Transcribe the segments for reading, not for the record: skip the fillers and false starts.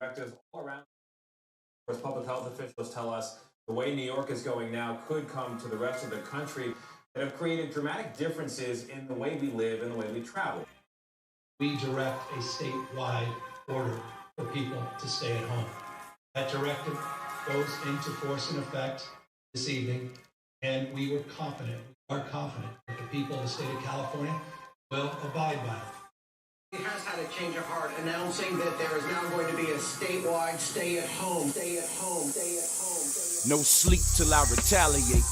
perspectives all around. As public health officials tell us, the way New York is going now could come to the rest of the country that have created dramatic differences in the way we live and the way we travel. We direct a statewide order for people to stay at home. That directive goes into force and effect this evening, and we are confident that the people of the state of California will abide by it. It has had a change of heart, announcing that there is now going to be a statewide stay-at-home. No sleep till I retaliate.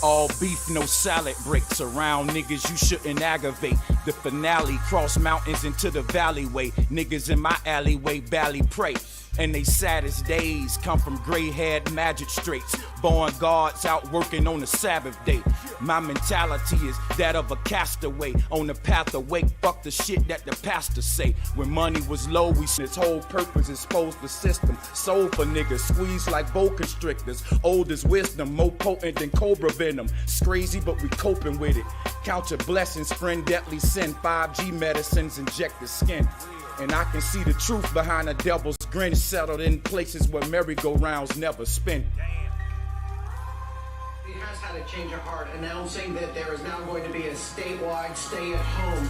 All beef, no salad breaks. Around niggas you shouldn't aggravate. The finale, cross mountains into the valleyway. Niggas in my alleyway, bally pray. And they saddest days come from gray-haired magistrates. Born guards out working on a Sabbath day. My mentality is that of a castaway on the path awake. Fuck the shit that the pastor say. When money was low, his whole purpose exposed the system. Sold for niggas, squeezed like boa constrictors. Old as wisdom, more potent than cobra venom. It's crazy, but we coping with it. Count your blessings, friend, deadly sin. 5G medicines inject the skin. And I can see the truth behind the devil's grin, settled in places where merry-go-rounds never spin. It has had a change of heart, announcing that there is now going to be a statewide stay-at-home.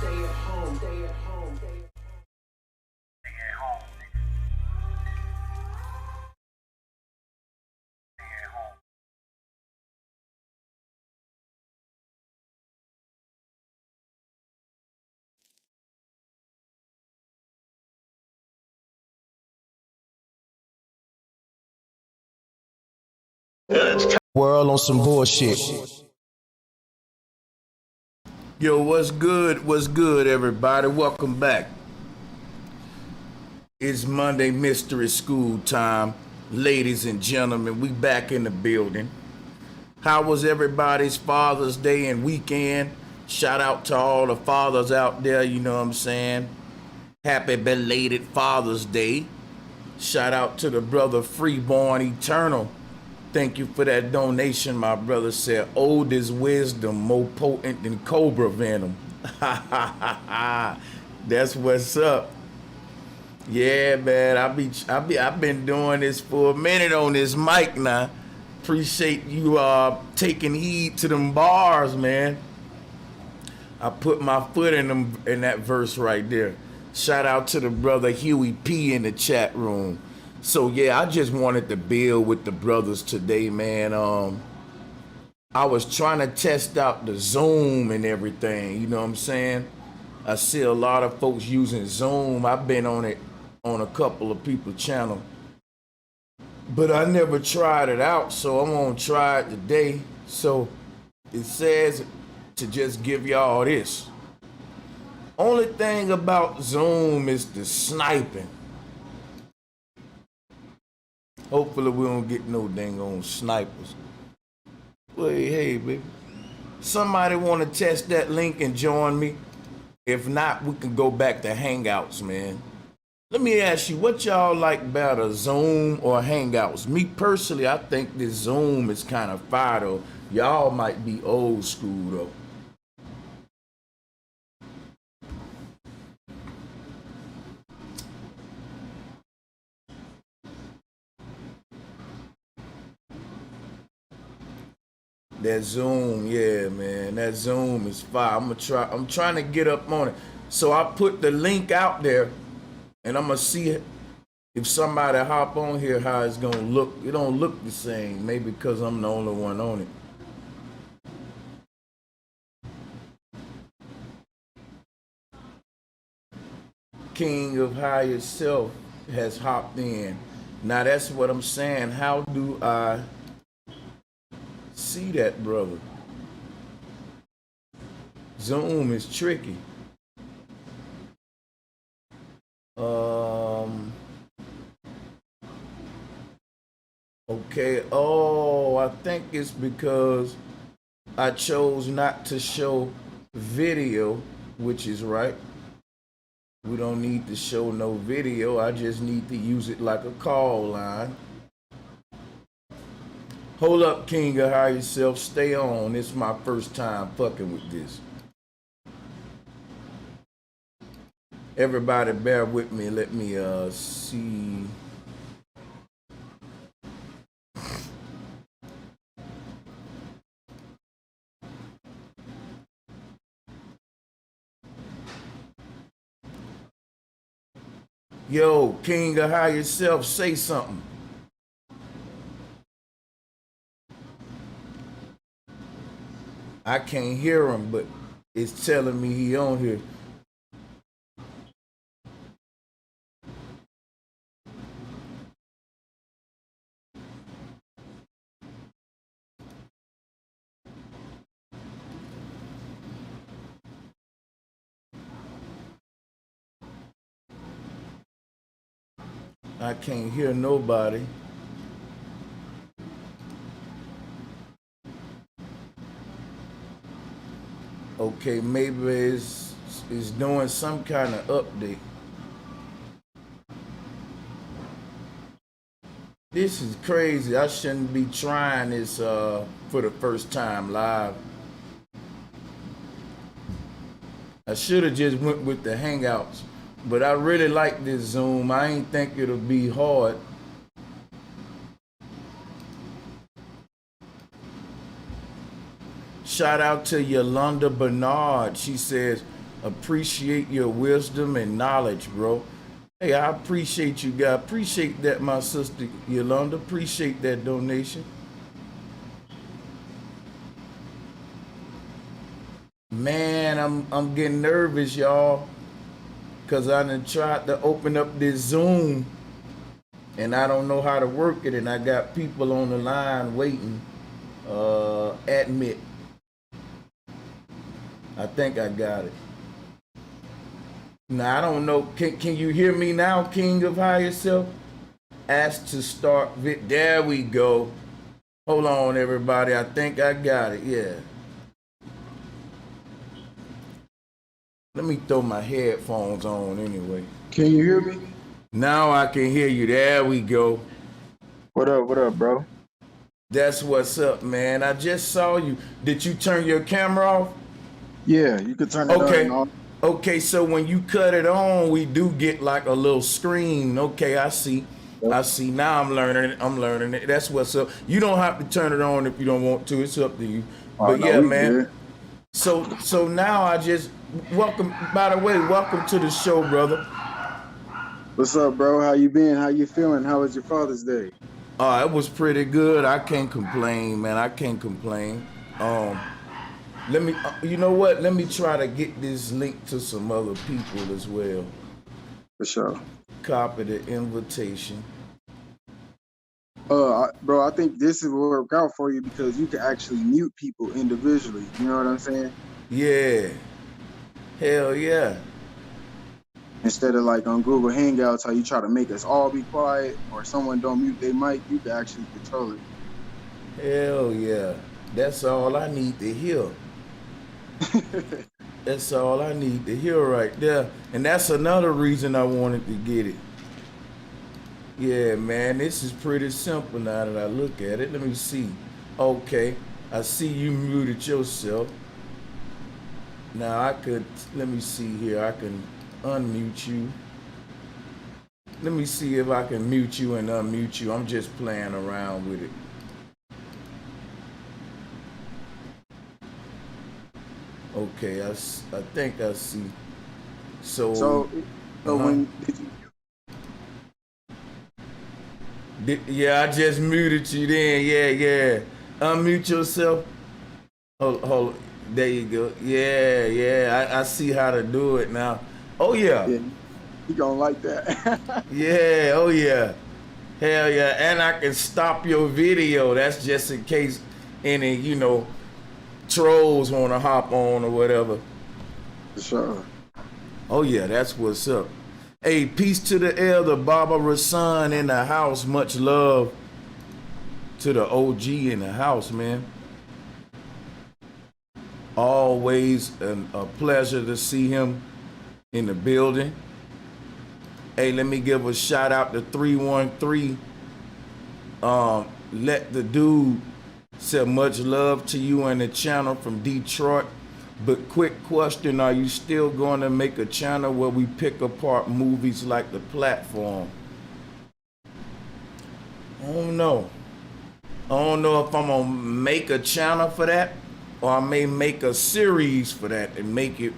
World on some bullshit. Yo, what's good? What's good, everybody? Welcome back. It's Monday Mystery School time. Ladies and gentlemen, we back in the building. How was everybody's Father's Day and weekend? Shout out to all the fathers out there, you know what I'm saying? Happy belated Father's Day. Shout out to the brother Freeborn Eternal. Thank you for that donation, my brother said. Old is wisdom, more potent than cobra venom. That's what's up. Yeah, man, I've been doing this for a minute on this mic now. Appreciate you taking heed to them bars, man. I put my foot in that verse right there. Shout out to the brother Huey P in the chat room. So yeah, I just wanted to build with the brothers today, man. I was trying to test out the Zoom and everything, you know what I'm saying? I see a lot of folks using Zoom. I've been on it on a couple of people's channel, but I never tried it out, so I'm gonna try it today. So it says to just give y'all this. Only thing about Zoom is the sniping. Hopefully we don't get no dang on snipers. Well, hey, baby. Somebody want to test that link and join me? If not, we can go back to Hangouts, man. Let me ask you, what y'all like better, Zoom or Hangouts? Me personally, I think this Zoom is kind of fire, though. Y'all might be old school, though. That Zoom, yeah, man. That Zoom is fire. I'm trying to get up on it. So I put the link out there, and I'm gonna see if somebody hop on here how it's gonna look. It don't look the same, maybe because I'm the only one on it. King of Higher Self has hopped in. Now that's what I'm saying. How do I see that, brother? Zoom is tricky. Okay. Oh, I think it's because I chose not to show video, which is right. We don't need to show no video. I just need to use it like a call line. Hold up, King of Higher Self. Stay on. It's my first time fucking with this. Everybody bear with me. Let me see. Yo, King of Higher Self, say something. I can't hear him, but it's telling me he on here. I can't hear nobody. Okay, maybe it's doing some kind of update. This is crazy. I shouldn't be trying this for the first time live. I should have just went with the Hangouts, but I really like this Zoom. I ain't think it'll be hard. Shout out to Yolanda Bernard. She says, appreciate your wisdom and knowledge, bro. Hey, I appreciate you guys. Appreciate that, my sister Yolanda. Appreciate that donation. Man, I'm getting nervous, y'all, because I done tried to open up this Zoom and I don't know how to work it, and I got people on the line waiting. Admit. I think I got it. Now, I don't know. Can you hear me now, King of Higher Self? Ask to start. There we go. Hold on, everybody. I think I got it. Yeah. Let me throw my headphones on anyway. Can you hear me? Now I can hear you. There we go. What up, bro? That's what's up, man. I just saw you. Did you turn your camera off? Yeah, you could turn it on. Okay, so when you cut it on, we do get like a little screen. Okay, I see. Yep. I see. Now I'm learning it. That's what's up. You don't have to turn it on if you don't want to. It's up to you. But yeah, man. Good. So now I just welcome. By the way, welcome to the show, brother. What's up, bro? How you been? How you feeling? How was your Father's Day? It was pretty good. I can't complain, man. I can't complain. Let me, you know what? Let me try to get this link to some other people as well. For sure. Copy the invitation. Bro, I think this will work out for you because you can actually mute people individually. You know what I'm saying? Yeah. Hell yeah. Instead of like on Google Hangouts, how you try to make us all be quiet or someone don't mute their mic, you can actually control it. Hell yeah. That's all I need to hear. That's all I need to hear right there. And that's another reason I wanted to get it. Yeah, man, this is pretty simple now that I look at it. Let me see. Okay, I see you muted yourself. Now let me see here. I can unmute you. Let me see if I can mute you and unmute you. I'm just playing around with it. Okay, I think I see. So when did you? Yeah, I just muted you then. Yeah. Unmute yourself. Hold. There you go. Yeah. I see how to do it now. Oh yeah. You gonna like that? Yeah. Oh yeah. Hell yeah. And I can stop your video. That's just in case any trolls want to hop on or whatever. For sure. Oh yeah, that's what's up. Hey, peace to the elder Barbara son in the house. Much love to the OG in the house, man. Always a pleasure to see him in the building. Hey, let me give a shout out to 313. Let the dude say much love to you and the channel from Detroit. But quick question, are you still going to make a channel where we pick apart movies like The Platform? I don't know. I don't know if I'm going to make a channel for that or I may make a series for that and make it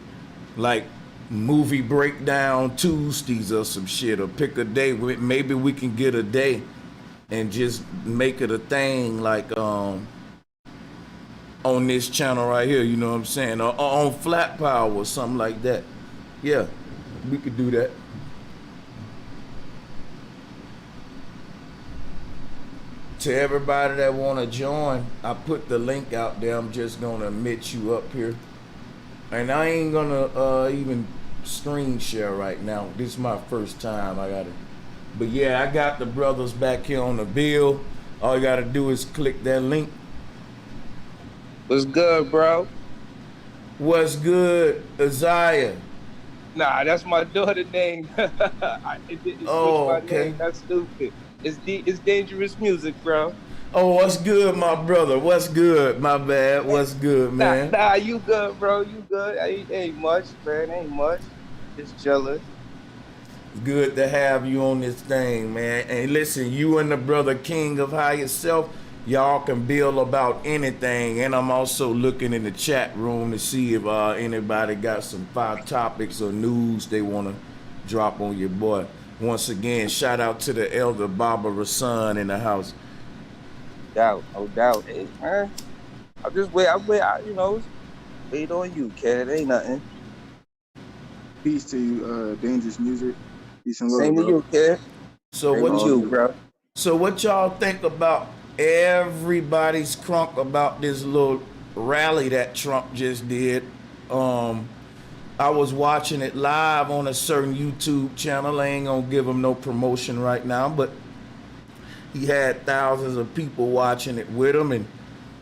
like movie breakdown Tuesdays or some shit, or pick a day. Maybe we can get a day and just make it a thing, like on this channel right here, you know what I'm saying, or on Flat Power or something like that. Yeah, we could do that. To everybody that want to join, I put the link out there. I'm just gonna admit you up here, and I ain't gonna even screen share right now. This is my first time. I got it, but yeah, I got the brothers back here on the bill. All you gotta do is click that link. What's good, bro? What's good, Isaiah? Nah, that's my daughter's name. Okay. Name. That's stupid. It's dangerous music, bro. Oh, what's good, my brother? What's good? My bad. What's good, man? Nah, you good, bro. You good. Ain't much, man. Ain't much. Just jealous. Good to have you on this thing, man. And listen, you and the brother King of Higher Self, y'all can build about anything. And I'm also looking in the chat room to see if anybody got some fire topics or news they want to drop on your boy. Once again, shout out to the elder Barbara son in the house. No doubt. Hey, man. I'm just wait, you know, wait on you, kid. Ain't nothing. Peace to you, Dangerous Music. Peace and love, Same to you, kid. So Same what to you, bro? So what y'all think about everybody's crunk about this little rally that Trump just did? I was watching it live on a certain YouTube channel. I ain't gonna give him no promotion right now, but he had thousands of people watching it with him, and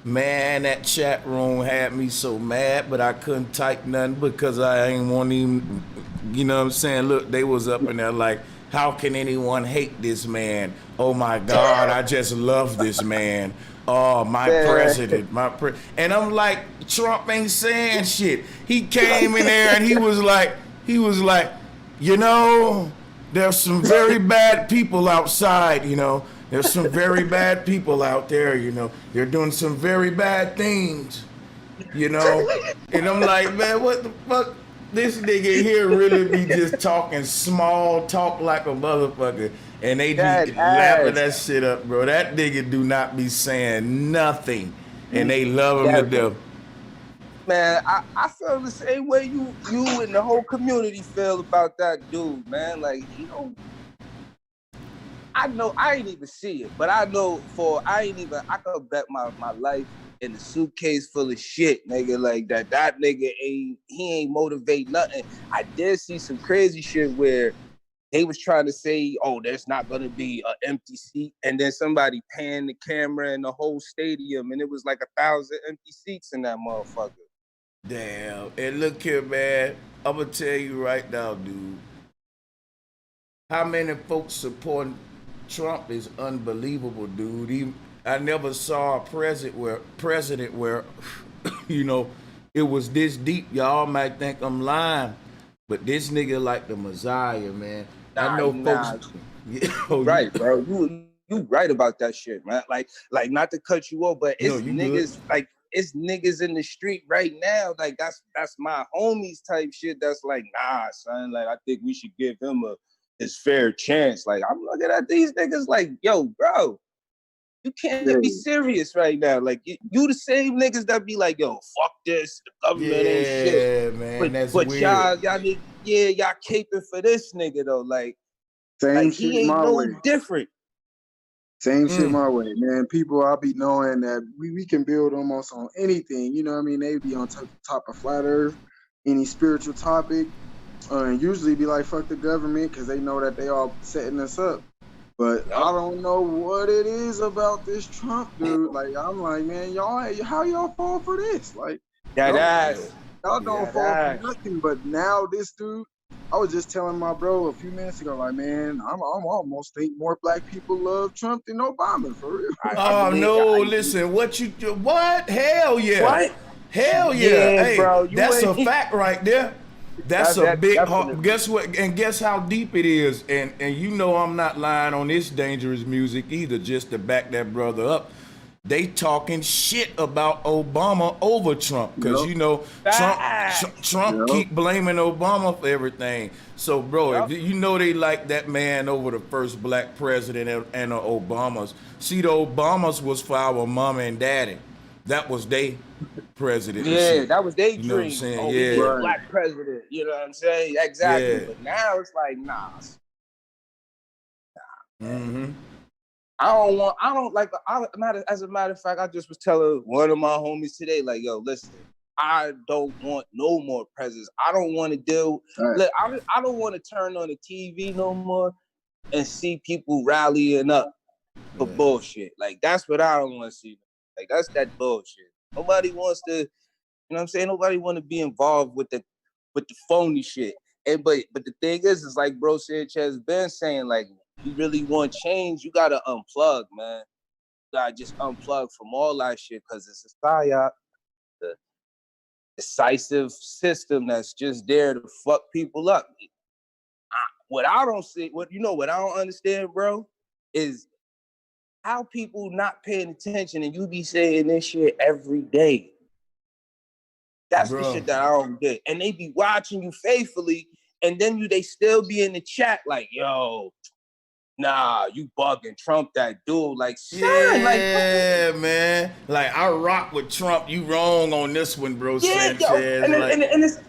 man, that chat room had me so mad, but I couldn't type nothing because I ain't want him, you know what I'm saying? Look, they was up in there like, how can anyone hate this man? Oh my God, I just love this man. Oh, my president, and I'm like, Trump ain't saying shit. He came in there and he was like, you know, there's some very bad people outside, you know. There's some very bad people out there, you know. They're doing some very bad things, you know. And I'm like, man, what the fuck? This nigga here really be just talking small talk like a motherfucker. And they be lapping that shit up, bro. That nigga do not be saying nothing. And they love him to death. Man, I feel the same way you and the whole community feel about that dude, man. Like, you know, I know I ain't even see it, but I know I could bet my life in a suitcase full of shit, nigga, like that nigga ain't motivate nothing. I did see some crazy shit where they was trying to say, oh, there's not gonna be an empty seat, and then somebody panned the camera in the whole stadium, and it was like 1,000 empty seats in that motherfucker. Damn. And look here, man, I'm gonna tell you right now, dude, how many folks supporting Trump is unbelievable, dude. I never saw a president where you know, it was this deep. Y'all might think I'm lying, but this nigga like the Messiah, man. I know folks. Right, bro. You right about that shit, man. Like not to cut you off, but it's niggas good. Like it's niggas in the street right now. Like that's my homies type shit. That's like, nah, son. Like I think we should give him his fair chance. Like I'm looking at these niggas like, yo, bro. You can't be serious right now. Like you the same niggas that be like, yo, fuck this, the government ain't shit. Man, that's but weird. y'all caping for this nigga though. Like same he shit ain't my no way. different. Same shit my way, man. People, I be knowing that we can build almost on anything. You know what I mean? They be on top of flat earth, any spiritual topic, and usually be like, fuck the government, because they know that they all setting us up. But I don't know what it is about this Trump dude. Like, I'm like, man, how y'all fall for this? Like, y'all don't fall for nothing. But now this dude, I was just telling my bro a few minutes ago, like, man, I'm almost think more black people love Trump than Obama, for real. Listen, what? Hell yeah. What? Hell yeah. Hey, bro, that's a fact right there. That's a big heart. Guess what? And guess how deep it is. And you know I'm not lying on this dangerous music either, just to back that brother up. they talking shit about Obama over Trump because Yep. you know Trump Yep. keep blaming Obama for everything. So, bro, Yep. if you know they like that man over the first black president and the Obamas. See, the Obamas was for our mama and daddy. That was they president and Yeah, shit. that was their You know what I'm dream. saying? Oh, we need Yeah. a Right. black president. You know what I'm saying? Exactly. Yeah. But now it's like, nah. Mm-hmm. As a matter of fact, I just was telling one of my homies today, like, yo, listen, I don't want no more presidents. I don't want to deal. Right. Look, I don't want to turn on the TV no more and see people rallying up for bullshit. Like, that's what I don't want to see. Like, that's that bullshit. Nobody wants to, you know what I'm saying? Nobody want to be involved with the phony shit. And but the thing is like Bro Sanchez been saying, like, you really want change, you gotta unplug, man. You gotta just unplug from all that shit, because it's a psyop, the decisive system that's just there to fuck people up. What I don't understand, bro, is how people not paying attention and you be saying this shit every day. That's the shit that I don't get. And they be watching you faithfully, and then they still be in the chat like, yo, nah, you bugging Trump, that dude. Like, son, yeah, man. Like, I rock with Trump. You wrong on this one, bro, Sanchez. Yo, and it's,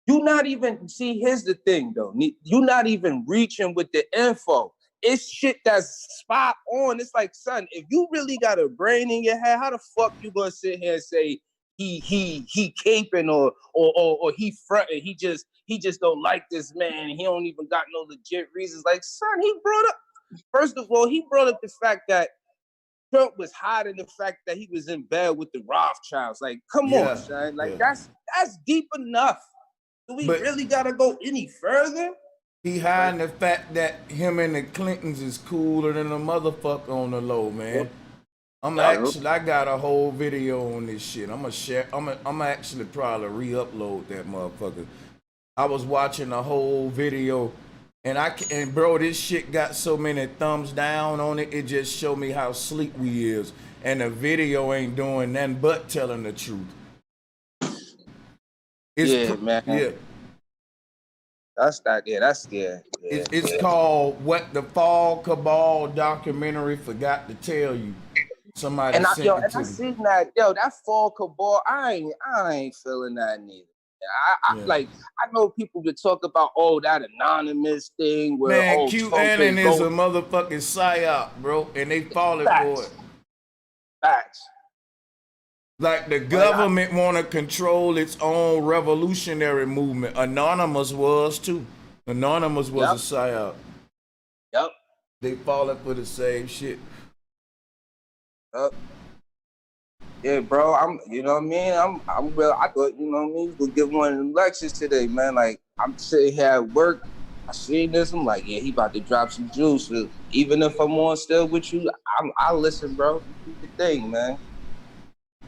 you not even, see, here's the thing, though. You not even reaching with the info. It's shit that's spot on. It's like, son, if you really got a brain in your head, how the fuck you gonna sit here and say he caping or he fronting? He just don't like this man. He don't even got no legit reasons. Like, son, he brought up, first of all, he brought up the fact that Trump was hiding the fact that he was in bed with the Rothschilds. Like, come on, son. Like, that's deep enough. Do we really gotta go any further? He hiding the fact that him and the Clintons is cooler than a motherfucker on the low, man. I got a whole video on this shit. I'm gonna actually probably re-upload that motherfucker. I was watching a whole video, and bro, this shit got so many thumbs down on it. It just showed me how sleep we is, and the video ain't doing nothing but telling the truth. Man. Yeah. That's scary. Yeah, it's called What the Fall Cabal Documentary Forgot to Tell You. Somebody sent it to me. Seen that, that Fall Cabal, I ain't feeling that neither. I know people that talk about, that anonymous thing where, man, QAnon is a motherfucking psyop, bro, and they falling for it. Facts. Like, the government want to control its own revolutionary movement. Anonymous was too. Anonymous was a psyop. Yep. They falling for the same shit. Yeah, bro. You know what I mean? I'm real. I thought, you know what I mean, we'll give one of them lectures today, man. Like, I'm sitting here at work. I seen this. I'm like, yeah, he about to drop some juice. So even if I'm on still with you, I'll listen, bro. Do the thing, man.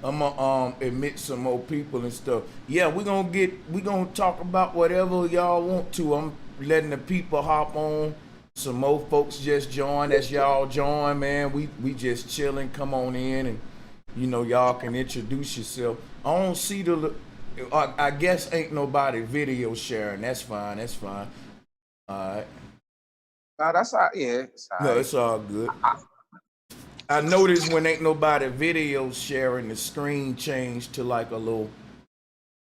I'm gonna admit some more people and stuff. Yeah, we gonna talk about whatever y'all want to. I'm letting the people hop on. Some more folks just joined. As y'all join, man, we just chilling. Come on in, and y'all can introduce yourself. I don't see I guess ain't nobody video sharing. That's fine. All right. That's all. Yeah, it's all right. No, it's all good. I noticed when ain't nobody video sharing, the screen changed to like a little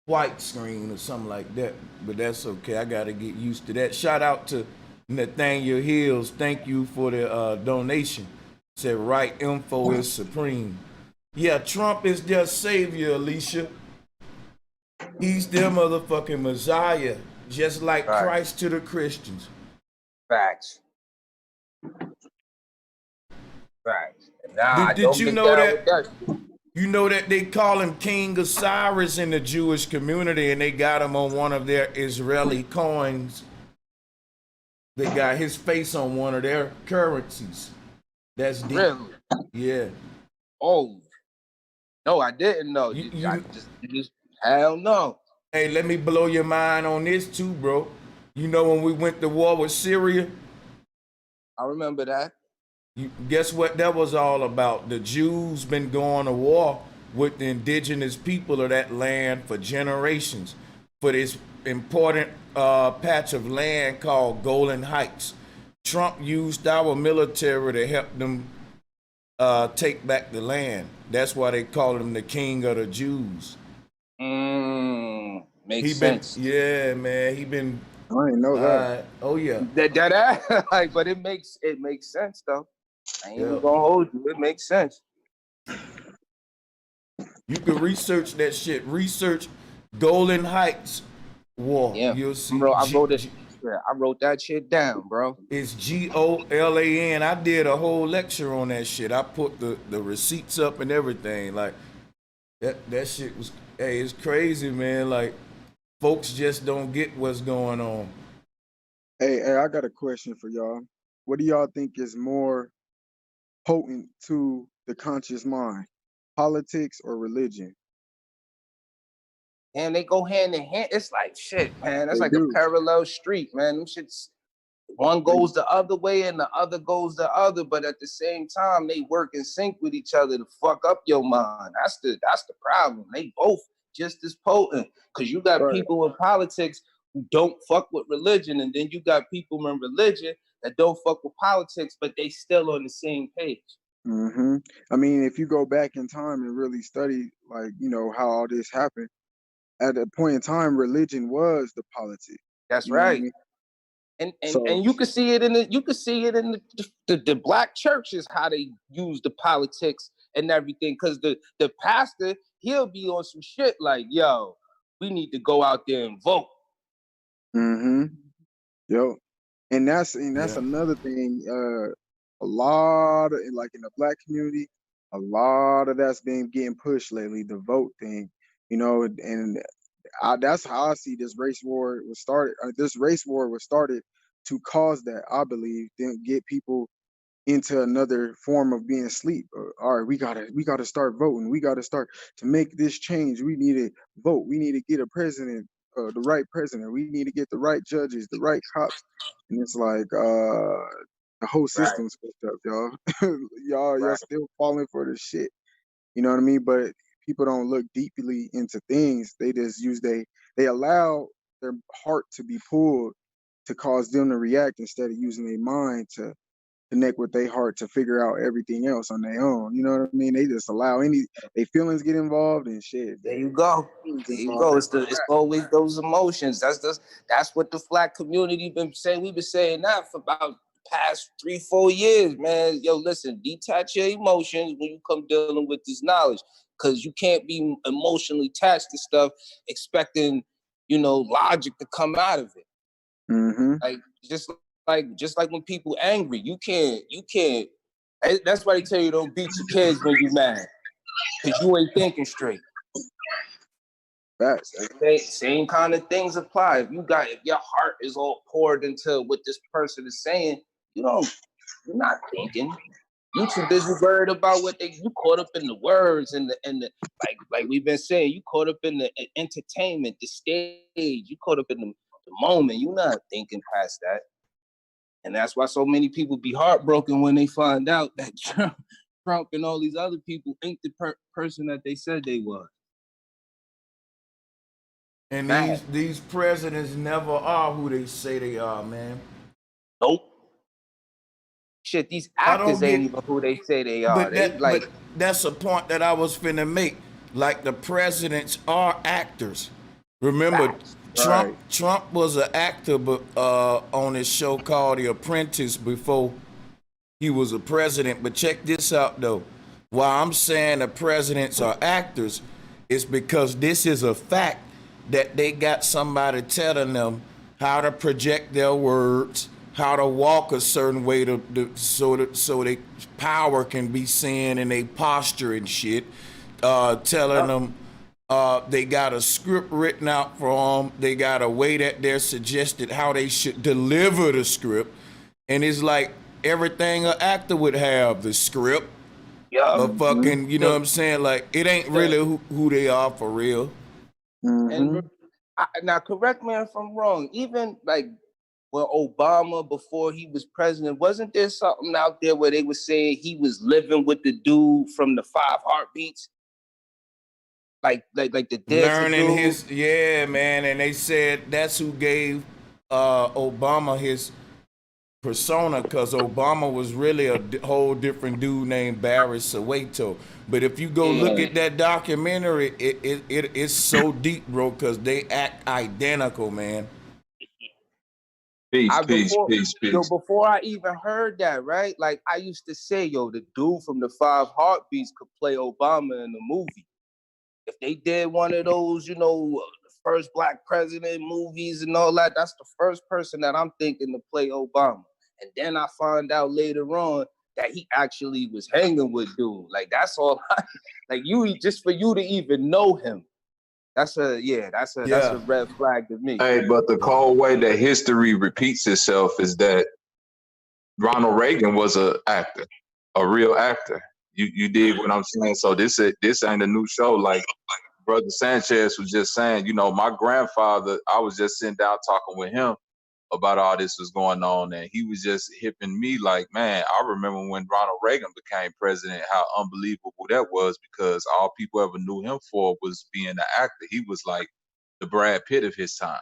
white screen or something like that. But that's okay. I gotta get used to that. Shout out to Nathaniel Hills. Thank you for the donation. Said right info is supreme. Yeah, Trump is their savior, Alicia. He's their motherfucking Messiah, just like Christ to the Christians. Facts. Nah, did you know that? You know that they call him King Osiris in the Jewish community, and they got him on one of their Israeli coins. They got his face on one of their currencies. That's deep. Really? Yeah. Oh, no, I didn't know. I just hell no. Hey, let me blow your mind on this too, bro. You know when we went to war with Syria? I remember that. Guess what that was all about? The Jews been going to war with the indigenous people of that land for generations for this important patch of land called Golden Heights. Trump used our military to help them take back the land. That's why they call him the king of the Jews. Makes sense. Yeah, man. He been. I didn't know that. Oh yeah. That like, but it makes sense though. I ain't even gonna hold you. It makes sense. You can research that shit. Research Golden Heights War. Yeah, You'll see. bro. I wrote that shit down, bro. It's GOLAN. I did a whole lecture on that shit. I put the receipts up and everything. Like that shit was. Hey, it's crazy, man. Like folks just don't get what's going on. Hey, I got a question for y'all. What do y'all think is more potent to the conscious mind, politics or religion? And they go hand in hand. It's like shit, man. That's They like do. a parallel street, man. Them shits. One goes the other way and the other goes the other, but at the same time, they work in sync with each other to fuck up your mind. That's the problem. They both just as potent. Cause you got people in politics who don't fuck with religion, and then you got people in religion that don't fuck with politics, but they still on the same page. Mm-hmm. I mean, if you go back in time and really study, like, how all this happened, at a point in time, religion was the politics. That's right. And you can see it in the black churches, how they use the politics and everything. Cause the pastor, he'll be on some shit like, yo, we need to go out there and vote. Mm-hmm. Yo. And that's another thing. A lot of, like in the black community, a lot of that's been getting pushed lately, the vote thing, and that's how I see this race war was started. This race war was started to cause that, I believe, then get people into another form of being asleep. All right, we gotta start voting. We gotta start to make this change. We need to vote. We need to get a president, the right president. We need to get the right judges, the right cops. And it's like the whole system's fucked up, y'all. y'all still falling for this shit. You know what I mean? But people don't look deeply into things. They just they allow their heart to be pulled to cause them to react instead of using their mind to connect with their heart to figure out everything else on their own. You know what I mean? They just allow their feelings get involved and shit. There you go. There you go. It's always those emotions. That's what the black community been saying. We've been saying that for about past 3-4 years, man. Yo, listen, detach your emotions when you come dealing with this knowledge, because you can't be emotionally attached to stuff expecting, logic to come out of it. Mm-hmm. Like just like when people angry, you can't. That's why they tell you don't beat your kids when you mad, because you ain't thinking straight. Facts. Same kind of things apply. If your heart is all poured into what this person is saying, you're not thinking. You too busy worried about you caught up in the words and the like we've been saying, you caught up in the entertainment, the stage, you caught up in the moment. You're not thinking past that. And that's why so many people be heartbroken when they find out that Trump and all these other people ain't the person that they said they was. And these presidents never are who they say they are, man. Nope. Shit, these actors ain't even who they say they are. But that's a point that I was finna make. Like, the presidents are actors. Remember, Trump was an actor, but on his show called The Apprentice before he was a president. But check this out, though. Why I'm saying the presidents are actors is because this is a fact that they got somebody telling them how to project their words, how to walk a certain way so they power can be seen in their posture and shit. Telling them they got a script written out for them. They got a way that they're suggested how they should deliver the script. And it's like everything an actor would have, the script. A fucking, you know what I'm saying? Like, it ain't really who they are for real. Mm-hmm. And now, correct me if I'm wrong. Even like when Obama, before he was president, wasn't there something out there where they were saying he was living with the dude from the Five Heartbeats? Like the dancer Learning dude? his, yeah, man. And they said that's who gave Obama his persona, because Obama was really a whole different dude named Barry Soweto. But if you go look at that documentary, it's so deep, bro, because they act identical, man. Peace, Yo, before I even heard that, right? Like, I used to say, yo, the dude from the Five Heartbeats could play Obama in the movie. If they did one of those, the first black president movies and all that, that's the first person that I'm thinking to play Obama. And then I find out later on that he actually was hanging with dude. Like, that's all. Just for you to even know him, that's a red flag to me. Hey, but the cold way that history repeats itself is that Ronald Reagan was a actor, a real actor. You dig what I'm saying? So this ain't a new show. Like Brother Sanchez was just saying, my grandfather, I was just sitting down talking with him about all this was going on, and he was just hipping me like, man, I remember when Ronald Reagan became president, how unbelievable that was, because all people ever knew him for was being an actor. He was like the Brad Pitt of his time.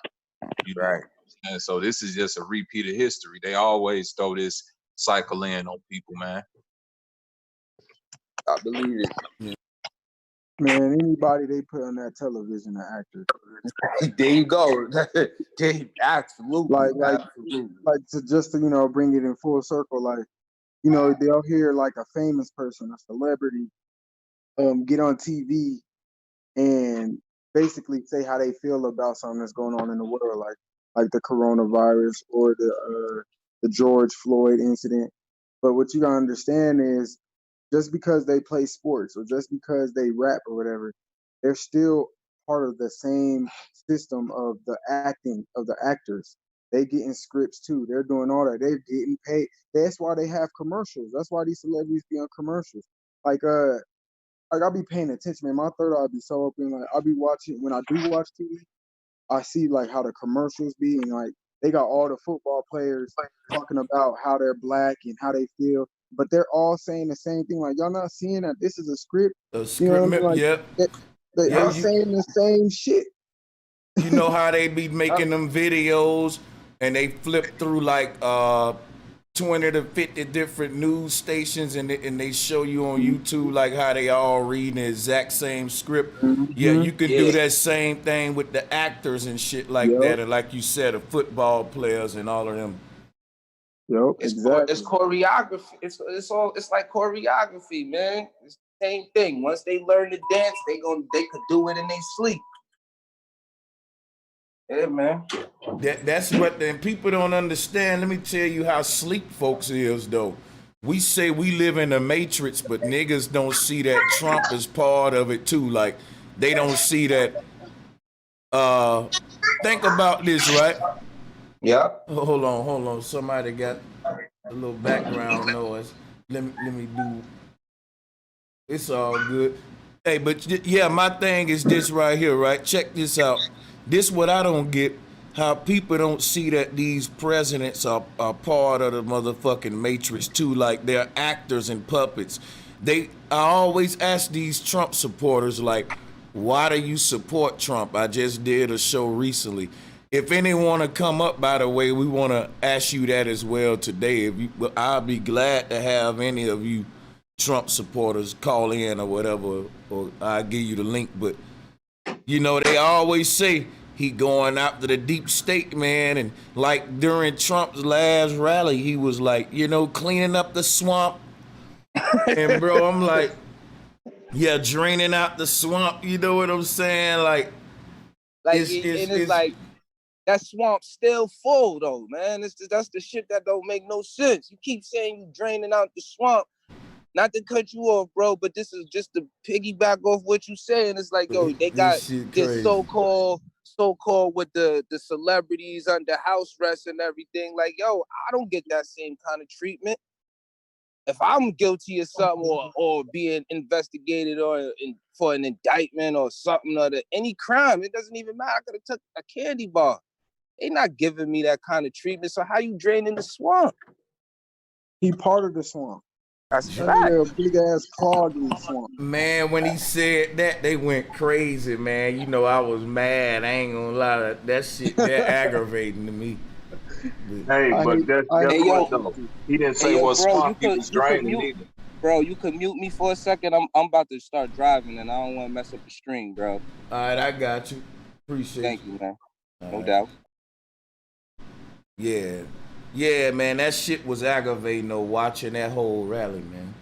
Right. And so this is just a repeat of history. They always throw this cycle in on people, man. I believe it. Man, anybody they put on that television, an actor. There you go. Absolutely. Like to bring it in full circle, like, they'll hear like a famous person, a celebrity, get on TV and basically say how they feel about something that's going on in the world, like the coronavirus or the George Floyd incident. But what you gotta understand is, just because they play sports or just because they rap or whatever, they're still part of the same system of the acting of the actors. They getting scripts too. They're doing all that. They're getting paid. That's why they have commercials. That's why these celebrities be on commercials. Like I'll be paying attention, man. My third eye be so open. Like I'll be watching, when I do watch TV, I see like how the commercials be, and like they got all the football players talking about how they're black and how they feel, but they're all saying the same thing. Like, y'all not seeing that this is a script? A script, like, yep. They're saying the same shit. You know how they be making them videos and they flip through like 20 to 50 different news stations, and they show you on YouTube like how they all reading the exact same script. Yeah, you can do that same thing with the actors and shit like that, or like you said, the football players and all of them. Yep, exactly. It's choreography. It's like choreography, man. It's the same thing. Once they learn to dance, they could do it in their sleep. Yeah, man. That's what then people don't understand. Let me tell you how sleep folks is though. We say we live in a matrix, but niggas don't see that Trump is part of it too. Like they don't see that. Think about this, right? Yeah. Hold on. Somebody got a little background noise. Let me do. It's all good. Hey, but yeah, my thing is this right here, right? Check this out. This what I don't get, how people don't see that these presidents are part of the motherfucking matrix too, like they're actors and puppets. I always ask these Trump supporters, like, why do you support Trump? I just did a show recently. If anyone want to come up, by the way, we want to ask you that as well today. I'll be glad to have any of you Trump supporters call in or whatever, or I'll give you the link, but they always say he going after the deep state, man. And like during Trump's last rally, he was like, cleaning up the swamp. And bro, I'm like, yeah, draining out the swamp. You know what I'm saying? Like it's like that swamp's still full though, man. That's the shit that don't make no sense. You keep saying you draining out the swamp. Not to cut you off, bro, but this is just to piggyback off what you saying. It's like, yo, they got this so-called with the celebrities under house arrest and everything. Like, yo, I don't get that same kind of treatment. If I'm guilty of something or being investigated for an indictment or something or any crime, it doesn't even matter. I could have took a candy bar. They not giving me that kind of treatment. So how you draining the swamp? He part of the swamp. That's That fact. nigga a big ass clog in the swamp. Man, when he said that, they went crazy, man. You know, I was mad. I ain't gonna lie. That shit, that aggravating to me. Hey, but guess Hey, what though? He didn't say what bro, swamp he was draining either. Bro, you can mute me for a second. I'm about to start driving, and I don't want to mess up the stream, bro. All right, I got you. Appreciate Thank you, man. All No right. doubt. Yeah. Yeah, man, that shit was aggravating though, watching that whole rally, man.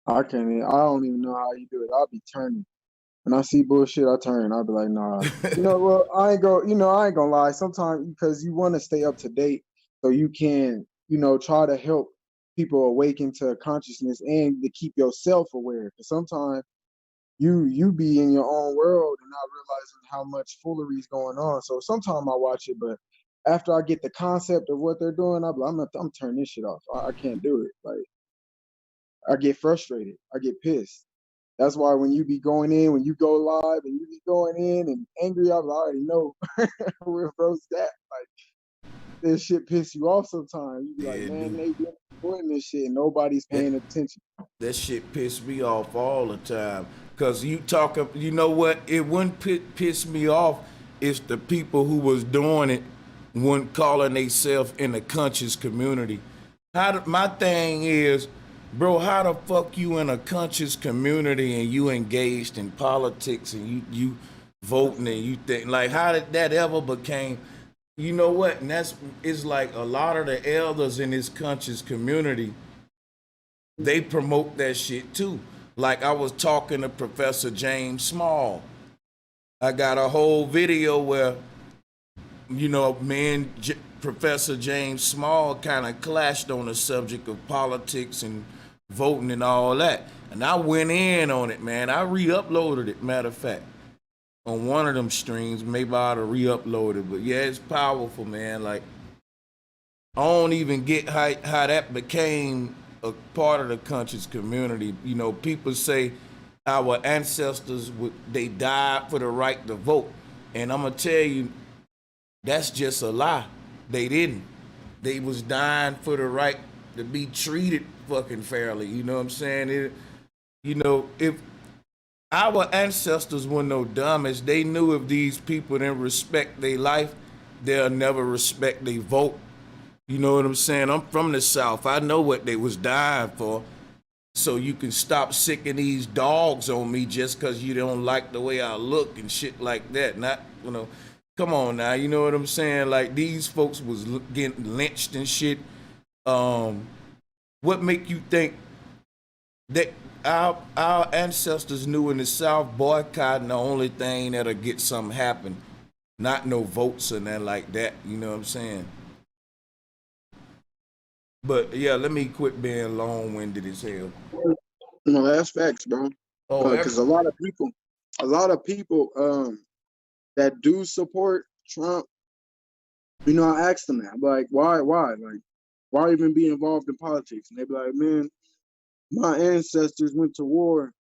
I don't even know how you do it. I'll be turning. When I see bullshit, I turn. I'll be like, nah. Well, I ain't gonna lie. Sometimes because you want to stay up to date, so you can, try to help people awaken to consciousness and to keep yourself aware. Because sometimes you be in your own world and not realizing how much foolery is going on. So sometimes I watch it, but after I get the concept of what they're doing, I'm turning this shit off. I can't do it. Like, I get frustrated. I get pissed. That's why when you be going in, when you go live and you be going in and angry, I already know where bro's at. Like, this shit piss you off sometimes. You be like, man, they doing this shit and nobody's paying attention. That shit pissed me off all the time. Cause you know what? It wouldn't piss me off if the people who was doing it weren't calling themselves in the conscious community. My thing is, bro, how the fuck you in a conscious community and you engaged in politics and you voting and you think, like, how did that ever became, you know what? And it's like a lot of the elders in this conscious community, they promote that shit too. Like I was talking to Professor James Small. I got a whole video where, me and Professor James Small kind of clashed on the subject of politics and voting and all that. And I went in on it, man. I re-uploaded it, matter of fact, on one of them streams. Maybe I ought to re-upload it. But yeah, it's powerful, man. Like, I don't even get how that became a part of the conscious community. People say our ancestors, they died for the right to vote. And I'm going to tell you, that's just a lie. They didn't. They was dying for the right to be treated fucking fairly. You know what I'm saying? If our ancestors were no dumbass, they knew if these people didn't respect their life, they'll never respect their vote. You know what I'm saying? I'm from the South. I know what they was dying for. So you can stop sicking these dogs on me just because you don't like the way I look and shit like that. Not, come on now. You know what I'm saying? Like, these folks was getting lynched and shit. What make you think that our ancestors knew in the South boycotting the only thing that'll get something happen? Not no votes or nothing like that. You know what I'm saying? But yeah, let me quit being long-winded as hell. No, that's facts, bro. Because a lot of people that do support Trump, I asked them that, like, why, like, why even be involved in politics? And they be like, man, my ancestors went to war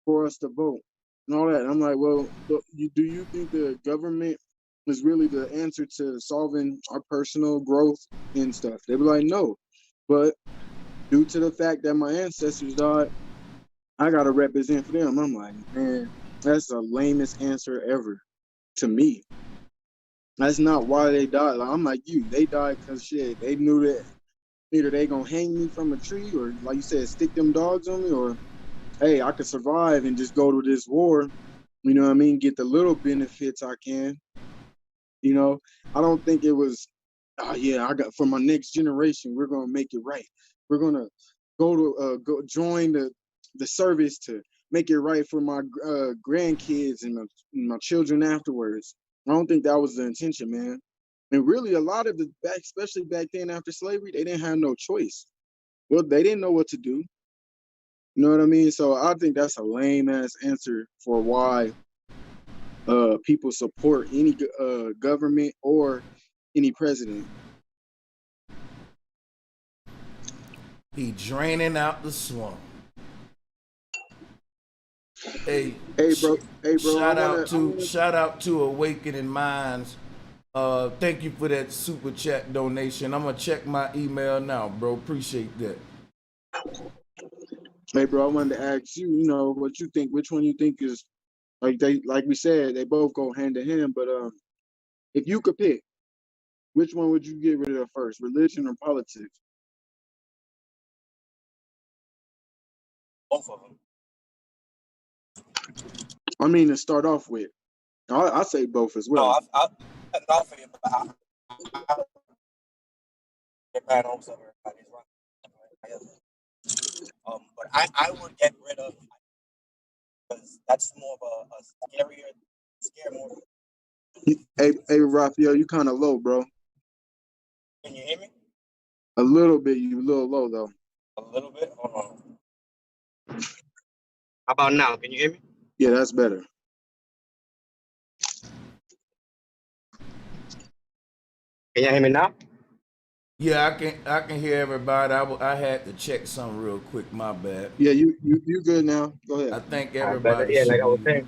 for us to vote and all that. And I'm like, well, do you think the government is really the answer to solving our personal growth and stuff? They be like, no. But due to the fact that my ancestors died, I got to represent for them. I'm like, man, that's the lamest answer ever to me. That's not why they died. Like, I'm like you. They died because shit, they knew that either they going to hang me from a tree or, like you said, stick them dogs on me, or, hey, I could survive and just go to this war, you know what I mean, get the little benefits I can. I don't think it was, for my next generation, we're going to make it right. We're going to go join the service to make it right for my grandkids and my children afterwards. I don't think that was the intention, man. And really, a lot of especially back then after slavery, they didn't have no choice. Well, they didn't know what to do. You know what I mean? So I think that's a lame ass answer for why people support any government or any president. He draining out the swamp. Hey, bro. Shout out to Awakening Minds. Thank you for that super chat donation. I'm gonna check my email now, bro. Appreciate that. Hey, bro, I wanted to ask you, you know, what you think, which one you think is like we said, they both go hand in hand, but if you could pick, which one would you get rid of first, religion or politics? Both of them. I mean, to start off with, I say both as No, well. not for you, but I get bad homes of everybody's right. But I would get rid of, because that's more of a scare more. Hey, Raphael, you kind of low, bro. Can you hear me? A little bit, you a little low though. A little bit? Hold on. How about now? Can you hear me? Yeah, that's better. Can you hear me now? Yeah, I can hear everybody. I had to check something real quick. My bad. Yeah, you good now. Go ahead. I think Better. everybody. Yeah, like I was saying,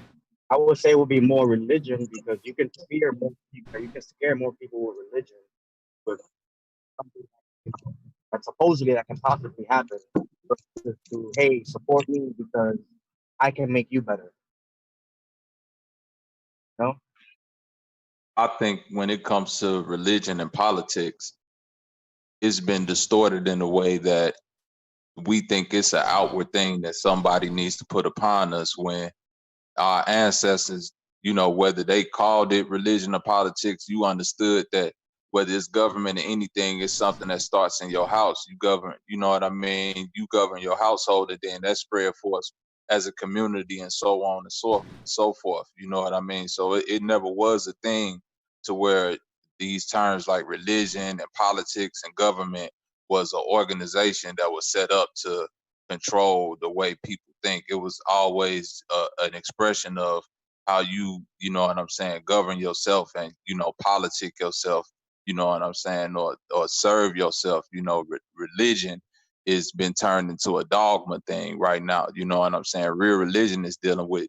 I would say it would be more religion, because you can fear more people, you can scare more people with religion, with something that supposedly that can possibly happen. Versus to, hey, support me because I can make you better. No? I think when it comes to religion and politics, it's been distorted in a way that we think it's an outward thing that somebody needs to put upon us, when our ancestors, you know, whether they called it religion or politics, you understood that whether it's government or anything, it's something that starts in your house. You govern, you know what I mean? You govern your household, and then that spread forth as a community, and so on and so forth. You know what I mean? So it never was a thing to where these terms like religion and politics and government was an organization that was set up to control the way people think. It was always an expression of how you know what I'm saying, govern yourself and, you know, politic yourself, you know what I'm saying, or serve yourself. You know, religion has been turned into a dogma thing right now. You know what I'm saying? Real religion is dealing with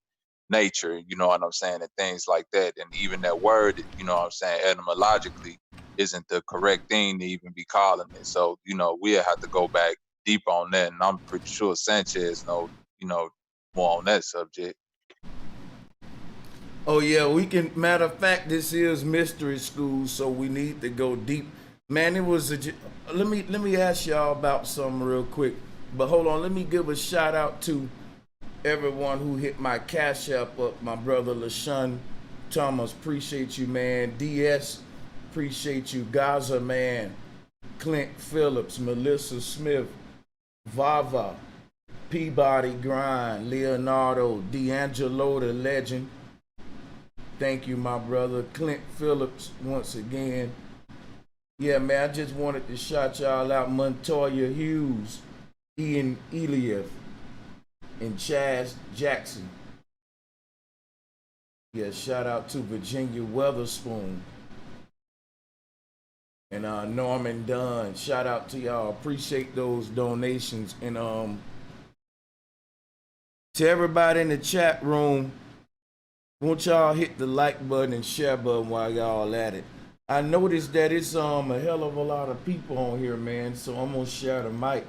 nature, you know what I'm saying, and things like that. And even that word, you know what I'm saying, etymologically isn't the correct thing to even be calling it. So, you know, we have to go back deep on that, and I'm pretty sure Sanchez knows, you know, more on that subject. Oh yeah, we can. Matter of fact, this is mystery school, so we need to go deep. Man, it was let me ask y'all about something real quick. But hold on, let me give a shout out to everyone who hit my cash app up. My brother LaShawn Thomas, appreciate you, man. DS, appreciate you. Gaza, man. Clint Phillips, Melissa Smith, Vava, Peabody Grind, Leonardo, D'Angelo the legend. Thank you, my brother. Clint Phillips, once again. Yeah, man, I just wanted to shout y'all out. Montoya Hughes, Ian Elieff, and Chaz Jackson. Yeah, shout out to Virginia Weatherspoon and Norman Dunn. Shout out to y'all. Appreciate those donations. And to everybody in the chat room, won't y'all hit the like button and share button while y'all at it. I noticed that it's a hell of a lot of people on here, man. So I'm gonna share the mic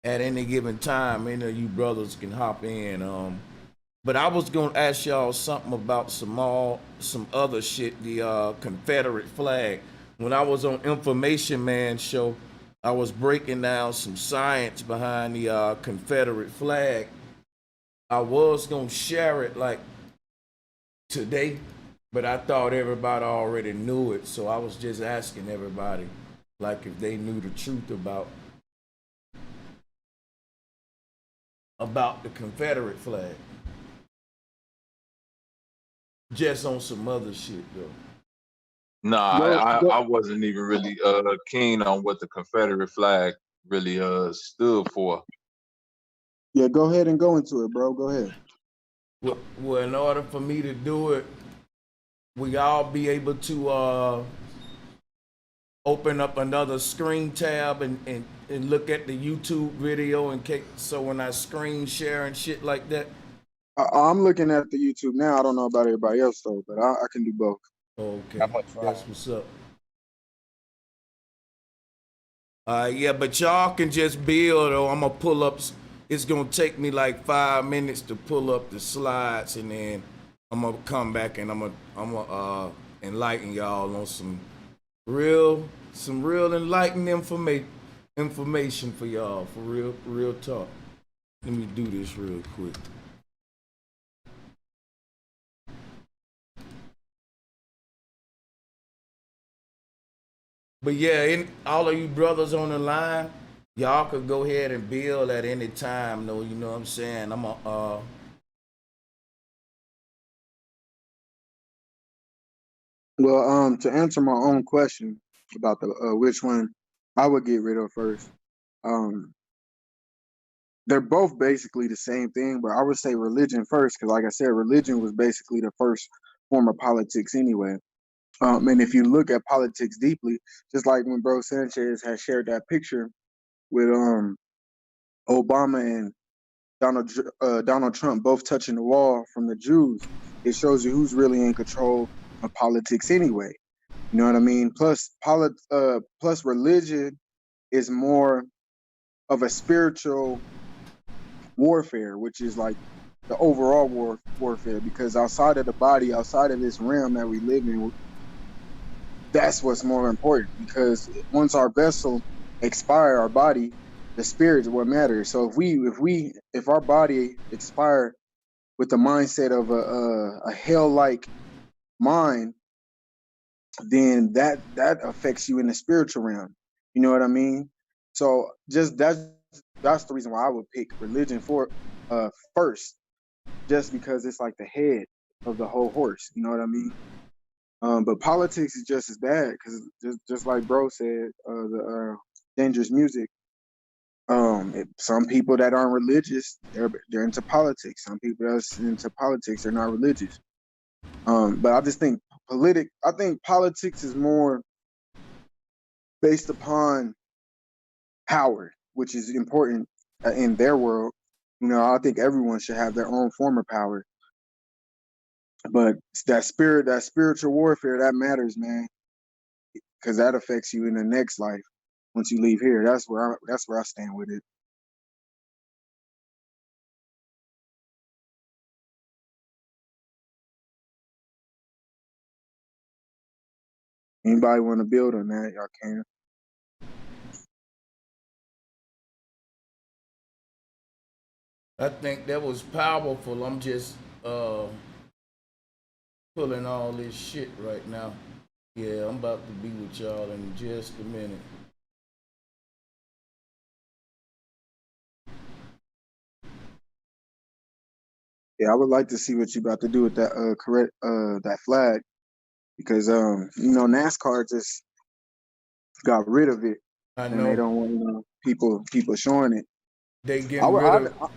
at any given time. Any of you brothers can hop in. But I was gonna ask y'all something about some other shit. The Confederate flag. When I was on Information Man show, I was breaking down some science behind the Confederate flag. I was gonna share it like today, but I thought everybody already knew it, so I was just asking everybody, like, if they knew the truth about the Confederate flag. Just on some other shit, though. Nah, I wasn't even really keen on what the Confederate flag really stood for. Yeah, go ahead and go into it, bro. Go ahead. Well, in order for me to do it, we all be able to open up another screen tab and look at the YouTube video in case, so when I screen share and shit like that. I'm looking at the YouTube now. I don't know about everybody else though, but I can do both. Okay, I'm gonna try. that's what's up. Yeah, but y'all can just build, or I'm gonna pull up. It's gonna take me like 5 minutes to pull up the slides, and then I'm gonna come back and I'm gonna enlighten y'all on some real enlightening information for y'all, for real talk. Let me do this real quick. But yeah, all of you brothers on the line, y'all could go ahead and build at any time, though. You know what I'm saying? I'm a Well, to answer my own question about the which one I would get rid of first, um, they're both basically the same thing, but I would say religion first, because like I said, religion was basically the first form of politics anyway. And if you look at politics deeply, just like when Bro Sanchez has shared that picture with Obama and Donald Trump both touching the wall from the Jews, it shows you who's really in control of politics anyway. You know what I mean? Plus, plus religion is more of a spiritual warfare, which is like the overall warfare. Because outside of the body, outside of this realm that we live in, that's what's more important. Because once our vessel expire, our body, the spirit is what matters. So if our body expire with the mindset of a hell-like mind, then that affects you in the spiritual realm. You know what I mean? So just that's the reason why I would pick religion for first, just because it's like the head of the whole horse. You know what I mean? But politics is just as bad, because just like Bro said, the dangerous music. Some people that aren't religious, they're into politics. Some people that's into politics, they're not religious. But I just think I think politics is more based upon power, which is important in their world. You know, I think everyone should have their own form of power. But that spiritual warfare, that matters, man, because that affects you in the next life. Once you leave here, that's where I stand with it. Anybody want to build on that, y'all can. I think that was powerful. I'm just pulling all this shit right now. Yeah, I'm about to be with y'all in just a minute. Yeah, I would like to see what you about to do with that that flag, because you know, NASCAR just got rid of it, I and they know don't want people showing it. they getting rid of.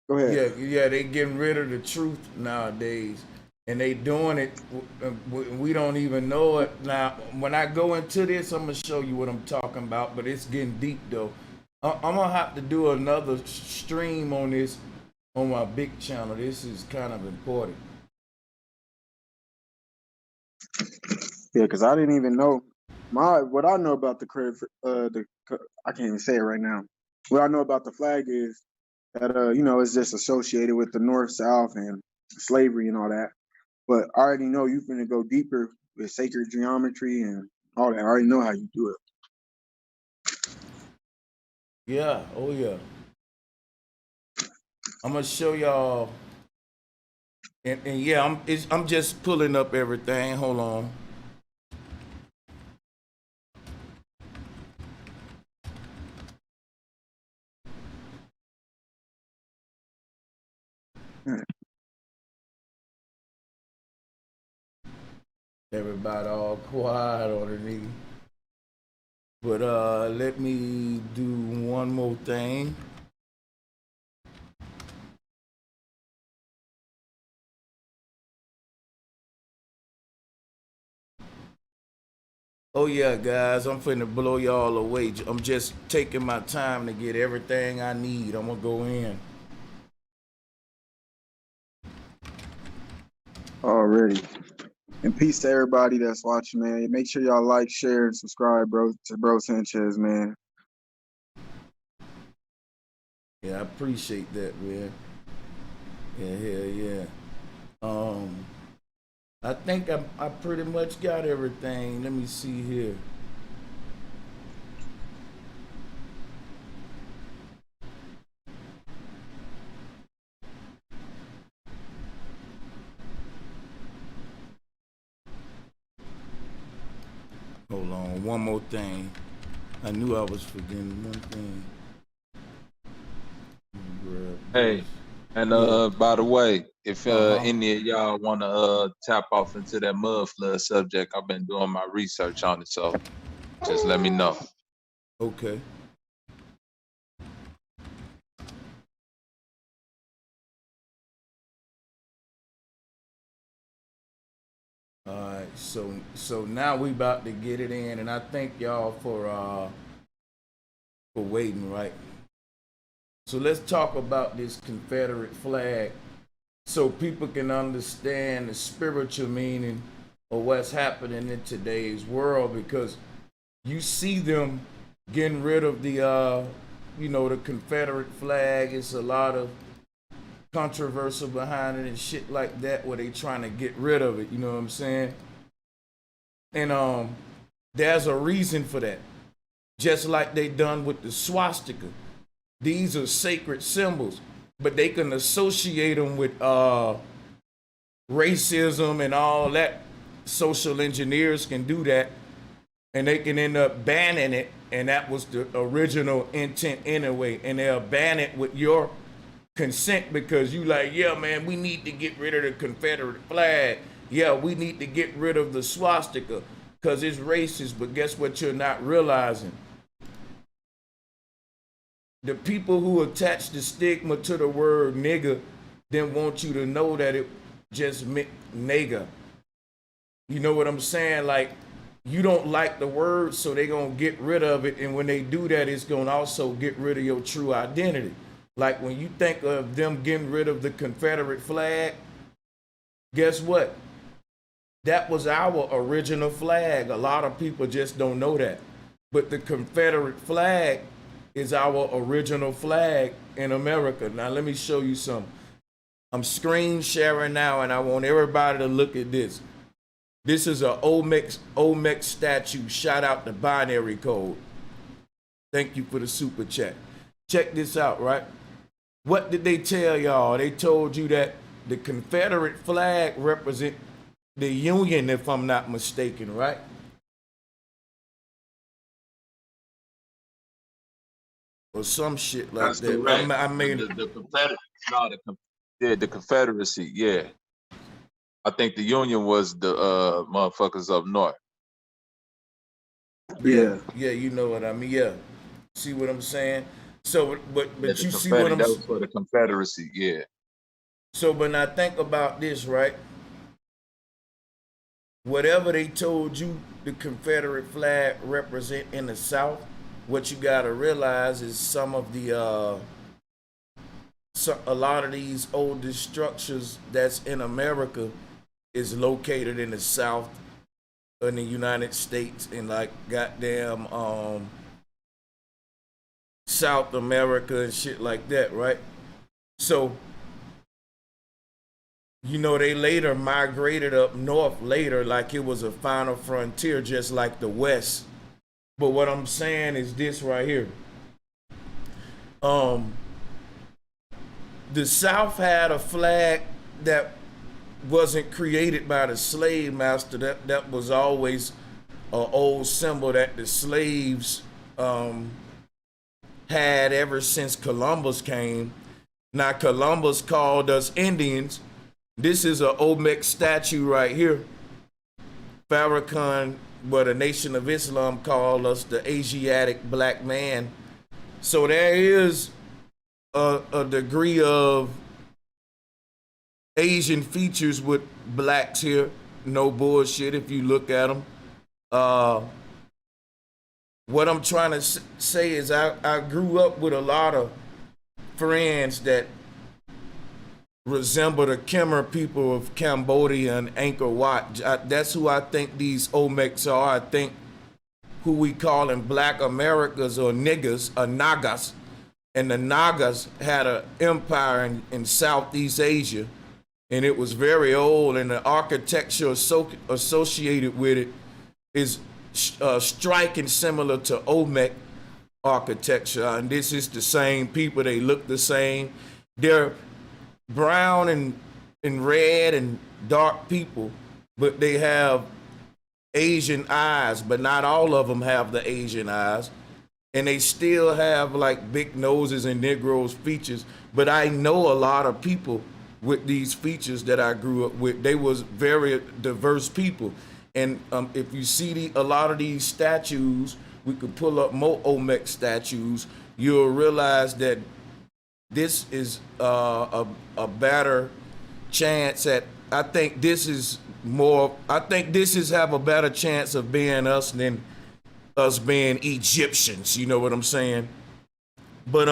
Go ahead. Yeah, they getting rid of the truth nowadays, and they doing it. We don't even know it now. When I go into this, I'm gonna show you what I'm talking about, but it's getting deep though. I'm gonna have to do another stream on this on my big channel. This is kind of important. Yeah, because I didn't even know what I know about the credit. I can't even say it right now. What I know about the flag is that you know, it's just associated with the North, South, and slavery and all that. But I already know you're gonna go deeper with sacred geometry and all that. I already know how you do it. Yeah, oh yeah. I'm gonna show y'all, and yeah, I'm just pulling up everything. Hold on. Everybody all quiet on the nigga. But let me do one more thing. Oh yeah, guys, I'm finna blow y'all away. I'm just taking my time to get everything I need. I'm gonna go in. Already. And peace to everybody that's watching, man. Make sure y'all like, share, and subscribe, bro, to Bro Sanchez, man. Yeah, I appreciate that, man. Yeah. I think I pretty much got everything. Let me see here. Hold on, one more thing. I knew I was forgetting one thing. Hey, and by the way, if any of y'all want to tap off into that mud flood subject, I've been doing my research on it, so just let me know. Okay. All right, so now we about to get it in, and I thank y'all for waiting, right? So let's talk about this Confederate flag so people can understand the spiritual meaning of what's happening in today's world, because you see them getting rid of the the Confederate flag. It's a lot of controversy behind it and shit like that where they trying to get rid of it, you know what I'm saying? And there's a reason for that. Just like they done with the swastika. These are sacred symbols, but they can associate them with racism and all that. Social engineers can do that, and they can end up banning it, and that was the original intent anyway, and they'll ban it with your consent because you like, yeah, man, we need to get rid of the Confederate flag. Yeah, we need to get rid of the swastika because it's racist, but guess what you're not realizing? The people who attach the stigma to the word nigga didn't want you to know that it just meant nigga. You know what I'm saying? Like, you don't like the word, so they're going to get rid of it. And when they do that, it's going to also get rid of your true identity. Like, when you think of them getting rid of the Confederate flag, guess what? That was our original flag. A lot of people just don't know that. But the Confederate flag is our original flag in America. Now, let me show you something. I'm screen sharing now, and I want everybody to look at this. This is a M.M.S statue. Shout out to Binary Code. Thank you for the super chat. Check this out, right? What did they tell y'all? They told you that the Confederate flag represent the Union, if I'm not mistaken, right? Or some shit like That's that. correct. I mean, the Confederate, the Confederacy, yeah. I think the Union was the motherfuckers up north. Yeah, you know what I mean. Yeah, see what I'm saying? So, but you see what I'm saying? That was for the Confederacy, yeah. So, when I think about this, right? Whatever they told you the Confederate flag represent in the South, what you gotta realize is some of the a lot of these oldest structures that's in America is located in the South in the United States, and like goddamn South America and shit like that, right? So, you know, they later migrated up north later like it was a final frontier, just like the West. But what I'm saying is this right here. The South had a flag that wasn't created by the slave master. That was always an old symbol that the slaves had ever since Columbus came. Now, Columbus called us Indians. This is a M.M.S statue right here. Farrakhan, but a Nation of Islam called us the Asiatic black man. So there is a degree of Asian features with blacks here. No bullshit if you look at them. What I'm trying to say is I grew up with a lot of friends that resemble the Khmer people of Cambodia and Angkor Wat. That's who I think these Olmecs are. I think who we call in Black Americas or niggas are Nagas. And the Nagas had an empire in Southeast Asia, and it was very old, and the architecture associated with it is striking similar to Olmec architecture. And this is the same people. They look the same. They're brown and red and dark people, but they have Asian eyes, but not all of them have the Asian eyes. And they still have like big noses and Negroes features. But I know a lot of people with these features that I grew up with. They was very diverse people. And if you see a lot of these statues, we could pull up more Olmec statues, you'll realize that this is a better chance at, I think this is have a better chance of being us than us being Egyptians, you know what I'm saying? But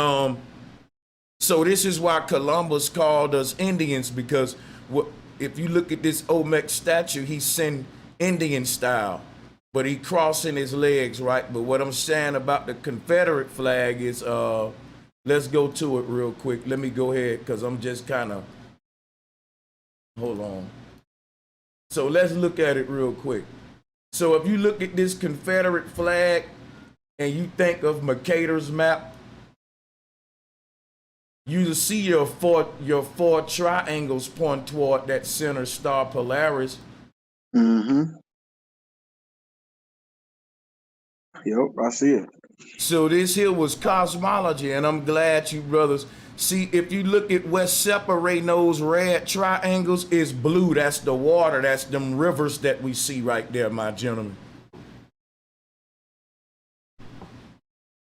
so this is why Columbus called us Indians, because if you look at this Olmec statue, he's in Indian style, but he crossing his legs, right? But what I'm saying about the Confederate flag is, let's go to it real quick. Let me go ahead, because I'm just kind of, hold on. So let's look at it real quick. So if you look at this Confederate flag and you think of Mercator's map, you see your four triangles point toward that center star Polaris. Mm-hmm. Yep, I see it. So this here was cosmology, and I'm glad you brothers see. If you look at what's separating those red triangles is blue. That's the water. That's them rivers that we see right there, my gentlemen.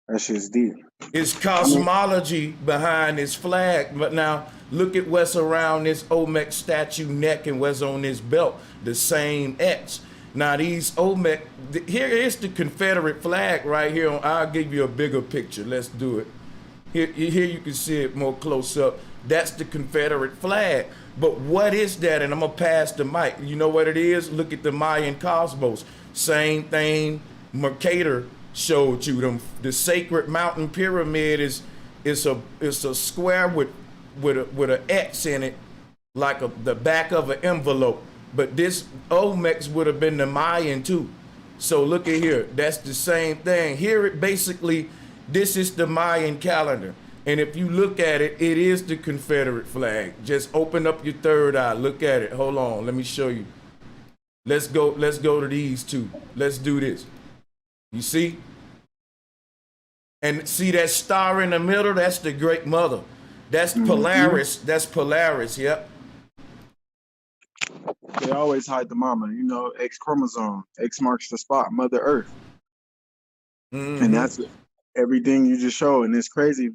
That's just deep. It's cosmology behind this flag. But now look at what's around this Olmec statue neck and what's on this belt. The same X. Now these Olmec, here is the Confederate flag right here. I'll give you a bigger picture. Let's do it. Here you can see it more close up. That's the Confederate flag. But what is that? And I'm gonna pass the mic. You know what it is? Look at the Mayan cosmos. Same thing Mercator showed you. The sacred mountain pyramid is a square with an X in it, like the back of an envelope. But this Olmecs would have been the Mayan too. So look at here. That's the same thing. Here it basically, this is the Mayan calendar. And if you look at it, it is the Confederate flag. Just open up your third eye. Look at it. Hold on. Let me show you. Let's go to these two. Let's do this. You see? And see that star in the middle? That's the Great Mother. That's Polaris. That's Polaris. Yep. They always hide the mama, you know, X chromosome. X marks the spot, Mother Earth. Mm-hmm. And that's everything you just showed, and it's crazy.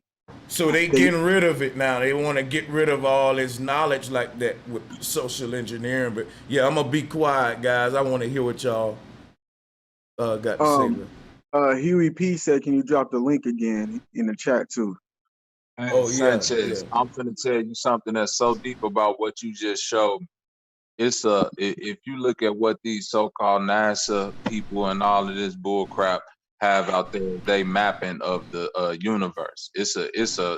So they getting rid of it now. They want to get rid of all this knowledge like that with social engineering. But yeah, I'm gonna be quiet, guys. I want to hear what y'all got to say. Huey P said, "Can you drop the link again in the chat too?" Hey, Sanchez, I'm gonna tell you something that's so deep about what you just showed. It's if you look at what these so-called NASA people and all of this bull crap have out there, they mapping of the universe. It's a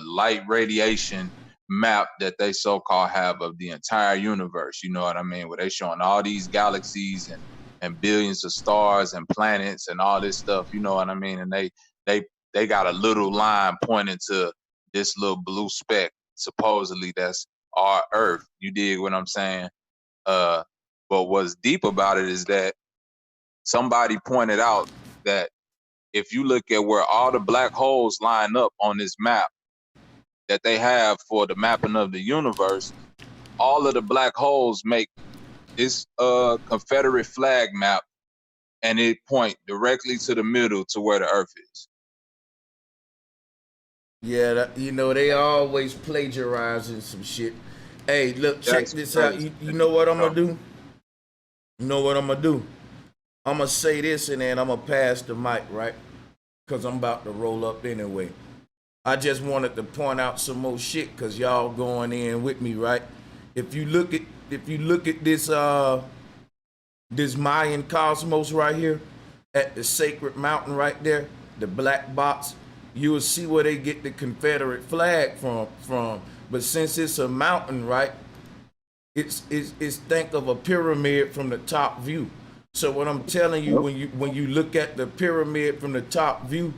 light radiation map that they so-called have of the entire universe. You know what I mean? Where they showing all these galaxies and billions of stars and planets and all this stuff. You know what I mean? And they got a little line pointing to this little blue speck, supposedly that's our Earth. You dig what I'm saying? But what's deep about it is that somebody pointed out that if you look at where all the black holes line up on this map that they have for the mapping of the universe, all of the black holes make this Confederate flag map, and it point directly to the middle to where the Earth is. Yeah, you know, they always plagiarizing some shit. Hey, look, check this out. You know what I'm gonna do? You know what I'm gonna do? I'm gonna say this and then I'm gonna pass the mic, right? Because I'm about to roll up anyway. I just wanted to point out some more shit because y'all going in with me, right? If you look at this Mayan cosmos right here at the sacred mountain right there, the black box, you will see where they get the Confederate flag from. But since it's a mountain, right, it's think of a pyramid from the top view. So what I'm telling you, when you look at the pyramid from the top view,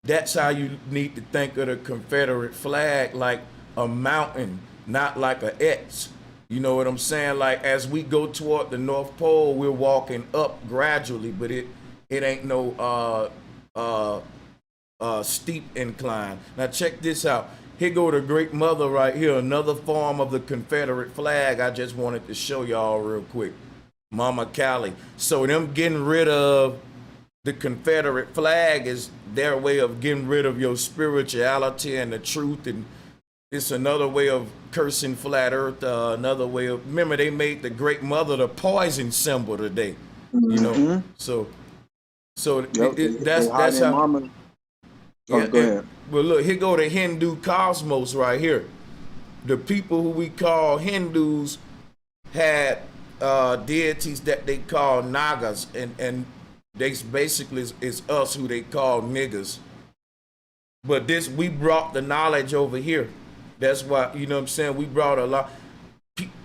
that's how you need to think of the Confederate flag, like a mountain, not like an X. You know what I'm saying? Like as we go toward the North Pole, we're walking up gradually, but it ain't no steep incline. Now check this out. Here go the Great Mother right here, another form of the Confederate flag. I just wanted to show y'all real quick. Mama Callie. So them getting rid of the Confederate flag is their way of getting rid of your spirituality and the truth, and it's another way of cursing flat earth, another way of, remember they made the Great Mother the poison symbol today, you know. So that's how Mama. yeah, Go ahead. Well look, here go the Hindu cosmos right here. The people who we call Hindus had deities that they call Nagas, and they basically is us who they call niggas. But this, we brought the knowledge over here. That's why, you know what I'm saying, we brought a lot.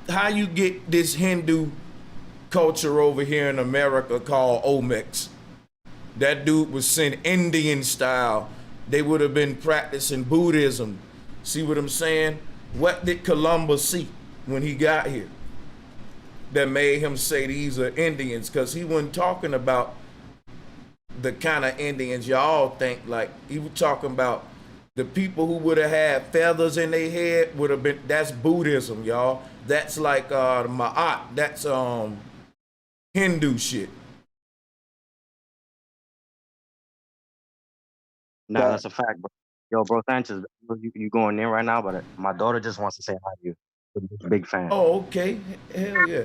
How you get this Hindu culture over here in America called Olmecs? That dude was sent Indian style. They would have been practicing Buddhism. See what I'm saying? What did Columbus see when he got here that made him say these are Indians? Because he wasn't talking about the kind of Indians y'all think. Like, he was talking about the people who would have had feathers in their head would have been, that's Buddhism, y'all. That's like Ma'at. That's Hindu shit. Nah, that's a fact, bro. Yo, bro, Sanchez, you going in right now, but my daughter just wants to say hi to you. Big fan. Oh, okay. Hell yeah.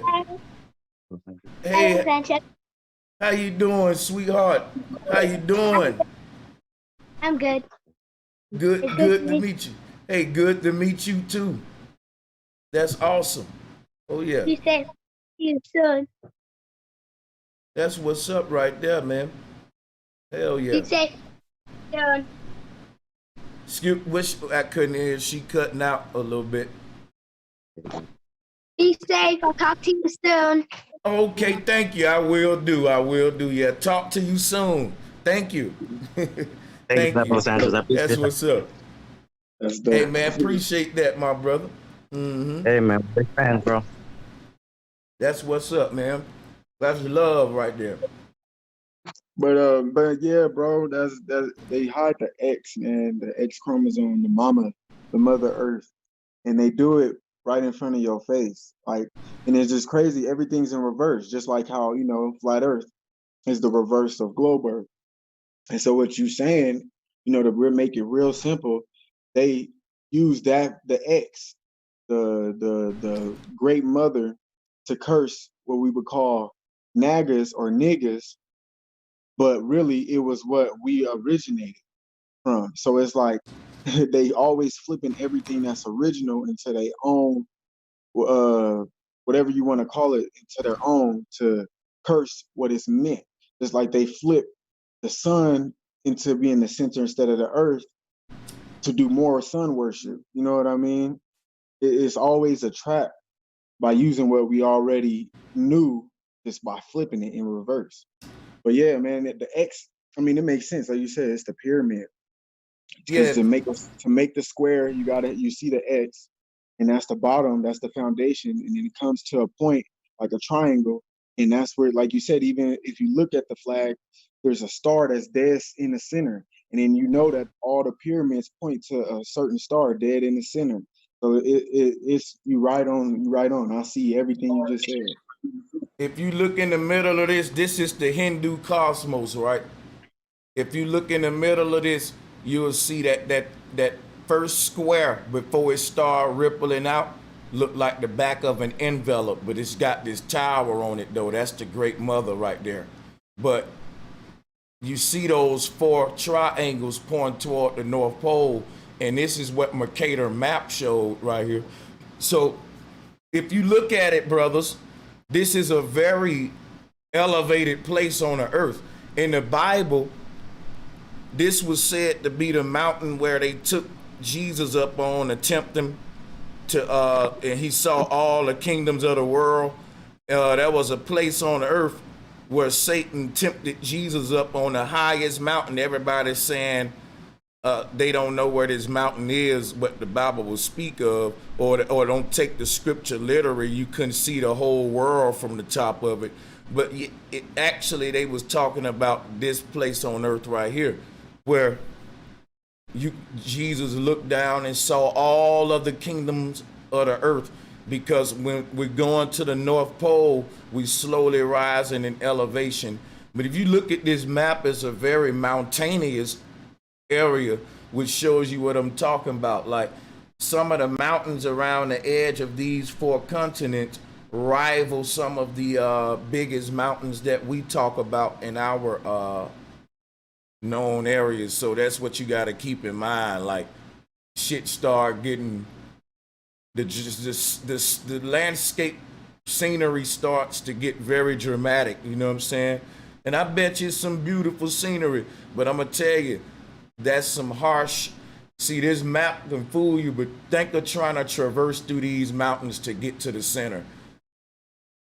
Hey, Hey, Sanchez. how you doing, sweetheart? How you doing? I'm good. Good It's good to meet you. Hey, good to meet you too. That's awesome. Oh yeah. You say see you soon. That's what's up right there, man. Hell yeah. You say soon. Skip, wish I couldn't hear. She cutting out a little bit. Be safe. I'll talk to you soon. Okay, thank you. I will do. Yeah, talk to you soon. Thank you. Thank you. Sanchez. That's what's up. That's dope. Hey man, appreciate that, my brother. Hey man, big fan, bro. That's what's up, man. That's love right there. But yeah, bro, that's they hide the X, man, the X chromosome, the Mother Earth, and they do it right in front of your face. Like, and it's just crazy. Everything's in reverse, just like how, you know, flat Earth is the reverse of globe Earth. And so what you saying, you know, to make it real simple, they use the X, the Great Mother, to curse what we would call nagas or niggas, but really it was what we originated from. So it's like they always flipping everything that's original into their own, whatever you want to call it, into their own to curse what it's meant. Just like they flip the sun into being the center instead of the earth to do more sun worship. You know what I mean? It's always a trap by using what we already knew, just by flipping it in reverse. But yeah, man, the X, I mean, it makes sense. Like you said, it's the pyramid. Yeah. To make the square, you see the X, and that's the bottom, that's the foundation, and then it comes to a point like a triangle, and that's where, like you said, even if you look at the flag, there's a star that's dead in the center, and then you know that all the pyramids point to a certain star dead in the center. So it's you right on. I see everything you just said. If you look in the middle of this is the Hindu cosmos, right? If you look in the middle of this, you'll see that first square before it start rippling out look like the back of an envelope, but it's got this tower on it though. That's the Great Mother right there. But you see those 4 triangles pointing toward the North Pole, And this is what Mercator map showed right here. So if you look at it, brothers, this is a very elevated place on the earth. In the Bible, this was said to be the mountain where they took Jesus up on to tempt him to, and he saw all the kingdoms of the world. There was a place on the earth where Satan tempted Jesus up on the highest mountain. Everybody's saying they don't know where this mountain is, what the Bible will speak of, or don't take the scripture literally. You couldn't see the whole world from the top of it. But actually, they was talking about this place on earth right here, where Jesus looked down and saw all of the kingdoms of the earth. Because when we're going to the North Pole, we slowly rising in elevation. But if you look at this map, it's a very mountainous area, which shows you what I'm talking about. Like some of the mountains around the edge of these 4 continents rival some of the biggest mountains that we talk about in our known areas. So that's what you got to keep in mind. Like shit start getting, the landscape scenery starts to get very dramatic, you know what I'm saying? And I bet you some beautiful scenery, but I'm gonna tell you, that's some harsh. See, this map can fool you, but think of trying to traverse through these mountains to get to the center.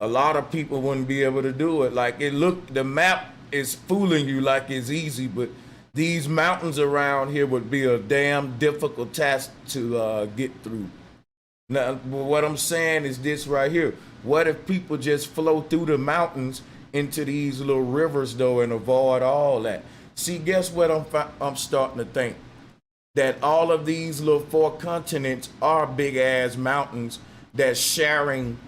A lot of people wouldn't be able to do it. Like the map is fooling you like it's easy, but these mountains around here would be a damn difficult task to get through. Now, what I'm saying is this right here. What if people just flow through the mountains into these little rivers though and avoid all that? See, guess what I'm starting to think? That all of these little 4 continents are big ass mountains that's sharing.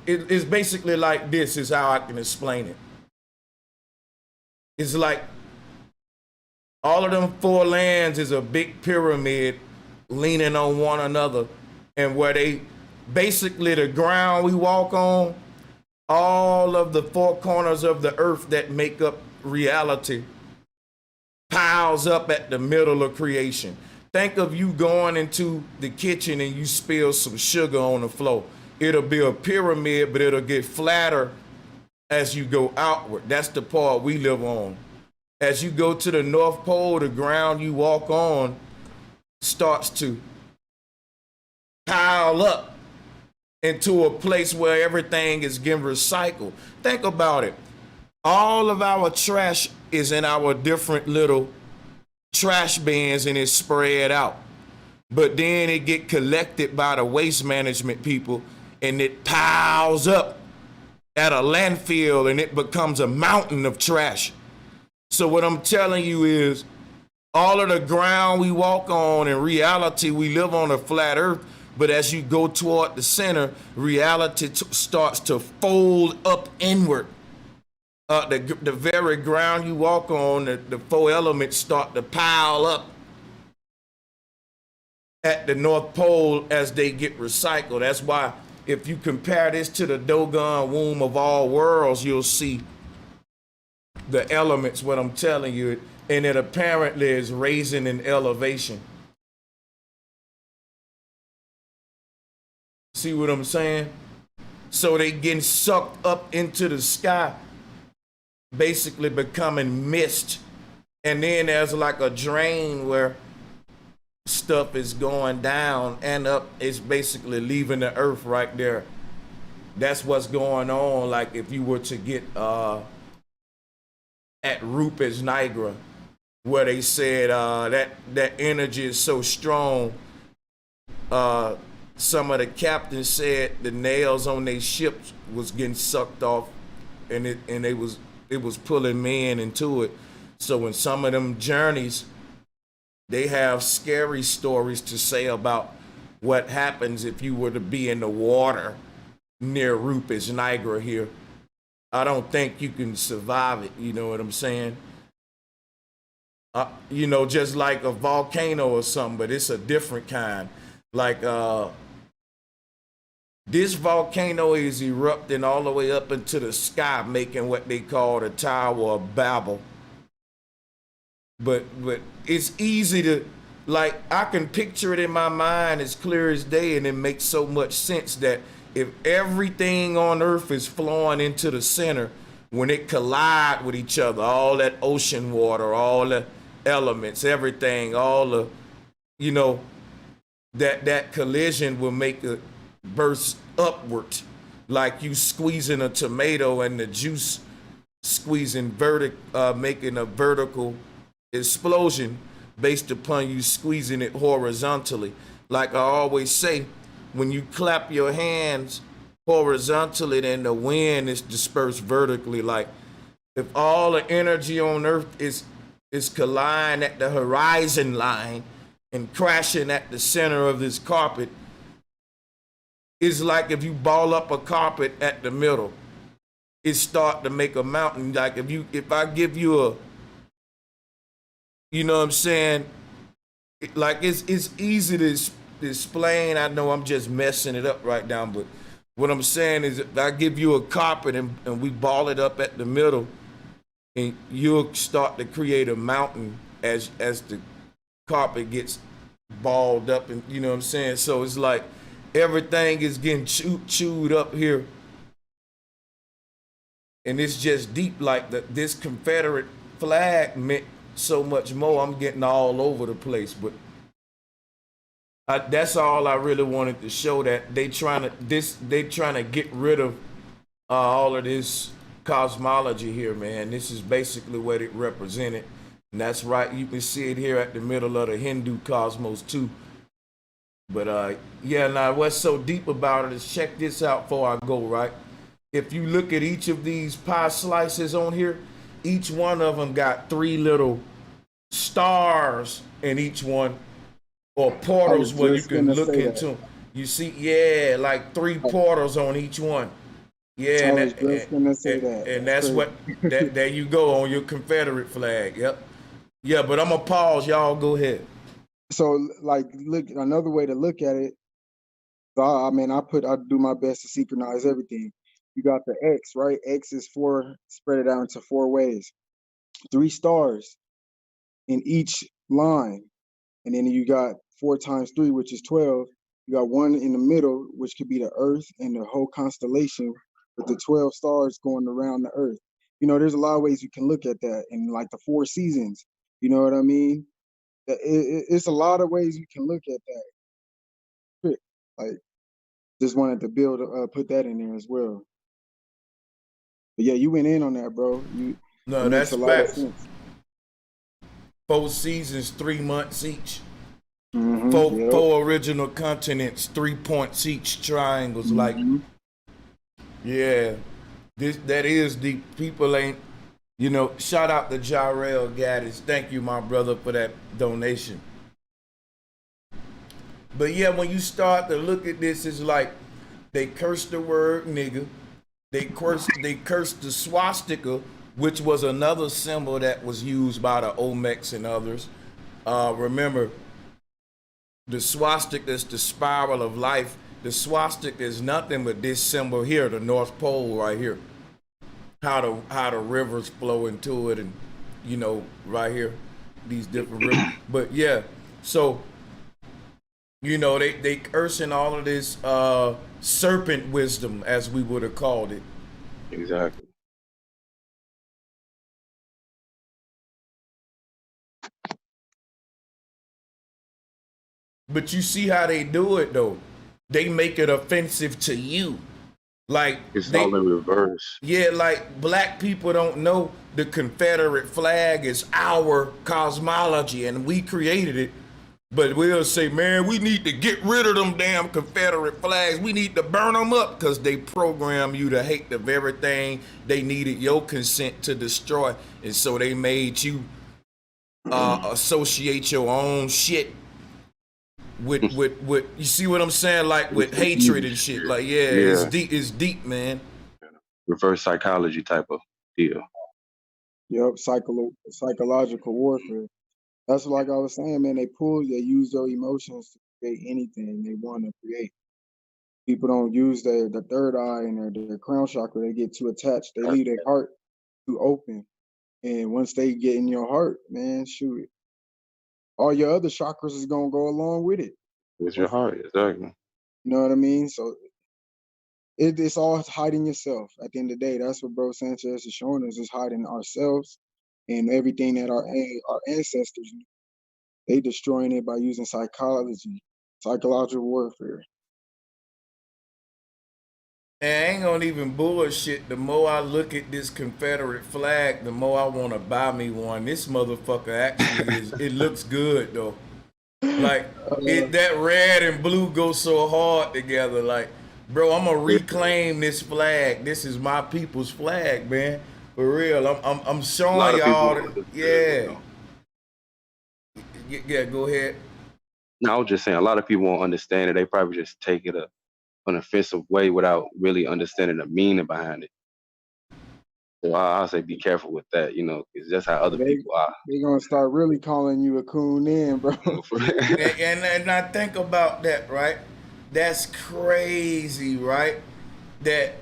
It's basically like this is how I can explain it. It's like all of them 4 lands is a big pyramid leaning on one another, and where they basically the ground we walk on, all of the 4 corners of the earth that make up reality piles up at the middle of creation. Think of you going into the kitchen and you spill some sugar on the floor. It'll be a pyramid, but it'll get flatter as you go outward. That's the part we live on. As you go to the North Pole, the ground you walk on starts to pile up into a place where everything is getting recycled. Think about it. All of our trash is in our different little trash bins and it's spread out. But then it get collected by the waste management people and it piles up at a landfill and it becomes a mountain of trash. So what I'm telling you is all of the ground we walk on, in reality, we live on a flat earth, but as you go toward the center, reality starts to fold up inward. The very ground you walk on, the 4 elements start to pile up at the North Pole as they get recycled. That's why if you compare this to the Dogon womb of all worlds, you'll see the elements, what I'm telling you, and it apparently is raising in elevation. See what I'm saying? So they getting sucked up into the sky, basically becoming mist. And then there's like a drain where stuff is going down and up. It's basically leaving the earth right there. That's what's going on. Like if you were to get at Rupert's Niagara, where they said that energy is so strong. Some of the captains said the nails on their ships was getting sucked off, and it was pulling men into it. So in some of them journeys, they have scary stories to say about what happens if you were to be in the water near Rupert's Niagara here. I don't think you can survive it. You know what I'm saying? Just like a volcano or something, but it's a different kind. Like this volcano is erupting all the way up into the sky, making what they call the Tower of Babel. but it's easy to, like, I can picture it in my mind as clear as day, and it makes so much sense that if everything on earth is flowing into the center, when it collide with each other, all that ocean water, all the elements, everything, all the, you know, that collision will make it burst upward, like you squeezing a tomato and the juice squeezing making a vertical explosion based upon you squeezing it horizontally. Like I always say, when you clap your hands horizontally, then the wind is dispersed vertically. Like if all the energy on earth is colliding at the horizon line and crashing at the center of this carpet, it's like if you ball up a carpet at the middle, it start to make a mountain. Like if I give you a, you know what I'm saying? Like it's easy to explain. I know I'm just messing it up right now, but what I'm saying is if I give you a carpet and we ball it up at the middle, and you'll start to create a mountain as the carpet gets balled up, and you know what I'm saying? So it's like everything is getting chewed up here. And it's just deep, like this Confederate flag meant so much more. I'm getting all over the place, but that's all I really wanted to show, that they trying to get rid of all of this cosmology here, man. This is basically what it represented, and that's right. You can see it here at the middle of the Hindu cosmos too. But yeah, now what's so deep about it is, check this out before I go, right? If you look at each of these pie slices on here, each one of them got 3 little stars in each one, or portals where you can look into them. You see, yeah, like 3 portals on each one. Yeah, and that's what, there you go on your Confederate flag. Yep. Yeah, but I'm gonna pause. Y'all go ahead. So, like, look, another way to look at it, I mean, I do my best to synchronize everything. You got the X, right? X is 4, spread it out into 4 ways. 3 stars in each line. And then you got 4 times 3, which is 12. You got 1 in the middle, which could be the Earth and the whole constellation with the 12 stars going around the Earth. You know, there's a lot of ways you can look at that, and like the 4 seasons. You know what I mean? It's a lot of ways you can look at that. Like, just wanted to put that in there as well. But yeah, you went in on that, bro. No, that's facts. 4 seasons, 3 months each. Mm-hmm, four original continents, 3 points each. Triangles, mm-hmm. Like, yeah, that is deep. People ain't, you know. Shout out to Jarrell Gaddis. Thank you, my brother, for that donation. But yeah, when you start to look at this, it's like they cursed the word nigga. They cursed the swastika, which was another symbol that was used by the M.M.S and others. Remember, the swastika is the spiral of life. The swastika is nothing but this symbol here, the North Pole right here. How the rivers flow into it, and you know, right here, these different rivers. But yeah, so you know, they cursing all of this serpent wisdom, as we would have called it. Exactly. But you see how they do it though. They make it offensive to you. Like it's all in reverse. Yeah, like black people don't know the Confederate flag is our cosmology and we created it. But we'll say, man, we need to get rid of them damn Confederate flags. We need to burn them up, because they program you to hate the very thing they needed your consent to destroy. And so they made you associate your own shit with you see what I'm saying? Like with hatred and shit. Like, yeah. It's deep, man. Reverse psychology type of deal. Yep, psychological warfare. That's like I was saying, man. They use their emotions to create anything they want to create. People don't use the third eye and their crown chakra. They get too attached. They leave their heart too open. And once they get in your heart, man, shoot, all your other chakras is gonna go along with it. With your heart, exactly. You know what I mean? So it's all hiding yourself. At the end of the day, that's what Bro Sanchez is showing us, is hiding ourselves and everything that our ancestors knew. They destroying it by using psychology, psychological warfare. And I ain't gonna even bullshit. The more I look at this Confederate flag, the more I want to buy me one. This motherfucker actually is. It looks good though. Like that red and blue go so hard together. Like, bro, I'm gonna reclaim this flag. This is my people's flag, man. For real. I'm showing y'all. Yeah. Yeah. Go ahead. No, I was just saying, a lot of people won't understand it. They probably just take it an offensive way without really understanding the meaning behind it. So I'll say be careful with that, you know, because that's how other people are. They're gonna start really calling you a coon then, bro. and I think about that, right? That's crazy, right? That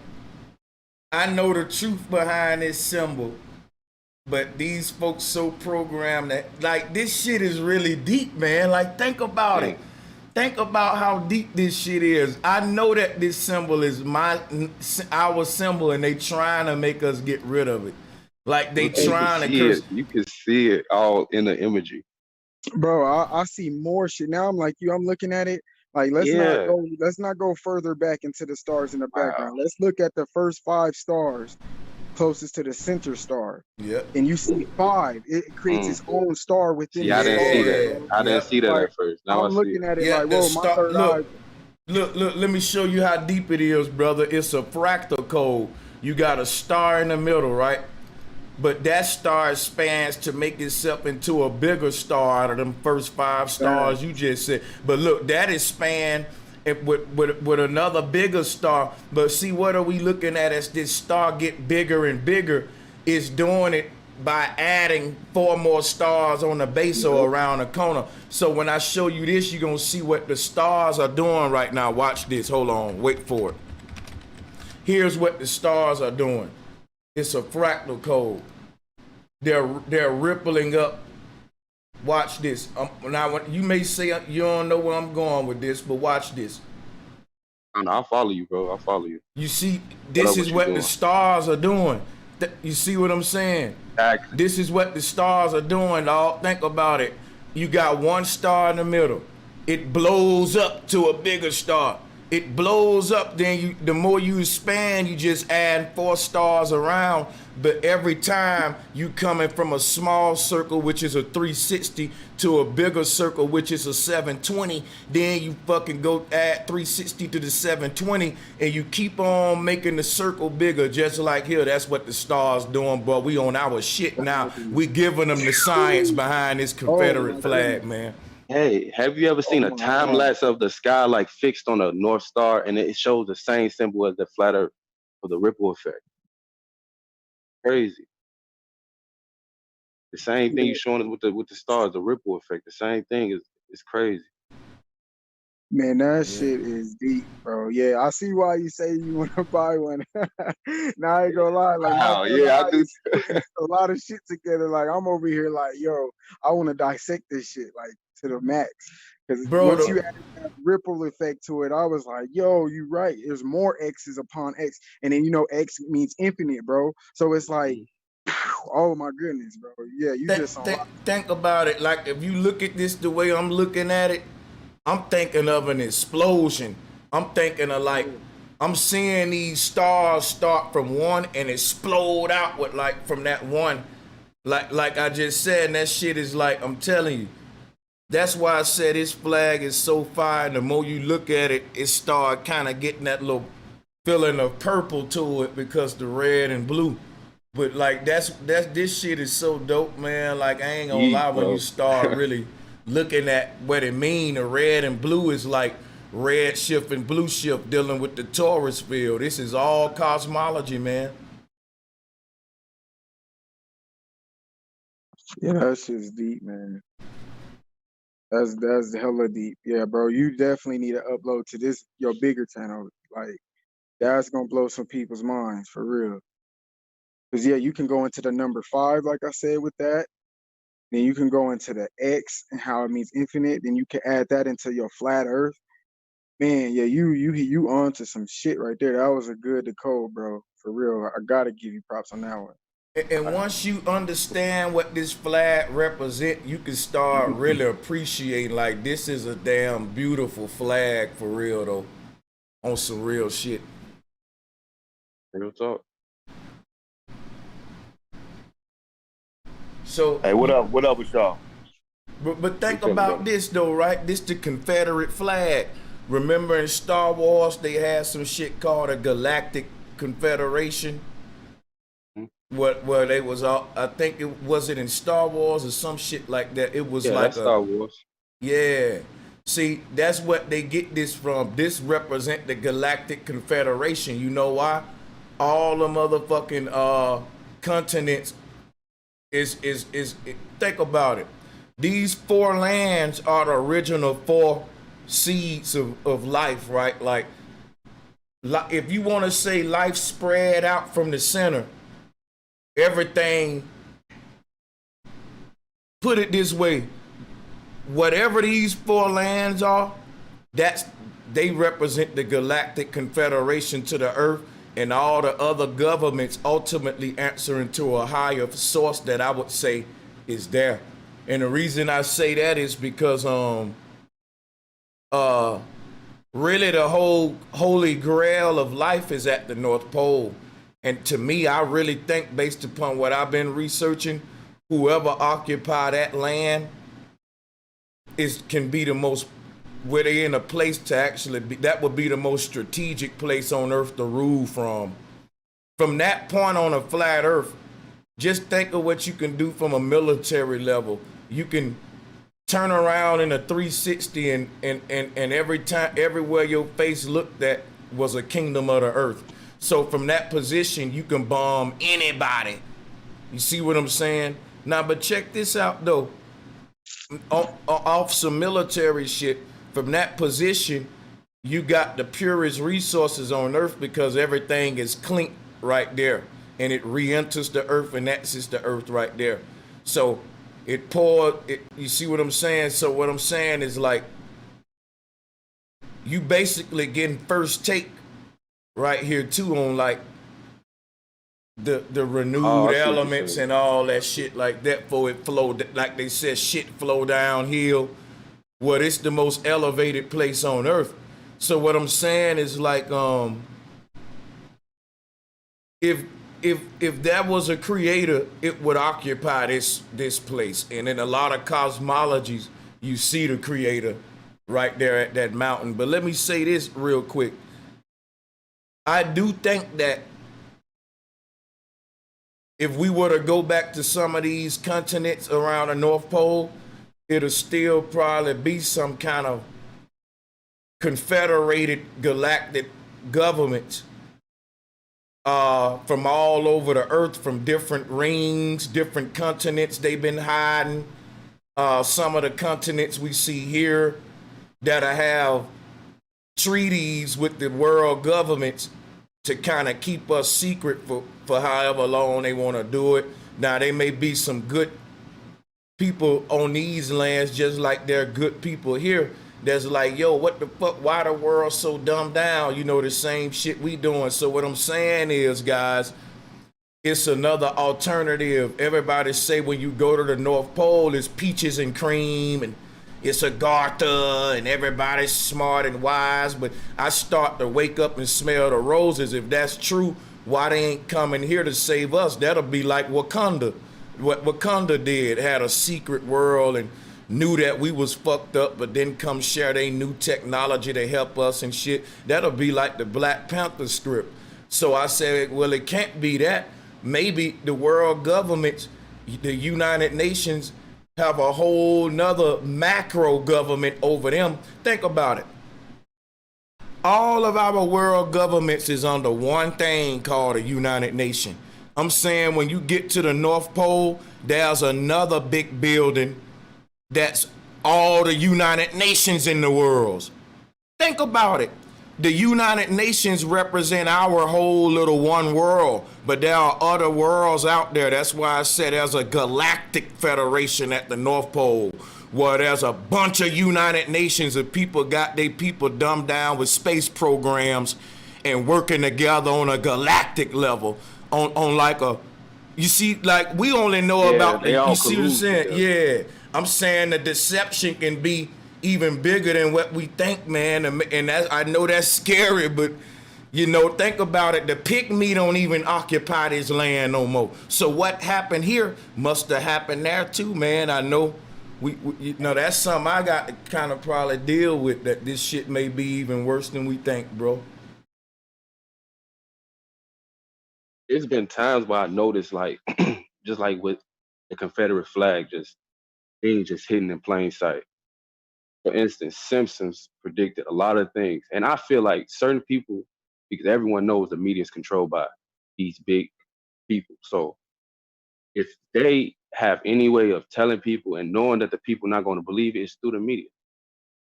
I know the truth behind this symbol, but these folks so programmed that, like, this shit is really deep, man. Like, think about it. Think about how deep this shit is. I know that this symbol is our symbol, and they trying to make us get rid of it. Like, they trying to curse. You can see it all in the imagery. Bro, I see more shit. Now I'm like you, I'm looking at it. Like, let's not go further back into the stars in the background. Let's look at the first 5 stars closest to the center star. Yeah. And you see 5. It creates its own star within I didn't see that. I didn't see that at first. Now I'm looking at it like, whoa, my third eye. Look, let me show you how deep it is, brother. It's a fractal code. You got a star in the middle, right? But that star expands to make itself into a bigger star out of them first 5 stars you just said. But look, that expand with another bigger star. But see, what are we looking at as this star get bigger and bigger? It's doing it by adding 4 more stars on the base or around the corner. So when I show you this, you're going to see what the stars are doing right now. Watch this. Hold on. Wait for it. Here's what the stars are doing. It's a fractal code. They're rippling up. Watch this. Now, you may say you don't know where I'm going with this, but watch this. I'll follow you, bro. I'll follow you. You see, this is what the stars are doing. You see what I'm saying? Exactly. This is what the stars are doing, dog. Think about it. You got 1 star in the middle. It blows up to a bigger star. It blows up, then the more you expand, you just add 4 stars around. But every time you coming from a small circle, which is a 360, to a bigger circle, which is a 720, then you fucking go add 360 to the 720, and you keep on making the circle bigger, just like here. That's what the stars doing, but we on our shit now. We giving them the science behind this Confederate flag, man. Hey, have you ever seen a time lapse of the sky like fixed on a North Star, and it shows the same symbol as the flat Earth for the ripple effect? Crazy. The same thing you're showing us with the stars, the ripple effect. The same thing is crazy. Man, that shit is deep, bro. Yeah, I see why you say you want to buy one. Now I ain't gonna lie, like, wow, yeah, I do. A lot of shit together. Like, I'm over here, like, yo, I want to dissect this shit, like, to the max. Because once you added that ripple effect to it, I was like, yo, you right. There's more X's upon X, and then X means infinite, bro. So it's like, oh my goodness, bro. Yeah, you just think about it. Like, if you look at this the way I'm looking at it, I'm thinking of an explosion. I'm thinking of, like, I'm seeing these stars start from 1 and explode out with, like, from that 1. Like I just said, and that shit is like, I'm telling you. That's why I said this flag is so fire. And the more you look at it, it start kind of getting that little feeling of purple to it because the red and blue. But like this shit is so dope, man. Like, I ain't gonna lie, when you start really looking at what it mean, the red and blue is like red shift and blue shift dealing with the Taurus field. This is all cosmology, man. Yeah, that shit's deep, man. That's hella deep. Yeah, bro, you definitely need to upload to your bigger channel. Like, that's gonna blow some people's minds for real. Because yeah, you can go into the number 5, like I said, with that. Then you can go into the X and how it means infinite. Then you can add that into your flat Earth. Man, yeah, you on to some shit right there. That was a good decode, bro. For real, I gotta give you props on that one. And once you understand what this flag represent, you can start really appreciating, like, this is a damn beautiful flag for real though. On some real shit. Real talk. So Hey, what up? What up with y'all? But think about this though, right? This the Confederate flag. Remember in Star Wars they had some shit called a Galactic Confederation. Where they was all, I think it was it in Star Wars or some shit like that. It was like that's Star Wars. Yeah. See, that's what they get this from. This represent the Galactic Confederation. You know why? All the motherfucking continents is think about it. These 4 lands are the original 4 seeds of life, right? Like if you want to say life spread out from the center, everything, put it this way, whatever these 4 lands are, they represent the Galactic Confederation to the Earth, and all the other governments ultimately answering to a higher source that I would say is there. And the reason I say that is because really the whole holy grail of life is at the North Pole. And to me, I really think, based upon what I've been researching, whoever occupy that land can be the most, where they in a place to actually be, that would be the most strategic place on Earth to rule from. From that point on a flat Earth, just think of what you can do from a military level. You can turn around in a 360 and every time, everywhere your face looked at was a kingdom of the earth. So from that position, you can bomb anybody. You see what I'm saying? Now, but check this out though. Off some military shit, from that position, you got the purest resources on earth because everything is clean right there. And it re-enters the earth, and that's just the earth right there. So it poured, you see what I'm saying? So what I'm saying is, like, you basically getting first take right here too on like the renewed elements and all that shit like that for it flowed, like they said, shit flow downhill. Well, it's the most elevated place on earth. So what I'm saying is, like, if that was a creator, it would occupy this place. And in a lot of cosmologies, you see the creator right there at that mountain. But let me say this real quick. I do think that if we were to go back to some of these continents around the North Pole, it'll still probably be some kind of confederated galactic government from all over the earth, from different rings, different continents they've been hiding. Some of the continents we see here that have treaties with the world governments to kind of keep us secret for however long they want to do it. Now, there may be some good people on these lands, just like there are good people here that's like, yo, what the fuck, why the world so dumbed down? You know, the same shit we doing. So what I'm saying is, guys, it's another alternative. Everybody say when you go to the North Pole, it's peaches and cream and it's Agartha and everybody's smart and wise, but I start to wake up and smell the roses. If that's true, why they ain't coming here to save us? That'll be like Wakanda. What Wakanda did, had a secret world and knew that we was fucked up, but then come share their new technology to help us and shit. That'll be like the Black Panther script. So I said, well, it can't be that. Maybe the world governments, the United Nations, have a whole nother macro government over them. Think about it. All of our world governments is under one thing called a United Nation. I'm saying when you get to the North Pole, there's another big building that's all the United Nations in the world. Think about it. the United Nations represent our whole little one world, but there are other worlds out there. That's why I said there's a galactic federation at the North Pole, where there's a bunch of United Nations of people got their people dumbed down with space programs and working together on a galactic level, on like a, you see, like we only know about, you see what I'm saying? Yeah, I'm saying the deception can be even bigger than what we think, man. And that, I know that's scary, but you know, think about it. The pygmy don't even occupy this land no more. So what happened here must have happened there too, man. I know we you know, that's something I got to kind of probably deal with, that this shit may be even worse than we think, bro. It's been times where I noticed, like, just like with the Confederate flag, just things just hidden in plain sight. For instance, Simpsons predicted a lot of things. And I feel like certain people, because everyone knows the media is controlled by these big people. So if they have any way of telling people and knowing that the people not going to believe it, it's through the media.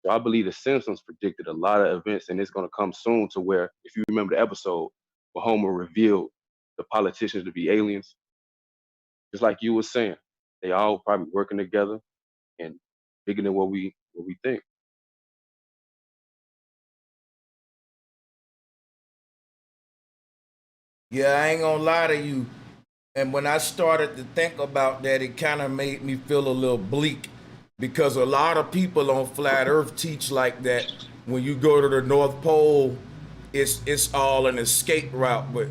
So I believe the Simpsons predicted a lot of events, and it's going to come soon to where, if you remember the episode where Homer revealed the politicians to be aliens, just like you were saying, they all probably working together and bigger than what we think. Yeah, I ain't gonna lie to you. And when I started to think about that, it kind of made me feel a little bleak, because a lot of people on Flat Earth teach like that. When you go to the North Pole, it's all an escape route, but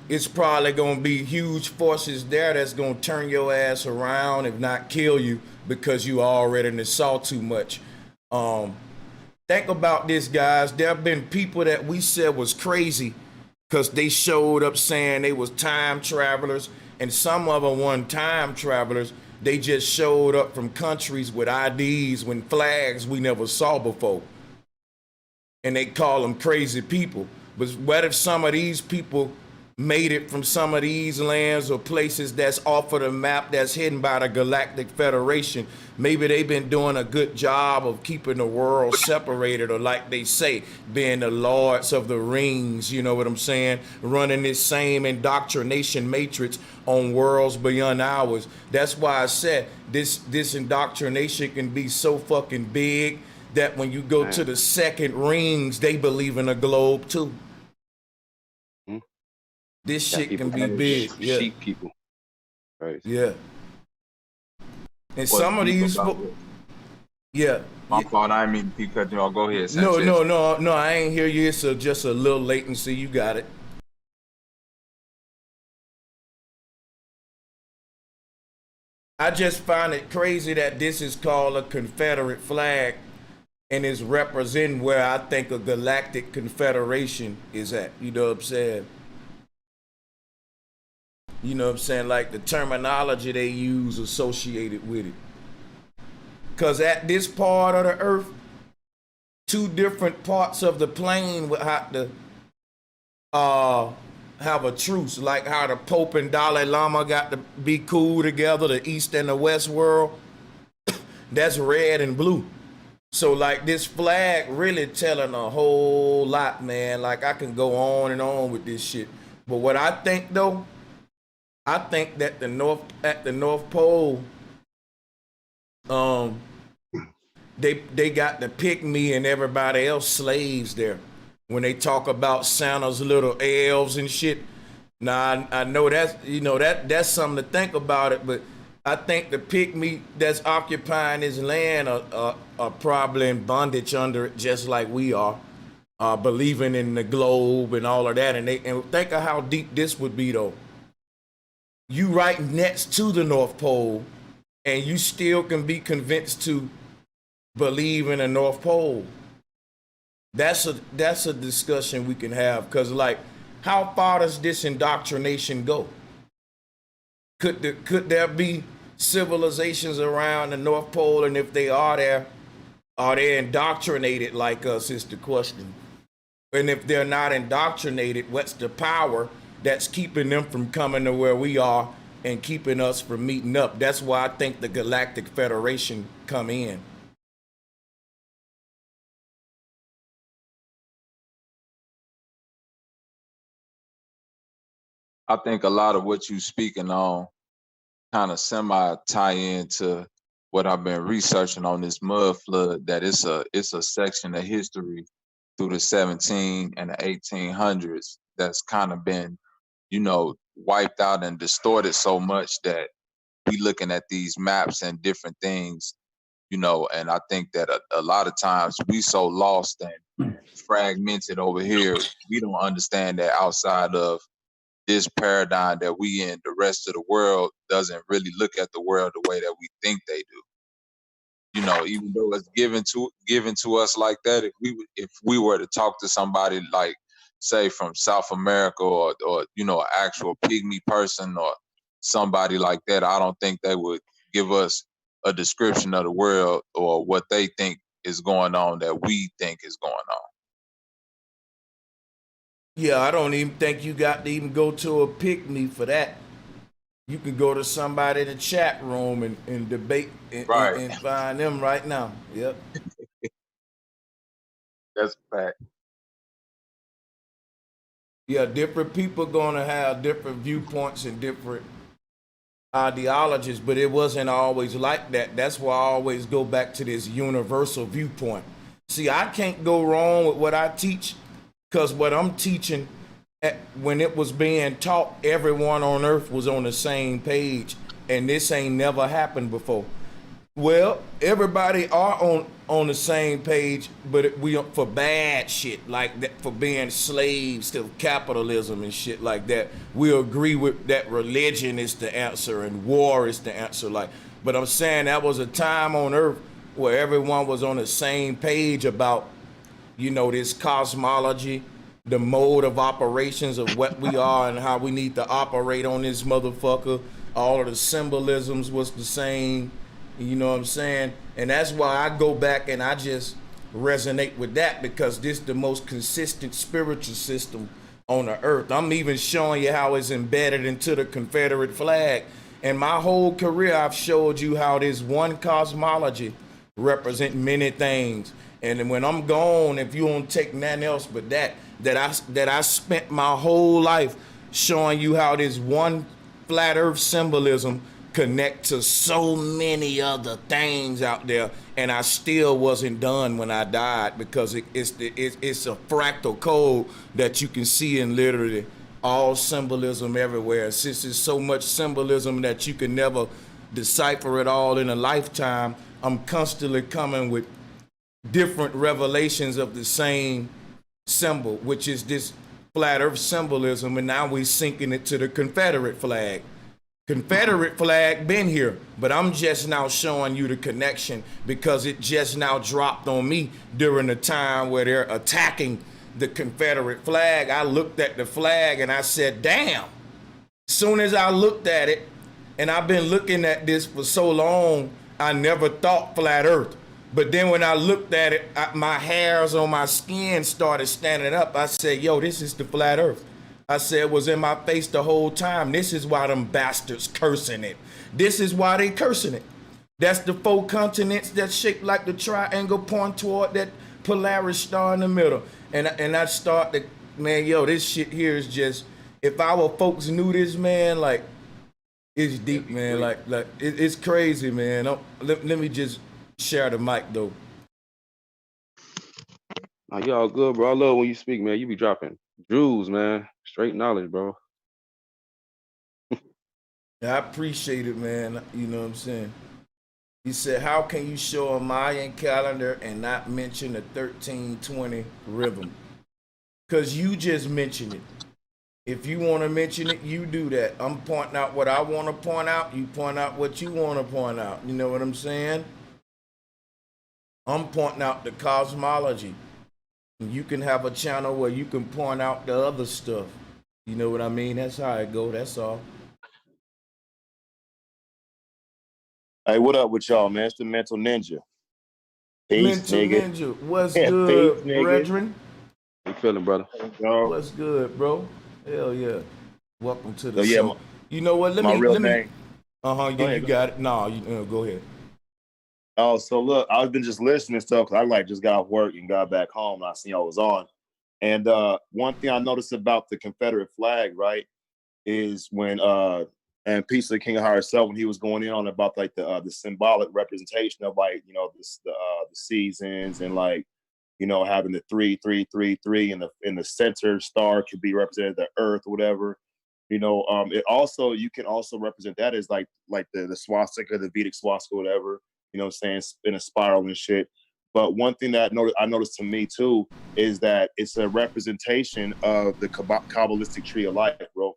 it's probably gonna be huge forces there that's gonna turn your ass around, if not kill you, because you already saw too much. Think about this, guys. There have been people that we said was crazy because they showed up saying they was time travelers, and some of them weren't time travelers. They just showed up from countries with IDs, with flags we never saw before. And they call them crazy people. But what if some of these people made it from some of these lands or places that's off of the map, that's hidden by the Galactic Federation? Maybe they've been doing a good job of keeping the world separated, or like they say, being the lords of the rings, you know what I'm saying? Running this same indoctrination matrix on worlds beyond ours. That's why I said this indoctrination can be so fucking big that when you go to the second rings, they believe in a globe too. This shit can be big. Yeah. Sheep people. Right. Yeah. And some of these, yeah. My fault. I didn't mean to keep cutting you off. Go ahead, No, Sanchez. no. I ain't hear you. It's just a little latency. You got it. I just find it crazy that this is called a Confederate flag and is representing where I think a galactic confederation is at. You know what I'm saying? You know what I'm saying? Like the terminology they use associated with it. Because at this part of the earth, two different parts of the plane would have to have a truce. Like how the Pope and Dalai Lama got to be cool together, the East and the West world. That's red and blue. So like this flag really telling a whole lot, man. Like I can go on and on with this shit. But what I think though, I think that at the North Pole, they got the pygmy and everybody else slaves there. When they talk about Santa's little elves and shit. Now I know that's, you know, that's something to think about it, but I think the pygmy that's occupying his land are probably in bondage under it, just like we are, believing in the globe and all of that. And think of how deep this would be though. You right next to the North Pole, and you still can be convinced to believe in the North Pole. That's a discussion we can have, because like, how far does this indoctrination go? Could there be civilizations around the North Pole, and if they are there, are they indoctrinated like us is the question. And if they're not indoctrinated, what's the power that's keeping them from coming to where we are and keeping us from meeting up? That's why I think the Galactic Federation come in. I think a lot of what you speaking on kind of semi tie into what I've been researching on this mud flood, that it's a section of history through the 17 and the 1800s that's kind of been, wiped out and distorted so much that we looking at these maps and different things, and I think that a lot of times we so lost and fragmented over here, we don't understand that outside of this paradigm that we in, the rest of the world doesn't really look at the world the way that we think they do. Even though it's given to us like that, if we were to talk to somebody like, say, from South America or an actual pygmy person or somebody like that, I don't think they would give us a description of the world or what they think is going on that we think is going on. Yeah, I don't even think you got to even go to a picnic for that. You can go to somebody in the chat room and debate and find them right now. Yep. That's a fact. Yeah, different people gonna have different viewpoints and different ideologies, but it wasn't always like that. That's why I always go back to this universal viewpoint. See, I can't go wrong with what I teach, because what I'm teaching, when it was being taught, everyone on earth was on the same page, and this ain't never happened before. Well, everybody are on the same page, but we for bad shit like that, for being slaves to capitalism and shit like that. We agree with that religion is the answer and war is the answer. But I'm saying that was a time on earth where everyone was on the same page about, this cosmology, the mode of operations of what we are and how we need to operate on this motherfucker. All of the symbolisms was the same, you know what I'm saying? And that's why I go back and I just resonate with that, because this is the most consistent spiritual system on the earth. I'm even showing you how it's embedded into the Confederate flag. And my whole career, I've showed you how this one cosmology represent many things. And when I'm gone, if you don't take nothing else but that I spent my whole life showing you how this one flat earth symbolism connect to so many other things out there, and I still wasn't done when I died, because it's a fractal code that you can see in literally all symbolism everywhere. Since there's so much symbolism that you can never decipher it all in a lifetime, I'm constantly coming with different revelations of the same symbol, which is this flat earth symbolism, and now we're syncing it to the Confederate flag. Confederate flag been here, but I'm just now showing you the connection because it just now dropped on me during the time where they're attacking the Confederate flag. I looked at the flag and I said, damn. Soon as I looked at it, and I've been looking at this for so long, I never thought flat earth. But then when I looked at it, my hairs on my skin started standing up. I said, yo, this is the flat earth. I said, it was in my face the whole time. This is why them bastards cursing it. This is why they cursing it. That's the 4 continents that's shaped like the triangle pointing toward that Polaris star in the middle. And I start to, man, yo, this shit here is just, if our folks knew this, man, like, it's deep, man. It's crazy, man. Let me just share the mic, though. Oh, you all good, bro. I love when you speak, man. You be dropping jewels, man. Straight knowledge, bro. Yeah, I appreciate it, man. You know what I'm saying? He said, how can you show a Mayan calendar and not mention the 1320 rhythm? Because you just mentioned it. If you want to mention it, you do that. I'm pointing out what I want to point out. You point out what you want to point out. You know what I'm saying? I'm pointing out the cosmology. You can have a channel where you can point out the other stuff. You know what I mean? That's how it go. That's all. Hey, what up with y'all, man? It's the Mental Ninja. Peace, Mental nigga. Ninja. What's good, Peace, nigga. brethren? How you feeling, brother? What's good, bro? Hell yeah. Welcome to the So, yeah, show. You know what? Let me. name. Yeah, you got it. No, go ahead. Oh, so look, I've been just listening to stuff because I just got off work and got back home and I seen y'all was on. And one thing I noticed about the Confederate flag, right? is when and Peace of the King of Heart itself, when he was going in on about like the symbolic representation of like, you know, the seasons, and like, you know, having the 3-3-3-3 in the center star could be represented the earth or whatever. You know, it also, you can also represent that as like the swastika, the Vedic swastika, whatever, you know what I'm saying, in a spiral and shit. But one thing that I noticed to me too is that it's a representation of the Kabbalistic tree of life, bro.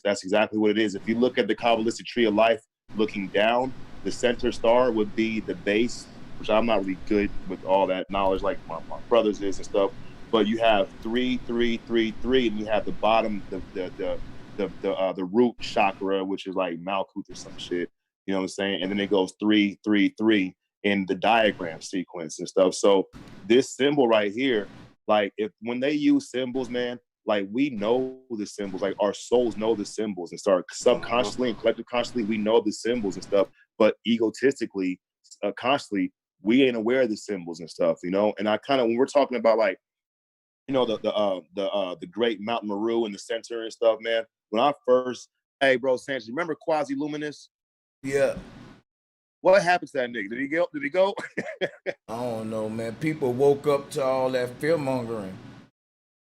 That's exactly what it is. If you look at the Kabbalistic tree of life, looking down, the center star would be the base, which I'm not really good with all that knowledge like my brothers is and stuff. But you have 3-3-3-3, and you have the bottom, the root chakra, which is like Malkuth or some shit. You know what I'm saying? And then it goes 3-3-3 in the diagram sequence and stuff. So this symbol right here, like when they use symbols, man, like we know the symbols, like our souls know the symbols and start subconsciously and collective consciously, we know the symbols and stuff, but egotistically, consciously, we ain't aware of the symbols and stuff, you know? And I kind of, when we're talking about like, you know, the great Mount Meru in the center and stuff, man, when I first, hey bro, Sanchez, remember Quasi-Luminous? Yeah. What happened to that nigga? Did he go? I don't know, man. People woke up to all that fear mongering.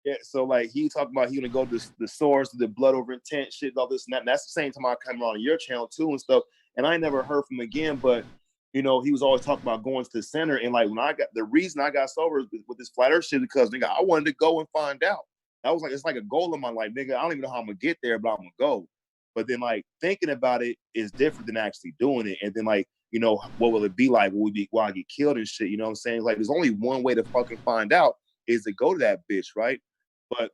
Yeah, so like he talked about he gonna go to the source, the blood over intent, shit, all this and that. And that's the same time I come on your channel too and stuff. And I never heard from him again, but you know, he was always talking about going to the center. And like when the reason I got sober with this flat earth shit, because nigga, I wanted to go and find out. That was like, it's like a goal of mine. Like, nigga, I don't even know how I'm gonna get there, but I'm gonna go. But then like thinking about it is different than actually doing it. And then like, you know, what will it be like? Will I get killed and shit? You know what I'm saying? Like, there's only one way to fucking find out is to go to that bitch, right? But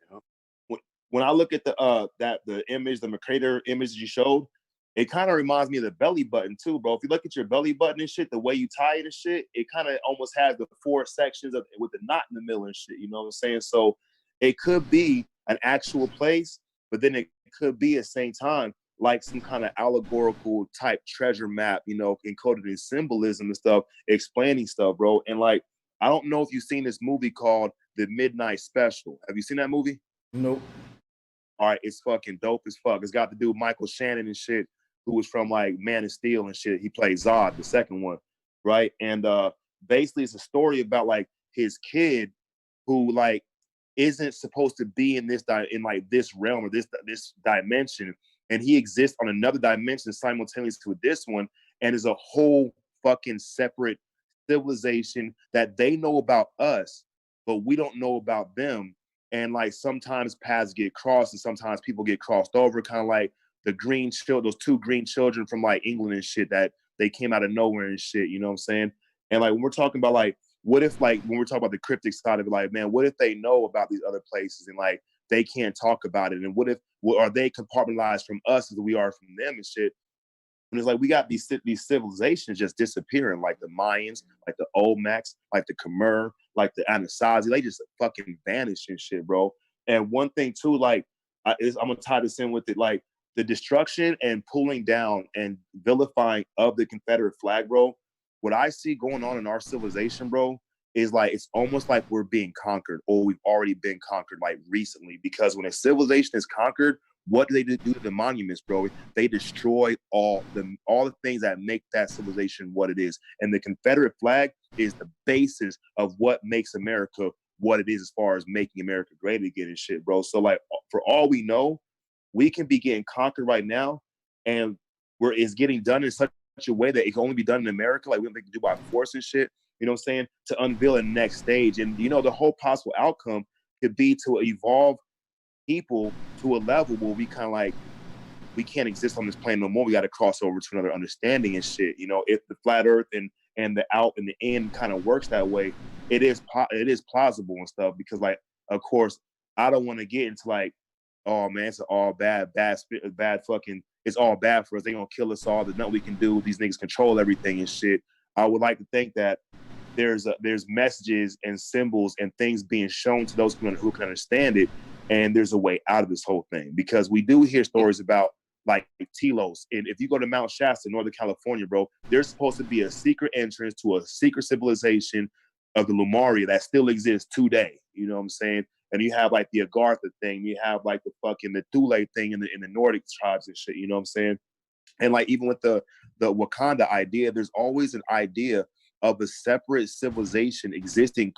when I look at the image, the Mercator image you showed, it kind of reminds me of the belly button too, bro. If you look at your belly button and shit, the way you tie it and shit, it kind of almost has the 4 sections with the knot in the middle and shit. You know what I'm saying? So it could be an actual place, but then it could be at the same time like some kind of allegorical type treasure map, you know, encoded in symbolism and stuff, explaining stuff, bro. And like, I don't know if you've seen this movie called The Midnight Special. Have you seen that movie? Nope. All right, it's fucking dope as fuck. It's got to do with Michael Shannon and shit, who was from like Man of Steel and shit. He played Zod, the second one, right? And basically it's a story about like his kid who like isn't supposed to be in this realm or this dimension, and he exists on another dimension simultaneous with this one, and is a whole fucking separate civilization that they know about us, but we don't know about them. And like sometimes paths get crossed, and sometimes people get crossed over, kind of like those 2 green children from like England and shit that they came out of nowhere and shit. You know what I'm saying? And like when we're talking about like, what if like when we're talking about the cryptic side of it, like, man, what if they know about these other places and like they can't talk about it? And what if are they compartmentalized from us as we are from them and shit? And it's like we got these civilizations just disappearing, like the Mayans, like the Olmecs, like the Khmer, like the Anasazi. They just fucking vanish and shit, bro. And one thing too, like, I'm gonna tie this in with it, like the destruction and pulling down and vilifying of the Confederate flag, bro. What I see going on in our civilization, bro, is like it's almost like we're being conquered, or we've already been conquered, like recently. Because when a civilization is conquered, what do they do to the monuments, bro? They destroy all the things that make that civilization what it is. And the Confederate flag is the basis of what makes America what it is, as far as making America great again and shit, bro. So like, for all we know, we can be getting conquered right now, and it's getting done in such a way that it can only be done in America. Like we don't think to do by force and shit, you know what I'm saying? To unveil a next stage. And you know, the whole possible outcome could be to evolve people to a level where we kind of like, we can't exist on this plane no more. We got to cross over to another understanding and shit. You know, if the flat earth and the out and the in kind of works that way, it is plausible and stuff. Because like, of course, I don't want to get into like, oh man, it's all bad fucking, it's all bad for us. They gonna kill us all. There's nothing we can do. These niggas control everything and shit. I would like to think that there's messages and symbols and things being shown to those who can understand it, and there's a way out of this whole thing. Because we do hear stories about like Telos, and if you go to Mount Shasta, Northern California, bro, there's supposed to be a secret entrance to a secret civilization of the Lemuria that still exists today. You know what I'm saying? And you have like the Agartha thing, you have like the fucking the Thule thing in the Nordic tribes and shit, you know what I'm saying? And like even with the Wakanda idea, there's always an idea of a separate civilization existing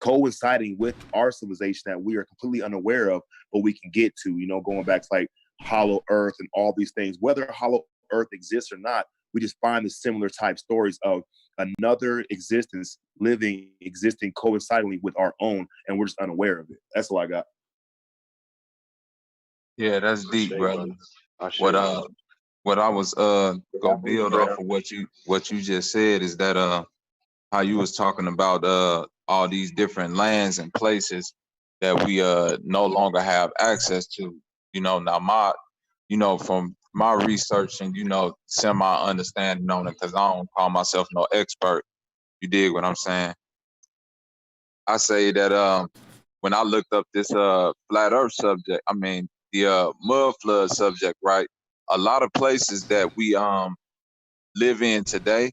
coinciding with our civilization that we are completely unaware of, but we can get to, you know, going back to like Hollow Earth and all these things. Whether Hollow Earth exists or not, we just find the similar type stories of another existence existing coincidentally with our own, and we're just unaware of it. That's all I got. Yeah, that's deep, brother. What I was gonna build off of what you just said is that how you was talking about all these different lands and places that we no longer have access to. You know, now from my research and semi understanding on it, because I don't call myself no expert. You dig what I'm saying? I say that when I looked up this flat earth subject, I mean the mud flood subject, right? A lot of places that we live in today,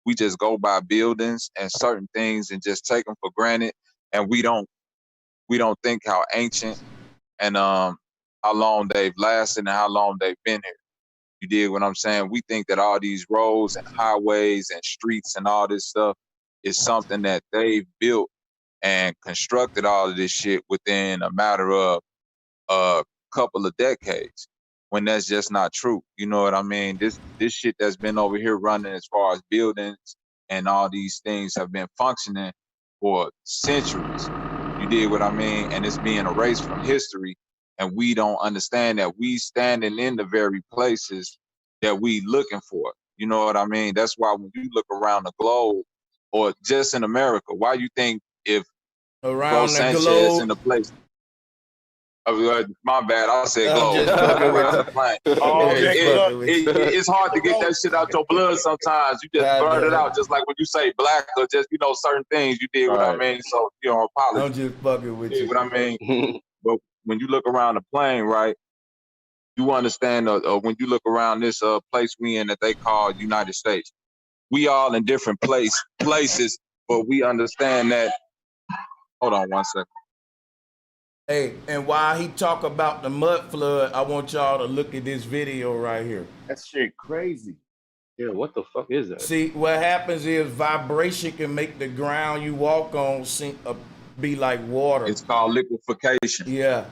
we just go by buildings and certain things and just take them for granted, and we don't think how ancient and how long they've lasted and how long they've been here. You dig what I'm saying? We think that all these roads and highways and streets and all this stuff is something that they've built and constructed all of this shit within a matter of a couple of decades, when that's just not true. You know what I mean? This shit that's been over here running as far as buildings and all these things have been functioning for centuries. You dig what I mean? And it's being erased from history, and we don't understand that we standing in the very places that we looking for. You know what I mean? That's why when you look around the globe, or just in America, why you think if around Sanchez the globe in the place? My bad, I said I'm globe. just fucking with you. It's hard to get that shit out your blood sometimes. You just burn it out, just like when you say black or just certain things. You did what I mean. So apologize. I'm just fucking with you. What I mean. But when you look around the plane, right, you understand. When you look around this place we in that they call United States, we all in different places, but we understand that. Hold on one second. Hey, and while he talk about the mud flood, I want y'all to look at this video right here. That shit crazy. Yeah, what the fuck is that? See, what happens is vibration can make the ground you walk on be like water. It's called liquefaction. Yeah.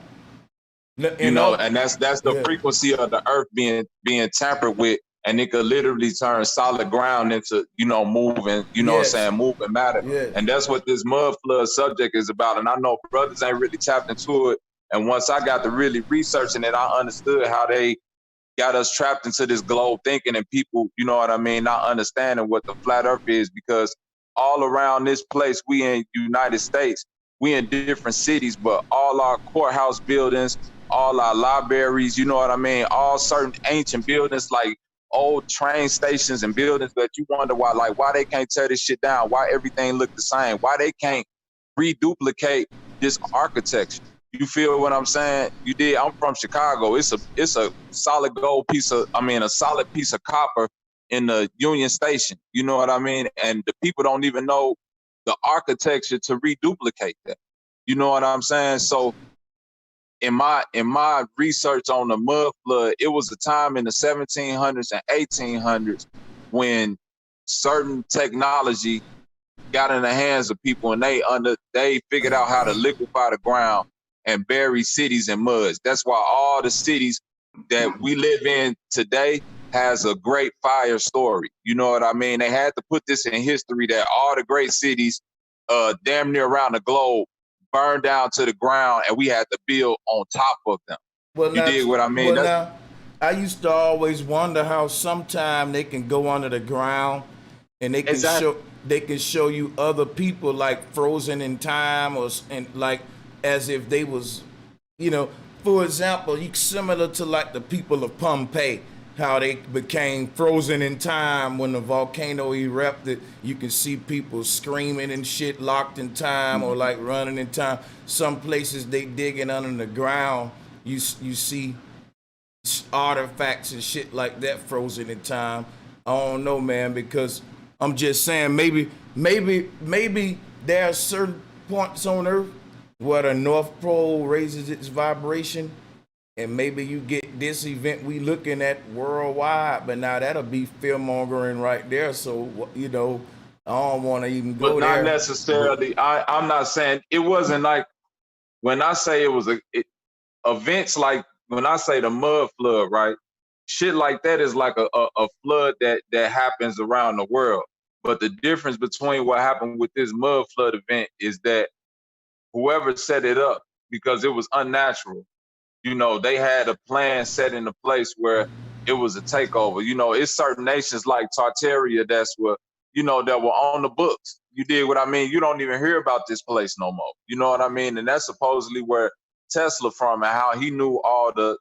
And that's the frequency of the earth being tampered with, and it could literally turn solid ground into, moving, what I'm saying, moving matter. Yes. And that's what this mud flood subject is about. And I know brothers ain't really tapped into it. And once I got to really researching it, I understood how they got us trapped into this globe thinking, and people, you know what I mean, not understanding what the flat earth is, because all around this place, we in United States, we in different cities, but all our courthouse buildings, all our libraries, you know what I mean, all certain ancient buildings like old train stations and buildings that you wonder why they can't tear this shit down, why everything look the same, why they can't reduplicate this architecture. You feel what I'm saying? You did. I'm from Chicago. It's a solid gold a solid piece of copper in the Union Station. You know what I mean? And the people don't even know the architecture to reduplicate that. You know what I'm saying? So in my research on the mud flood, it was a time in the 1700s and 1800s when certain technology got in the hands of people, and they figured out how to liquefy the ground and bury cities in muds. That's why all the cities that we live in today has a great fire story. You know what I mean? They had to put this in history that all the great cities damn near around the globe burned down to the ground, and we had to build on top of them. You dig what I mean? Now, I used to always wonder how sometime they can go under the ground and they can show you other people like frozen in time, and like as if they was, for example, similar to like the people of Pompeii, how they became frozen in time when the volcano erupted. You can see people screaming and shit, locked in time, or like running in time. Some places they digging under the ground, you see artifacts and shit like that frozen in time. I don't know, man, because I'm just saying maybe there are certain points on Earth where the North Pole raises its vibration, and maybe you get this event we looking at worldwide. But now that'll be fear mongering right there. So you know, I don't want to even But go not there. necessarily. I'm not saying it wasn't like when I say it was events like when I say the mud flood, right? Shit like that is like a flood that happens around the world. But the difference between what happened with this mud flood event is that whoever set it up, because it was unnatural, you know, they had a plan set into place where it was a takeover. You know, it's certain nations like Tartaria that were on the books. You did what I mean? You don't even hear about this place no more. You know what I mean? And that's supposedly where Tesla from and how he knew all the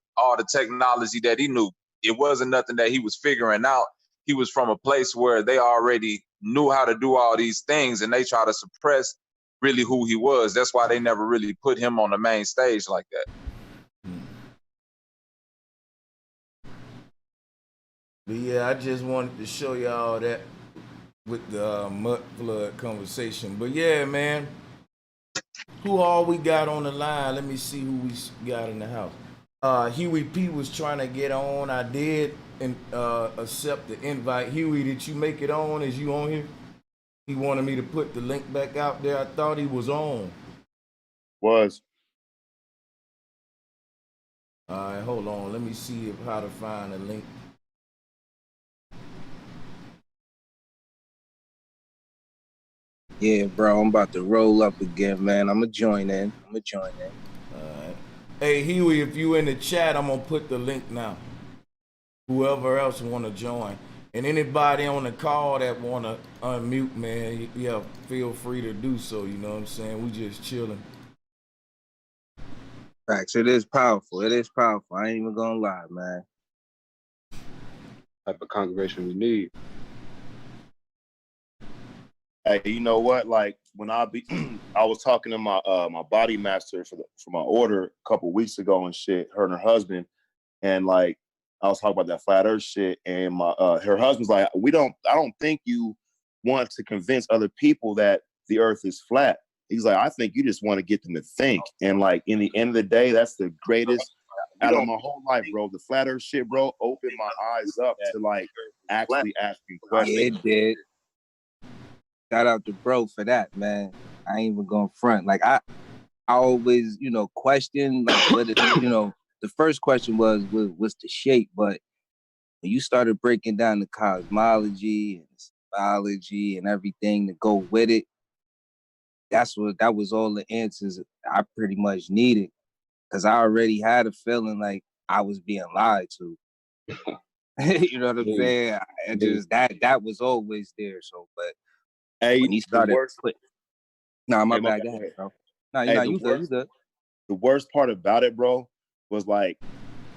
technology that he knew. It wasn't nothing that he was figuring out. He was from a place where they already knew how to do all these things and they try to suppress really who he was. That's why they never really put him on the main stage like that. But yeah, I just wanted to show y'all that with the mud flood conversation. But yeah, man, who all we got on the line? Let me see who we got in the house. Huey P was trying to get on. I did accept the invite. Huey, did you make it on? Is you on here? He wanted me to put the link back out there. I thought he was on. Was. All right, hold on. Let me see how to find the link. Yeah, bro, I'm about to roll up again, man. I'm gonna join in. All right. Hey, Huey, if you in the chat, I'm gonna put the link now. Whoever else want to join. And anybody on the call that want to unmute, man, yeah, feel free to do so. You know what I'm saying? We just chilling. Facts. It is powerful. I ain't even gonna lie, man. Type of congregation we need. Hey, you know what? Like when I was talking to my my body master for my order a couple weeks ago and shit. Her and her husband, and like I was talking about that flat Earth shit, and my her husband's like, I don't think you want to convince other people that the Earth is flat. He's like, I think you just want to get them to think, and like in the end of the day, that's the greatest out of my whole life, bro. The flat Earth shit, bro, opened my eyes up to like actually asking questions. Yeah, it did. Shout out to bro for that, man. I ain't even gonna front. Like I always, question like what it, the first question was the shape, but when you started breaking down the cosmology and biology and everything to go with it, that was all the answers I pretty much needed. Cause I already had a feeling like I was being lied to. You know what I'm saying? I just that was always there. So, but hey, when he started my hey, bad, go ahead, bro. You good. The worst part about it, bro, was like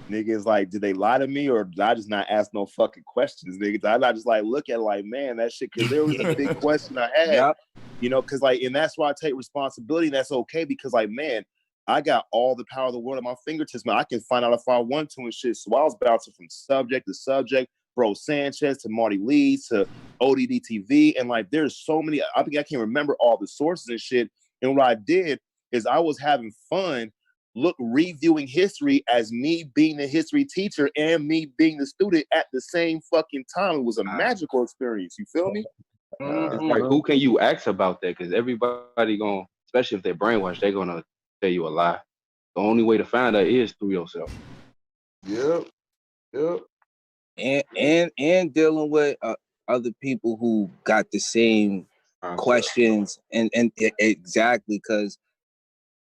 niggas like, did they lie to me or did I just not ask no fucking questions, niggas? I not just like look at it like, man, that shit, because there was a big question I had, because like, and that's why I take responsibility, and that's okay, because like, man, I got all the power of the world at my fingertips, man. I can find out if I want to and shit. So I was bouncing from subject to subject, bro Sanchez to Marty Lee to ODD TV, and like there's so many, I think I can't remember all the sources and shit. And what I did is I was having fun reviewing history as me being the history teacher and me being the student at the same fucking time. It was a magical experience. You feel me? It's like, who can you ask about that? Because everybody gonna, especially if they're brainwashed, they're gonna tell you a lie. The only way to find out is through yourself. Yep. And dealing with other people who got the same questions and exactly, because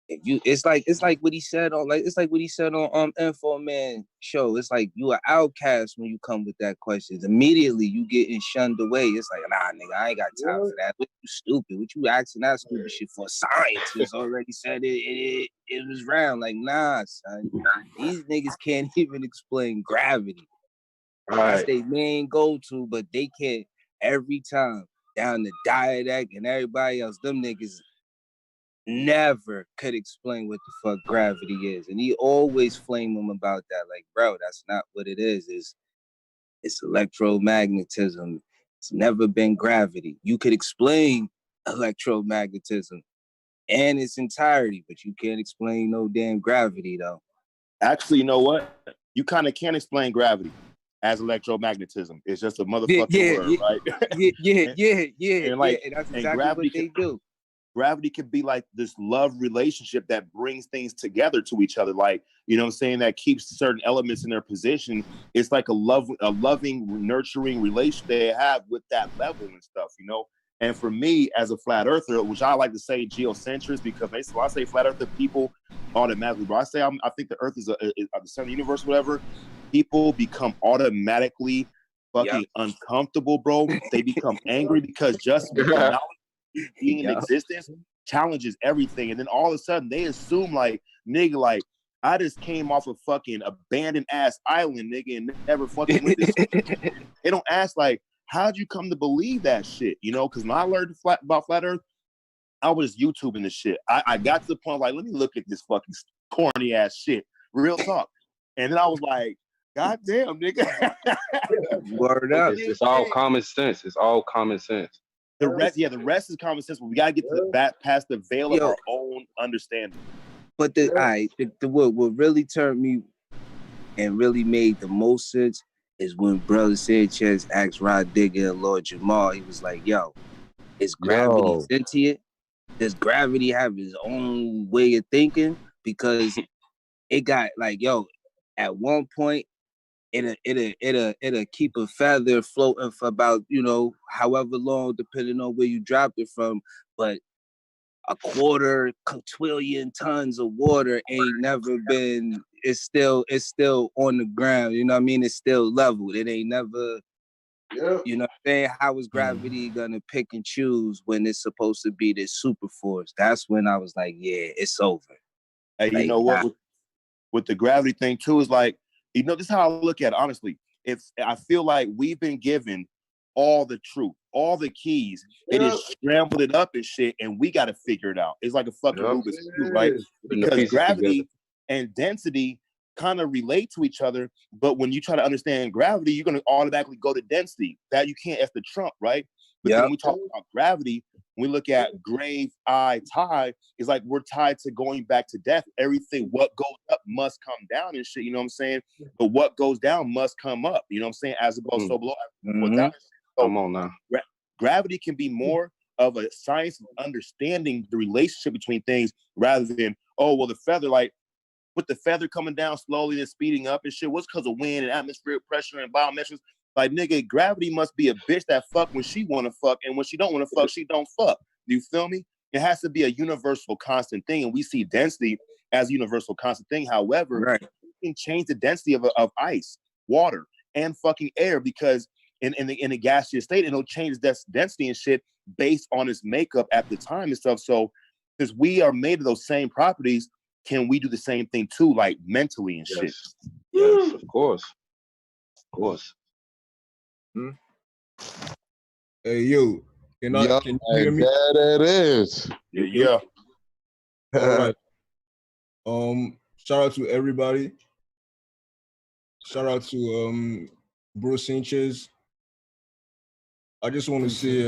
it's like what he said on Info Man show. It's like you are outcast when you come with that questions. Immediately you getting shunned away. It's like, nah, nigga, I ain't got time for that. What you stupid? What you asking that stupid shit for? Scientists already said it was round. Like, nah, son. These niggas can't even explain gravity. That's their main go-to, but they can't every time. Down to Diadac and everybody else, them niggas never could explain what the fuck gravity is. And he always flame him about that. Like, bro, that's not what it is. It's electromagnetism. It's never been gravity. You could explain electromagnetism in its entirety, but you can't explain no damn gravity though. Actually, you know what? You kind of can't explain gravity as electromagnetism. It's just a motherfucking word, right? And like, and that's and exactly gravity what they do. Gravity can be like this love relationship that brings things together to each other. Like, you know what I'm saying? That keeps certain elements in their position. It's like a loving, nurturing relation they have with that level and stuff, you know? And for me, as a flat earther, which I like to say geocentrist, because when I say flat earther, people automatically, but I think the earth is the center of the universe, whatever, people become automatically fucking uncomfortable, bro. They become angry because just with the knowledge being in existence challenges everything, and then all of a sudden they assume like, nigga, like I just came off a fucking abandoned ass island, nigga, and never fucking went to they don't ask like, how'd you come to believe that shit, you know? Because when I learned about flat earth, I was YouTubing this shit. I got to the point like, let me look at this fucking corny ass shit, real talk, and then I was like, god damn, nigga. Word up. It's all common sense. It's all common sense. The rest is common sense, but we gotta get to the past the veil of our own understanding. But what really turned me and really made the most sense is when Brother Sanchez asked Rod Digger and Lord Jamal, he was like, yo, is gravity sentient? Does gravity have its own way of thinking? Because it got like, yo, at one point, it'll keep a feather floating for about, you know, however long, depending on where you dropped it from. But a quarter trillion tons of water ain't never been. It's still on the ground. You know what I mean? It's still leveled. It ain't never. You know what I'm saying? How is gravity gonna pick and choose when it's supposed to be this super force? That's when I was like, yeah, it's over. Hey, like, you know what? With the gravity thing too, is like, you know, this is how I look at it, honestly. If I feel like we've been given all the truth, all the keys, they just scrambled it up and shit, and we got to figure it out. It's like a fucking Rubik's Cube, right? Because gravity and density kind of relate to each other, but when you try to understand gravity, you're going to automatically go to density. That you can't, that's the trump, right? But then when we talk about gravity, when we look at grave, tie, it's like we're tied to going back to death. Everything, what goes up must come down and shit, you know what I'm saying? But what goes down must come up, you know what I'm saying? As above, so below. So come on now. Gravity can be more of a science of understanding the relationship between things rather than, oh, well, the feather, like, with the feather coming down slowly and speeding up and shit, what's because of wind and atmospheric pressure and biometrics? Like, nigga, gravity must be a bitch that fuck when she want to fuck, and when she don't want to fuck, she don't fuck. Do you feel me? It has to be a universal constant thing, and we see density as a universal constant thing. However, you can change the density of ice, water, and fucking air, because in the gaseous state, it'll change this density and shit based on its makeup at the time and stuff. So, since we are made of those same properties, can we do the same thing too, like mentally and shit? Yes, of course. Of course. Hey, yo, can you hear me? That it is. Yeah. All right. Shout out to everybody. Shout out to Bro Sanchez. I just want to say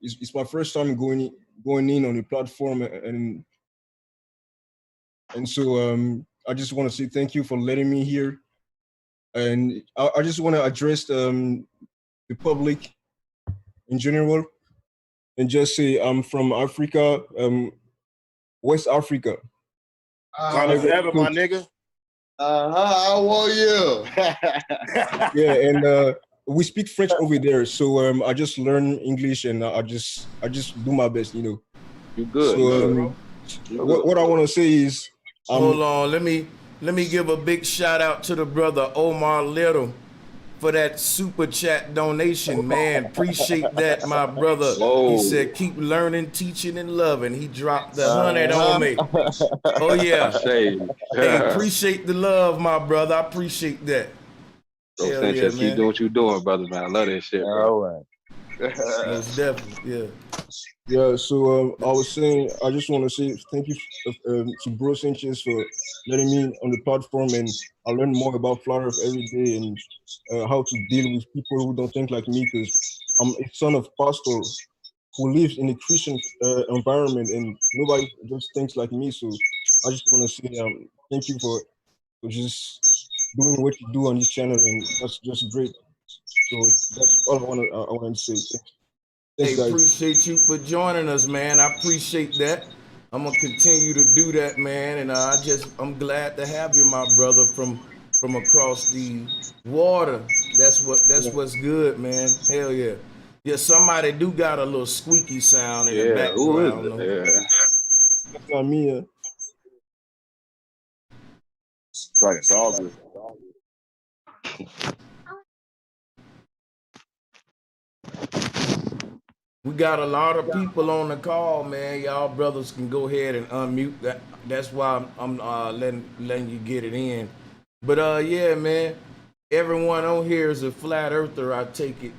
it's my first time going in on the platform, and so I just want to say thank you for letting me here. And I just want to address the public in general and just say I'm from Africa, West Africa. Ever, my nigga. How are you? Yeah, and we speak French over there, so I just learn English and I just do my best, you know. You good? So what I want to say is, hold on, let me give a big shout out to the brother Omar Little for that super chat donation, man. Appreciate that, my brother. He said, keep learning, teaching, and loving. He dropped the 100 on me. Oh, yeah. Hey, appreciate the love, my brother. I appreciate that. So Sanchez, keep doing what you're doing, brother, man. I love that shit, bro. All right. Most definitely, yeah. Yeah, so I was saying, I just want to say thank you to Bro Sanchez for letting me on the platform, and I learn more about Flat Earth every day and how to deal with people who don't think like me, because I'm a son of pastor who lives in a Christian environment, and nobody just thinks like me. So I just want to say thank you for just doing what you do on this channel, and that's just great. So that's all I want to say. Thanks, Hey, guys. appreciate you for joining us, man. I appreciate that. I'm gonna continue to do that, man. And I'm glad to have you, my brother, from across the water. That's what's good, man. Hell yeah. Yeah, somebody do got a little squeaky sound in the Yeah, who is background, it? though. Yeah. That's not me. Like a dog. We got a lot of people on the call, man. Y'all brothers can go ahead and unmute that. That's why I'm letting you get it in. But yeah, man. Everyone on here is a flat earther, I take it.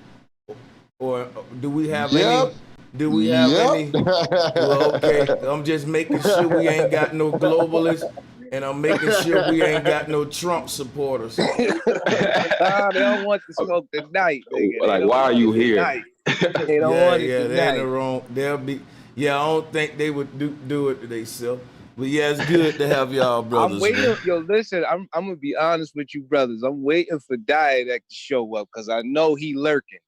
Or do we have any? Do we have any? Well, okay. I'm just making sure we ain't got no globalists, and I'm making sure we ain't got no Trump supporters. Nah, they don't want to smoke tonight, nigga. Like, why are you here? They don't want it They're in tonight. the wrong. They'll be. Yeah, I don't think they would do it to themselves. But yeah, it's good to have y'all brothers. I'm waiting. Man. Yo, listen, I'm gonna be honest with you, brothers. I'm waiting for Diet to show up because I know he lurking.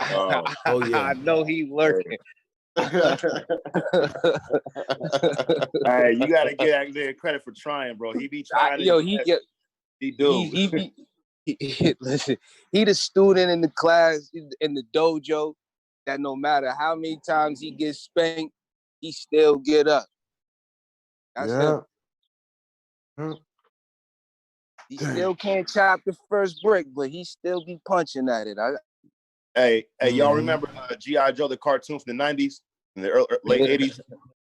Oh yeah, I know he lurking. Hey, you gotta get Alexander credit for trying, bro. He be trying. He do. Listen, he the student in the class in the dojo that no matter how many times he gets spanked, he still get up. That's him. He still can't chop the first brick, but he still be punching at it. Hey, y'all remember G.I. Joe, the cartoon from the 90s, in the late 80s?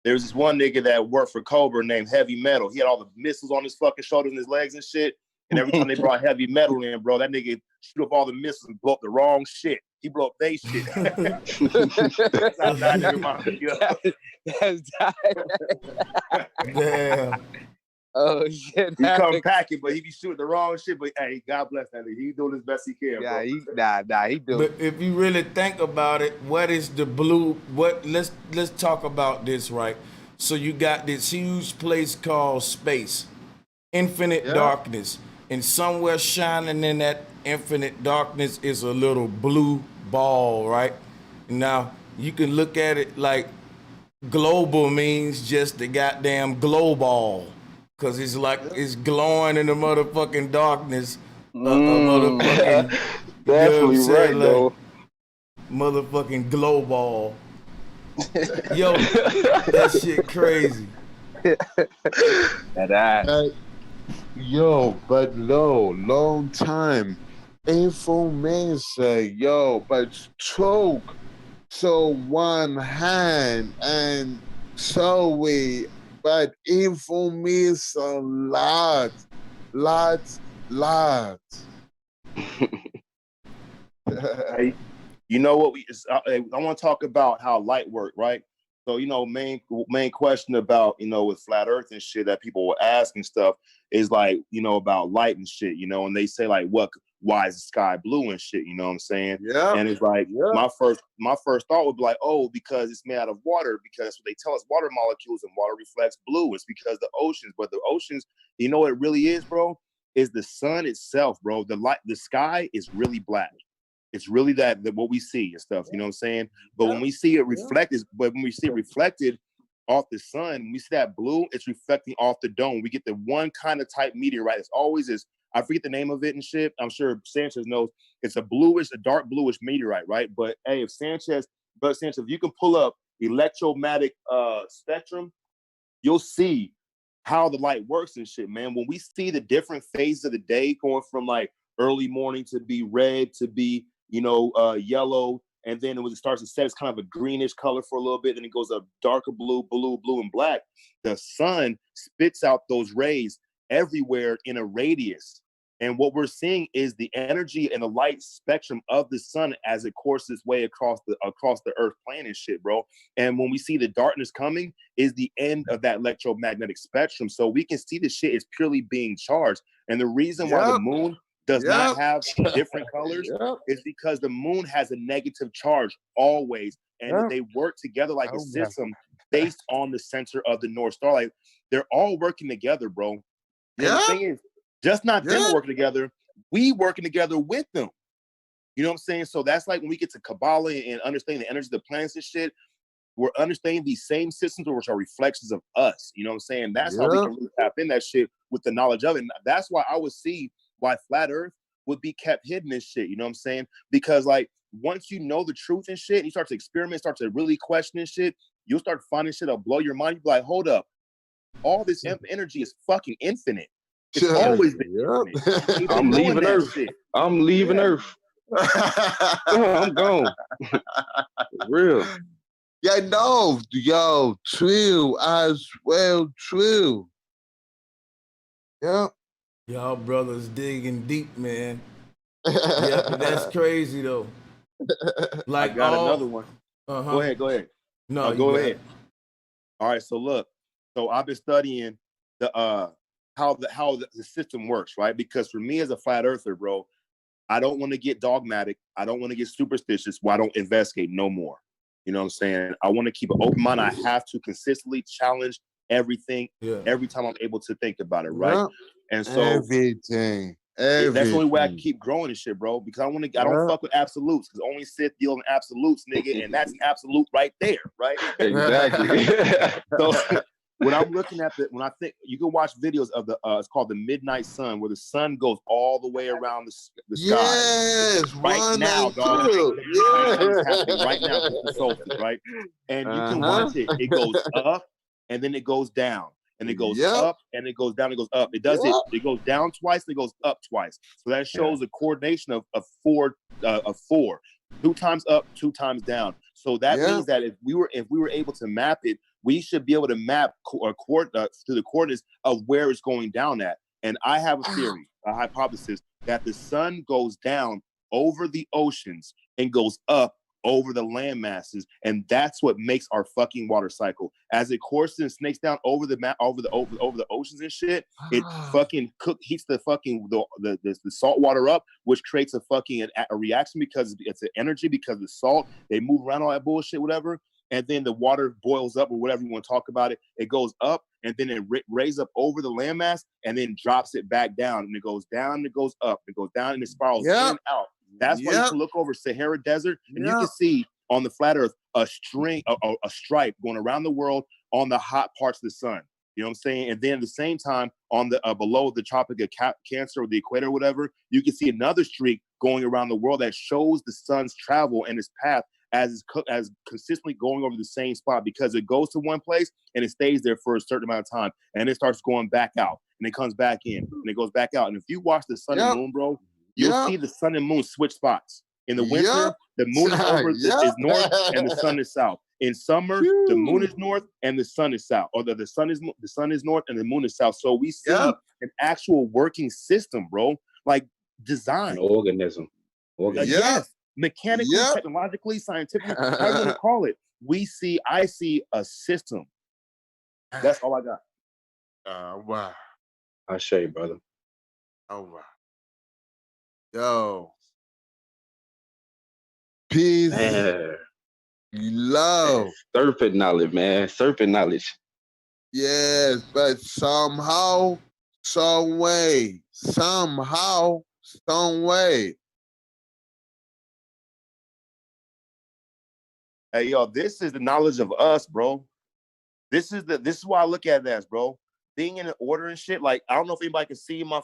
There was this one nigga that worked for Cobra named Heavy Metal. He had all the missiles on his fucking shoulders and his legs and shit. And every time they brought Heavy Metal in, bro, that nigga shoot up all the missiles and blow up the wrong shit. He blew up they shit. That's that nigga mind. Damn. Oh shit! He come packing, but he be shooting the wrong shit. But hey, God bless that nigga. He doing his best he can. Yeah, bro. he do. But if you really think about it, what is the blue? Let's talk about this, right? So you got this huge place called space, infinite darkness, and somewhere shining in that infinite darkness is a little blue ball, right? Now you can look at it like global means just the goddamn glow ball. Cause it's like it's glowing in the motherfucking darkness. Motherfucking Definitely right, like, though. Motherfucking glow ball. Yo, that shit crazy. Yo, but no, long time. M.M.S say, yo, but choke. So one hand and so we. But M.M.S a lot. Hey, you know what? I want to talk about how light work, right? So, you know, main question about, you know, with flat Earth and shit that people will ask and stuff is like, you know, about light and shit, you know, and they say like, why is the sky blue and shit? You know what I'm saying? Yeah. And it's like my first thought would be like, oh, because it's made out of water, because that's what they tell us, water molecules, and water reflects blue. It's because the oceans, but the oceans, you know what it really is, bro? Is the sun itself, bro. The sky is really black. It's really that what we see and stuff, you know what I'm saying? But when we see it reflected, off the sun, when we see that blue, it's reflecting off the dome. We get the one kind of type meteorite. It's always is, I forget the name of it and shit. I'm sure Sanchez knows. It's a dark bluish meteorite, right? But hey, if you can pull up electromagnetic spectrum, you'll see how the light works and shit, man. When we see the different phases of the day going from like early morning to be red to be, you know, yellow, and then when it starts to set, it's kind of a greenish color for a little bit, then it goes up darker blue, and black. The sun spits out those rays everywhere in a radius. And what we're seeing is the energy and the light spectrum of the sun as it courses its way across the earth plane and shit, bro. And when we see the darkness coming is the end of that electromagnetic spectrum. So we can see the shit is purely being charged. And the reason why the moon does not have different colors is because the moon has a negative charge always and they work together like a system based on the center of the North Star. Like they're all working together, bro. And the thing is, just not them working together, we working together with them. You know what I'm saying? So that's like when we get to Kabbalah and understanding the energy of the planets and shit, we're understanding these same systems which are reflections of us. You know what I'm saying? That's how we can really tap in that shit with the knowledge of it. And that's why I would see why flat earth would be kept hidden and shit. You know what I'm saying? Because like once you know the truth and shit, and you start to experiment, start to really question and shit, you'll start finding shit that'll blow your mind. You'll be like, hold up. All this energy is fucking infinite. It's always been infinite. I'm leaving Earth. Shit. I'm leaving Earth. I'm gone. Real. Yeah, no, yo, true as well, true. Yeah. Y'all brothers digging deep, man. Yeah, but that's crazy though. Like I got another one. Go ahead. No, go ahead. All right, so look. So I've been studying the how the system works, right? Because for me as a flat earther, bro, I don't want to get dogmatic. I don't want to get superstitious. Why I don't investigate no more. You know what I'm saying? I want to keep an open mind. I have to consistently challenge everything every time I'm able to think about it, right? Yeah. And so everything. That's the only way I can keep growing and shit, bro. Because I don't fuck with absolutes. Because only Sith deal in absolutes, nigga, and that's an absolute right there, right? Exactly. So when I'm looking at when I think you can watch videos of the it's called the midnight sun, where the sun goes all the way around the sky. Yes, right now, dog. It's happening right now. The solstice, right? And you can watch it. It goes up and then it goes down. And it goes up and it goes down, it goes up. It does it. It goes down twice and it goes up twice. So that shows the coordination of four. 2 times up, 2 times down. So that means that if we were able to map it, we should be able to map to the coordinates of where it's going down at. And I have a theory, a hypothesis, that the sun goes down over the oceans and goes up over the land masses, and that's what makes our fucking water cycle. As it courses and snakes down over the oceans and shit, it fucking heats the fucking the salt water up, which creates a fucking a reaction because it's an energy because of the salt. They move around all that bullshit, whatever, and then the water boils up or whatever you want to talk about it. It goes up and then it raises up over the landmass and then drops it back down, and it goes down and it goes up, it goes down and it spirals in and out. That's why you can look over Sahara Desert and you can see on the flat earth a stripe going around the world on the hot parts of the sun. You know what I'm saying? And then at the same time, on the below the Tropic of Cancer or the equator or whatever, you can see another streak going around the world that shows the sun's travel and its path as consistently going over the same spot, because it goes to one place and it stays there for a certain amount of time and it starts going back out and it comes back in and it goes back out. And if you watch the sun and moon, bro, you'll see the sun and moon switch spots. In the winter, the moon is over is north and the sun is south. In summer, the moon is north and the sun is south, or the sun is north and the moon is south. So we see an actual working system, bro, like design. An organism. Yes, mechanically, technologically, scientifically, how you want to call it. I see a system. That's all I got. Wow. I show you, brother. Oh wow. Yo. Peace. Man. Love. Serpent knowledge, man. Serpent knowledge. Yes, but somehow, some way. Hey, yo, this is the knowledge of us, bro. This is why I look at it as, bro. Being in an order and shit, like, I don't know if anybody can see my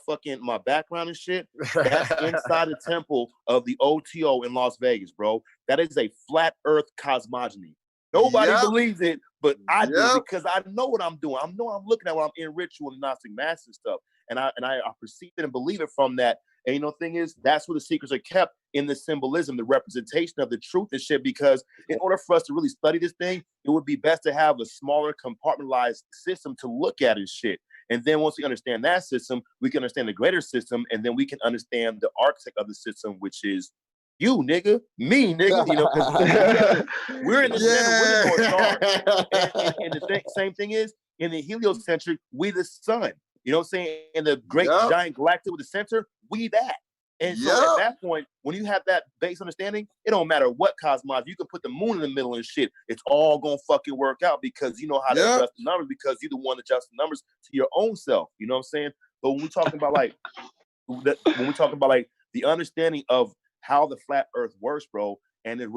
background and shit. That's inside the temple of the OTO in Las Vegas, bro. That is a flat earth cosmogony. Nobody believes it, but I do, because I know what I'm doing. I'm looking at when I'm in ritual and Gnostic Mass and stuff. And I perceive it and believe it from that. And you know, the thing is, that's where the secrets are kept, in the symbolism, the representation of the truth and shit. Because in order for us to really study this thing, it would be best to have a smaller compartmentalized system to look at and shit. And then once we understand that system, we can understand the greater system, and then we can understand the architect of the system, which is you, nigga, me, nigga. You know, because we're in the center, we're the North Star. And the same thing is, in the heliocentric, we the sun. You know what I'm saying? And the great giant galactic with the center, we that. And so at that point, when you have that base understanding, it don't matter what cosmology. You can put the moon in the middle and shit. It's all gonna fucking work out because you know how to adjust the numbers because you're the one that adjusts the numbers to your own self. You know what I'm saying? But when we're talking about like the understanding of how the flat Earth works, bro, and then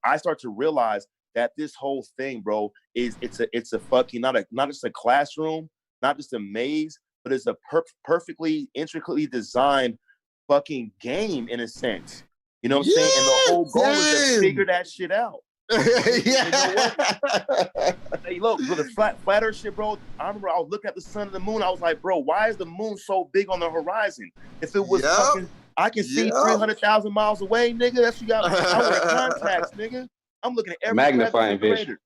I start to realize that this whole thing, bro, it's a fucking not just a classroom, not just a maze, but it's a perfectly intricately designed fucking game in a sense. You know what I'm saying? And the whole goal is to figure that shit out. You know what? Hey, look, with the flat Earth shit, bro. I remember I was looking at the sun and the moon. I was like, bro, why is the moon so big on the horizon? If it was fucking, I can see 300,000 miles away, nigga. That's what you got. I wear contacts, nigga. I'm looking at every magnifying vision.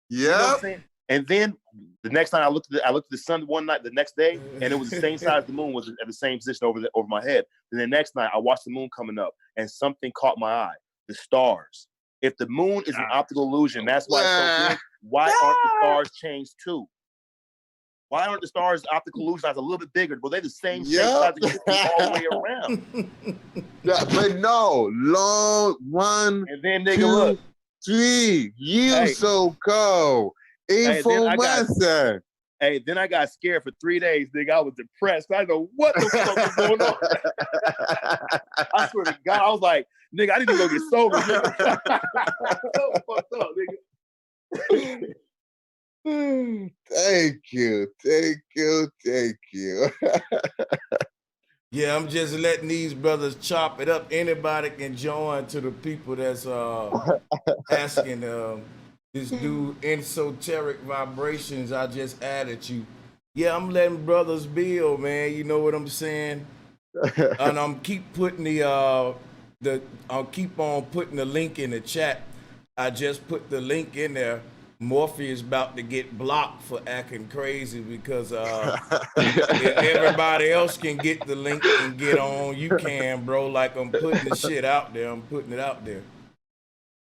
You know what I'm saying? And then the next time I looked at the sun one night, the next day, and it was the same size. The moon was at the same position over my head. Then the next night, I watched the moon coming up, and something caught my eye: the stars. If the moon is an optical illusion, that's why it's so big. Why aren't the stars changed too? Why aren't the stars optical illusions a little bit bigger? Well, they're the same shape size all the way around. But no, long 1, and then nigga, 2, look. 3. You so cold. Information. Then I got scared for 3 days, nigga. I was depressed. I didn't know what the fuck was going on. I swear to God, I was like, nigga, I need to go get sober. Nigga. So fucked up, nigga. Thank you. Yeah, I'm just letting these brothers chop it up. Anybody can join to the people that's asking this dude esoteric vibrations. I just added you. Yeah, I'm letting brothers build, man. You know what I'm saying? And I'm keep putting I'll keep on putting the link in the chat. I just put the link in there. Morpheus about to get blocked for acting crazy because if everybody else can get the link and get on, you can, bro. Like I'm putting the shit out there. I'm putting it out there.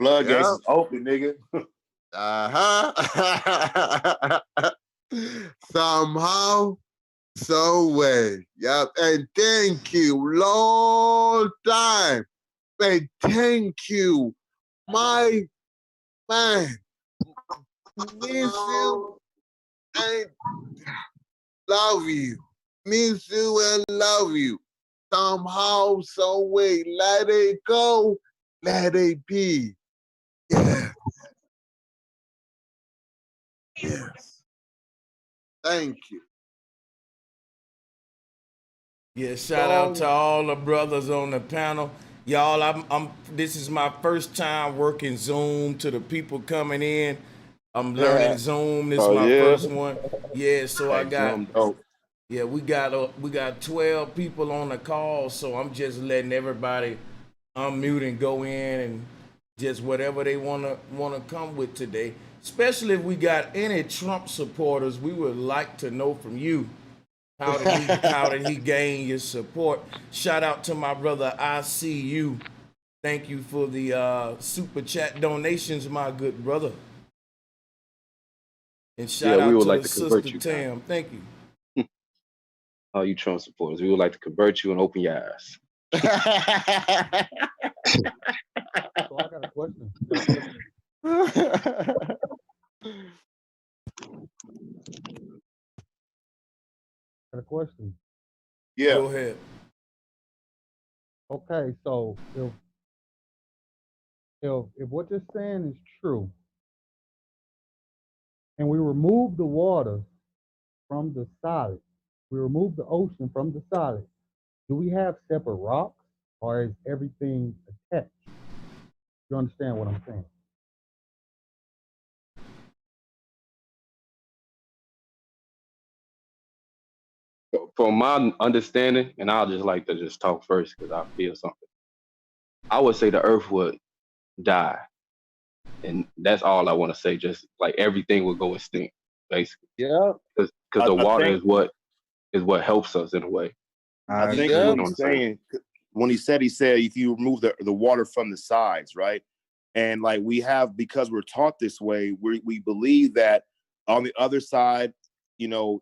Floodgates is open, nigga. Somehow, some way. Yep. And thank you. Long time. And thank you, my man. Miss you and love you. Miss you and love you. Somehow, some way. Let it go. Let it be. Yes. Yes. Thank you. Yeah, shout out to all the brothers on the panel. Y'all, this is my first time working Zoom to the people coming in. I'm learning Zoom. This is my first one. Yeah, so I got we got 12 people on the call, so I'm just letting everybody unmute and go in and just whatever they wanna come with today. Especially if we got any Trump supporters, we would like to know from you. How did he gain your support? Shout out to my brother ICU. Thank you for the super chat donations, my good brother. And shout out to the sister Tam. Thank you. All you Trump supporters, we would like to convert you and open your eyes. So I got a question. Got a question. Yeah. Go ahead. Okay, so if what you're saying is true, and we remove the water from the solid, we remove the ocean from the solid, do we have separate rocks or is everything attached? You understand what I'm saying? From my understanding, and I'll just like to just talk first because I feel something. I would say the earth would die. And that's all I want to say. Just like everything would go extinct, basically. Yeah. Because the water is what helps us in a way. I think what he's saying, when he said if you remove the water from the sides, right? And like we have, because we're taught this way, we believe that on the other side, you know,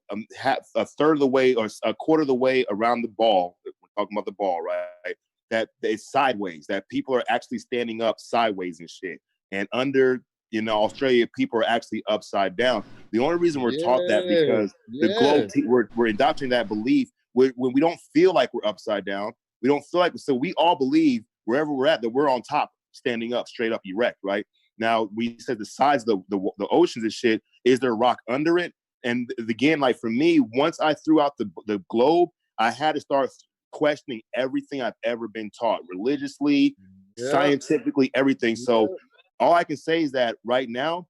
a third of the way or a quarter of the way around the ball, we're talking about the ball, right? That it's sideways, that people are actually standing up sideways and shit. And under, Australia, people are actually upside down. The only reason we're taught that because the globe, we're indoctrinating that belief when we don't feel like we're upside down. We don't feel like, so we all believe wherever we're at that we're on top, standing up, straight up, erect, right? Now, we said the sides of the oceans and shit, is there rock under it? And again, like for me, once I threw out the globe, I had to start questioning everything I've ever been taught, religiously, scientifically, everything. So all I can say is that right now,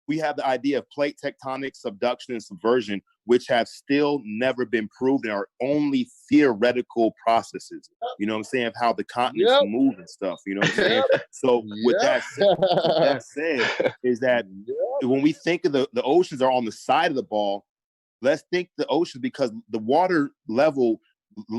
we have the idea of plate tectonic subduction and subversion, which have still never been proved and are only theoretical processes. You know what I'm saying? Of how the continents move and stuff. You know what I'm saying? So with that said, is that when we think of the oceans are on the side of the ball, let's think the oceans, because the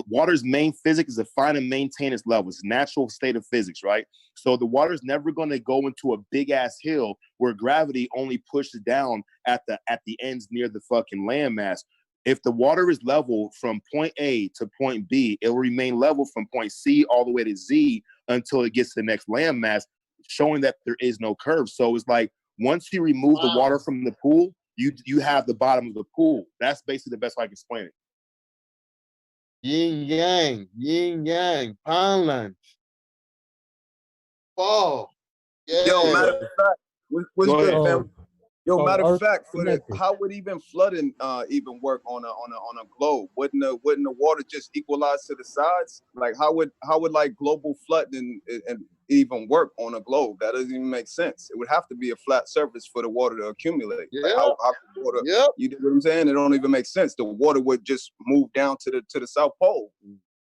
water's main physics is to find and maintain its level. It's natural state of physics, right? So the water's never going to go into a big ass hill where gravity only pushes down at the ends near the fucking landmass. If the water is level from point A to point B, it will remain level from point C all the way to Z until it gets to the next landmass, showing that there is no curve. So it's like once you remove the water from the pool, you have the bottom of the pool. That's basically the best way I can explain it. Yin yang, balance. Fall. Yeah. Yo, matter of fact, what's good, fam? Yo, matter of fact, how would even flooding even work on a globe? Wouldn't the water just equalize to the sides? Like how would like global flooding and even work on a globe? That doesn't even make sense. It would have to be a flat surface for the water to accumulate. Like how water, you know what I'm saying? It don't even make sense. The water would just move down to the South Pole.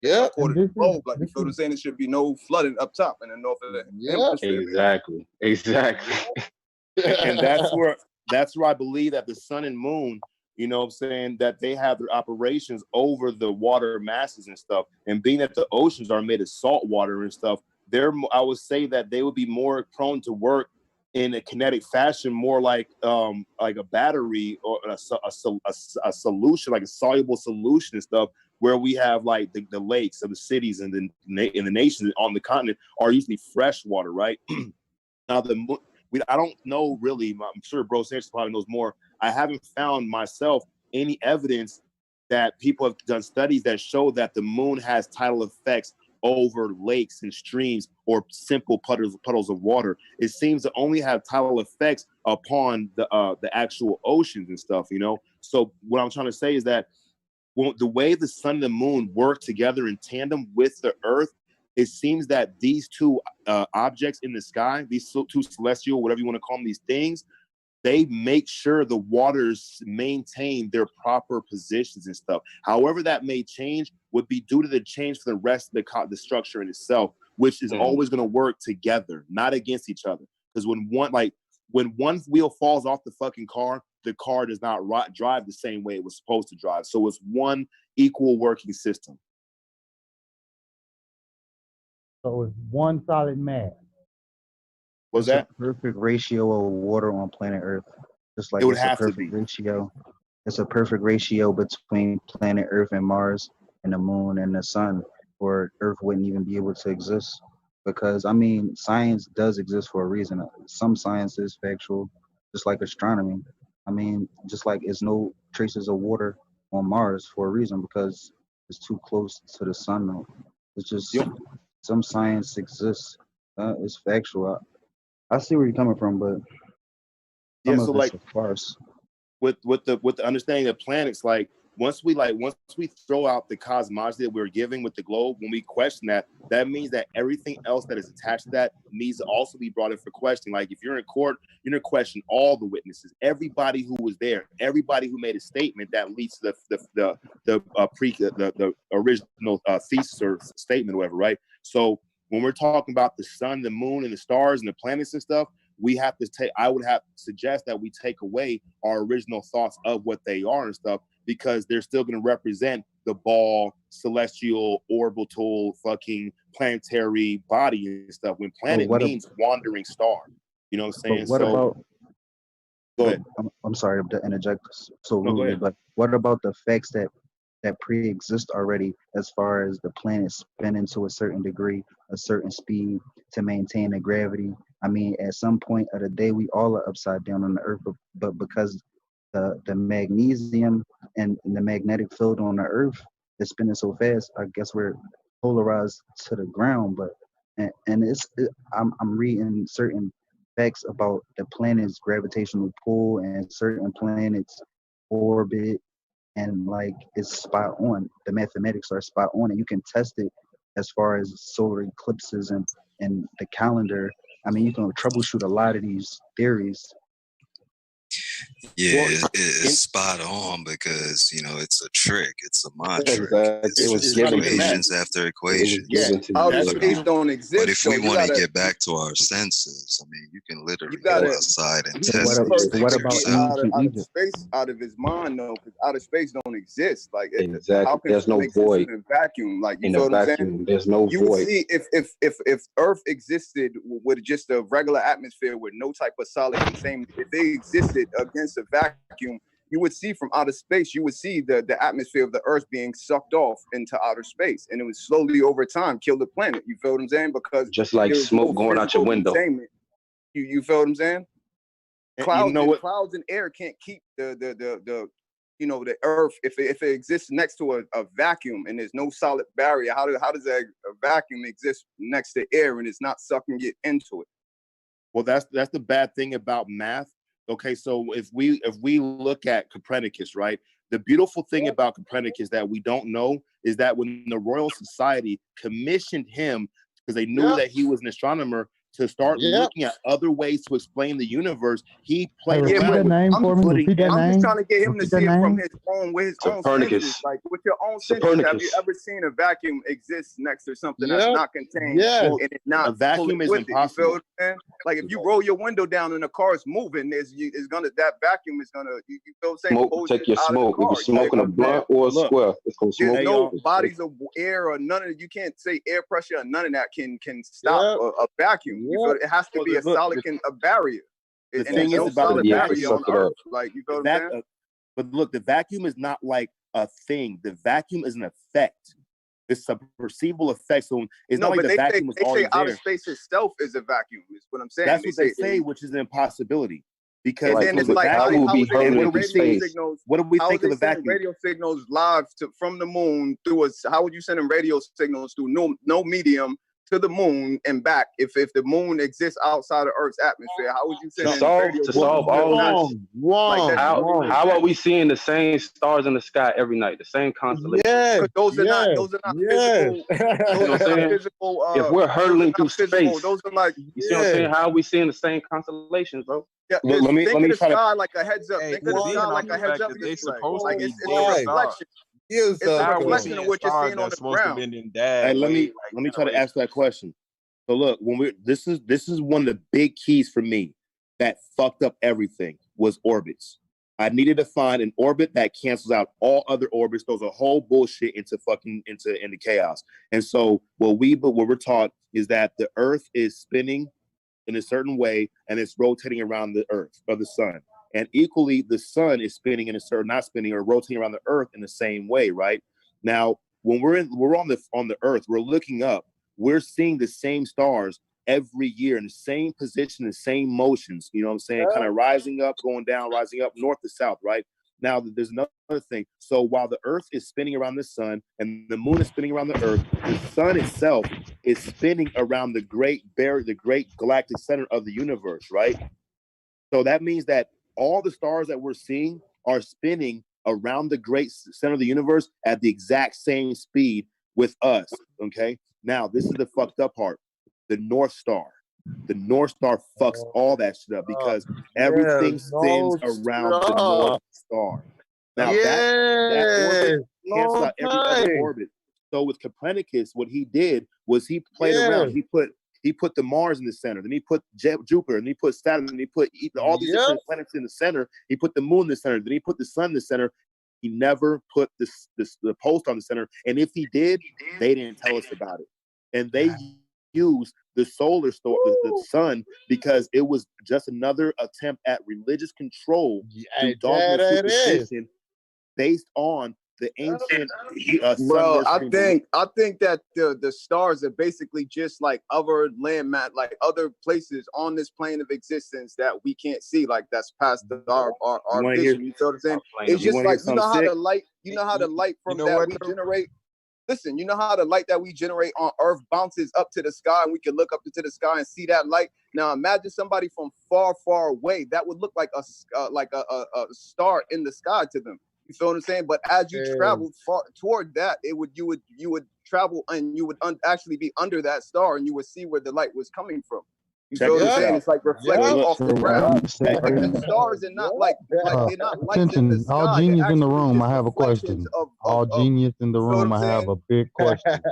Yeah, according to the globe, like you feel what I'm saying, there should be no flooding up top in the north of the hemisphere. Exactly. And that's where I believe that the sun and moon, you know what I'm saying, that they have their operations over the water masses and stuff. And being that the oceans are made of salt water and stuff, I would say that they would be more prone to work in a kinetic fashion, more like a battery or a solution, like a soluble solution and stuff, where we have like the lakes of the cities and the nations on the continent are usually fresh water, right? Now I don't know really. I'm sure Bro Sanchez probably knows more. I haven't found myself any evidence that people have done studies that show that the moon has tidal effects over lakes and streams or simple puddles of water. It seems to only have tidal effects upon the actual oceans and stuff, you know? So what I'm trying to say is that the way the sun and the moon work together in tandem with the earth, it seems that these two objects in the sky, these two celestial, whatever you want to call them, these things, they make sure the waters maintain their proper positions and stuff. However that may change would be due to the change for the rest of the structure in itself, which is always going to work together, not against each other. Because when one wheel falls off the fucking car, the car does not drive the same way it was supposed to drive. So it's one equal working system. So it's one solid mass. What's that? A perfect ratio of water on planet Earth. Just like it would it's have a perfect to be. ratio. It's a perfect ratio between planet Earth and Mars and the moon and the sun, or Earth wouldn't even be able to exist. Because I mean, science does exist for a reason. Some science is factual, just like astronomy. I mean, just like there's no traces of water on Mars for a reason, because it's too close to the sun. It's just some science exists. It's factual. I see where you're coming from, but So like farce. With the understanding of planets, like once we throw out the cosmology that we're giving with the globe, when we question that means that everything else that is attached to that needs to also be brought in for question. Like if you're in court, you're going to question all the witnesses, everybody who was there, everybody who made a statement that leads to the original thesis or statement, or whatever, right? So when we're talking about the sun, the moon, and the stars and the planets and stuff, I would have to suggest that we take away our original thoughts of what they are and stuff, because they're still going to represent the ball, celestial, orbital, fucking planetary body and stuff. When planet means wandering star, you know what I'm saying? Go ahead. I'm sorry to interject so rudely, but what about the facts that that pre-exist already, as far as the planet spinning to a certain degree, a certain speed to maintain the gravity. I mean, at some point of the day, we all are upside down on the earth, but because the magnesium and the magnetic field on the earth is spinning so fast, I guess we're polarized to the ground. But I'm reading certain facts about the planet's gravitational pull and certain planets orbit, and like it's spot on. The mathematics are spot on, and you can test it as far as solar eclipses and the calendar. I mean, you can troubleshoot a lot of these theories. Yeah, Well, it's spot on because it's a trick. It's a mind trick. Exactly. It's It was just given to you. equations after It was equations. given to you. Outer But, space don't But exist. if So we you want to gotta, get back to our senses, I mean, you can literally you go gotta. outside and He test the these person things to get yourself. out of space, out of his mind, though, because outer space don't exist. Like, exactly. how can There's no something exist void in a vacuum? Like, you in feel a what I'm saying? vacuum. There's no You would void. see if Earth existed with just a regular atmosphere with no type of solid containment, if they existed against a vacuum, you would see from outer space, you would see the atmosphere of the Earth being sucked off into outer space, and it would slowly over time kill the planet. You feel what I'm saying? Because Just like there's smoke no going out your physical window. containment. You feel what I'm saying? you Clouds know what? clouds and air can't keep the the Earth if it exists next to a vacuum and there's no solid barrier. How does a vacuum exist next to air and it's not sucking it into it? Well, that's the bad thing about math. Okay, so if we look at Copernicus, right? The beautiful thing about Copernicus that we don't know is that when the Royal Society commissioned him because they knew that he was an astronomer to start looking at other ways to explain the universe, he played Hey, repeat around that with name for me. putting Repeat that I'm name. just trying to get him to Repeat that see it from name. his own senses. Copernicus. Like with your own senses, have you Copernicus. ever seen a vacuum exist next to something that's not contained Well, and it's not a vacuum pulling is with it? You feel impossible. what I'm saying? Like if you roll your window down and the car is moving, that vacuum is gonna you feel what I'm saying? Smoke. Pulls Take it your out of the smoke. If car. you're You dig smoking what a I'm saying? blunt or a Look, square, it's gonna There's smoke. no It's bodies of air or none of it. You can't say air pressure or none of that can stop a vacuum. You feel it has to Well, be a look, solid a barrier. the And thing there's is no about the solid yeah, to barrier vacuum. on suck it up. Earth. Like you feel The what I'm saying? but look, the vacuum is not like a thing. The vacuum is an effect. It's a perceivable effect. So it's No, not like but the vacuum is they say already outer there. space itself is a vacuum. Is what I'm saying. That's what they say, which is an impossibility. Because And then Like, it's like how vacuum, would be how is they hurling what do sending into we radio see? space? signals? What do we How think is of they the sending vacuum? radio signals live from the moon through us? How would you send radio signals through no medium to the moon and back? If the moon exists outside of Earth's atmosphere, how would you To send in radio solve all signals? this, Like that don't really make how are sense. we seeing the same stars in the sky every night, the same constellations? Because those are not physical. You know Those what I'm are not saying? physical. If we're Those are hurtling through not physical. space, Those are like you see what I'm saying? How are we seeing the same constellations, bro? yeah. Let me Think of the try to. sky like a heads up. Hey, Think of the being sky off like the a heads fact up that they display. supposed Like to be it's a dead stars. reflection. It's a How are we reflection seeing of what you're stars seeing on that's the supposed to ground. be in Hey, dad let way me like try to generations? ask that question. So look, when this is one of the big keys for me that fucked up everything was orbits. I needed to find an orbit that cancels out all other orbits, throws a whole bullshit into chaos. And so what we're taught is that the Earth is spinning in a certain way and it's rotating around the Earth or the sun. And equally, the sun is spinning in a certain, not spinning or rotating around the Earth in the same way, right? Now, when we're on the Earth, we're looking up, we're seeing the same stars every year in the same position, the same motions, you know what I'm saying? Kind of rising up, going down, rising up, north to south, right? Now, there's another thing. So while the Earth is spinning around the sun and the moon is spinning around the Earth, the sun itself is spinning around the great galactic center of the universe, right? So that means that all the stars that we're seeing are spinning around the great center of the universe at the exact same speed with us, okay? Now, this is the fucked up part. The North Star. The North Star fucks all that shit up because everything spins around the North Star. Now, that orbit cancels out every other orbit. So with Copernicus, what he did was he played around. He put the Mars in the center, then he put Jupiter, and he put Saturn, and he put all these different planets in the center. He put the moon in the center, then he put the sun in the center. He never put the post on the center. And if he did, they didn't tell us about it. And they used the solar storm, the sun, because it was just another attempt at religious control through dogma and superstition based on the ancient Bro, sun I worshiping. think that the stars are basically just like other landmass, like other places on this plane of existence that we can't see, like that's past our vision. You feel what I'm saying? It's just like you know how the light, from know that what, we though? generate. Listen, you know how the light that we generate on Earth bounces up to the sky, and we can look up into the sky and see that light. Now, imagine somebody from far, far away. That would look like a star in the sky to them. You feel what I'm saying? But as you travel far toward that, you would travel and you would actually be under that star, and you would see where the light was coming from. You feel what I'm saying? It's like reflecting off the ground. Like these stars are not like they're not lights in the Attention, all sky. They're genius in the actually room. just I have a reflections question. All genius in the you feel what room. I'm I have saying? a big question.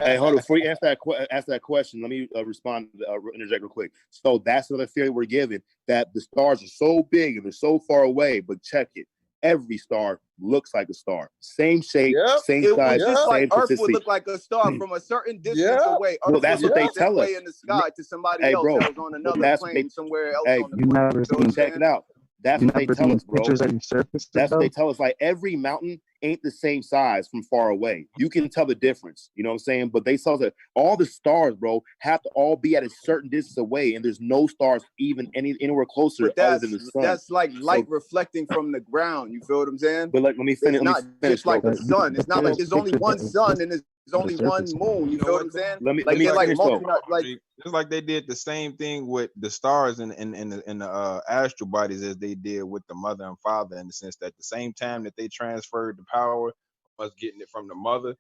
Hey, hold on. Before you ask that question, let me respond, interject real quick. So that's another theory we're given, that the stars are so big and they're so far away, but check it. Every star looks like a star. Same shape, same size, It's just like same Earth would consistency. look like a star from a certain distance away. Well, Earth that's would what they look this tell us. way in the sky to somebody Hey, else bro, that was on another that's what plane somewhere else Hey, on the planet. check it out. That's You what they never tell seen us, bro. pictures of the surface That's what though? they tell us. Like every mountain ain't the same size from far away. You can tell the difference. You know what I'm saying? But they tell us that all the stars, bro, have to all be at a certain distance away, and there's no stars even anywhere closer But other than the sun. that's like light reflecting from the ground. You feel what I'm saying? But let me finish. It's not just like bro. the sun. It's not like there's only one sun and there's only one moon. You feel what I'm saying? Let me They're like finish, though. like Just like they did the same thing with the stars and the astral bodies as they did with the mother and father, in the sense that the same time that they transferred the power of us getting it from the mother,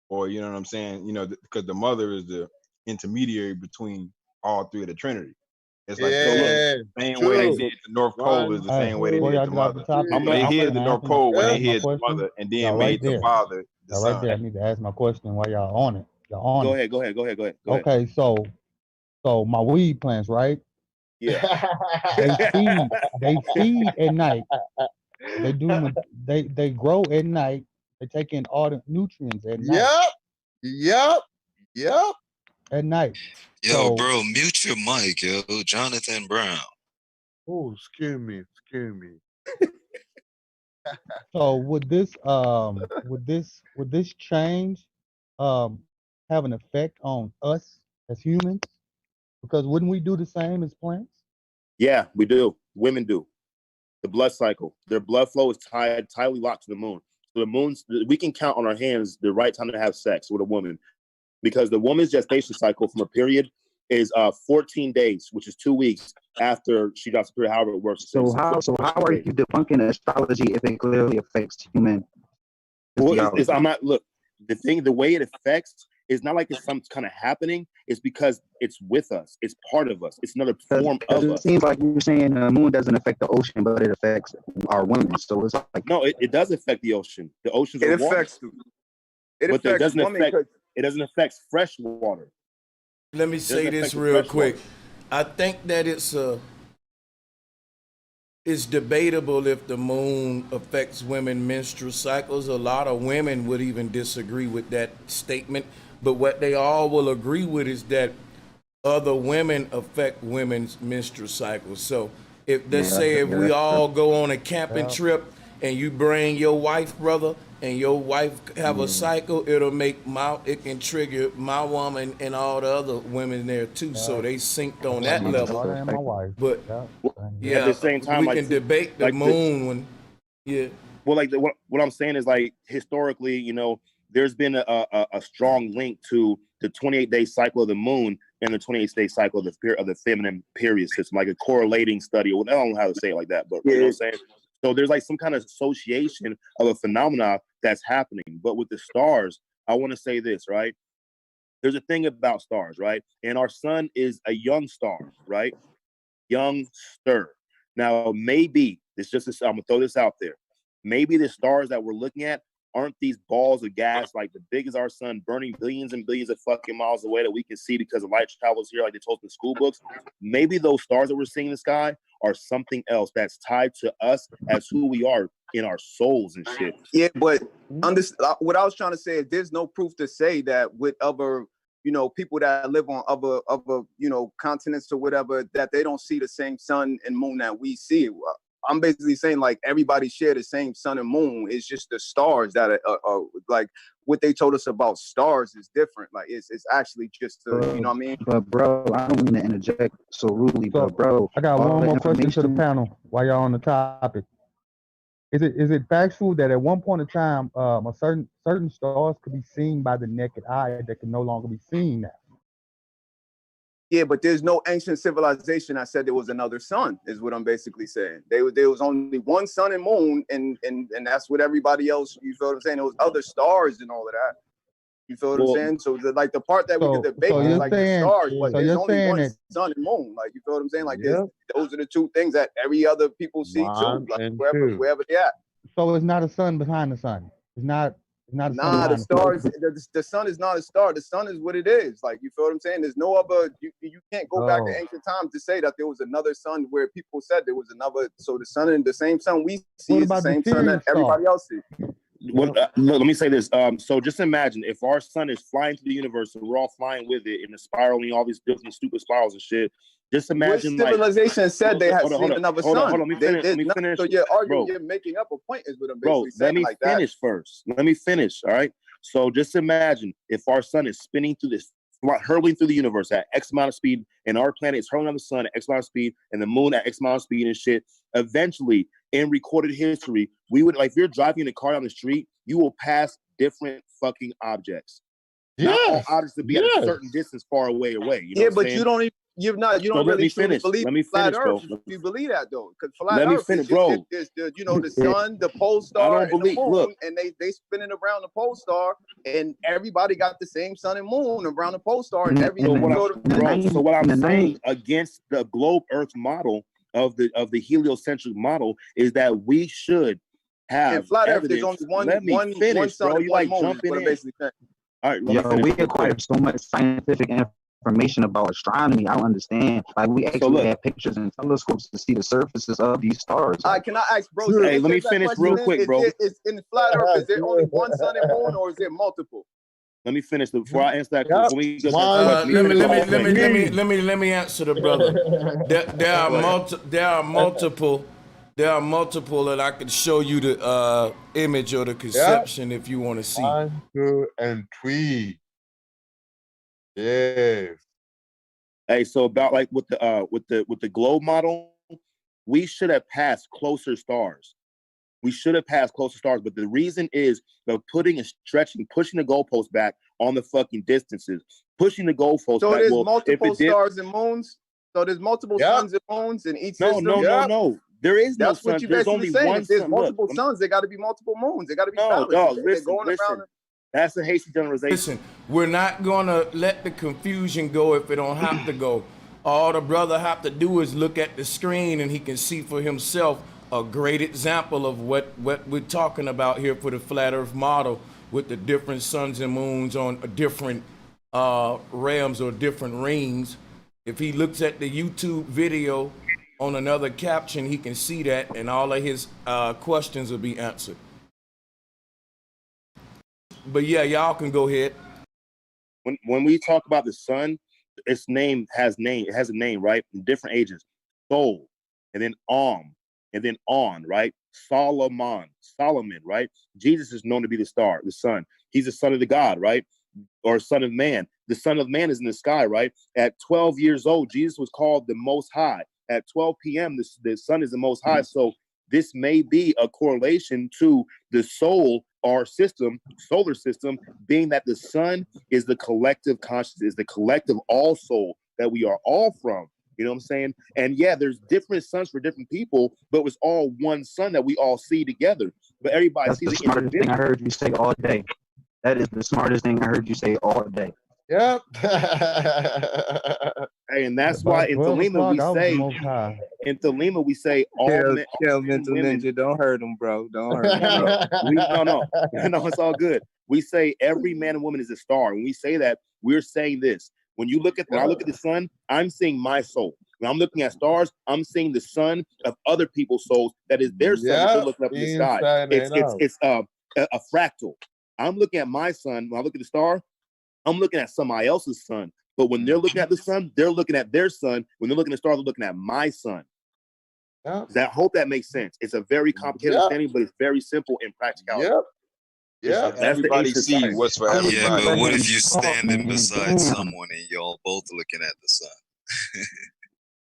or you know what I'm saying, because the mother is the intermediary between all three of the Trinity. It's like the same way they did the North Pole is the same way they Before did y'all the get off the mother. topic, They I'm hid the gonna North Pole when they hid the question. mother, and then Y'all made right the there. father the Y'all son. right there. I need to ask my question while y'all on it. Y'all on Go it. ahead. Go ahead. Okay, so my weed plants, right? Yeah. They feed at night. They grow at night. They take in all the nutrients at night. Yep. At night. Yo, So, bro, mute your mic, yo. Jonathan Brown. Oh, excuse me. so would this change have an effect on us as humans? Because wouldn't we do the same as plants? Yeah, we do. Women do. The blood cycle, their blood flow is tightly locked to the moon. So we can count on our hands the right time to have sex with a woman, because the woman's gestation cycle from a period is 14 days, which is 2 weeks after she drops a period. However it works. So how are you debunking astrology if it clearly affects human Well, physiology? I'm not. Look, the way it affects is not like it's some kind of happening. It's because it's with us. It's part of us. It's another form of it us. seems like you're saying the moon doesn't affect the ocean, but it affects our women. So it's like No, it does affect the ocean. The oceans are water. But it doesn't affect fresh water. Let me say this real quick. I think that it's debatable if the moon affects women's menstrual cycles. A lot of women would even disagree with that statement. But what they all will agree with is that other women affect women's menstrual cycles. So if we all go on a camping trip and you bring your wife, brother, and your wife have a cycle, it can trigger my woman and all the other women there too. So they synced on that level. My wife. But at the same time, we can debate the moon Well, like what I'm saying is, like, historically, there's been a strong link to the 28-day cycle of the moon and the 28-day cycle of the feminine period system, like a correlating study. I don't know how to say it like that, but you know what I'm saying? So there's like some kind of association of a phenomena that's happening. But with the stars, I want to say this, right? There's a thing about stars, right? And our sun is a young star, right? Youngster. Now, maybe I'm gonna throw this out there. Maybe the stars that we're looking at aren't these balls of gas like the big as our sun, burning billions and billions of fucking miles away that we can see because the light travels here, like they told us in school books. Maybe those stars that we're seeing in the sky are something else that's tied to us as who we are in our souls and shit. Yeah, but what I was trying to say is there's no proof to say that with other, people that live on other continents or whatever, that they don't see the same sun and moon that we see. I'm basically saying like everybody share the same sun and moon. It's just the stars that are like what they told us about stars is different. Like it's actually just you know what I mean. But bro, I don't mean to interject so rudely, So but bro, I got all one the more question to the information. panel while y'all on the topic. Is it factual that at one point in time, a certain stars could be seen by the naked eye that can no longer be seen now? Yeah, but there's no ancient civilization that said there was another sun, is what I'm basically saying. There was only one sun and moon, and that's what everybody else, you feel what I'm saying? There was other stars and all of that. You feel what I'm saying? So like the part that we could debate so is you're like saying, the stars, but so there's you're only saying one that, sun and moon. Like you feel what I'm saying? Like Yep. those are the two things that every other people see too. Like wherever they at. so it's not a sun behind the sun. It's not a sun Nah, behind the stars. The sun is not a star. The sun is what it is. Like you feel what I'm saying? There's no other. You can't go back to ancient times to say that there was another sun where people said there was another. So the sun and the same sun we see is the same sun that everybody else sees. Well, look, let me say this. So just imagine if our sun is flying through the universe and we're all flying with it in a spiraling, all these different stupid spirals and shit. Just imagine, which civilization like, said they had seen another sun? Hold on. Let me finish. So you're arguing, Bro. you're making up a point, is what I'm Bro, basically saying. let me like finish that. first. Let me finish. All right. So just imagine if our sun is spinning through this, hurtling through the universe at X amount of speed, and our planet is hurling on the sun at X amount of speed, and the moon at X amount of speed and shit. Eventually, in recorded history, we would, like, if you're driving in a car down the street, you will pass different fucking objects. Not all objects to be at a certain distance far away. You know Yeah, but you don't really truly believe flat Earth. You believe that though, because flat Earth is just, there's the sun, the pole star, and the moon, and they spinning around the pole star, and everybody got the same sun and moon around the pole star, and every So what I'm saying against the globe Earth model of the heliocentric model is that we should have in flat Earth. evidence. There's only Let me one finish, sun bro. and You one like moon. jumping What I'm in. basically saying. All right, Yo, we acquired so much scientific information about astronomy. I don't understand. Like we actually had pictures and telescopes to see the surfaces of these stars. Can I ask, bro? Hey, let me finish real quick, bro. Is in flat Earth, is there only one sun and moon, or is there multiple? Let me finish before I answer that. Let me answer the brother. There are multiple, and I can show you the image or the conception if you want to see. 1, 2, and 3. Yes. Hey, so about like with the globe model, we should have passed closer stars. We should have passed closer stars, but the reason is the pushing the goalpost back on the fucking distances, pushing the goalpost so back. There's multiple stars and moons. So there's multiple suns and moons in each system. No. There is no sun. That's what you There's basically only saying. one If there's sun. multiple suns, there got to be multiple moons. They got to be balanced. They're going around. That's a hasty generalization. Listen, we're not gonna let the confusion go if it don't have to go. All the brother have to do is look at the screen and he can see for himself a great example of what we're talking about here for the flat earth model with the different suns and moons on different realms or different rings. If he looks at the YouTube video on another caption, he can see that and all of his questions will be answered. But yeah, y'all can go ahead. When we talk about the sun, its name has a name, right? In different ages. Sol, and then and then on, right? Solomon, right? Jesus is known to be the star, the sun. He's the son of the God, right? Or son of man. The son of man is in the sky, right? At 12 years old, Jesus was called the Most High. At 12 p.m., the sun is the Most High. So this may be a correlation to the soul, our system, solar system, being that the sun is the collective consciousness, is the collective all soul that we are all from. You know what I'm saying? And yeah, there's different suns for different people, but it was all one sun that we all see together. But everybody sees the smartest thing I heard you say all day. That is the smartest thing I heard you say all day. Yep. Hey, and that's why in Thelema we say all men. Mental Ninja, don't hurt him, bro. Don't hurt him, bro. No, it's all good. We say every man and woman is a star. When we say that, we're saying this. When I look at the sun, I'm seeing my soul. When I'm looking at stars, I'm seeing the sun of other people's souls. That is their sun that they're looking up in the sky. It's a fractal. I'm looking at my sun. When I look at the star, I'm looking at somebody else's sun. But when they're looking at the sun, they're looking at their sun. When they're looking at the stars, they're looking at my sun. I hope that makes sense. It's a very complicated understanding, but it's very simple in practicality. Yeah, everybody see what's for everybody. Yeah, but what if you standing beside someone and y'all both looking at the sun?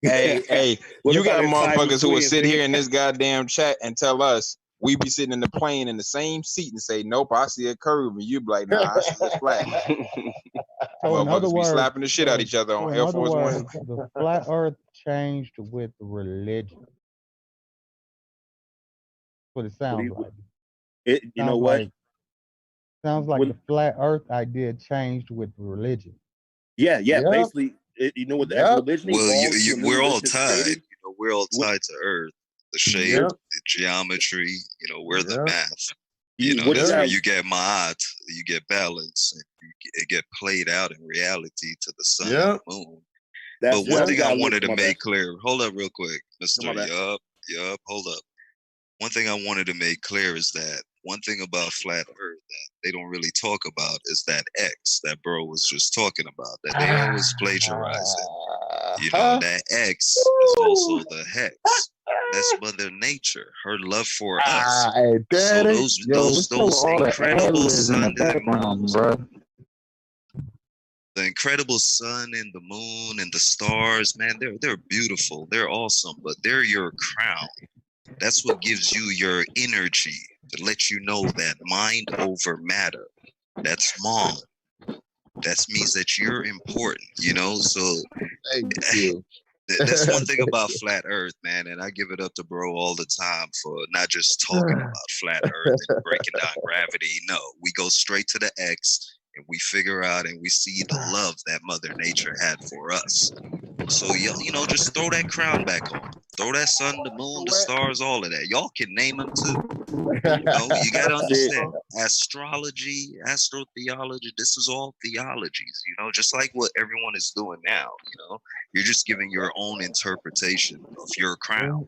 Hey, What you about got that time motherfuckers who will between, sit nigga? here in this goddamn chat and tell us we be sitting in the plane in the same seat and say, nope, I see a curve, and you be like, nah, I see a flat. So in other Motherfuckers be words, slapping the shit out of each other on Air Force One. the flat Earth changed with religion. That's what it sounds like. You know what? Sounds like the flat Earth idea changed with religion. Yeah. Basically, you know what? As religion Well, evolves to a new we're all religion is tied. created, You know, we're all tied to Earth. The shape, the geometry. You know, we're the math. You know, that's where you get ma'at, you get balance, and it get played out in reality to the sun and the moon. But one thing I wanted to make clear. Hold up, real quick, Mister. Yup. Hold up. One thing I wanted to make clear is that one thing about flat Earth that they don't really talk about is that X that bro was just talking about, that they always plagiarize it. You know, that X is also the hex. That's Mother Nature, her love for us. So those incredible sun and the moon, the incredible sun and the moon and the stars, man, they're beautiful, they're awesome, but they're your crown. That's what gives you your energy to let you know that mind over matter. That's mom. That means that you're important, you know? So that's one thing about flat Earth, man. And I give it up to bro all the time for not just talking about flat Earth and breaking down gravity. No, we go straight to the X and we figure out and we see the love that Mother Nature had for us. So, you know, just throw that crown back on. Throw that sun, the moon, the stars, all of that. Y'all can name them too. You know, you got to understand astrology, astrotheology. This is all theologies, you know, just like what everyone is doing now. You know, you're just giving your own interpretation of your crown.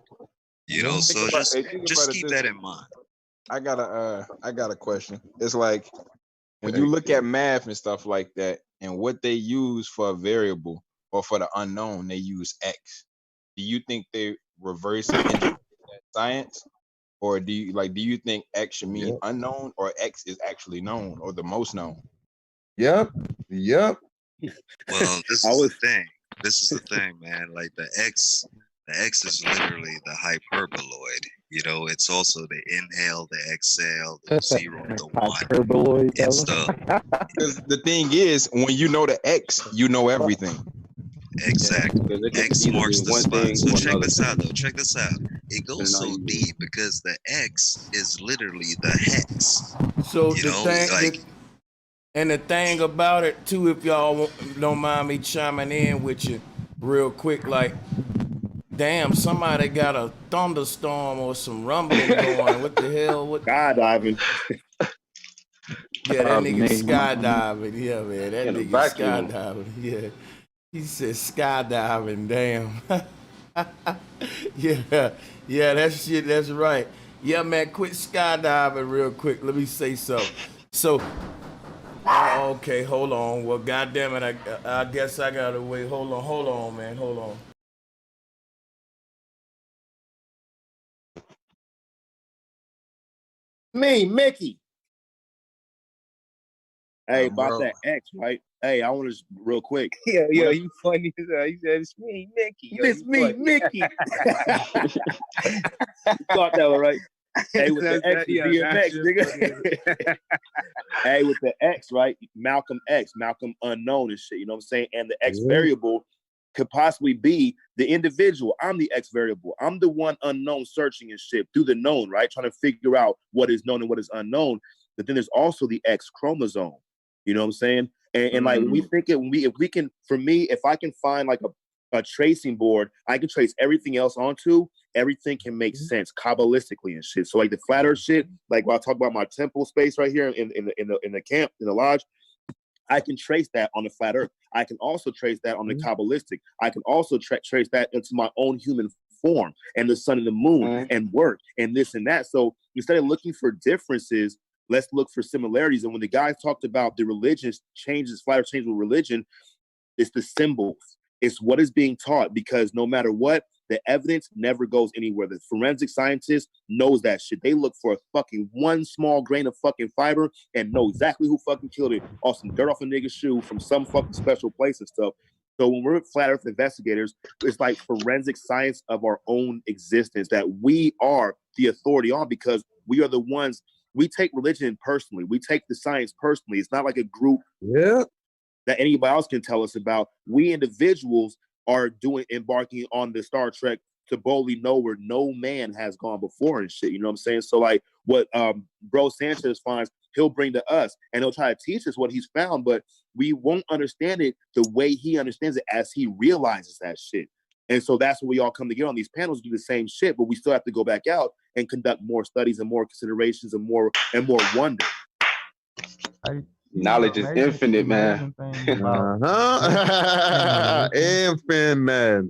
You know, so just keep that in mind. I got a question. It's like when you look at math and stuff like that, and what they use for a variable or for the unknown, they use X. Do you think they reverse engineer that science, or do you think X should mean unknown, or X is actually known or the most known? Well, this is the thing, man. Like the X is literally the hyperboloid. You know, it's also the inhale, the exhale, the 0, the 1. It's Because the thing is, when you know the X, you know everything. Exactly. X marks the spot. So check this out, though. Check this out. It goes so deep because the X is literally the hex. So you the know, thing, like and the thing about it too, if y'all don't mind me chiming in with you real quick, like, damn, somebody got a thunderstorm or some rumbling going. What the hell? What? Skydiving. Yeah, that nigga skydiving. Yeah, man, that nigga skydiving. Yeah, he said skydiving. Damn. yeah, that shit. That's right. Yeah, man, quit skydiving real quick. Let me say something. So, okay, hold on. Well, goddamn it, I guess I gotta wait. Hold on, man. Hold on. Me, Mickey. Hey, about that X, right? Hey, I want to just real quick. Yeah, you funny as hell. You said it's me, Mickey. It's me, Mickey. Thought that was right. Hey, with the X, DMX, nigga. Hey, with the X, right? Malcolm X, Malcolm unknown and shit. You know what I'm saying? And the X variable could possibly be the individual. I'm the X variable. I'm the one unknown searching and shit through the known, right? Trying to figure out what is known and what is unknown. But then there's also the X chromosome. You know what I'm saying? And like we think it, if we can, for me, if I can find like a tracing board, I can trace everything else onto. Everything can make sense kabbalistically and shit. So like the flat Earth shit, like when I talk about my temple space right here in the camp in the lodge, I can trace that on the flat Earth. I can also trace that on the kabbalistic. I can also trace that into my own human form and the sun and the moon and work and this and that. So instead of looking for differences, let's look for similarities. And when the guys talked about the religious changes, flat Earth change with religion, it's the symbols. It's what is being taught, because no matter what, The evidence never goes anywhere. The forensic scientist knows that shit. They look for a fucking one small grain of fucking fiber and know exactly who fucking killed it, off some dirt off a nigga's shoe from some fucking special place and stuff. So when we're flat earth investigators, it's like forensic science of our own existence that we are the authority on, because we are the ones, we take religion personally. We take the science personally. It's not like a group that anybody else can tell us about. We individuals are embarking on the Star Trek to boldly know where no man has gone before and shit. You know what I'm saying? So like what Bro Sanchez finds, he'll bring to us and he'll try to teach us what he's found, but we won't understand it the way he understands it as he realizes that shit. And so that's when we all come together on these panels, do the same shit, but we still have to go back out and conduct more studies and more considerations and more wonder. Knowledge is infinite, man. Infinite.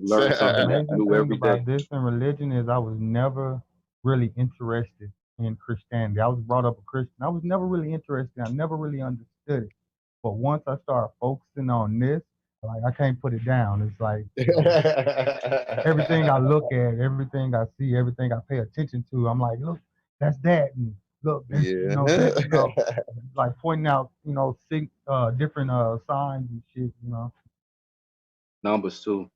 Learn something new every day. About this and religion is I was never really interested in Christianity. I was brought up a Christian. I was never really interested. I never really understood it. But once I started focusing on this, like I can't put it down. It's like everything I look at, everything I see, everything I pay attention to, I'm like, look, that's that. And look, this, this, like pointing out, different signs and shit, Numbers too.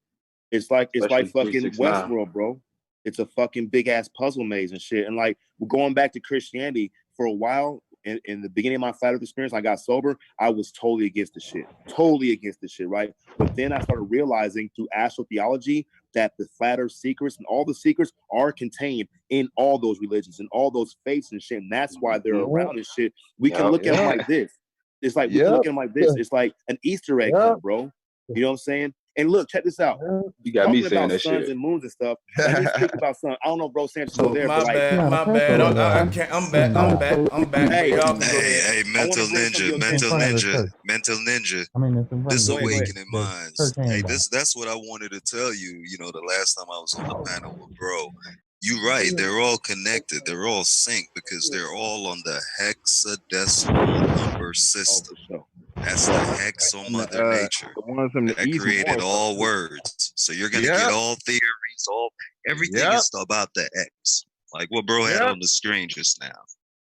It's like fucking 369. Westworld, bro. It's a fucking big ass puzzle maze and shit. And like we're going back to Christianity for a while. In the beginning of my flat earth experience, I got sober. I was totally against the shit, right? But then I started realizing through astrotheology that the flat earth secrets and all the secrets are contained in all those religions and all those faiths and shit. And that's why they're around and shit. We can look at them like this. It's like we can look at them like this. It's like an Easter egg, bro. You know what I'm saying? And look, check this out. You got me saying that suns shit. and moons and stuff. Let me speak about sun. I don't know if Bro Sanchez was there, My but bad. I'm back. Hey, Mental ninja. This awakening minds. Hey, that's what I wanted to tell you. You know, the last time I was on the panel with Bro. You're right. They're all connected. They're all synced because they're all on the hexadecimal number system. That's the hex on Mother Nature that created all words. So you're gonna get all theories, everything is about the X, like what Bro had on the screen just now.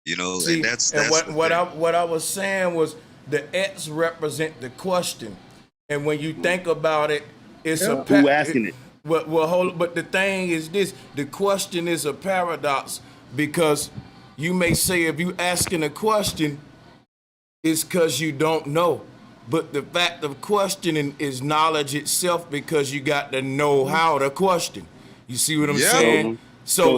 You know, See, and that's what I was saying was the X represent the question, and when you think about it, it's a who asking it. But the thing is this: the question is a paradox because you may say if you asking a question, it's because you don't know. But the fact of questioning is knowledge itself because you got to know how to question. You see what I'm saying? So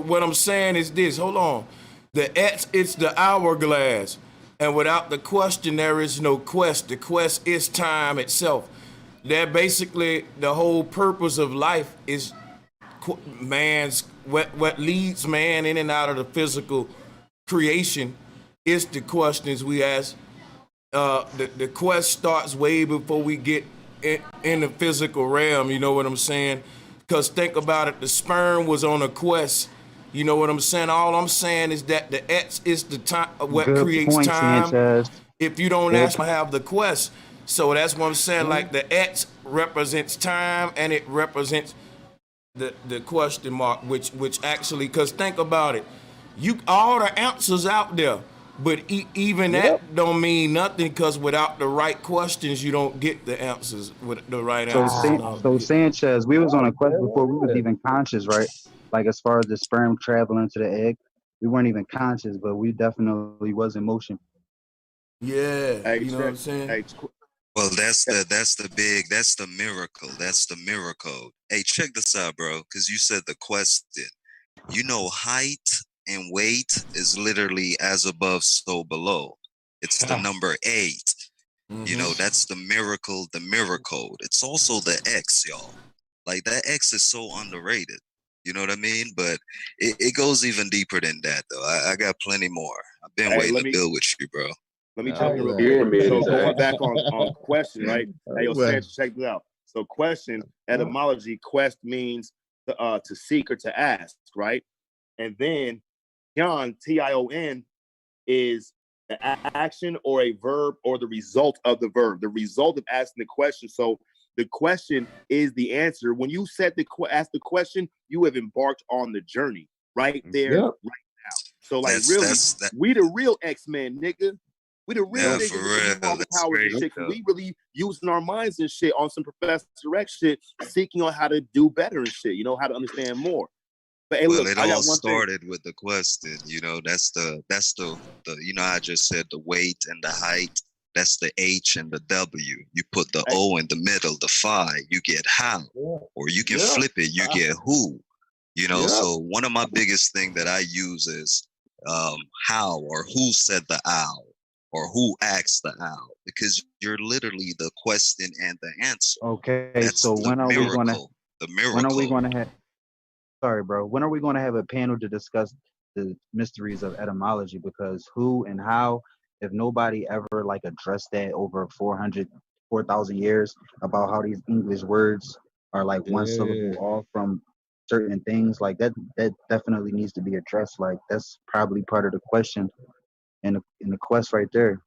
what I'm saying is this. Hold on. The X, it's the hourglass. And without the question, there is no quest. The quest is time itself. That basically the whole purpose of life is man's what leads man in and out of the physical creation is the questions we ask. The quest starts way before we get in the physical realm. You know what I'm saying? Because think about it, the sperm was on a quest. You know what I'm saying? All I'm saying is that the X is the time, what creates point, time. Sanchez. If you don't actually have the quest, so that's what I'm saying. Like the X represents time, and it represents the question mark, which actually, because think about it, all the answers out there, but even that don't mean nothing because without the right questions, you don't get the answers with the right answers. So Sanchez, we was on a quest before we was even conscious, right? Like as far as the sperm traveling to the egg, we weren't even conscious, but we definitely was in motion. Yeah, you know what I'm saying? Well, that's the miracle. That's the miracle. Hey, check this out, bro, because you said the question. You know, height and weight is literally as above, so below. It's the number 8. You know, that's the miracle, the miracle. It's also the X, y'all. Like, that X is so underrated. You know what I mean? But it goes even deeper than that, though. I got plenty more. I've been waiting to build with you, bro. Let me jump in real quick. So going back on question, right? Hey, yo, Sanchez, check this out. So question, etymology, quest means to seek or to ask, right? And then Tion, Tion, is the action or a verb or the result of the verb, the result of asking the question. So The question is the answer. When you ask the question, you have embarked on the journey right there, right now. So like, we the real X-Men, nigga. We the real niggas that have all the powers and shit. We really using our minds and shit on some Professor X shit, seeking on how to do better and shit. You know, how to understand more. But hey, well, look, it all started with the question. You know, that's the you know, I just said the weight and the height. That's the H and the W. You put the O in the middle, the phi, you get how. Or you can flip it, you get who. You know, so one of my biggest thing that I use is how or who said the owl or who asked the owl, because you're literally the question and the answer. Okay, that's so the when are we gonna? The miracle. When are we gonna have? Sorry, bro. When are we gonna have a panel to discuss the mysteries of etymology? Because who and how, if nobody ever like addressed that over 4,000 years about how these English words are like one syllable off from certain things, like that definitely needs to be addressed. Like that's probably part of the question in the quest right there.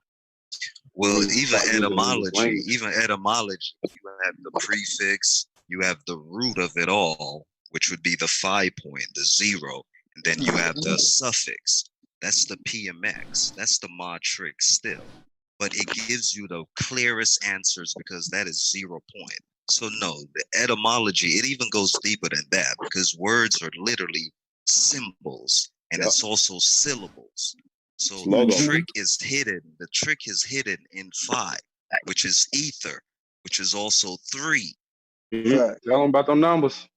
Well, even etymology, you have the prefix, you have the root of it all, which would be the phi point, the 0, and then you have the suffix. That's the PMX. That's the matrix still. But it gives you the clearest answers because that is 0 point. So no, the etymology, it even goes deeper than that because words are literally symbols and it's also syllables. So the trick is hidden. The trick is hidden in phi, which is ether, which is also 3. Tell them about them numbers.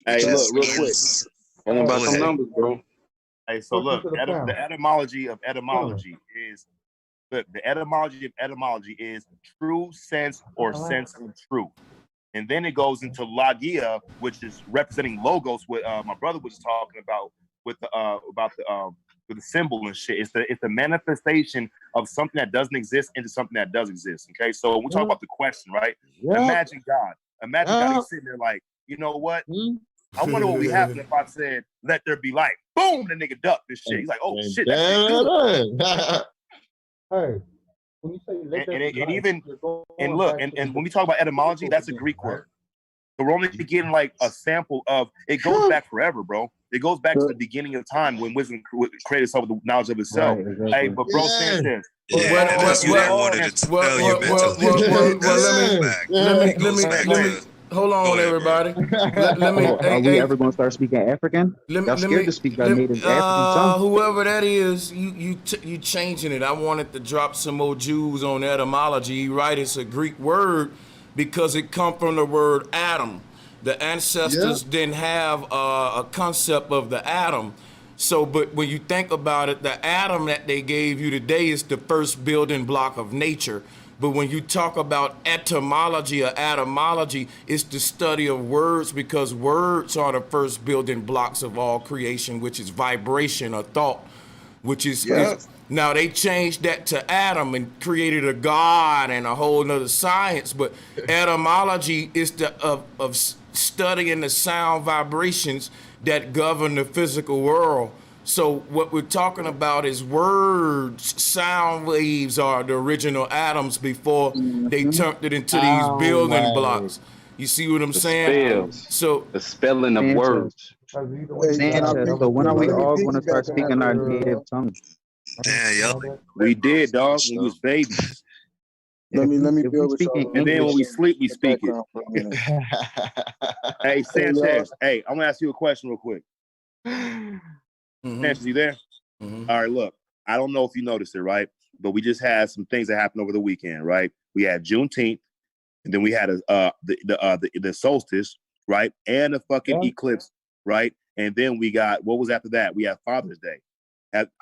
Hey, look, real quick. Tell them about them numbers, bro. Hey, so look, the etymology of etymology is, look, the etymology of etymology is true sense or sense of truth. And then it goes into logia, which is representing logos, what my brother was talking about with the symbol and shit. It's the manifestation of something that doesn't exist into something that does exist. Okay, so when we talk about the question, right? Imagine God. Imagine God, he's sitting there like, you know what? I wonder what would happen if I said, "Let there be light." Boom, the nigga ducked this shit. He's like, "Oh shit, that's good." Hey, when you say let there be light, and look, and when we talk about etymology, that's a Greek word. So we're only getting like a sample of it. Goes back forever, bro. It goes back to the beginning of time when wisdom created itself with the knowledge of itself. Right, exactly. Hey, but bro, Sanchez. Let me hold on, everybody. Are we ever going to start speaking African? Y'all scared to speak our native African tongue. Whoever that is, you changing it. I wanted to drop some more Jews on etymology. Right, it's a Greek word because it come from the word Adam. The ancestors didn't have a concept of the atom. So, but when you think about it, the atom that they gave you today is the first building block of nature. But when you talk about etymology or etymology, it's the study of words because words are the first building blocks of all creation, which is vibration or thought, which is now they changed that to atom and created a god and a whole nother science. But etymology is the of studying the sound vibrations that govern the physical world. So what we're talking about is words. Sound waves are the original atoms before they turned it into these building blocks. You see what I'm saying? So the spelling of words. Sanchez, so when are we all going to start speaking our native tongue? We did, dog. We was babies. Let me build with y'all. And then when we sleep, we speak it. Hey, Sanchez. Hey, I'm gonna ask you a question real quick. Sanchez, you there? All right, look. I don't know if you noticed it, right? But we just had some things that happened over the weekend, right? We had Juneteenth, and then we had the solstice, right? And a fucking eclipse, right? And then we got, what was after that? We had Father's Day.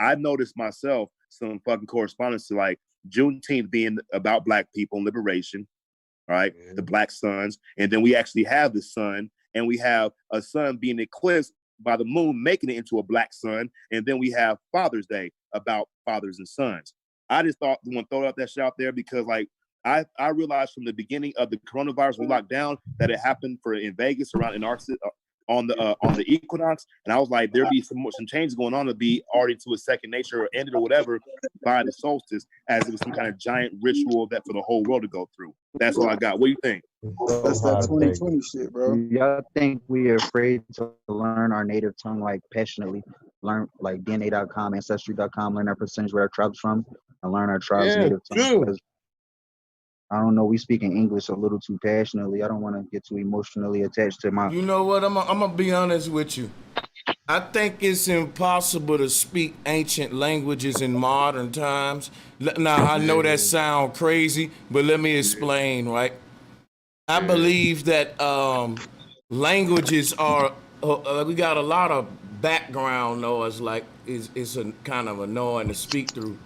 I noticed myself some fucking correspondence to like Juneteenth being about Black people and liberation, right? The Black suns. And then we actually have the sun, and we have a sun being eclipsed by the moon, making it into a black sun. And then we have Father's Day about fathers and sons. I just thought we want to throw out that shit out there because like I realized from the beginning of the coronavirus we locked down that it happened in Vegas around in our on the equinox, and I was like, there'd be some changes going on to be already to a second nature or ended or whatever by the solstice, as it was some kind of giant ritual that for the whole world to go through. That's all I got. What do you think? so That's that hard to take. 2020 shit, bro. Y'all think we are afraid to learn our native tongue like passionately? Learn like DNA.com, Ancestry.com, learn our percentage where our tribes from, and learn our tribe's Yeah, native tongue. true. Because I don't know, we speaking English a little too passionately. I don't want to get too emotionally attached to my. You know what? I'm gonna be honest with you. I think it's impossible to speak ancient languages in modern times. Now I know that sounds crazy, but let me explain. Right? I believe that languages are. We got a lot of background noise. Like it's a kind of annoying to speak through.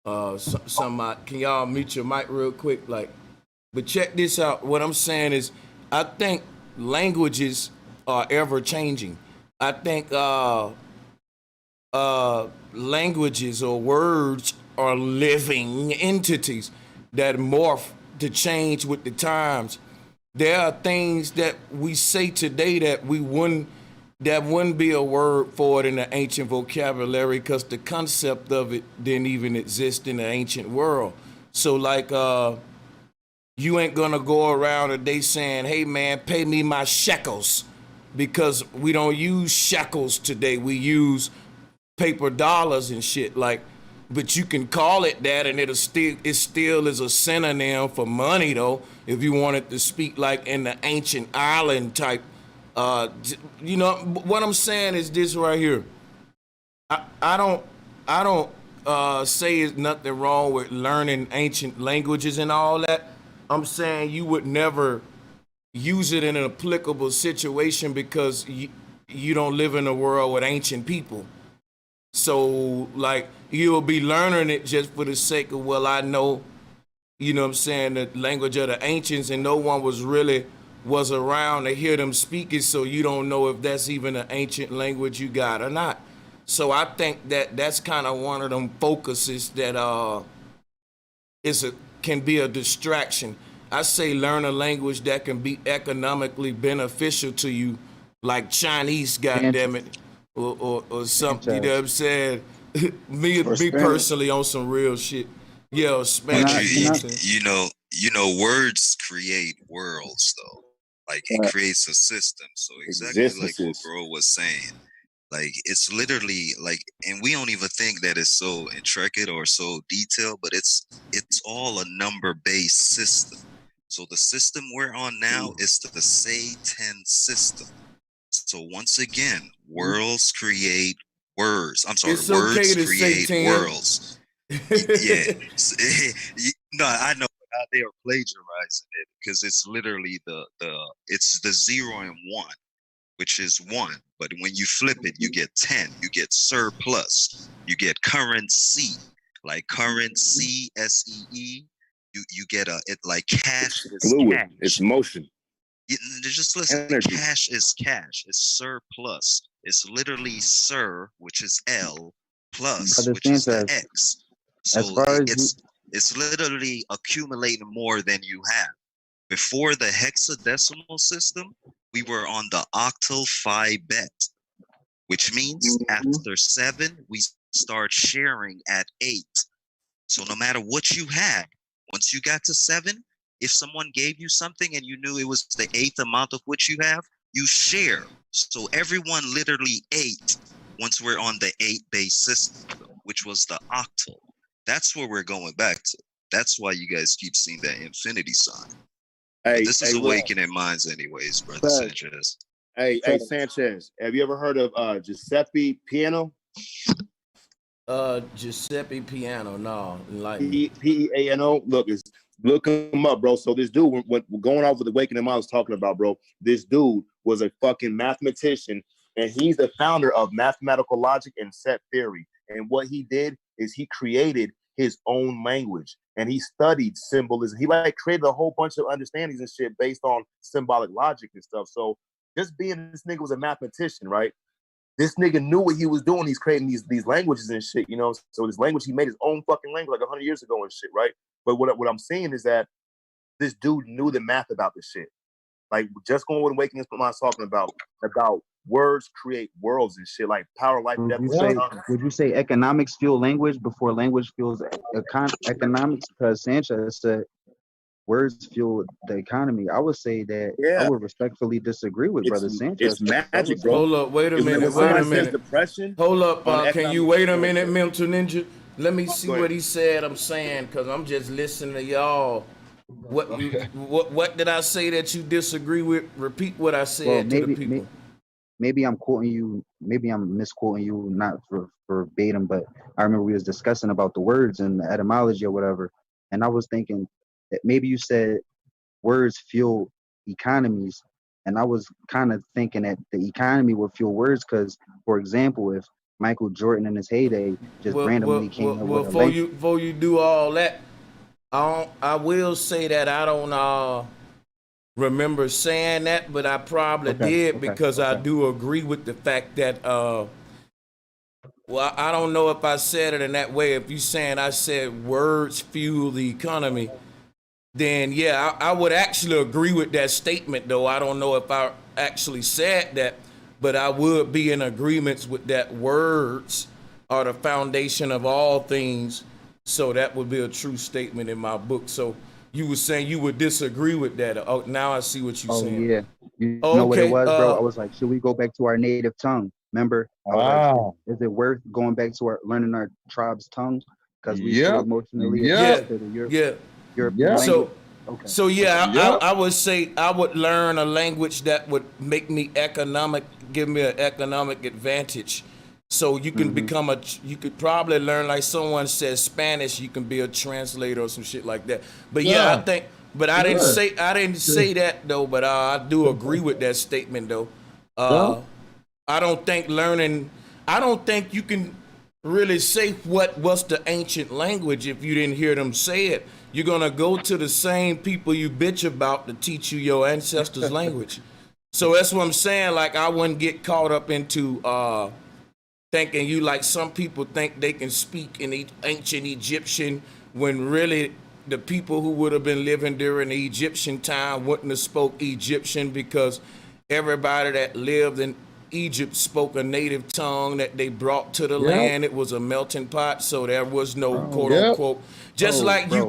Can y'all mute your mic real quick? Like, but check this out. What I'm saying is, I think languages are ever changing. I think languages or words are living entities that morph to change with the times. There are things that we say today that wouldn't be a word for it in the ancient vocabulary because the concept of it didn't even exist in the ancient world. So like you ain't gonna go around today saying, hey man, pay me my shekels, because we don't use shekels today. We use paper dollars and shit. Like, but you can call it that, and it still is a synonym for money though. If you wanted to speak like in the ancient island type, you know what I'm saying is this right here. I don't say it's nothing wrong with learning ancient languages and all that. I'm saying you would never use it in an applicable situation because you don't live in a world with ancient people. So like you'll be learning it just for the sake of, well, I know, you know what I'm saying, the language of the ancients, and no one was around to hear them speak it, so you don't know if that's even an ancient language you got or not. So I think that's kind of one of them focuses that can be a distraction. I say learn a language that can be economically beneficial to you, like Chinese, goddammit, or something. You know what I'm saying? me personally on some real shit. Yeah, Spanish. You know, words create worlds though. Like it creates a system. So exactly like what bro was saying. Like it's literally like, and we don't even think that it's so intricate or so detailed, but it's all a number-based system. So the system we're on now is the Say 10 system. So once again, worlds create words. I'm sorry, it's words okay to create say 10. worlds. Yeah. No, I know how they are plagiarizing it because it's literally it's the 0 and 1, which is 1. But when you flip it, you get 10. You get surplus. You get currency, like currency, SEE. You get like cash is fluid. cash. It's motion. Just listen. Energy. Cash is cash. It's surplus. It's literally sir, which is L, plus, Brother which is the Sanchez, X. as So far as it's literally accumulating more than you have. Before the hexadecimal system, we were on the octal phi bet, which means after 7, we start sharing at 8. So no matter what you had, once you got to 7, if someone gave you something and you knew it was the 8th amount of what you have, you share. So everyone literally ate once we're on the 8-base system, which was the octal. That's where we're going back to. That's why you guys keep seeing that infinity sign. But this is awakening minds anyways, brother Sanchez. Hey, Sanchez, have you ever heard of Giuseppe Piano? Giuseppe Piano, no. Like P-E-A-N-O. Look him up, bro. So this dude, when going off with the Awakening Mind I was talking about, bro, this dude was a fucking mathematician, and he's the founder of mathematical logic and set theory. And what he did is he created his own language, and he studied symbolism. He like created a whole bunch of understandings and shit based on symbolic logic and stuff. So just being this nigga was a mathematician, right? This nigga knew what he was doing. He's creating these languages and shit, you know? So this language, he made his own fucking language like 100 years ago and shit, right? But what I'm saying is that this dude knew the math about this shit. Like, just going with Awakening Mind I was talking about words create worlds and shit, like power, life, death. Would you say economics fuel language before language fuels economics? Because Sanchez said words fuel the economy, I would say that I Yeah, would respectfully disagree with it's Brother Sanchez. it's 'Cause that magic, was bro. Hold up, wait a Because minute, when wait a somebody says minute. depression Hold up, on can you economic, wait a go ahead, minute, sir. Mental Ninja? Let me see Go ahead. what he said. I'm saying, cause I'm just listening to y'all. What did I say that you disagree with? Repeat what I well, said to the people. maybe I'm quoting you, maybe I'm misquoting you, not verbatim, but I remember we was discussing about the words and the etymology or whatever, and I was thinking that maybe you said words fuel economies, and I was kind of thinking that the economy would fuel words because, for example, if Michael Jordan in his heyday just randomly came up with a language. Before you do all that, I will say that I don't remember saying that, but I probably did because I do agree with the fact that well, I don't know if I said it in that way. If you saying I said words fuel the economy, then yeah, I would actually agree with that statement, though. I don't know if I actually said that, but I would be in agreement with that words are the foundation of all things. So that would be a true statement in my book. So you were saying you would disagree with that. Oh, now I see what you're Oh saying. yeah, you know what it Okay. was, bro? I was like, should we go back to our native tongue? Remember, I was like, is it worth going back to our learning our tribe's tongue because we so emotionally attached to the European language? Okay. So yeah, I would say I would learn a language that would make me give me an economic advantage. So you can you could probably learn, like someone says Spanish, you can be a translator or some shit like that. But yeah, I think, but I didn't say that though. But I do agree with that statement though. I don't think you can really say what's the ancient language if you didn't hear them say it. You're gonna go to the same people you bitch about to teach you your ancestors' language. So that's what I'm saying. Like I wouldn't get caught up into thinking you like some people think they can speak in ancient Egyptian when really the people who would have been living during the Egyptian time wouldn't have spoke Egyptian because everybody that lived in Egypt spoke a native tongue that they brought to the land. It was a melting pot, so there was no quote unquote. Just like you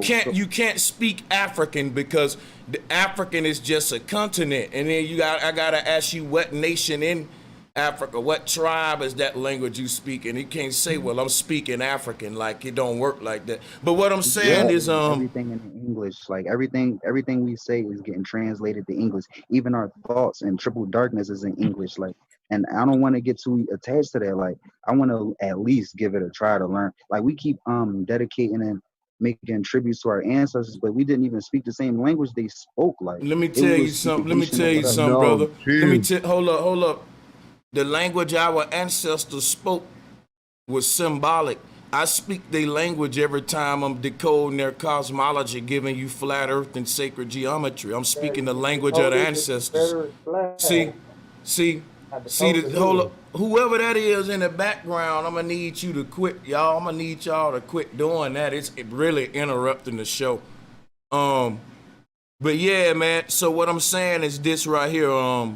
can't speak African because the African is just a continent, and then I gotta ask you what nation in Africa, what tribe is that language you speak? And you can't say, well, I'm speaking African. Like it don't work like that. But what I'm saying is everything in English, like everything we say is getting translated to English. Even our thoughts and triple darkness is in English. Like, and I don't want to get too attached to that. Like, I want to at least give it a try to learn. Like, we keep dedicating and making tributes to our ancestors, but we didn't even speak the same language they spoke. Like, let me tell you something. Let me tell you something, brother. Hold up. The language our ancestors spoke was symbolic. I speak their language every time I'm decoding their cosmology, giving you flat earth and sacred geometry. I'm speaking the language of the ancestors. Hold up. Whoever that is in the background, I'm gonna need you to quit, y'all. I'm gonna need y'all to quit doing that. It's really interrupting the show. But yeah, man. So what I'm saying is this right here.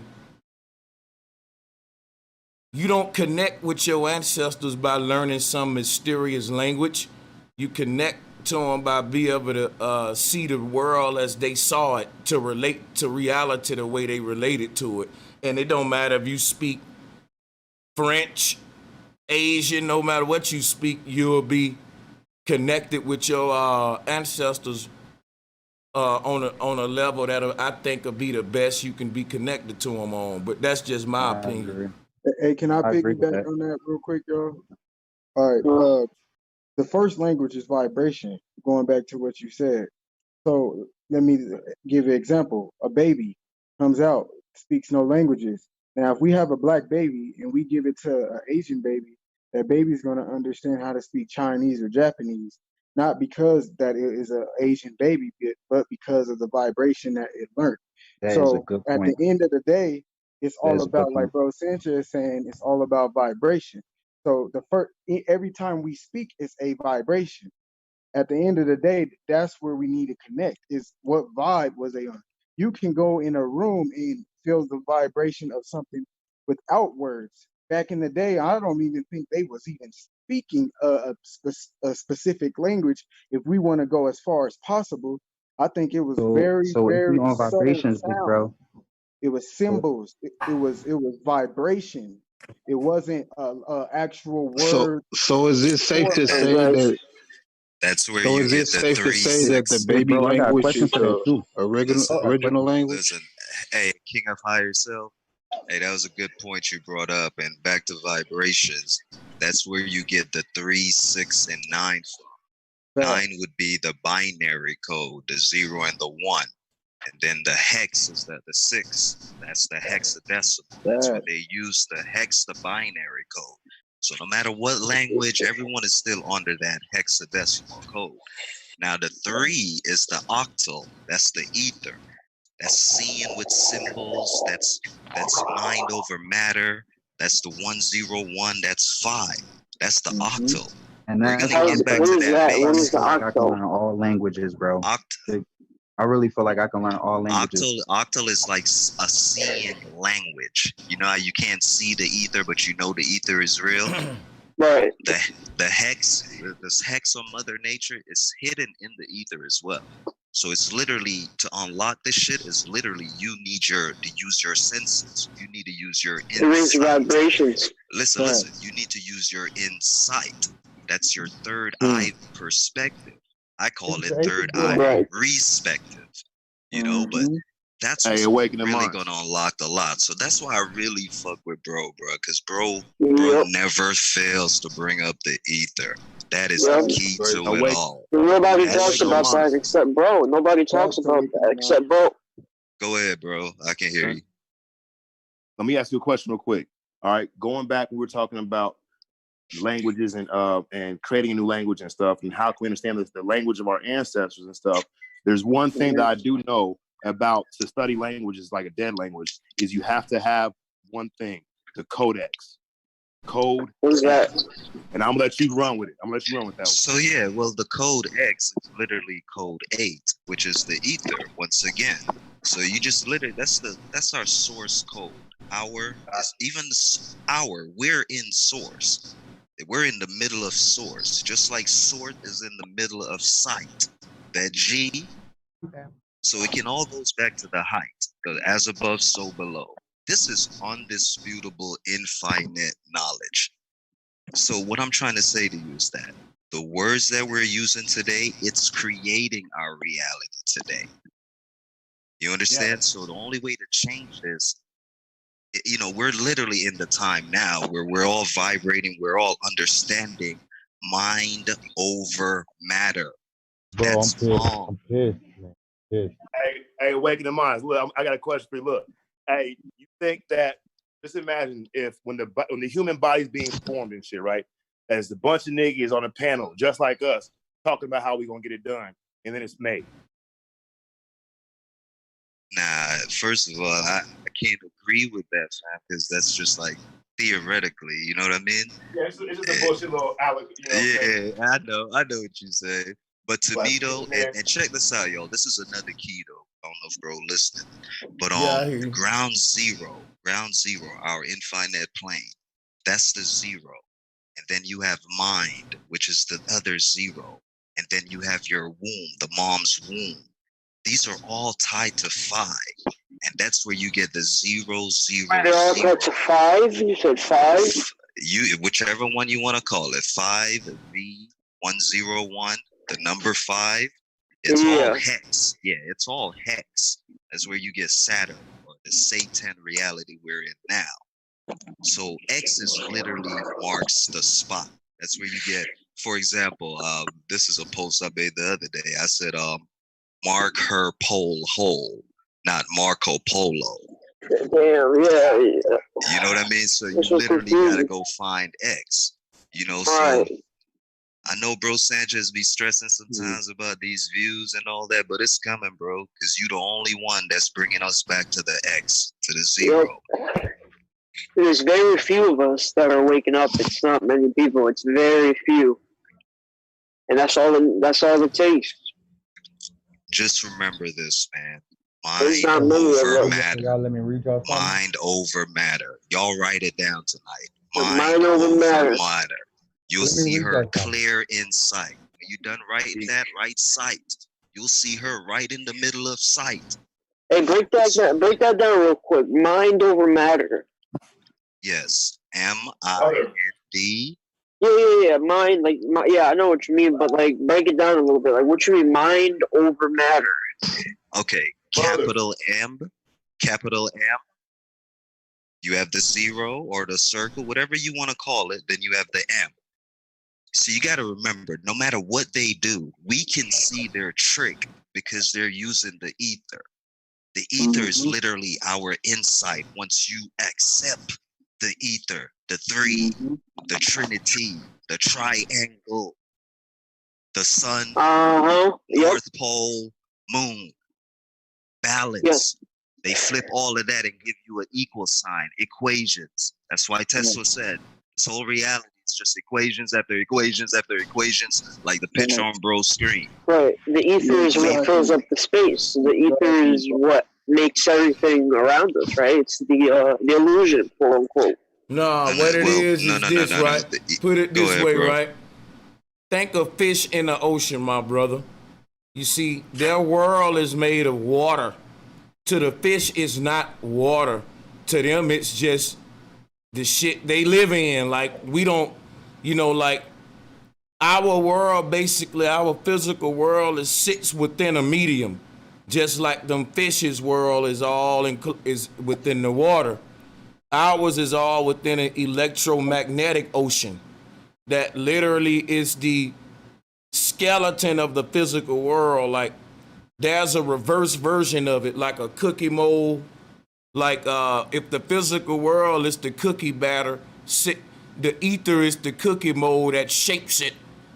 You don't connect with your ancestors by learning some mysterious language. You connect to them by being able to see the world as they saw it, to relate to reality the way they related to it. And it don't matter if you speak French, Asian, no matter what you speak, you'll be connected with your ancestors on a level that I think will be the best you can be connected to them on. But that's just my opinion. Hey, can I piggyback on that real quick, y'all? All right. The first language is vibration. Going back to what you said. So let me give you an example. A baby comes out, speaks no languages. Now, if we have a black baby and we give it to an Asian baby, that baby's going to understand how to speak Chinese or Japanese, not because that it is an Asian baby, but because of the vibration that it learned. That is a good at point. the end of the day, it's all about, like Bro Sanchez is saying, it's all about vibration. So every time we speak, it's a vibration. At the end of the day, that's where we need to connect, is what vibe was they on. You can go in a room and feel the vibration of something without words. Back in the day, I don't even think they was even speaking a specific language, if we want to go as far as possible. I think it was So very, so if you very on subtle vibrations, big sound. bro. It was So symbols. It was vibration. It wasn't a actual So, word so is it safe to format. say that? That's where So you is it get the safe to three say that the six. hey baby bro, I got a language question is for that the too. original I Listen, got a original question. language? listen. Hey, King of Higher Self. Hey, that was a good point you brought up. And back to vibrations. That's where you get the 3, 6, and 9 from. 9 would be the binary code, the 0 and the 1. And then the hex is the 6. That's the hexadecimal. That's where they use the hex, the binary code. So no matter what language, everyone is still under that hexadecimal code. Now the 3 is the octal. That's the ether. That's seeing with symbols. That's mind over matter. That's the 101. That's 5. That's the octal. And We're that's gonna why get back to that I really base. feel like I can learn all languages, bro. I really feel like I can learn all languages. Octal is like a seeing language. You know how you can't see the ether, but you know the ether is real. Right. The hex, this hex on Mother Nature is hidden in the ether as well. So it's literally, to unlock this shit is literally you need to use your senses. You need to use your Raise insight. vibrations. Listen. You need to use your insight. That's your third eye perspective. I call it third eye respective. You know, but that's what's really gonna unlock a lot. So that's why I really fuck with bro, because bro never fails to bring up the ether. That is the key to it all. Nobody talks about that except bro. Nobody talks about that except bro. Go ahead, bro. I can hear you. Let me ask you a question real quick. All right, going back, we were talking about languages and creating a new language and stuff, and how can we understand the language of our ancestors and stuff. There's one thing that I do know about to study languages like a dead language is you have to have one thing, the codex. Code. What's that? And I'm gonna let you run with it. I'm gonna let you run with that one. So yeah, well, the code X is literally code 8, which is the ether once again. So you just literally that's our source code. We're in source. We're in the middle of source, just like sword is in the middle of sight. That G. So it can all goes back to the height, the as above, so below. This is undisputable, infinite knowledge. So what I'm trying to say to you is that the words that we're using today, it's creating our reality today. You understand? So the only way to change this, you know, we're literally in the time now where we're all vibrating, we're all understanding mind over matter. Bro, That's I'm pissed, man. Pissed. Hey, Awakening Minds. Look, I got a question for you. Look, hey, you think that? Just imagine if when the human body's being formed and shit, right? There's a bunch of niggas on a panel just like us talking about how we gonna get it done, and then it's made. Nah, first of all, I can't agree with that, fam, because that's just like theoretically, you know what I mean? Yeah, it's just a bullshit little Alec. You know Yeah, I know what you say. But to me though, and check this out, y'all. This is another key though. I don't know if bro listening. But I hear you. ground zero, our infinite plane, that's the 0. And then you have mind, which is the other 0. And then you have your womb, the mom's womb. These are all tied to 5. And that's where you get the 0, 0, They're all 0. tied to 5? You said 5? Whichever one you want to call it. 5, V, 101, the number 5. It's all hex. Yeah, it's all hex. That's where you get Saturn or the Satan reality we're in now. So X is literally marks the spot. That's where you get, for example, this is a post I made the other day. I said, mark her pole hole, not Marco Polo. Damn, yeah. You know what I mean? So you literally gotta go find X. You know, so I know bro Sanchez be stressing sometimes about these views and all that, but it's coming, bro, because you the only one that's bringing us back to the X, to the 0. There's very few of us that are waking up. It's not many people. It's very few, and that's all it takes. Just remember this, man. Mind over matter. Mind over matter. Y'all write it down tonight. Mind over matter. You'll see her clear insight. When you done writing that, right sight. You'll see her right in the middle of sight. Hey, break that down real quick. Mind over matter. Yes, M-I-N-D. Yeah. Mind, like, yeah, I know what you mean, but like, break it down a little bit. Like, what you mean, mind over matter? Okay, capital M. You have the 0 or the circle, whatever you want to call it. Then you have the M. So you got to remember, no matter what they do, we can see their trick because they're using the ether. The ether is literally our insight. Once you accept the ether, the 3, the trinity, the triangle, the sun, North Pole, moon, balance. Yes. They flip all of that and give you an equal sign, equations. That's why Tesla said this whole reality is just equations after equations after equations, like the picture on bro's screen. Right. The ether is what fills up the space. The ether is what makes everything around us, right? It's the illusion, quote unquote. Nah, what it is this, right? Put it this way, bro. right? Think of fish in the ocean, my brother. You see, their world is made of water. To the fish, it's not water. To them, it's just the shit they live in. Like, we don't, like, our world, basically, our physical world sits within a medium. Just like them fish's world is is within the water. Ours is all within an electromagnetic ocean that literally is the skeleton of the physical world. Like, there's a reverse version of it, like a cookie mold. Like, if the physical world is the cookie batter, the ether is the cookie mold that shapes it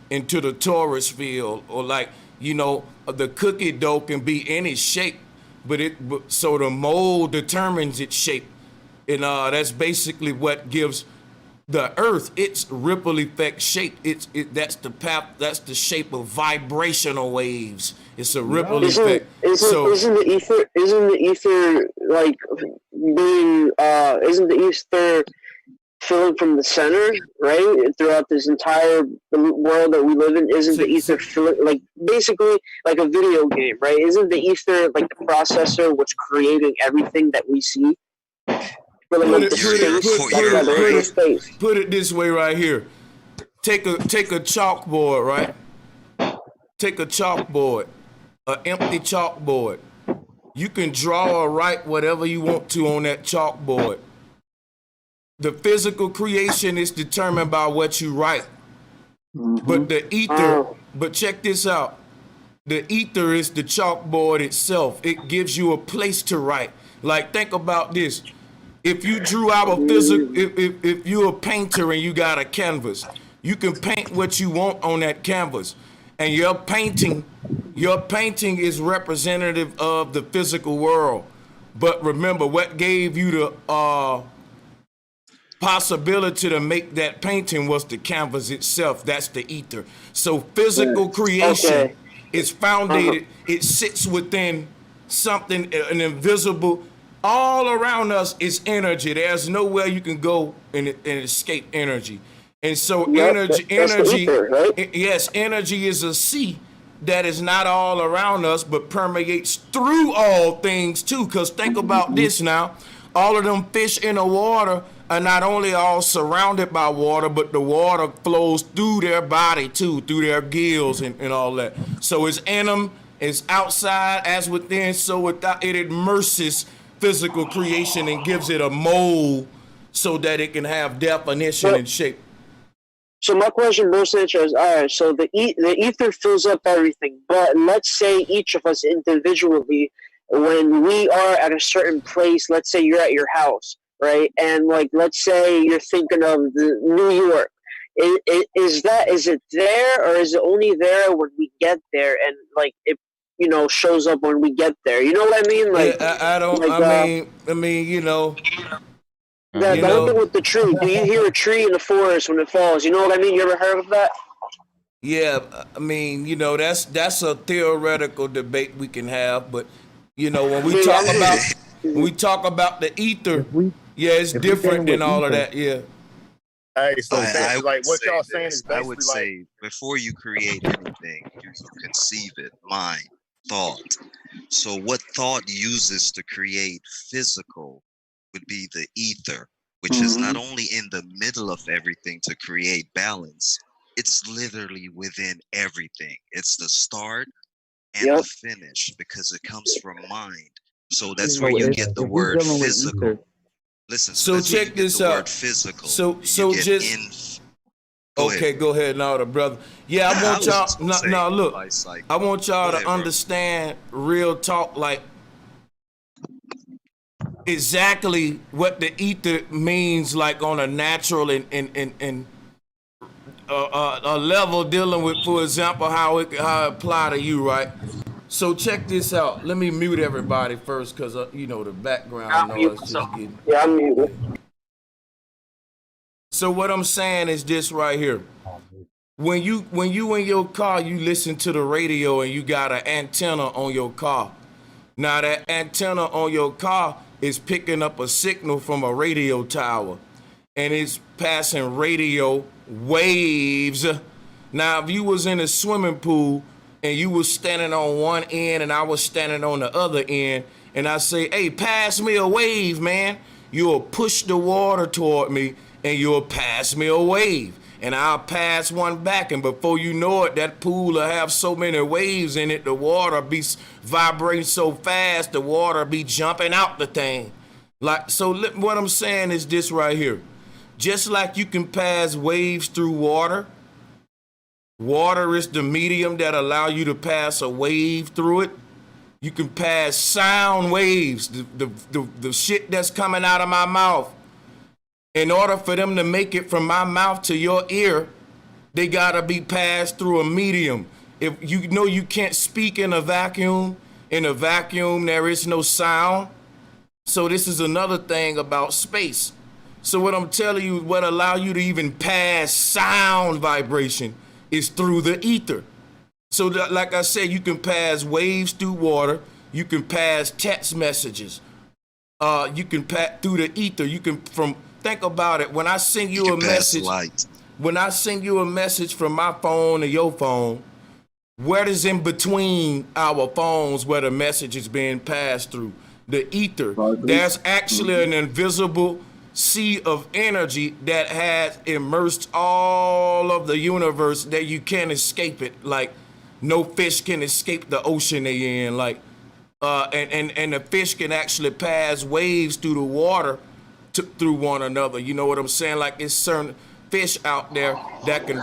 into the torus field. Or like, the cookie dough can be any shape, so the mold determines its shape. And that's basically what gives the earth its ripple effect shape. That's the path. That's the shape of vibrational waves. It's a ripple effect. Isn't the ether like being? Isn't the ether filling from the center, right? Throughout this entire world that we live in, isn't the ether filling, like, basically like a video game, right? Isn't the ether like the processor what's creating everything that we see? Put it this way right here. Take a chalkboard, right? Take a chalkboard, an empty chalkboard. You can draw or write whatever you want to on that chalkboard. The physical creation is determined by what you write. But the ether, but check this out. The ether is the chalkboard itself. It gives you a place to write. Like, think about this. If you drew out a physical, if you're a painter and you got a canvas, you can paint what you want on that canvas. And your painting is representative of the physical world. But remember, what gave you the possibility to make that painting was the canvas itself. That's the ether. So physical creation is founded, it sits within something, an invisible. All around us is energy. There's nowhere you can go and escape energy. And so energy, ether, right? Yes, energy is a sea that is not all around us, but permeates through all things too. Because think about this now. All of them fish in the water are not only all surrounded by water, but the water flows through their body too, through their gills and all that. So it's in them, it's outside as within, so without it immerses physical creation and gives it a mold so that it can have definition and shape. So my question, Bro Sanchez, all right, so the ether fills up everything, but let's say each of us individually, when we are at a certain place, let's say you're at your house, right? And like, let's say you're thinking of the New York. Is it there, or is it only there when we get there and like it shows up when we get there? You know what I mean? Like, I don't. Like, I mean, That thing with the tree. Do you hear a tree in the forest when it falls? You know what I mean? You ever heard of that? Yeah, I mean, that's a theoretical debate we can have, but when we talk about the ether, it's different than all of that. Yeah. Hey, so like what y'all saying is I would basically say before you create anything, you conceive it, mind. thought. So what thought uses to create physical would be the ether, which is not only in the middle of everything to create balance, it's literally within everything. It's the start and the finish because it comes from mind. So that's where So you if get the if we word dealing with physical. ether, Listen, so So that's where you check get this the word out. physical. So You get just in. Go okay, ahead. go ahead now, the brother. Yeah, I Nah, I want was y'all. just gonna Now, say, now look, life cycle. I want y'all Go to ahead, bro. understand real talk, like exactly what the ether means, like on a natural and a level dealing with, for example, how it apply to you, right? So check this out. Let me mute everybody first, cause you know the background noise just getting. Yeah, I'm muted. So what I'm saying is this right here. When you in your car, you listen to the radio and you got an antenna on your car. Now that antenna on your car is picking up a signal from a radio tower and it's passing radio waves. Now if you was in a swimming pool and you was standing on one end and I was standing on the other end and I say, hey, pass me a wave, man, you'll push the water toward me and you'll pass me a wave. And I'll pass one back, and before you know it, that pool will have so many waves in it, the water be vibrating so fast, the water be jumping out the thing. Like, so what I'm saying is this right here. Just like you can pass waves through water, water is the medium that allow you to pass a wave through it. You can pass sound waves, the shit that's coming out of my mouth. In order for them to make it from my mouth to your ear, they gotta be passed through a medium. If you know you can't speak in a vacuum there is no sound. So this is another thing about space. So what I'm telling you, what allow you to even pass sound vibration is through the ether. So that, like I said, you can pass waves through water, you can pass text messages, you can pass through the ether, you can think about it. When I send you a message, when I send you a message from my phone to your phone, what is in between our phones where the message is being passed through? The ether. There's actually an invisible sea of energy that has immersed all of the universe that you can't escape it. Like no fish can escape the ocean they in. Like and the fish can actually pass waves through the water through one another. You know what I'm saying? Like it's certain fish out there that can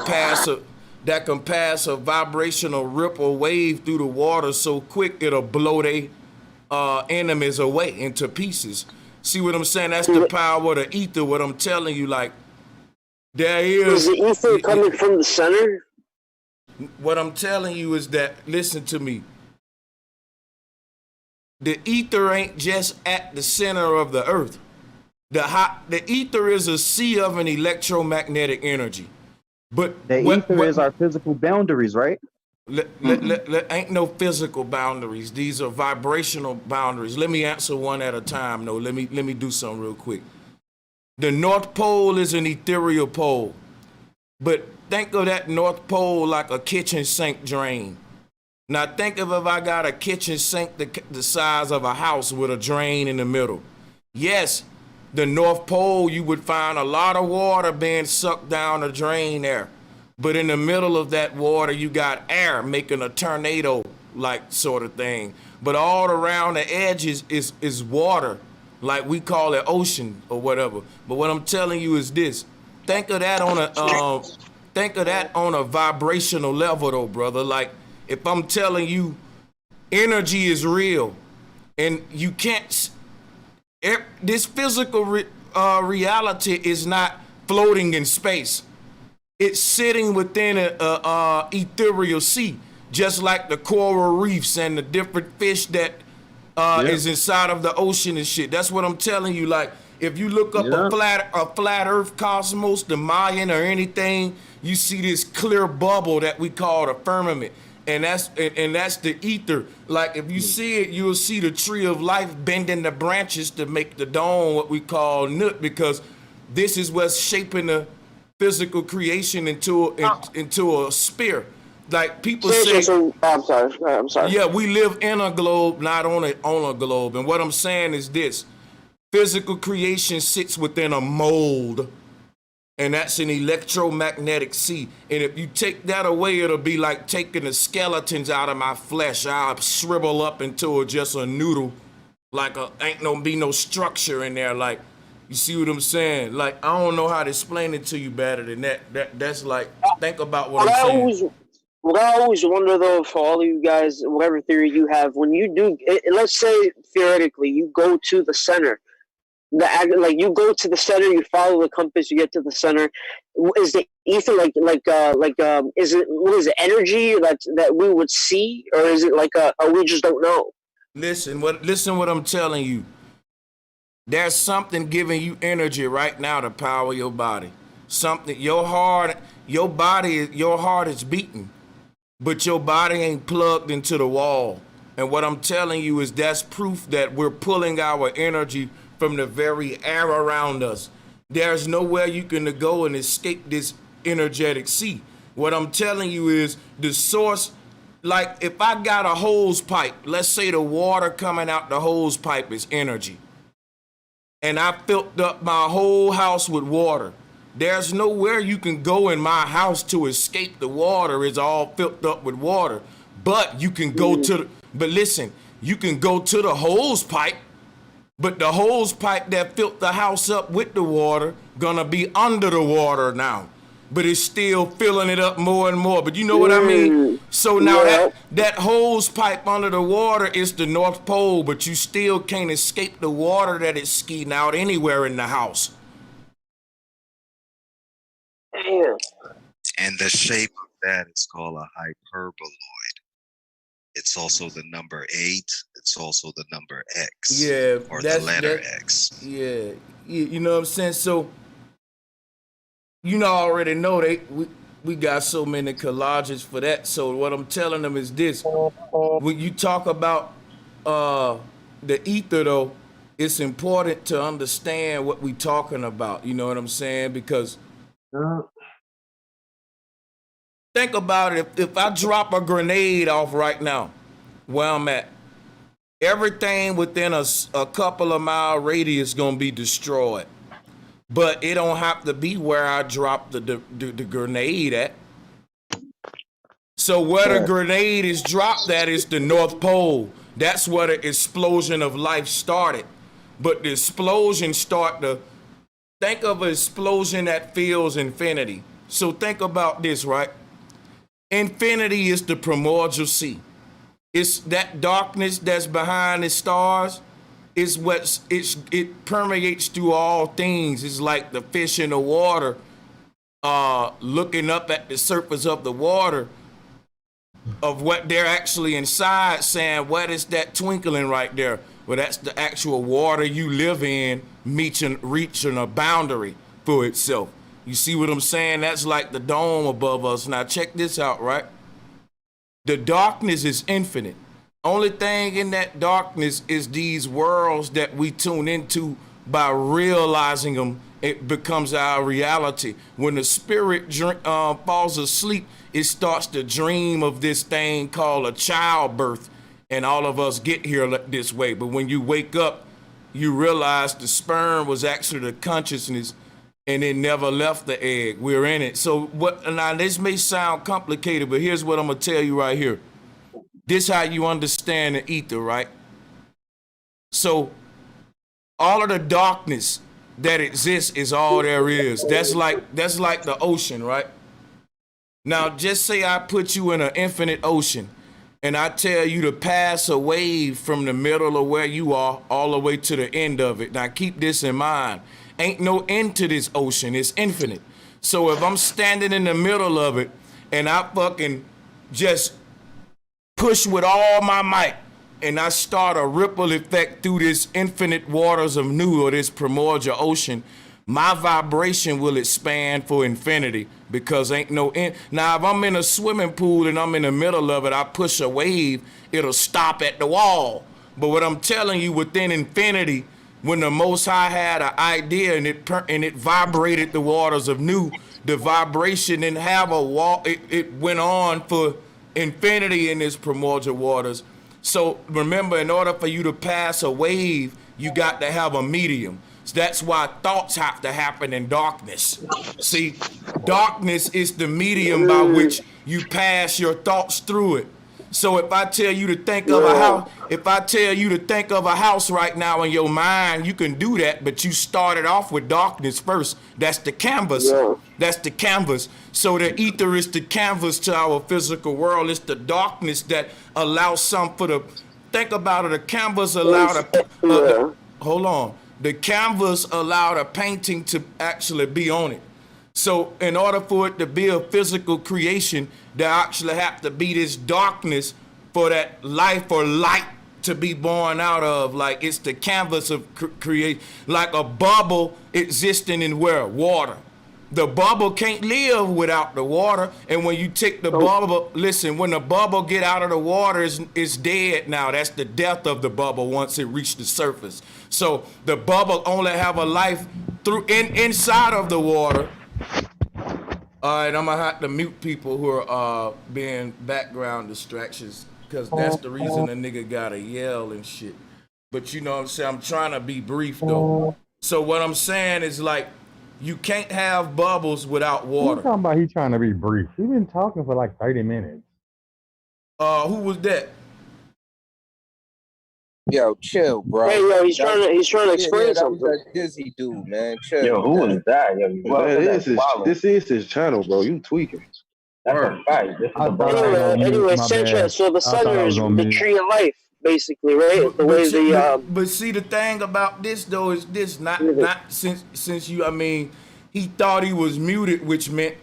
pass a vibrational ripple wave through the water so quick it'll blow their enemies away into pieces. See what I'm saying? That's the power of the ether. What I'm telling you, like there is. Is the ether coming from the center? What I'm telling you is that, listen to me. The ether ain't just at the center of the earth. The ether is a sea of an electromagnetic energy. But the ether is our physical boundaries, right? Ain't no physical boundaries. These are vibrational boundaries. Let me answer one at a time. No, let me do something real quick. The North Pole is an ethereal pole. But think of that North Pole like a kitchen sink drain. Now think of if I got a kitchen sink the size of a house with a drain in the middle. Yes, the North Pole, you would find a lot of water being sucked down the drain there. But in the middle of that water, you got air making a tornado like sort of thing. But all around the edges is water, like we call it ocean or whatever. But what I'm telling you is this. Think of that on a vibrational level though, brother. Like if I'm telling you energy is real and you can't, this physical reality is not floating in space. It's sitting within a ethereal sea, just like the coral reefs and the different fish that is inside of the ocean and shit. That's what I'm telling you. Like, if you look up a flat Earth cosmos, the Mayan or anything, you see this clear bubble that we call the firmament, and that's the ether. Like, if you see it, you'll see the tree of life bending the branches to make the dome, what we call nut, because this is what's shaping the physical creation into a sphere. like people Sanchez, say, I'm sorry. I'm sorry. yeah, we live in a globe, not on a globe. And what I'm saying is this: physical creation sits within a mold, and that's an electromagnetic sea. And if you take that away, it'll be like taking the skeletons out of my flesh. I'll shrivel up into just a noodle, like ain't no structure in there. Like, you see what I'm saying? Like, I don't know how to explain it to you better than that. That's like, think about what I'm saying. What I always wonder though, for all of you guys, whatever theory you have, when you do, let's say theoretically, you go to the center, like you go to the center, you follow the compass, you get to the center. Is the ether is it, what is it, energy that we would see, or is it like we just don't know? Listen what I'm telling you. There's something giving you energy right now to power your body. Something, your heart is beating, but your body ain't plugged into the wall. And what I'm telling you is that's proof that we're pulling our energy from the very air around us. There's nowhere you can go and escape this energetic sea. What I'm telling you is the source, like if I got a hose pipe, let's say the water coming out the hose pipe is energy, and I filled up my whole house with water. There's nowhere you can go in my house to escape the water. It's all filled up with water. But you can go but listen, you can go to the hose pipe, but the hose pipe that filled the house up with the water gonna be under the water now. But it's still filling it up more and more. But you know what I mean? So now that hose pipe under the water is the North Pole, but you still can't escape the water that is skiing out anywhere in the house. And the shape of that is called a hyperboloid. It's also the number 8. It's also the number X. Yeah, or the letter X. Yeah, you know what I'm saying? So, you know, I already know we got so many collages for that. So what I'm telling them is this: when you talk about the ether, though, it's important to understand what we talking about. You know what I'm saying? Because think about it. If I drop a grenade off right now, where I'm at, everything within a couple of mile radius gonna be destroyed. But it don't have to be where I dropped the grenade at. So where the grenade is dropped at is the North Pole. That's where the explosion of life started. But the explosion think of an explosion that feels infinity. So think about this, right? Infinity is the primordial sea. It's that darkness that's behind the stars. It permeates through all things. It's like the fish in the water, looking up at the surface of the water, of what they're actually inside, saying, what is that twinkling right there? Well, that's the actual water you live in, reaching a boundary for itself. You see what I'm saying? That's like the dome above us. Now check this out, right? The darkness is infinite. Only thing in that darkness is these worlds that we tune into. By realizing them, it becomes our reality. When the spirit falls asleep, it starts to dream of this thing called a childbirth, and all of us get here this way. But when you wake up, you realize the sperm was actually the consciousness, and it never left the egg. We're in it. So now this may sound complicated, but here's what I'm gonna tell you right here. This how you understand the ether, right? So all of the darkness that exists is all there is. That's like the ocean, right? Now just say I put you in an infinite ocean and I tell you to pass a wave from the middle of where you are all the way to the end of it. Now keep this in mind. Ain't no end to this ocean. It's infinite. So if I'm standing in the middle of it and I fucking just push with all my might, and I start a ripple effect through this infinite waters of Nu, or this primordial ocean, my vibration will expand for infinity, because ain't no end. Now, if I'm in a swimming pool and I'm in the middle of it, I push a wave, it'll stop at the wall. But what I'm telling you, within infinity, when the Most High had an idea and it vibrated the waters of Nu, the vibration didn't have a wall. It went on for infinity in its primordial waters. So remember, in order for you to pass a wave, you got to have a medium. So that's why thoughts have to happen in darkness. See, darkness is the medium by which you pass your thoughts through it. So if I tell you to think of a house, if I tell you to think of a house right now in your mind, you can do that, but you started off with darkness first. That's the canvas. That's the canvas. So the ether is the canvas to our physical world. It's the darkness that allows some for the, think about it, the canvas allowed hold on. The canvas allowed a painting to actually be on it. So in order for it to be a physical creation, there actually have to be this darkness for that life or light to be born out of. Like it's the canvas of create, like a bubble existing in where? Water. The bubble can't live without the water. And when you take the bubble, listen, when the bubble get out of the water, it's dead now. That's the death of the bubble once it reached the surface. So the bubble only have a life through inside of the water. All right, I'm gonna have to mute people who are being background distractions because that's the reason a nigga gotta yell and shit. But you know what I'm saying? I'm trying to be brief though. So what I'm saying is like, you can't have bubbles without water. He's talking about he trying to be brief. He's been talking for like 30 minutes. Who was that? Yo, chill, bro. Hey, yo, he's trying to explain something. That dizzy dude, man. Chill. Yo, who was that? Yo, this is his channel, bro. You tweaking. That's a fact. Anyway, Sanchez, so the sun is the tree of life, basically, right? But see, the thing about this though is this not since you, I mean, he thought he was muted, which meant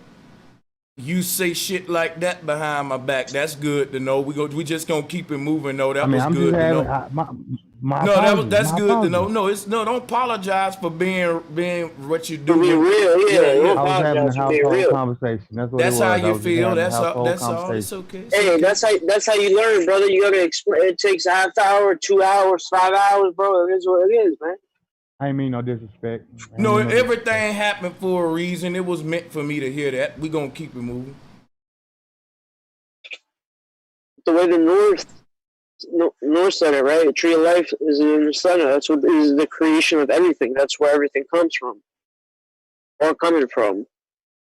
you say shit like that behind my back. That's good to know. We just gonna keep it moving. No, that was good to know. That's good to know. No, don't apologize for being what you do. Being real, yeah. I was having a household conversation. That's what that's it was. how you feel. That's all. It's okay. Hey, that's how you learn, brother. You gotta explain. It takes a half hour, 2 hours, 5 hours, bro. It is what it is, man. I ain't mean no disrespect. No, everything happened for a reason. It was meant for me to hear that. We gonna keep it moving. The way the North Center, right? The tree of life is in the center. That's what is the creation of everything. That's where everything comes from, or coming from,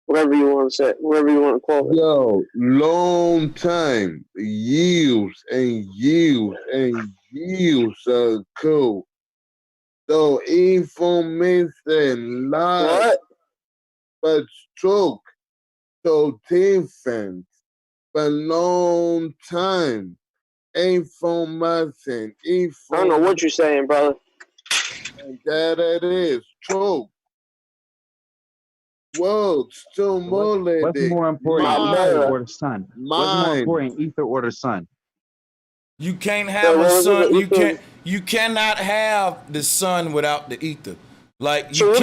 whatever you want to say, whatever you want to call it. Yo, long time, years and years and years ago. So information live, but stroke so different, but long time. Information. I don't know what you're saying, brother. And that it is true. World stimulated. What's more important, ether or the sun? What's more important, ether or the sun? You can't have a sun. You cannot have the sun without the ether. Like so,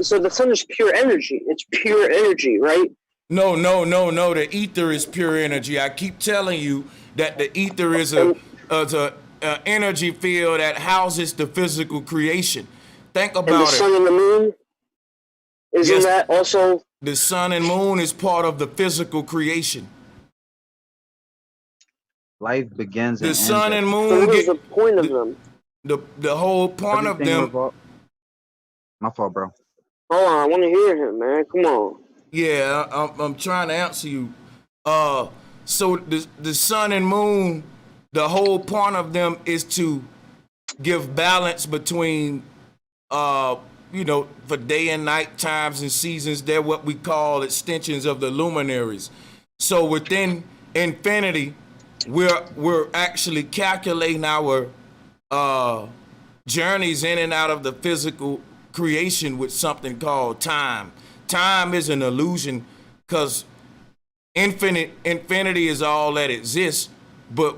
so the sun is pure energy. It's pure energy, right? No. The ether is pure energy. I keep telling you that the ether is a energy field that houses the physical creation. Think about it. And the sun and the moon. Isn't that also? The sun and moon is part of the physical creation. Life begins. The sun and moon. So what is the point of them? The whole point of them. My fault, bro. Hold on, I want to hear him, man. Come on. Yeah, I'm trying to answer you. So the sun and moon, the whole point of them is to give balance between, for day and night times and seasons. They're what we call extensions of the luminaries. So within infinity, we're actually calculating our journeys in and out of the physical creation with something called time. Time is an illusion because infinity is all that exists, but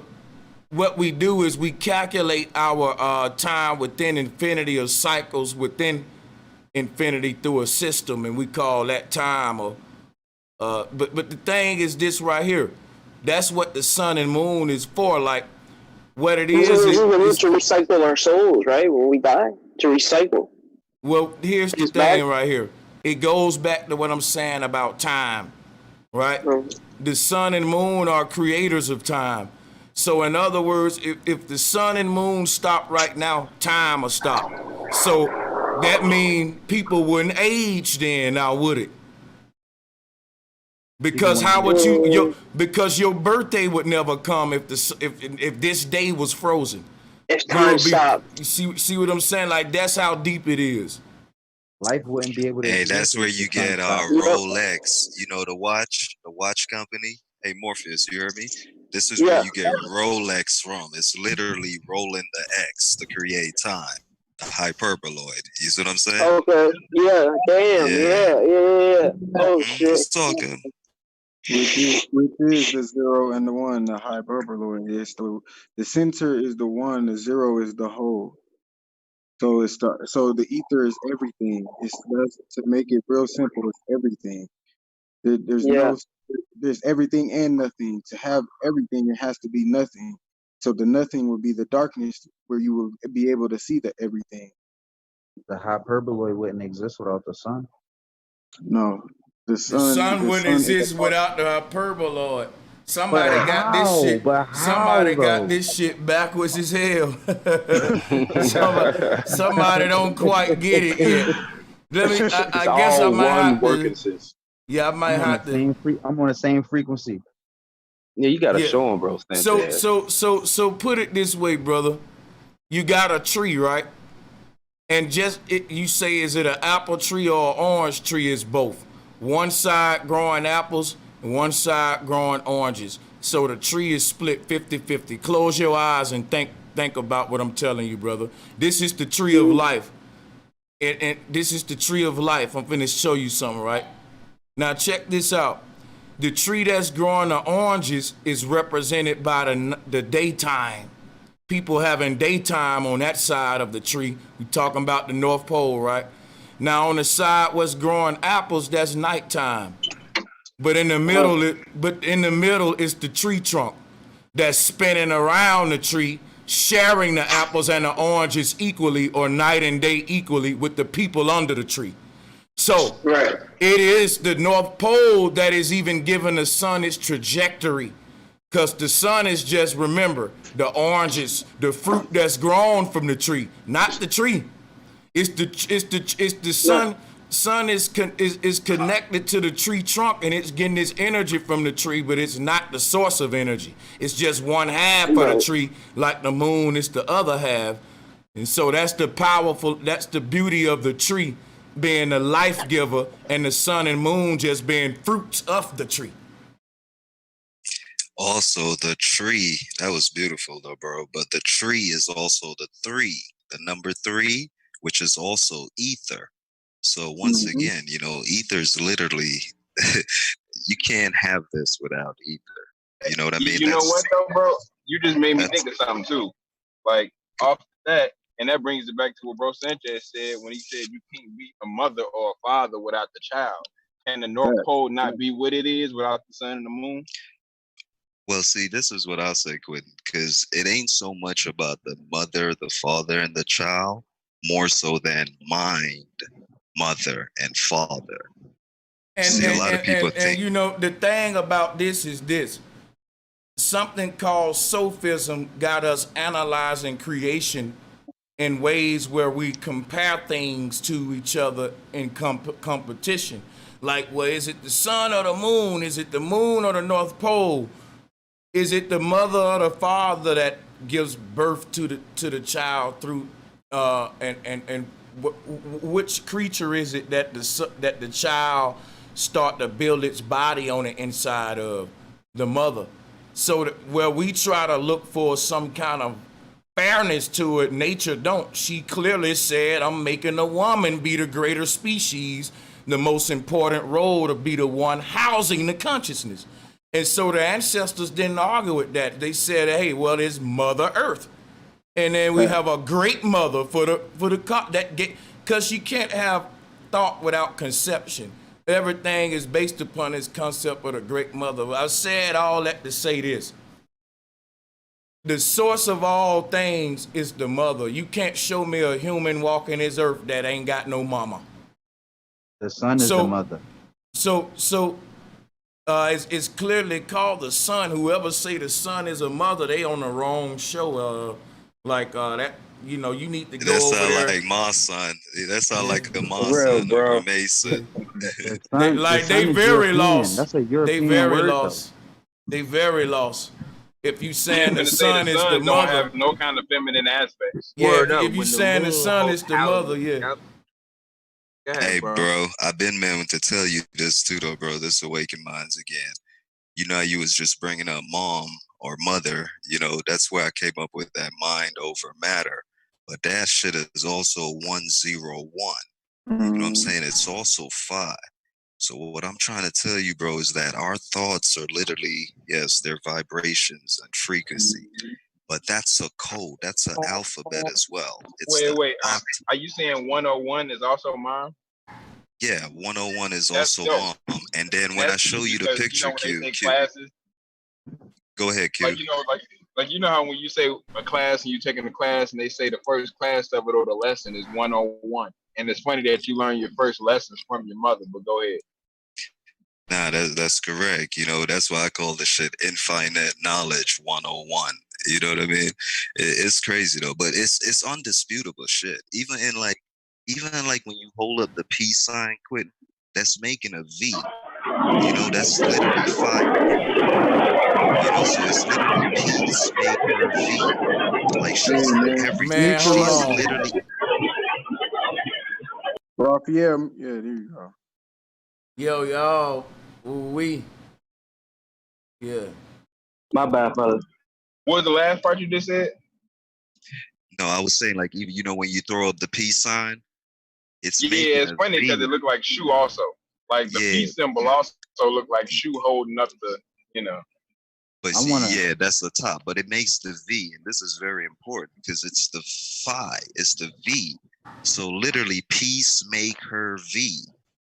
what we do is we calculate our time within infinity or cycles within infinity through a system, and we call that time. But the thing is this right here. That's what the sun and moon is for. Like what it is to recycle our souls, right? When we die, to recycle. Well, here's the thing right here. it goes back to what I'm saying about time, right? The sun and moon are creators of time. So in other words, if the sun and moon stop right now, time will stop. So that means people wouldn't age then, now would it? Because how would because your birthday would never come if if this day was frozen. If time stopped. You see what I'm saying? Like, that's how deep it is. Life wouldn't be able to. Hey, that's where you get Rolex. You know the watch company. Hey, Morpheus, you heard me? This is where you get Rolex from. It's literally rolling the X to create time. The hyperboloid. You see what I'm saying? Okay. Yeah. Damn. Yeah. Oh shit. Just talking. Which is the 0 and the 1, the hyperboloid. It's the center is the 1, the 0 is the whole. So the ether is everything. That's to make it real simple. It's everything. There's everything and nothing. To have everything, it has to be nothing. So the nothing would be the darkness, where you will be able to see the everything. The hyperboloid wouldn't exist without the sun. No, the sun wouldn't exist without the hyperboloid. Somebody got this shit. Somebody got this shit backwards as hell. somebody don't quite get it yet. I guess I might have to. Yeah, I might have to. I'm on the same frequency. Yeah, you gotta show them, bro. So put it this way, brother. You got a tree, right? And you say, is it an apple tree or an orange tree? It's both. One side growing apples and one side growing oranges. So the tree is split 50-50. Close your eyes and think about what I'm telling you, brother. This is the tree of life. And this is the tree of life. I'm finna show you something, right? Now check this out. The tree that's growing the oranges is represented by the daytime. People having daytime on that side of the tree. We talking about the North Pole, right? Now on the side what's growing apples, that's nighttime. But in the middle, is the tree trunk that's spinning around the tree, sharing the apples and the oranges equally, or night and day equally, with the people under the tree. So it is the North Pole that is even giving the sun its trajectory, because the sun is just, remember, the oranges, the fruit that's grown from the tree, not the tree. It's the sun. Sun is connected to the tree trunk, and it's getting its energy from the tree, but it's not the source of energy. It's just one half of the tree, like the moon is the other half. And so that's the beauty of the tree being the life giver, and the sun and moon just being fruits of the tree. Also, the tree, that was beautiful though, bro. But the tree is also the number 3, which is also ether. So once again, ether is literally, you can't have this without ether. You know what I mean? You know what though, bro? You just made me think of something too. Like off that, and that brings it back to what Bro Sanchez said when he said you can't be a mother or a father without the child. Can the North Pole not be what it is without the sun and the moon? Well, see, this is what I'll say, Quentin, because it ain't so much about the mother, the father, and the child, more so than mind, mother, and father. And a lot of people think. And the thing about this is this. Something called sophism got us analyzing creation in ways where we compare things to each other in competition. Like, well, is it the sun or the moon? Is it the moon or the North Pole? Is it the mother or the father that gives birth to the child through which creature is it that the child start to build its body on the inside of? The mother. So where we try to look for some kind of fairness to it, nature don't. She clearly said, I'm making the woman be the greater species, the most important role to be the one housing the consciousness. And so the ancestors didn't argue with that. They said, hey, well, it's Mother Earth. And then we have a great mother because you can't have thought without conception. Everything is based upon this concept of the great mother. I said all that to say this. The source of all things is the mother. You can't show me a human walking this earth that ain't got no mama. The sun is the So, mother. it's clearly called the sun. Whoever say the sun is a mother, they on the wrong show. That, you need to That go over sound there. like my son. That sound Yeah. like a my For real, son or bro. a Mason. The They sun, the sun is very European. lost. That's a They European very word, though. lost. They very lost. If you Yeah, saying the finna say the sun is the sun don't mother, have no kind of feminine aspects. yeah. Word up. If you When the saying the moon sun holds is the mother, houses. yeah. Yep. Go ahead, Hey, bro. bro, I've been meant to tell you this too, though, bro. This awakened minds again. You know, you was just bringing up mom or mother. You know, that's where I came up with that mind over matter. But that shit is also 101. You know what I'm saying? It's also 5. So what I'm trying to tell you, bro, is that our thoughts are literally, yes, they're vibrations and frequency. But that's a code. That's an alphabet as well. It's the Wait. Are you saying 101 is also mom? yeah, 101 is That's also dope. mom. And then when I That's show deep you the because picture, when they say Q, classes, go ahead, Q. like you know how when you say a class and you taking a class and they say the first class of it or the lesson is 101, and it's funny that you learn your first lessons from your mother. But go ahead. Nah, that's correct. You know, that's why I call this shit infinite knowledge 101. You know what I mean? It's crazy though, but it's undisputable shit. Even in like when you hold up the peace sign, quit, that's making a V. You know, that's literally fire. You know, so it's literally peacemaker V. Like she's everything. Man, hold She's on. literally Raphael, yeah, there you go. Yo, y'all, we, yeah. My bad, fellas. What was the last part you just said? no, I was saying like even you know when you throw up the peace sign, it's Yeah, making it's a funny because V. it looked like shoe also. Like the Yeah, peace symbol also looked like shoe holding up the, you know. but I see, wanna. yeah, that's the top. But it makes the V, and this is very important because it's the phi, it's the V. So literally, peacemaker V,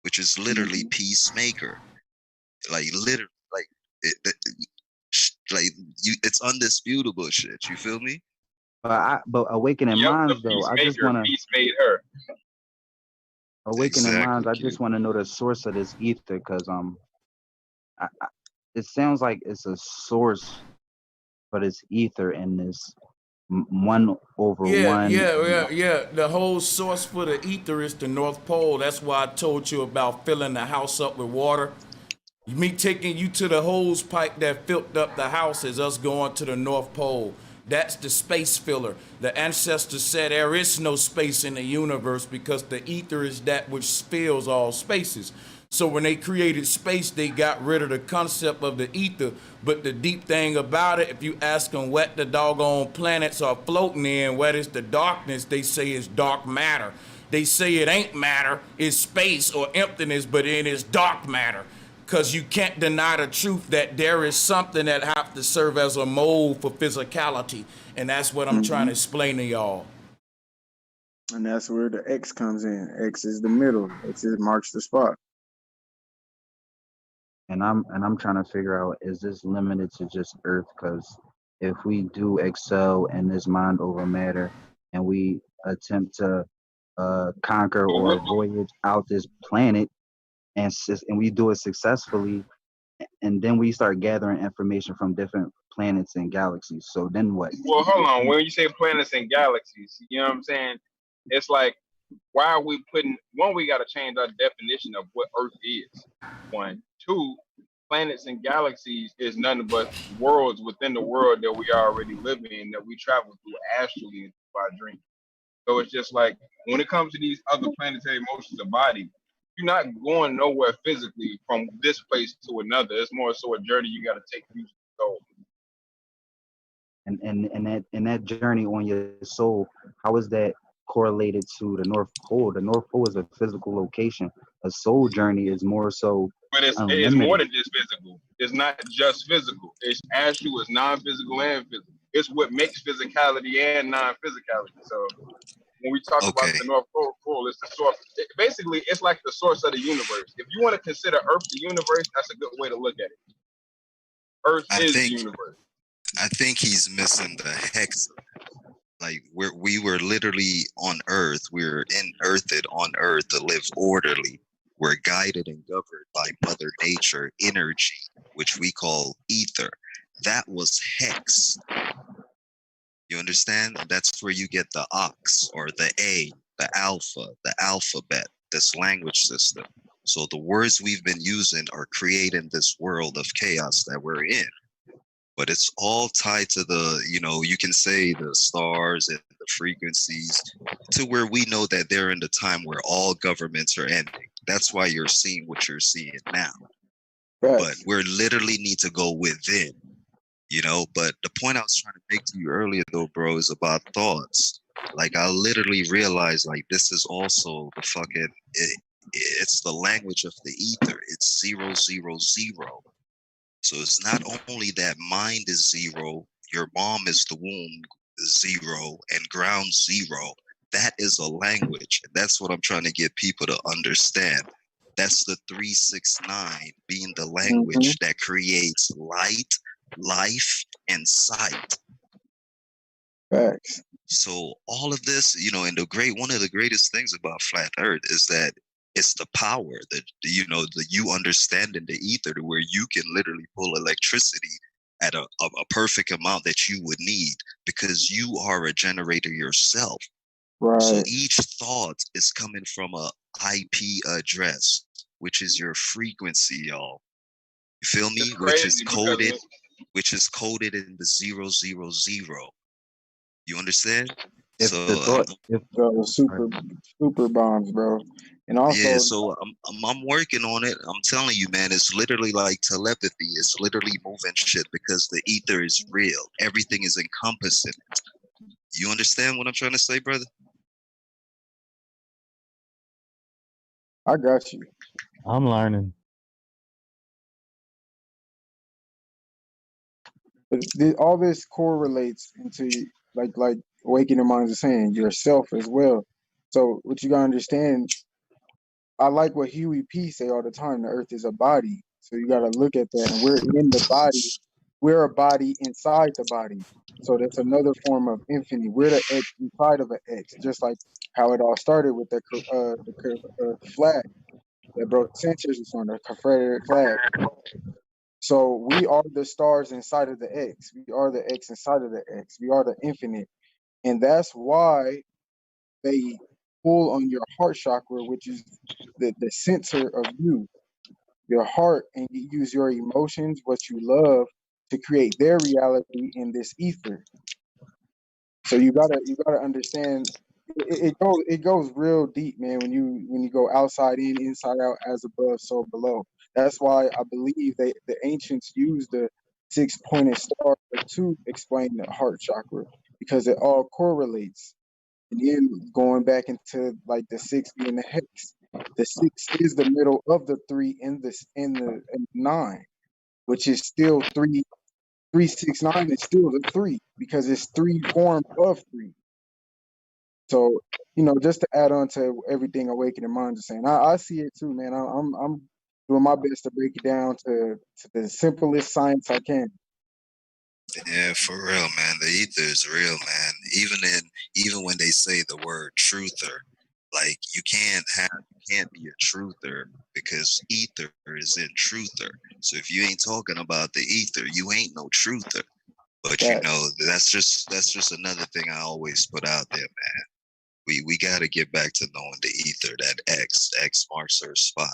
which is literally peacemaker. Like literally, like like you, it's undisputable shit. You feel me? But awakening Yep, the minds, though, I just peacemaker. wanna Peace made her. awakening minds. Exactly, I Q. just want to know the source of this ether, because it sounds like it's a source for this ether in this 1/1. Yeah. The whole source for the ether is the North Pole. That's why I told you about filling the house up with water. Me taking you to the hose pipe that filled up the house is us going to the North Pole. That's the space filler. The ancestors said there is no space in the universe because the ether is that which fills all spaces. So when they created space, they got rid of the concept of the ether. But the deep thing about it, if you ask them what the doggone planets are floating in, what is the darkness, they say it's dark matter. They say it ain't matter, it's space or emptiness, but it is dark matter. Because you can't deny the truth that there is something that have to serve as a mold for physicality. And that's what I'm trying to explain to y'all. And that's where the X comes in. X is the middle. X is marks the spot. And I'm trying to figure out, is this limited to just Earth? Because if we do excel in this mind over matter, and we attempt to conquer or voyage out this planet, and we do it successfully, and then we start gathering information from different planets and galaxies. So then what? Well, hold on. When you say planets and galaxies, you know what I'm saying? It's like, why are we putting, one, we got to change our definition of what Earth is. 1, 2, planets and galaxies is nothing but worlds within the world that we already live in, that we travel through astrally by dream. So it's just like, when it comes to these other planetary motions of body, you're not going nowhere physically from this place to another. It's more so a journey you got to take through the soul. And that journey on your soul, how is that correlated to the North Pole? The North Pole is a physical location. A soul journey is more so But it's more unlimited. than just physical. It's not just physical. It's astral, it's non-physical and physical. It's what makes physicality and non-physicality. So when we talk about the North Pole, it's the source. Basically, it's like the source of the universe. If you want to consider Earth the universe, that's a good way to look at it. Earth is the universe. I think he's missing the hex. Like we were literally on Earth. We were earthed on Earth to live orderly. We're guided and governed by Mother Nature energy, which we call ether. That was hex. You understand? That's where you get the ox or the A, the alpha, the alphabet, this language system. So the words we've been using are creating this world of chaos that we're in. But it's all tied to the, you can say the stars and the frequencies, to where we know that they're in the time where all governments are ending. That's why you're seeing what you're seeing now. But we literally need to go within, but the point I was trying to make to you earlier though, bro, is about thoughts. Like I literally realized like this is also the fucking, it's the language of the ether. It's 0, 0, 0. So it's not only that mind is 0, your mom is the womb 0, and ground 0. That is a language. And that's what I'm trying to get people to understand. That's the 369 being the language that creates light, life, and sight. Facts. So all of this, and one of the greatest things about flat Earth is that it's the power that, you understanding the ether, to where you can literally pull electricity at a perfect amount that you would need, because you are a generator yourself. Right. So each thought is coming from a IP address, which is your frequency, y'all. You feel me? Which is coded in the 0, 0, 0. You understand? Super bombs, bro. And also, yeah, so I'm working on it. I'm telling you, man, it's literally like telepathy. It's literally moving shit, because the ether is real. Everything is encompassing it. You understand what I'm trying to say, brother? I got you. I'm learning. But all this correlates into like Awakening Minds is saying, yourself as well. So what you gotta understand, I like what Huey P say all the time, the earth is a body. So you gotta look at that, and we're in the body. We're a body inside the body. So that's another form of infinity. We're the X inside of an X, just like how it all started with the flag that bro Sanchez was on, the Confederate flag. So we are the stars inside of the X. We are the X inside of the X. We are the infinite. And that's why they pull on your heart chakra, which is the center of you, your heart, and you use your emotions, what you love, to create their reality in this ether. So you gotta understand, it goes real deep, man, when you go outside in, inside out, as above, so below. That's why I believe the ancients used the 6-pointed star to explain the heart chakra, because it all correlates. And then going back into like the 6 being the hex, the 6 is the middle of the 3 in the 9, which is still 3. 369 is still the 3, because it's 3 forms of 3. So, just to add on to everything Awakening Minds is saying, I see it too, man. I'm doing my best to break it down to the simplest science I can. Yeah, for real, man. The ether is real, man. Even when they say the word truther, like you can't be a truther, because ether is in truther. So if you ain't talking about the ether, you ain't no truther. But that's just another thing I always put out there, man. We got to get back to knowing the ether, that X marks our spot.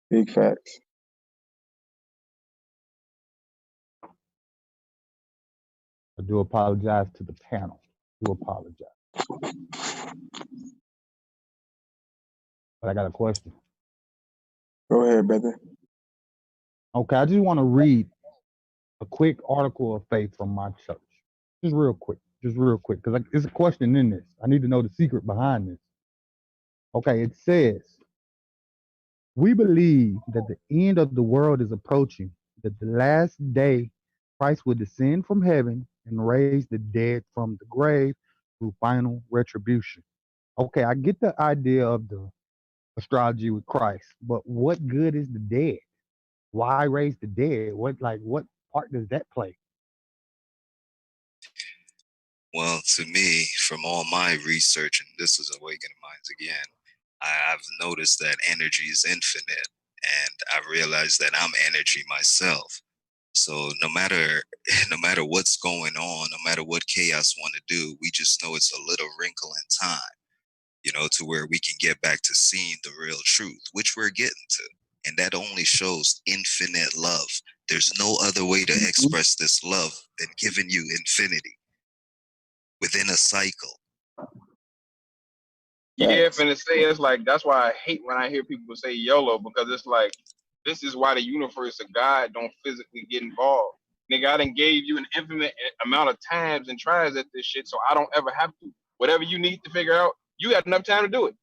Big facts. I do apologize to the panel. I do apologize. But I got a question. Go ahead, brother. Okay, I just want to read a quick article of faith from my church. Just real quick, because there's a question in this. I need to know the secret behind this. Okay, it says, we believe that the end of the world is approaching, that the last day Christ will descend from heaven and raise the dead from the grave through final retribution. Okay, I get the idea of the astrology with Christ, but what good is the dead? Why raise the dead? What part does that play? Well, to me, from all my research, and this is Awakening Minds again, I've noticed that energy is infinite, and I realized that I'm energy myself. So no matter no matter what's going on, no matter what chaos want to do, we just know it's a little wrinkle in time, to where we can get back to seeing the real truth, which we're getting to. And that only shows infinite love. There's no other way to express this love than giving you infinity within a cycle. Yeah, finna say it's like that's why I hate when I hear people say YOLO, because it's like this is why the universe of God don't physically get involved. Nigga, I done gave you an infinite amount of times and tries at this shit, so I don't ever have to. Whatever you need to figure out, you got enough time to do it.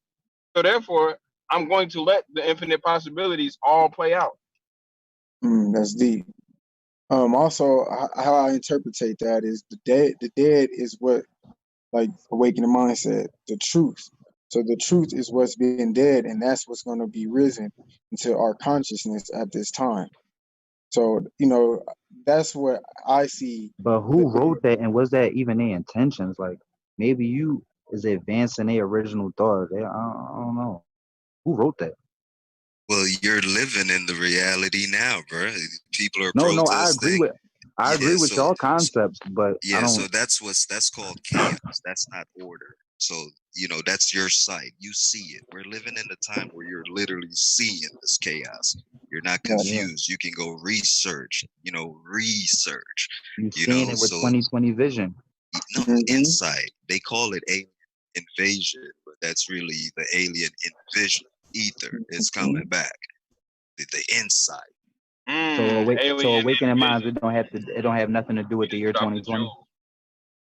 So therefore, I'm going to let the infinite possibilities all play out. That's deep. Also, how I interpretate that is the dead. The dead is what, like Awakening Mind said, the truth. So the truth is what's being dead, and that's what's going to be risen into our consciousness at this time. So that's what I see. But who wrote that, and was that even their intentions? Like maybe you is advancing their original thought. I don't know. Who wrote that? Well, you're living in the reality now, bro. People are No, protesting. I agree with y'all concepts, but I don't. So that's called chaos. That's not order. So, that's your sight. You see it. We're living in a time where you're literally seeing this chaos. You're not confused. You can go research, research. You seeing it with 2020 vision. No, insight. They call it alien invasion, but that's really the alien invision. Ether is coming back. The insight. So Awakening Minds, it don't have nothing to do with the year 2020.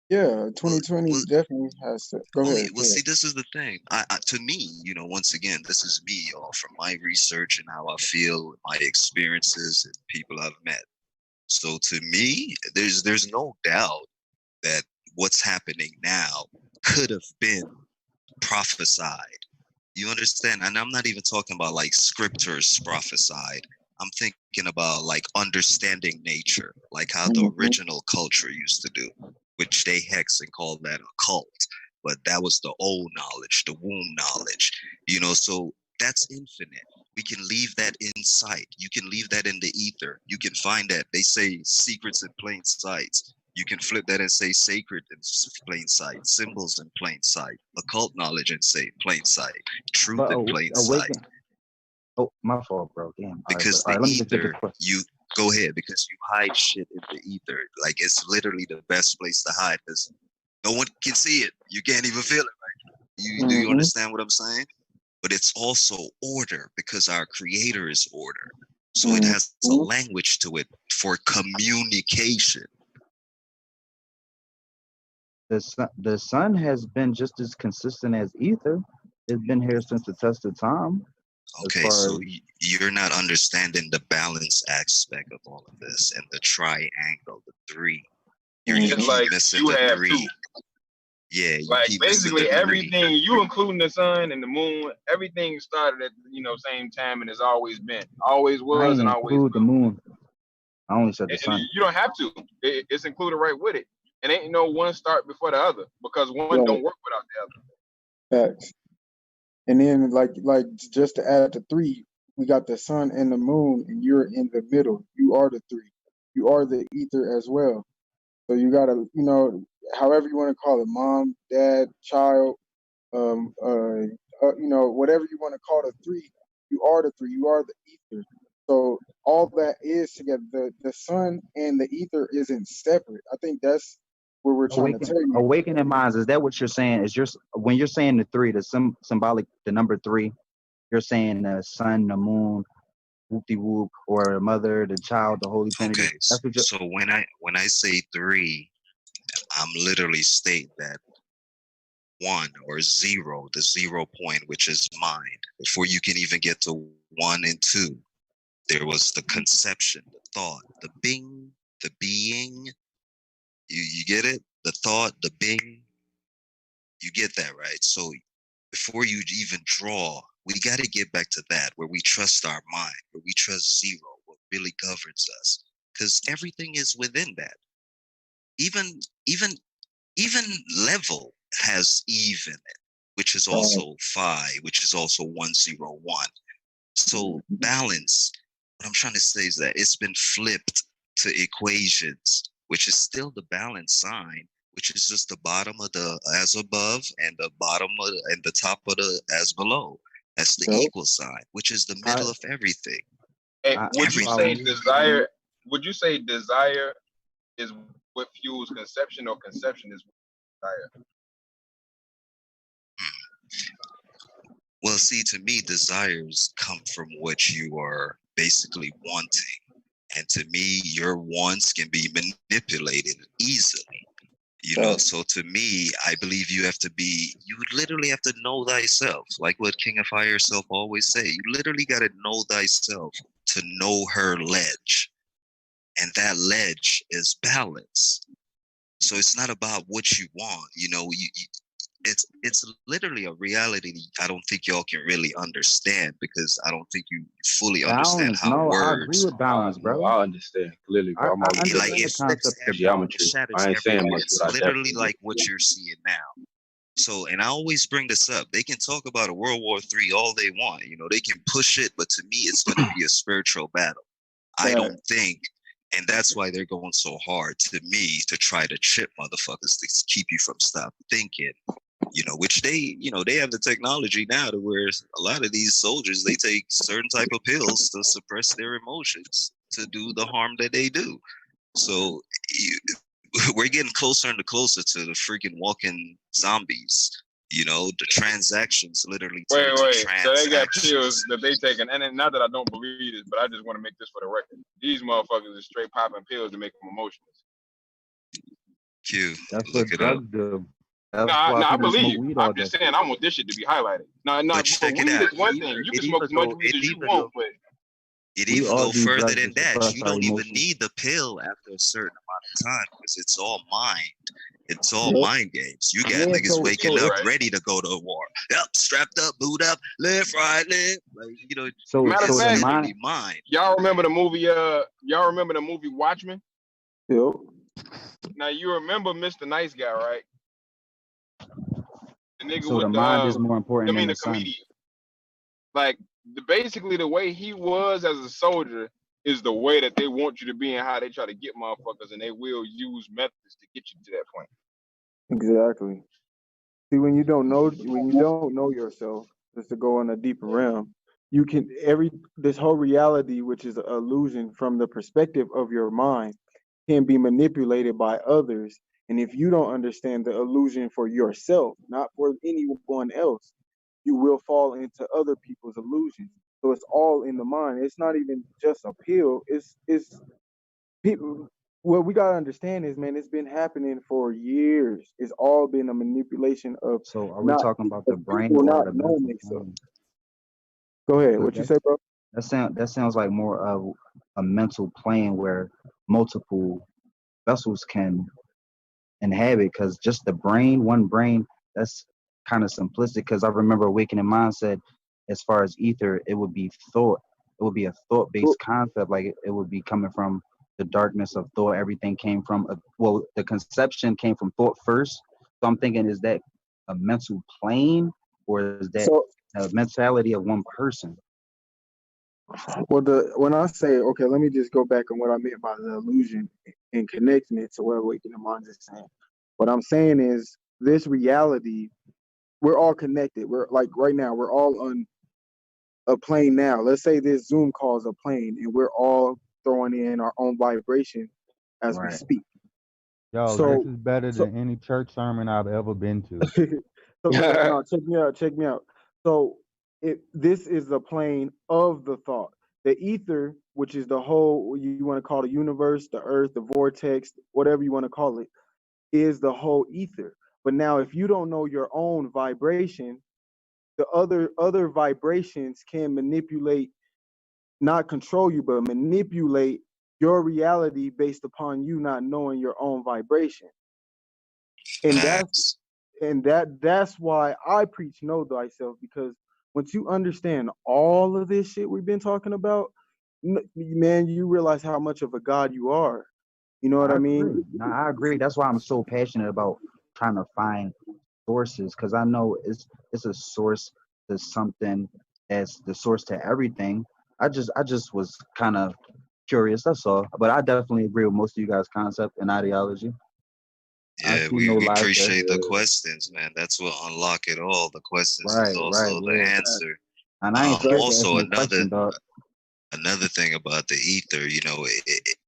Yeah, 2020 definitely has to. Go ahead. Well, see, this is the thing. To me, once again, this is me, y'all, from my research and how I feel, my experiences, and people I've met. So to me, there's no doubt that what's happening now could have been prophesied. You understand? And I'm not even talking about like scriptures prophesied. I'm thinking about like understanding nature, like how the original culture used to do, which they hex and call that a cult. But that was the old knowledge, the womb knowledge, so that's infinite. We can leave that in sight. You can leave that in the ether. You can find that. They say secrets in plain sight. You can flip that and say sacred in plain sight, symbols in plain sight, occult knowledge in plain sight, truth in plain sight. Oh, my fault, bro. Damn. Because the ether, you go ahead, because you hide shit in the ether. Like it's literally the best place to hide because no one can see it. You can't even feel it, right? Do you understand what I'm saying? But it's also order because our creator is order. So it has a language to it for communication. The sun has been just as consistent as ether. It's been here since the test of time. Okay, so you're not understanding the balance aspect of all of this and the triangle, the three. You keep missing the three. Yeah, you like keep basically everything, you including the sun and the moon, everything started at same time and has always been, always was, and always will. The moon. I only said the sun. You don't have to. It's included right with it. And ain't no one start before the other because one don't work without the other. Facts. And then like just to add the three, we got the sun and the moon, and you're in the middle. You are the three. You are the ether as well. So you gotta, however you want to call it, mom, dad, child, whatever you want to call the three, you are the three. You are the ether. So all that is together. The sun and the ether isn't separate. I think that's what we're trying to tell you. Awakening Minds, is that what you're saying? When you're saying the three, the symbolic, the number three, you're saying the sun, the moon, whoop-de-whoop, or the mother, the child, the Holy Trinity. Okay, so when I say three, I'm literally stating that one or zero, the 0 point, which is mind. Before you can even get to 1 and 2, there was the conception, the thought, the bing, the being. You get it? The thought, the bing. You get that, right? So before you even draw, we got to get back to that, where we trust our mind, where we trust zero, what really governs us. Because everything is within that. Even Even level has Eve in it, which is also phi, which is also 101. So balance, what I'm trying to say is that it's been flipped to equations, which is still the balance sign, which is just the bottom of the as above and the bottom of and the top of the as below. That's the equal sign, which is the middle of everything. Hey, would you say Everything. desire? Would you say desire is what fuels conception, or conception is what desire? Well, see, to me, desires come from what you are basically wanting. And to me, your wants can be manipulated easily. You know, so to me, I believe you literally have to know thyself. Like what King of Fire Self always say, you literally got to know thyself to know her ledge. And that ledge is balance. So it's not about what you want, it's literally a reality I don't think y'all can really understand, because I don't think you fully understand how I agree words. with balance, bro. I understand clearly, bro. I'm always Like it flips geometry. it shatters I ain't saying everything. much, It's but I literally definitely like what you're seeing now. So, and I always bring this up. They can talk about a World War III all they want. They can push it, but to me, it's going to be a spiritual battle. I don't think, and that's why they're going so hard to me to try to chip motherfuckers to keep you from stop thinking. Which they have the technology now to where a lot of these soldiers, they take certain type of pills to suppress their emotions to do the harm that they do. So we're getting closer and closer to the freaking walking zombies. The transactions literally turn Wait. to So they got transactions. pills that they taking, and not that I don't believe this, but I just want to make this for the record. These motherfuckers are straight popping pills to make them emotionless. Q, That's look what it up. drugs do. That's No, why I people smoke believe. weed I'm all day. just saying I want this shit to be highlighted. No, But but check it weed out. is one thing. You can smoke as much weed as you want, but It We even all go do further drugs to than that. suppress You our don't even emotions. need the pill after a certain amount of time, because it's all mind. It's all mind games. You got niggas waking up ready to go to war. Yep, strapped up, boot up, left, right, left. Like, matter of it's fact, literally mind. y'all remember the movie? Y'all remember the movie Watchmen? Yep. Now you remember Mr. Nice Guy, right? The nigga So with the mind is more important than the the sun. comedian. Like basically the way he was as a soldier is the way that they want you to be, and how they try to get motherfuckers, and they will use methods to get you to that point. Exactly. See, when you don't know yourself, just to go on a deeper realm, you can this whole reality, which is an illusion from the perspective of your mind, can be manipulated by others. And if you don't understand the illusion for yourself, not for anyone else, you will fall into other people's illusions. So it's all in the mind. It's not even just a pill. It's people. What we gotta understand is, man, it's been happening for years. It's all been a manipulation of. So are we talking about the brain people or not the knowing mental themselves. plane? Go ahead. What you say, bro? That sounds like more of a mental plane where multiple vessels can inhabit. Because just the brain, one brain, that's kind of simplistic. Because I remember Awakening Mind said, as far as ether, it would be thought. It would be a thought-based concept. Like it would be coming from the darkness of thought. Everything came from the conception came from thought first. So I'm thinking, is that a mental plane, or is that a mentality of one person? Well, when I say, okay, let me just go back on what I meant by the illusion and connecting it to what Awakening Minds is saying. What I'm saying is this reality, we're all connected. We're like right now, we're all on a plane now. Let's say this Zoom call is a plane, and we're all throwing in our own vibration as we speak. Yo, So- this is better than any church sermon I've ever been to. So no, check me out. So this is the plane of the thought. The ether, which is the whole, you want to call the universe, the earth, the vortex, whatever you want to call it, is the whole ether. But now if you don't know your own vibration, the other vibrations can manipulate, not control you, but manipulate your reality based upon you not knowing your own vibration. And that's why I preach know thyself, because once you understand all of this shit we've been talking about, man, you realize how much of a god you are. You know what I mean? No, I agree. That's why I'm so passionate about trying to find sources because I know it's a source to something as the source to everything. I just was kind of curious. That's all. But I definitely agree with most of you guys' concept and ideology. I Yeah, see no we lies there. appreciate the questions, man. That's what unlock it all. The questions is Right, also the yeah. answer. And I ain't scared to ask Also no question, dog. another thing about the ether,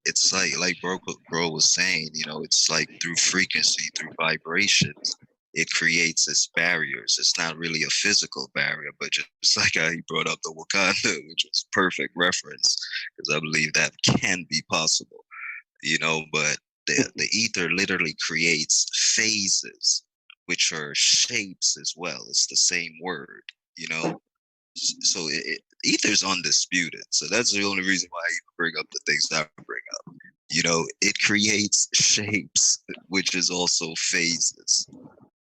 it's like bro was saying, it's like through frequency, through vibrations, it creates its barriers. It's not really a physical barrier, but just like how he brought up the Wakanda, which was perfect reference, because I believe that can be possible, but the ether literally creates phases, which are shapes as well. It's the same word, so ether's undisputed. So that's the only reason why I even bring up the things that I bring up. It creates shapes, which is also phases.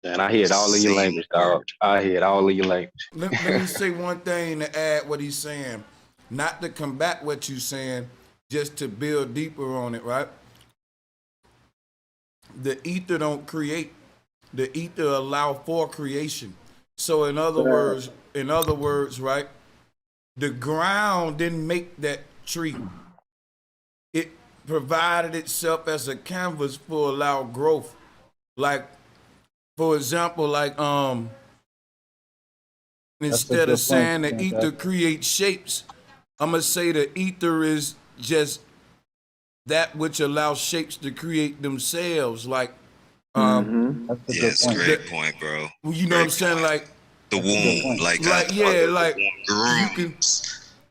And I hear it all in your language, dog. I hear it all in your language. Let me say one thing to add what he's saying, not to combat what you're saying, just to build deeper on it, right? The ether don't create. The ether allow for creation. So in other words, right? The ground didn't make that tree. It provided itself as a canvas for allow growth. Like, for example, instead of saying the ether creates shapes, I'm gonna say the ether is just that which allows shapes to create themselves. Like, It's a great point, bro. You know what I'm saying? Like the womb, like you can,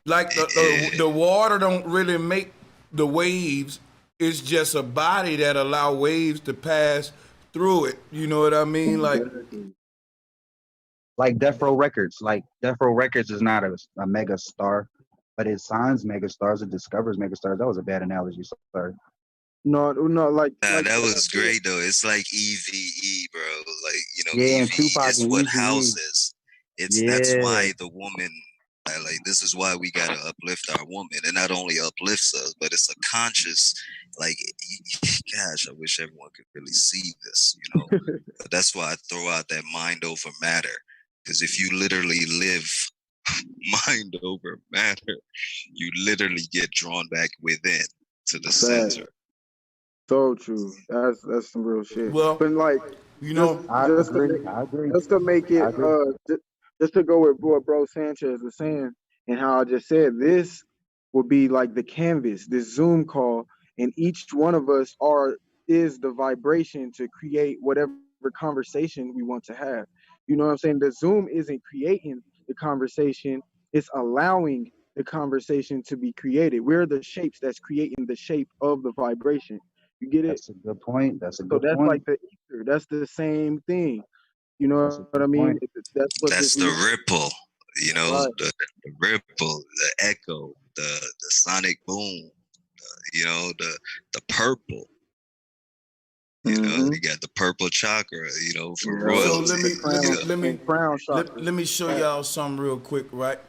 like the water don't really make the waves. It's just a body that allow waves to pass through it. You know what I mean? Like Death Row Records. Like Death Row Records is not a mega star, but it signs mega stars. It discovers mega stars. That was a bad analogy. Sorry. No, like that was great though. It's like EVE, bro. Like yeah, EVE Tupac is and what Eazy-E. houses. Yeah. That's why the woman. Like this is why we gotta uplift our woman. It not only uplifts us, but it's a conscious. Like, gosh, I wish everyone could really see this. But that's why I throw out that mind over matter. Because if you literally live mind over matter, you literally get drawn back within to the center. So true. That's some real shit. Well, but like, I agree. Just to make it, just to go with what Bro Sanchez was saying, and how I just said, this would be like the canvas, this Zoom call, and each one of us is the vibration to create whatever conversation we want to have. You know what I'm saying? The Zoom isn't creating the conversation; it's allowing the conversation to be created. We're the shapes that's creating the shape of the vibration. You get it? That's a good point. That's a good So that's point. like the ether. That's the same thing. You know what I mean? That's what That's the ripple. Right. The ripple, the echo, the sonic boom. The purple. You got the purple chakra. For royalty. So let me show y'all something real quick, right?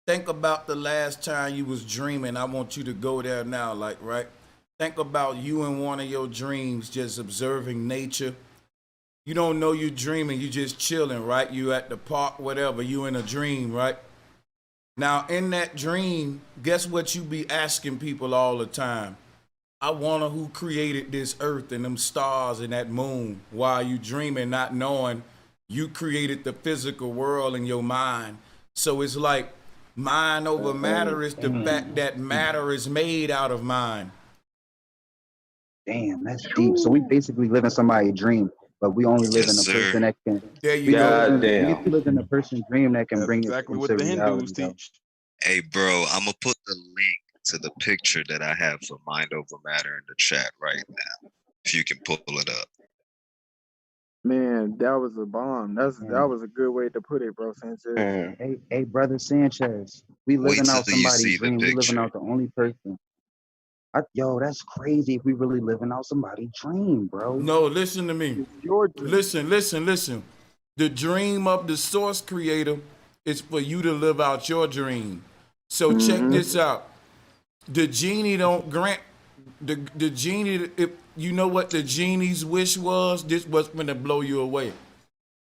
Think about the last time you was dreaming. I want you to go there now, like, right? Think about you in one of your dreams just observing nature. You don't know you're dreaming, you just chilling, right? You at the park, whatever, you in a dream, right? Now, in that dream, guess what you be asking people all the time? I wonder who created this earth and them stars and that moon while you dreaming, not knowing you created the physical world in your mind. So it's like mind over matter is the fact that matter is made out of mind. Damn, that's deep. So we basically live in somebody's dream, but we only live in a person that can. There you go. We live in a person's dream that can bring exactly it what into the Hindus reality. teach. Hey, bro, I'm gonna put the link to the picture that I have for Mind Over Matter in the chat right now. If you can pull it up. Man, that was a bomb. That was a good way to put it, Bro Sanchez. Hey, brother Sanchez, we living out somebody's dream. We living out the only person. Yo, that's crazy. If we really living out somebody's dream, bro. No, listen to me. Listen. The dream of the source creator is for you to live out your dream. So check this out. The genie don't grant the genie. you know what the genie's wish was? This was gonna blow you away.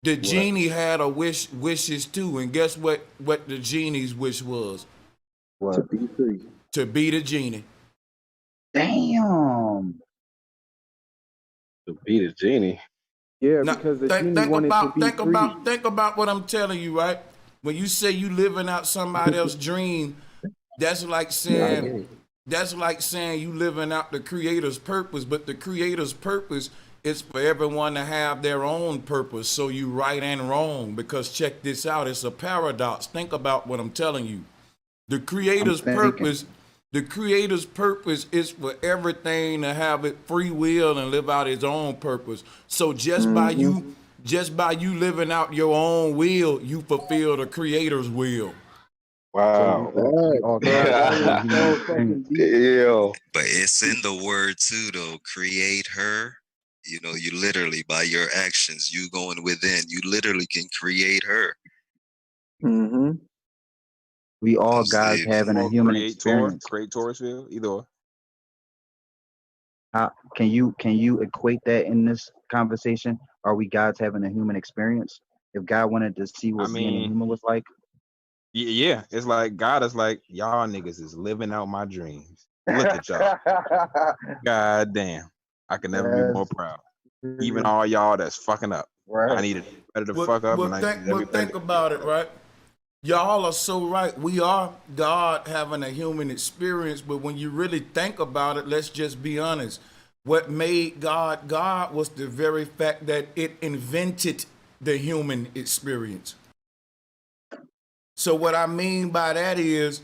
The genie had a wishes too, and guess what the genie's wish was? What? To be free. To be the genie. Damn. To beat a genie. Yeah, Now, because the genie wanted to be free. think about what I'm telling you, right? When you say you living out somebody else's dream, that's like saying you living out the creator's purpose, but the creator's purpose is for everyone to have their own purpose. So you right and wrong, because check this out, it's a paradox. Think about what I'm telling you. The creator's purpose is for everything to have it free will and live out its own purpose. So just by you living out your own will, you fulfill the creator's will. Wow. Ew. But it's in the word too, though. Create her. You know, you literally, by your actions, you going within, you literally can create her. Mm-hmm. We all gods having a human experience. Create Taurus field, either or. Can you equate that in this conversation? Are we gods having a human experience? If God wanted to see what being a human was like? Yeah, it's like God is like, y'all niggas is living out my dreams. Look at y'all. God damn. I can never be more proud. Even all y'all that's fucking up. Right. I need it better to fuck up. Think about it, right? Y'all are so right. We are God having a human experience, but when you really think about it, let's just be honest. What made God God was the very fact that it invented the human experience. So what I mean by that is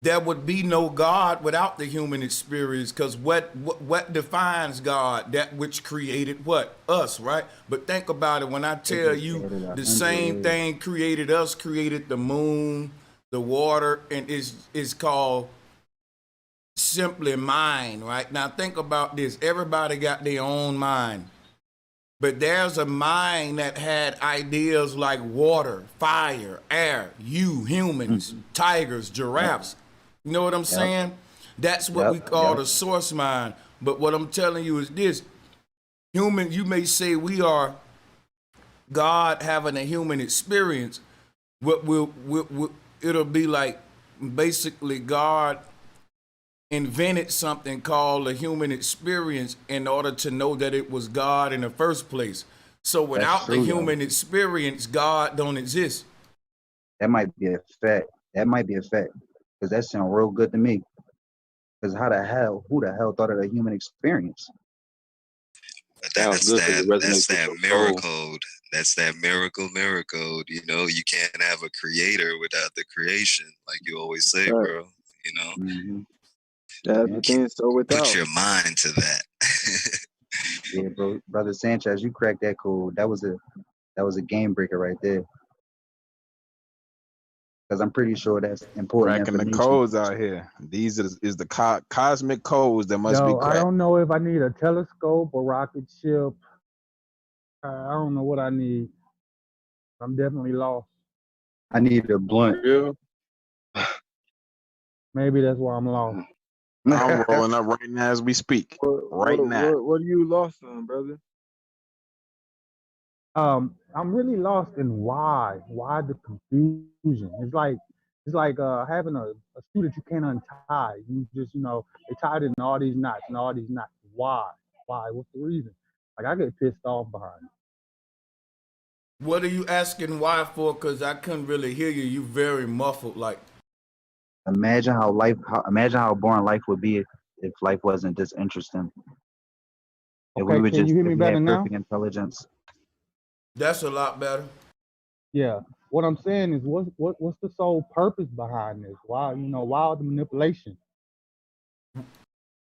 there would be no God without the human experience, because what defines God? That which created what? Us, right? But think about it. When I tell you the same thing created us, created the moon, the water, and is called simply mind, right? Now think about this. Everybody got their own mind. But there's a mind that had ideas like water, fire, air, you, humans, tigers, giraffes. You know what I'm saying? That's what we call the source mind. But what I'm telling you is this. Human, you may say we are God having a human experience. It'll be like basically God invented something called a human experience in order to know that it was God in the first place. So without the human experience, God don't exist. That might be a fact. Because that sounds real good to me. Because who the hell thought of a human experience? That's that mirror code. That's that miracle code. You know, you can't have a creator without the creation, like you always say, bro. You know? Mm-hmm. That's the thing. So without. Put your mind to that. Yeah, bro, brother Sanchez, you cracked that code. That was a game breaker right there. Because I'm pretty sure that's important Cracking the information. codes out here. These is the cosmic codes that must be cracked. I don't know if I need a telescope, a rocket ship. I don't know what I need. I'm definitely lost. I need a blunt. Maybe that's why I'm lost. I'm rolling up right now as we speak. Right now. What are you lost on, brother? I'm really lost in why. Why the confusion? It's like having a shoe that you can't untie. You just, they tied it in all these knots and all these knots. Why? Why? What's the reason? Like, I get pissed off behind it. What are you asking why for? Because I couldn't really hear you. You very muffled. Like, imagine how boring life would be if life wasn't this interesting. If we would can just you hear me better now? perfect intelligence. That's a lot better. Yeah. What I'm saying is, what's the sole purpose behind this? Why, why the manipulation?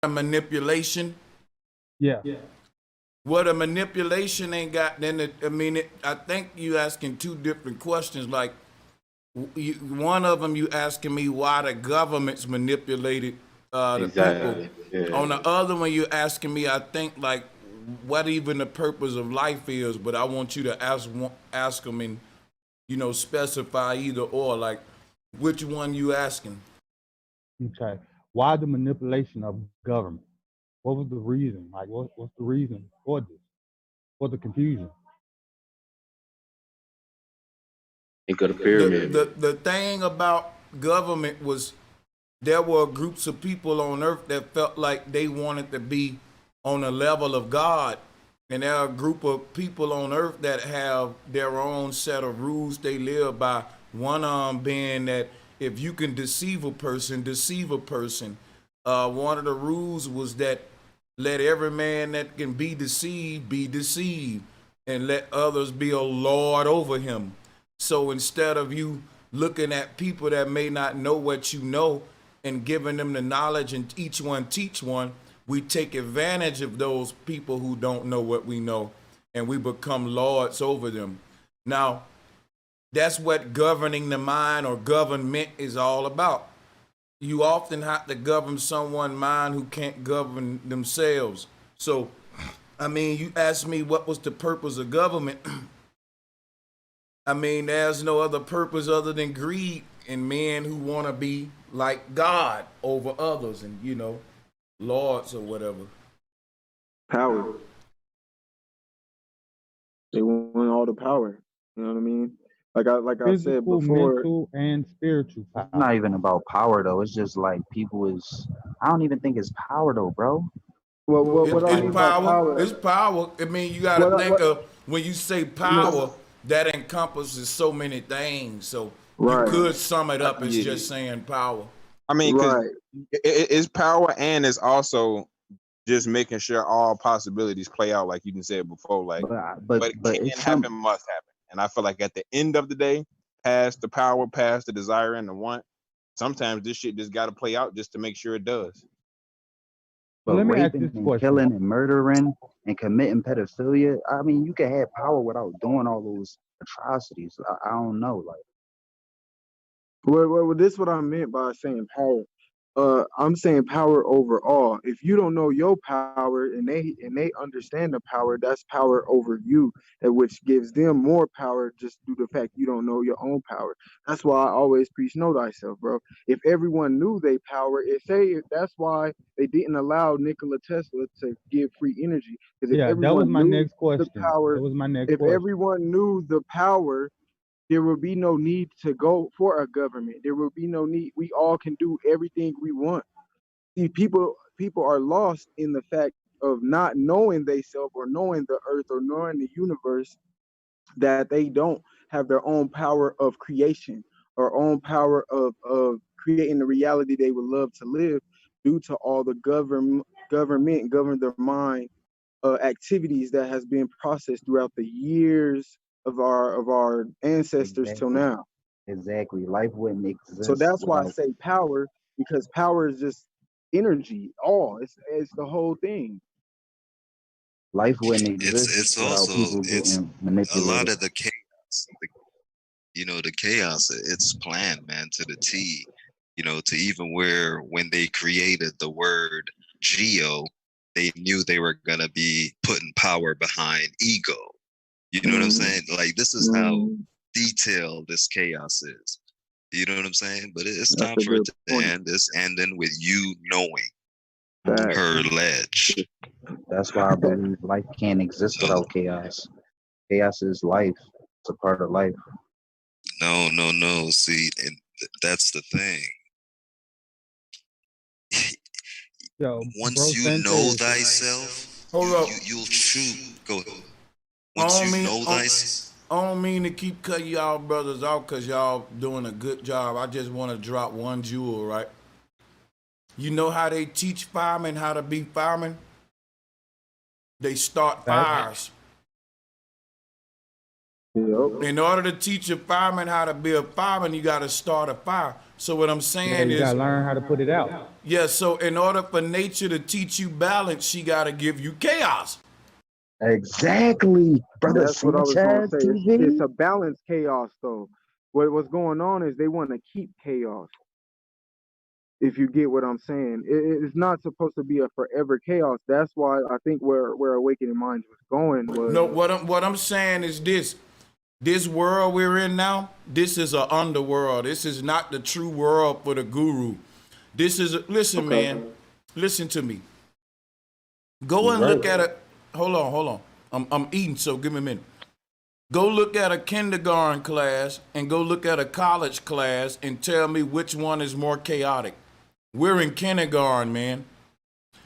A manipulation? Yeah. What a manipulation ain't got, then I think you asking two different questions. Like, one of them you asking me why the government's manipulated the people. Yeah. On the other one you asking me, I think, like, what even the purpose of life is, but I want you to ask them and, specify either or, like, which one you asking? Okay. Why the manipulation of government? What was the reason? Like, what's the reason for this? For the confusion? Think of the The, pyramid. the thing about government was there were groups of people on earth that felt like they wanted to be on the level of God. And there are a group of people on earth that have their own set of rules they live by. One being that if you can deceive a person, deceive a person. One of the rules was that let every man that can be deceived, and let others be a lord over him. So instead of you looking at people that may not know what you know and giving them the knowledge and each one teach one, we take advantage of those people who don't know what we know and we become lords over them. Now, that's what governing the mind or government is all about. You often have to govern someone's mind who can't govern themselves. So, I mean, you asked me what was the purpose of government. I mean, there's no other purpose other than greed and men who want to be like God over others and, lords or whatever. Power. They want all the power. You know what I mean? Like I said Physical, before. mental, and spiritual power. It's not even about power though. It's just like people is. I don't even think it's power though, bro. Well, what I mean It's by power. power. It's power. I mean, you got to think of when you say power, that encompasses so many things. So you could sum it up as just saying power. I mean, because it's power and it's also just making sure all possibilities play out, like you done said before. Like, but it can happen, must happen. And I feel like at the end of the day, past the power, past the desire and the want, sometimes this shit just got to play out just to make sure it does. But raping and killing and murdering and committing pedophilia, I mean, you can have power without doing all those atrocities. I don't know, like. Well, this is what I meant by saying power. I'm saying power overall. If you don't know your power and they understand the power, that's power over you, which gives them more power just due to the fact you don't know your own power. That's why I always preach know thyself, bro. If everyone knew their power, that's why they didn't allow Nikola Tesla to give free energy. Because if that was everyone my knew next question. the power, That was my next if question. everyone knew the power, there will be no need to go for a government. There will be no need. We all can do everything we want. See, people are lost in the fact of not knowing themselves or knowing the earth or knowing the universe, that they don't have their own power of creation or own power of creating the reality they would love to live due to all the govern their mind activities that has been processed throughout the years of our ancestors till now. Exactly. Life wouldn't exist. So that's why I say power, because power is just energy. It's the whole thing. Life wouldn't exist It's without also people it's getting a manipulated. lot of the chaos. The chaos. It's planned, man, to the T. To even where when they created the word geo, they knew they were gonna be putting power behind ego. You know what I'm saying? Like, this is how detailed this chaos is. You know what I'm saying? But it's That's time a for it good to point. end. It's ending with you knowing her ledge. That's why I believe life can't exist So without chaos. Chaos is life. It's a part of life. no. See, and that's the thing. Yo, Once you know thyself, Hold up. you'll true go. I Once don't you mean know thyself. I don't mean to keep cutting y'all brothers out because y'all doing a good job. I just want to drop one jewel, right? You know how they teach firemen how to be firemen? They start fires. In order to teach a fireman how to be a fireman, you got to start a fire. So what I'm saying you is, gotta learn how to put it out. Yeah. So in order for nature to teach you balance, she got to give you chaos. Exactly, brother. That's what I was gonna Sanchez say. TV. It's a balanced chaos, though. What's going on is they want to keep chaos. If you get what I'm saying, it's not supposed to be a forever chaos. That's why I think where Awakening Minds was going was. No, what I'm saying is this. This world we're in now, this is an underworld. This is not the true world for the guru. This is listen, man. Listen to me. Go You're and right. look at it. Hold on. I'm eating, so give me a minute. Go look at a kindergarten class and go look at a college class and tell me which one is more chaotic. We're in kindergarten, man.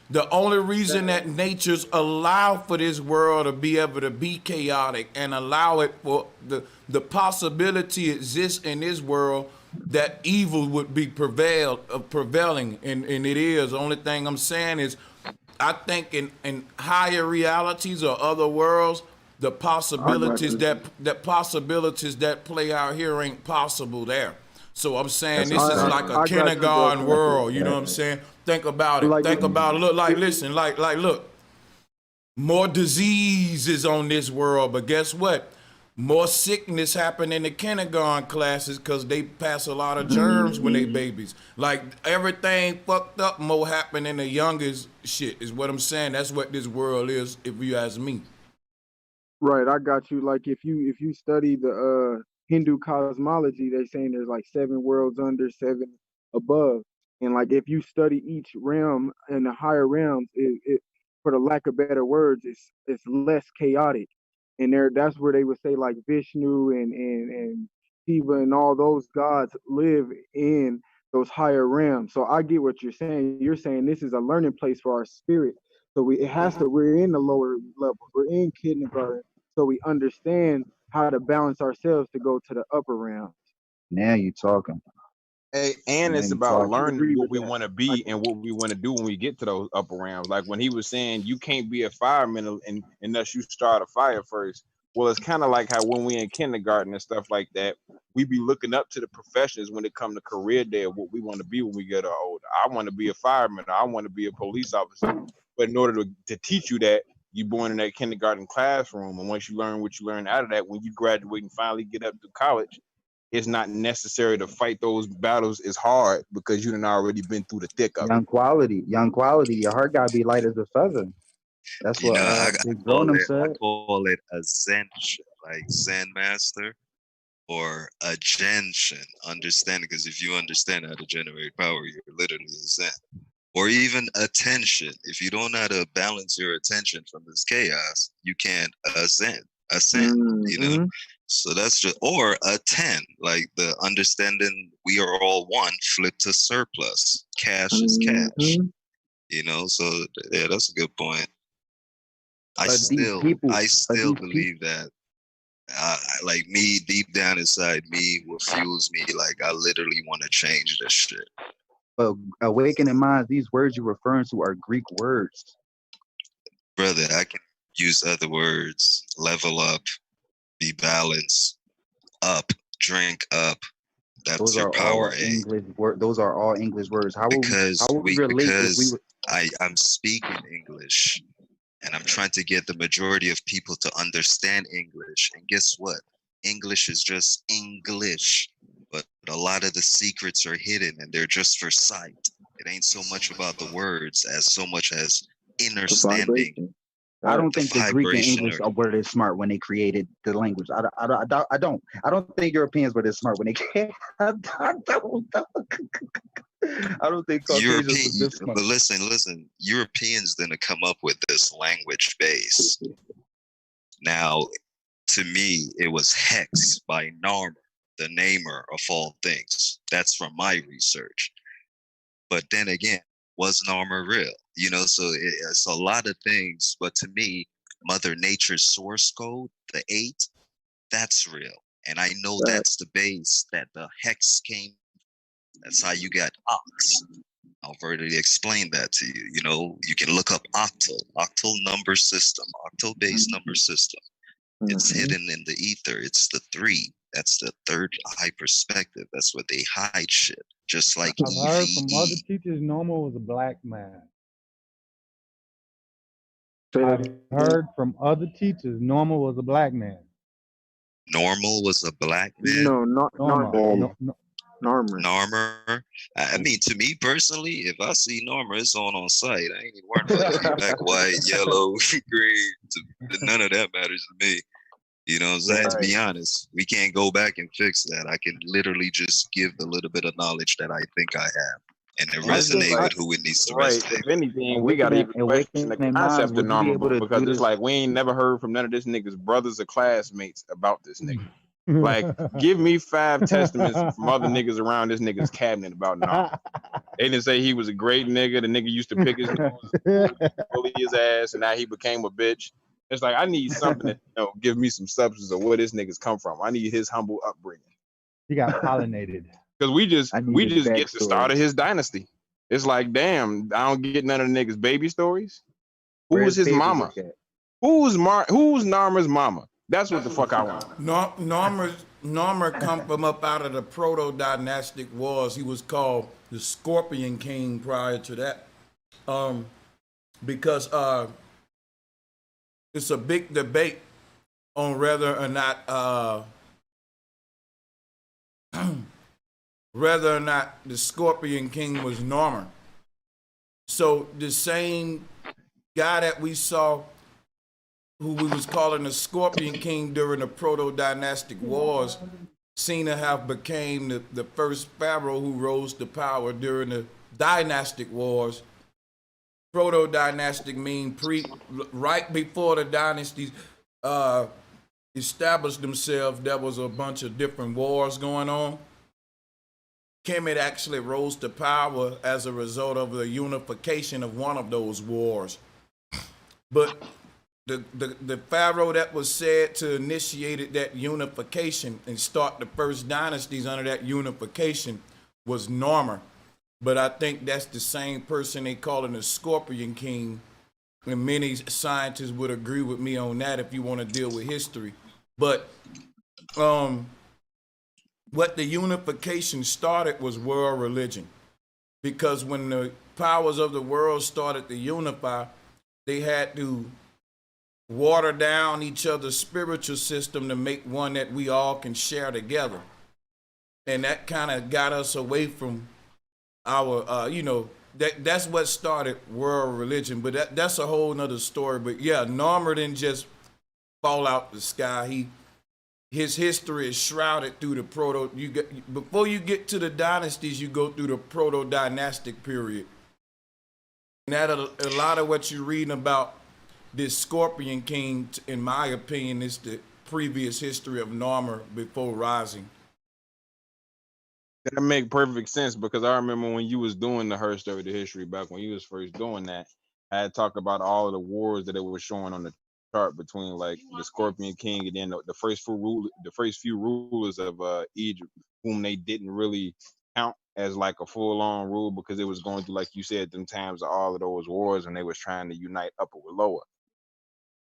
The only reason that nature's allowed for this world to be able to be chaotic and allow it for the possibility exists in this world that evil would be prevailing, and it is. The only thing I'm saying is I think in higher realities or other worlds, the I got possibilities you. that play out here ain't possible there. So I'm saying That's a this is fact. like a I got you, bro. kindergarten That's a world. You know what I'm fact. saying? Think about it. Like Think about it. Look, like, if listen, like, look, more disease is on this world, but guess what? More sickness happen in the kindergarten classes because they pass a lot of germs when they babies. Like everything fucked up more happen in the youngest shit is what I'm saying. That's what this world is, if you ask me. Right, I got you. Like if you study the Hindu cosmology, they saying there's like 7 worlds under, 7 above, and like if you study each realm and the higher realms, it for the lack of better words, it's less chaotic, and there that's where they would say like Vishnu and Shiva and all those gods live in those higher realms. So I get what you're saying. You're saying this is a learning place for our spirit. So it has to. We're in the lower levels. We're in kindergarten so we understand how to balance ourselves to go to the upper rounds. Now you talking. Hey, and Now it's you about I talking. learning agree what with we that. want to be and what we want to do when we get to those upper rounds. Like when he was saying, you can't be a fireman unless you start a fire first. Well, it's kind of like how when we in kindergarten and stuff like that, we be looking up to the professions when it come to career day of what we want to be when we get older. I want to be a fireman. Or I want to be a police officer. But in order to teach you that, you born in that kindergarten classroom, and once you learn what you learn out of that, when you graduate and finally get up to college, it's not necessary to fight those battles as hard because you done already been through the thick of it. Young quality. Your heart gotta be light as a feather. That's You what know, Big Bro and them I said. call it a zench, like Zen master or a genshin. Understand, because if you understand how to generate power, you're literally a Zen. Or even attention. If you don't know how to balance your attention from this chaos, you can't ascend, you know? Mm-hmm. So that's just, or a 10, like the understanding we are all one, flip to surplus. Cash is cash, Mm-hmm. you know? So yeah, that's a good point. I But these still people, believe that like me deep down inside me, what fuels me, like I literally want to change this shit. but awakening minds, these words you're referring to are Greek words. Brother, I can use other words. Level up, be balanced, up, drink up. That's Those your are all power A. English words. Those are all English words. How would we relate if we Because were I'm speaking English and I'm trying to get the majority of people to understand English. And guess what? English is just English, but a lot of the secrets are hidden and they're just for sight. It ain't so much about the words as so much as The understanding vibration. I Right. don't the think the Greek and vibration. English were this smart when they created the language. I don't think Europeans were this smart when they came. I don't think Caucasians was this smart. But listen, Europeans didn't come up with this language base. Now, to me, it was Hex by Narmer, the namer of all things. That's from my research. But then again, was Narmer real? You know, so it's a lot of things. But to me, Mother Nature's source code, the 8, that's real. And I know Right. that's the base that the Hex came. That's how you got Ox. I've already explained that to you. You know, you can look up octal number system, octal based number system. It's hidden in the ether. It's the 3. That's the third eye perspective. That's where they hide shit. Just like I've heard from other EVE. teachers Normal was a black man. Say that I've heard from other teachers Normal was a black man. Normal was a black man. No, not Normal. Narmer. Narmer. I mean, to me personally, if I see Narmer, it's on sight. I ain't even worried about if he black, white, yellow, green. None of that matters to me. You know what I'm saying? To be honest, we can't go back and fix that. I can literally just give the little bit of knowledge that I think I have. and it I think resonate with who it needs to Right. resonate If with. anything, we gotta even question the Awakening minds, concept of would you be normal able to because do it's this? like we ain't never heard from none of this nigga's brothers or classmates about this nigga. Like, give me 5 testaments from other niggas around this nigga's cabinet about Nam. They didn't say he was a great nigga. The nigga used to pick his nose, bully his ass, and now he became a bitch. It's like I need something to give me some substance of where this nigga's come from. I need his humble upbringing. He got pollinated. Because we just get the start backstory. of his dynasty. It's like, damn, I don't get none of the niggas' baby stories. Who Where was his his babies mama? at? Who's Narmer's mama? That's what the fuck I want. Narmer come from up out of the proto-dynastic wars. He was called the Scorpion King prior to that. Because it's a big debate on whether or not the Scorpion King was Narmer. So the same guy that we saw, who we was calling the Scorpion King during the proto-dynastic wars, seen to have became the first pharaoh who rose to power during the dynastic wars. Proto-dynastic mean right before the dynasties established themselves, there was a bunch of different wars going on. Kemet actually rose to power as a result of the unification of one of those wars. But the pharaoh that was said to initiate that unification and start the first dynasties under that unification was Narmer. But I think that's the same person they call him the Scorpion King. And many scientists would agree with me on that if you want to deal with history. But what the unification started was world religion. Because when the powers of the world started to unify, they had to water down each other's spiritual system to make one that we all can share together. And that kind of got us away from our, that's what started world religion. But that's a whole nother story. But yeah, Narmer didn't just fall out the sky. His history is shrouded through the before you get to the dynasties, you go through the proto-dynastic period. And that a lot of what you're reading about this Scorpion King, in my opinion, is the previous history of Narmer before rising. That make perfect sense because I remember when you was doing the Her Story, the history back when you was first doing that, I had talked about all of the wars that it was showing on the chart between like the Scorpion King and then the first few rulers of Egypt, whom they didn't really count as like a full-on rule because it was going through, like you said, them times of all of those wars and they was trying to unite upper with lower.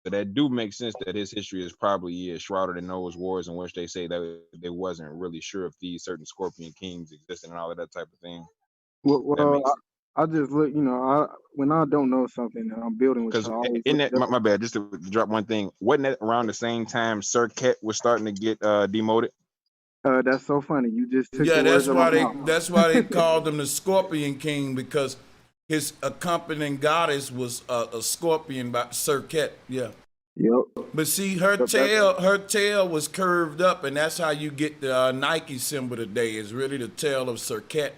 So that do make sense that his history is probably shrouded in those wars in which they say that they wasn't really sure if these certain Scorpion Kings existed and all of that type of thing. Well, I just look, when I don't know something and I'm building with Because you, I always in look that, it up. my bad, just to drop one thing, wasn't that around the same time Sir Ket was starting to get demoted? That's so funny. You just took Yeah, the words out of my mouth. that's why they called him the Scorpion King, because his accompanying goddess was a scorpion by Sir Ket. Yeah. Yep. But see, her tail was curved up, and that's how you get the Nike symbol today. It's really the tail of Sir Ket,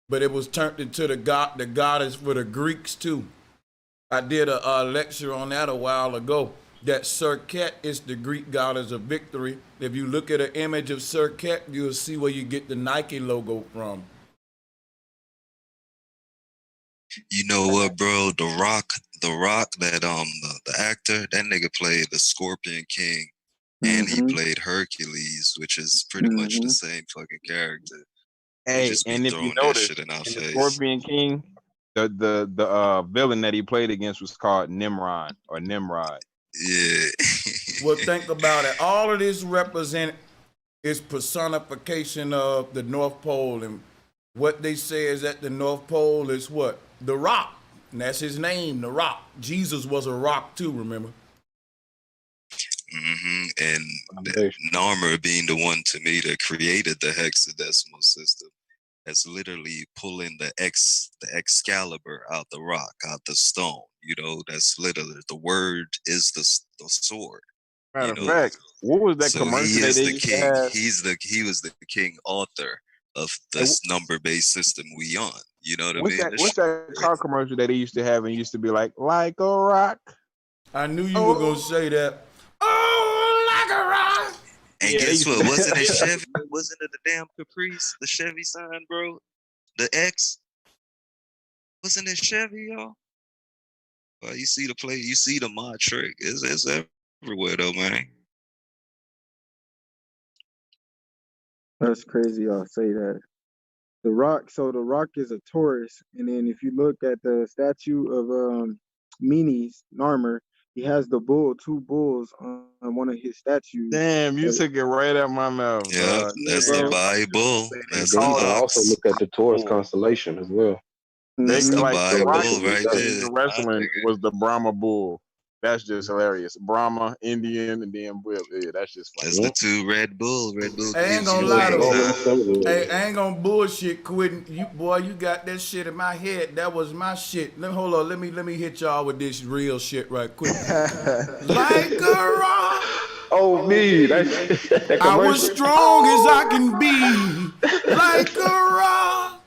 but it was turned into the goddess for the Greeks too. I did a lecture on that a while ago. That Sir Ket is the Greek goddess of victory. If you look at an image of Sir Ket, you'll see where you get the Nike logo from. You know what, bro? The Rock, that the actor, that nigga played the Scorpion King, and he played Hercules, which is pretty much the same fucking character. They Hey, just be and if throwing you that notice, shit in our in the face. Scorpion King, the villain that he played against was called Nimrod or Nimrod. Yeah. Well, think about it. All of this is personification of the North Pole, and what they say is that the North Pole is what? The Rock. And that's his name, the Rock. Jesus was a rock too, remember? And Narmer being the one to me that created the hexadecimal system, that's literally pulling the Excalibur out the rock, out the stone. That's literally the word is the sword. Matter of fact, what was that So commercial he that is they the used to king. have? He was the king author of this number-based system we on. You know what I What's mean? that? That What's shit that car crazy. commercial that they used to have and used to be like a rock? I knew you were gonna say that. Oh, like a rock. And Yeah, they guess used what? to. Wasn't it Chevy? Wasn't it the damn Caprice? The Chevy sign, bro? The X? Wasn't it Chevy, y'all? Well, you see the play, you see the mod trick. It's everywhere though, man. That's crazy. Y'all say that. The Rock. So the Rock is a Taurus, and then if you look at the statue of Meanies Narmer, he has the bull, two bulls on one of his statues. Damn, you took it right out my mouth. Yep, that's the Damn. Bible. And That's then the you can also ox. look at the Taurus constellation as well. That's the Like The Rock Bible right in there. wrestling was the Brahma bull. That's just hilarious. Brahma, Indian, and then Will. Yeah, that's just funny. That's the two Red Bull. Red Bull I ain't gives gonna you lie wings. though. Hey, I ain't gonna bullshit, Quentin. You boy, you got that shit in my head. That was my shit. Hold on, let me hit y'all with this real shit right quick. Like a rock. Oh me, that I was commercial. strong as I can be, like a rock.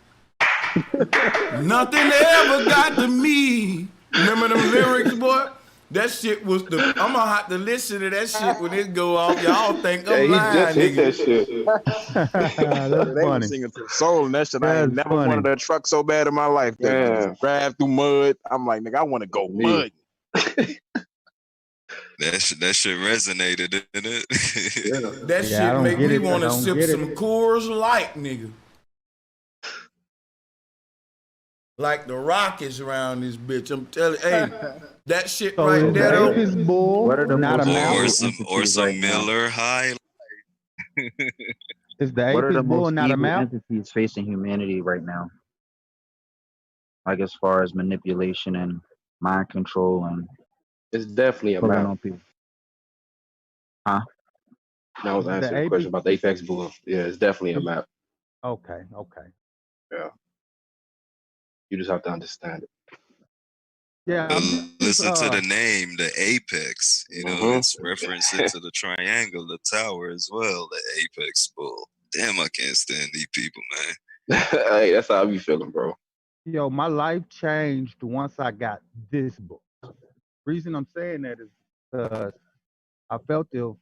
Nothing ever got to me. Remember them lyrics, boy? That shit was the. I'm gonna have to listen to that shit when it go off. Y'all think Yeah, I'm he lying, just hit nigga. that shit. That's They funny. were singing to the soul, and that shit. I ain't That's never wanted funny. a truck so bad in my life. That Yeah. just drive through mud. I'm like, nigga, I want to go Me. mud. That shit resonated, didn't it? That Yeah, I shit don't make get me it. I want to don't sip get it. some Coors Light, nigga. Like the Rockets around this bitch. I'm telling hey, that shit So right is there the though. Apis bull What are the not a most mount? or evil some entities right now? Miller High. Is the What are Apis the bull most not a evil mount? entities facing humanity right now? Like as far as manipulation and mind control and It's definitely a pulling map. on people. Huh? That was The answering the Apis. question about the Apex Bull. Yeah, it's definitely a map. Okay. Yeah. You just have to understand it. Yeah, I'm just Listen to the name, the apex. You know, it's referencing to the triangle, the tower as well, the apex bull. Damn, I can't stand these people, man. Hey, that's how I be feeling, bro. Yo, my life changed once I got this book. Reason I'm saying that is because I felt if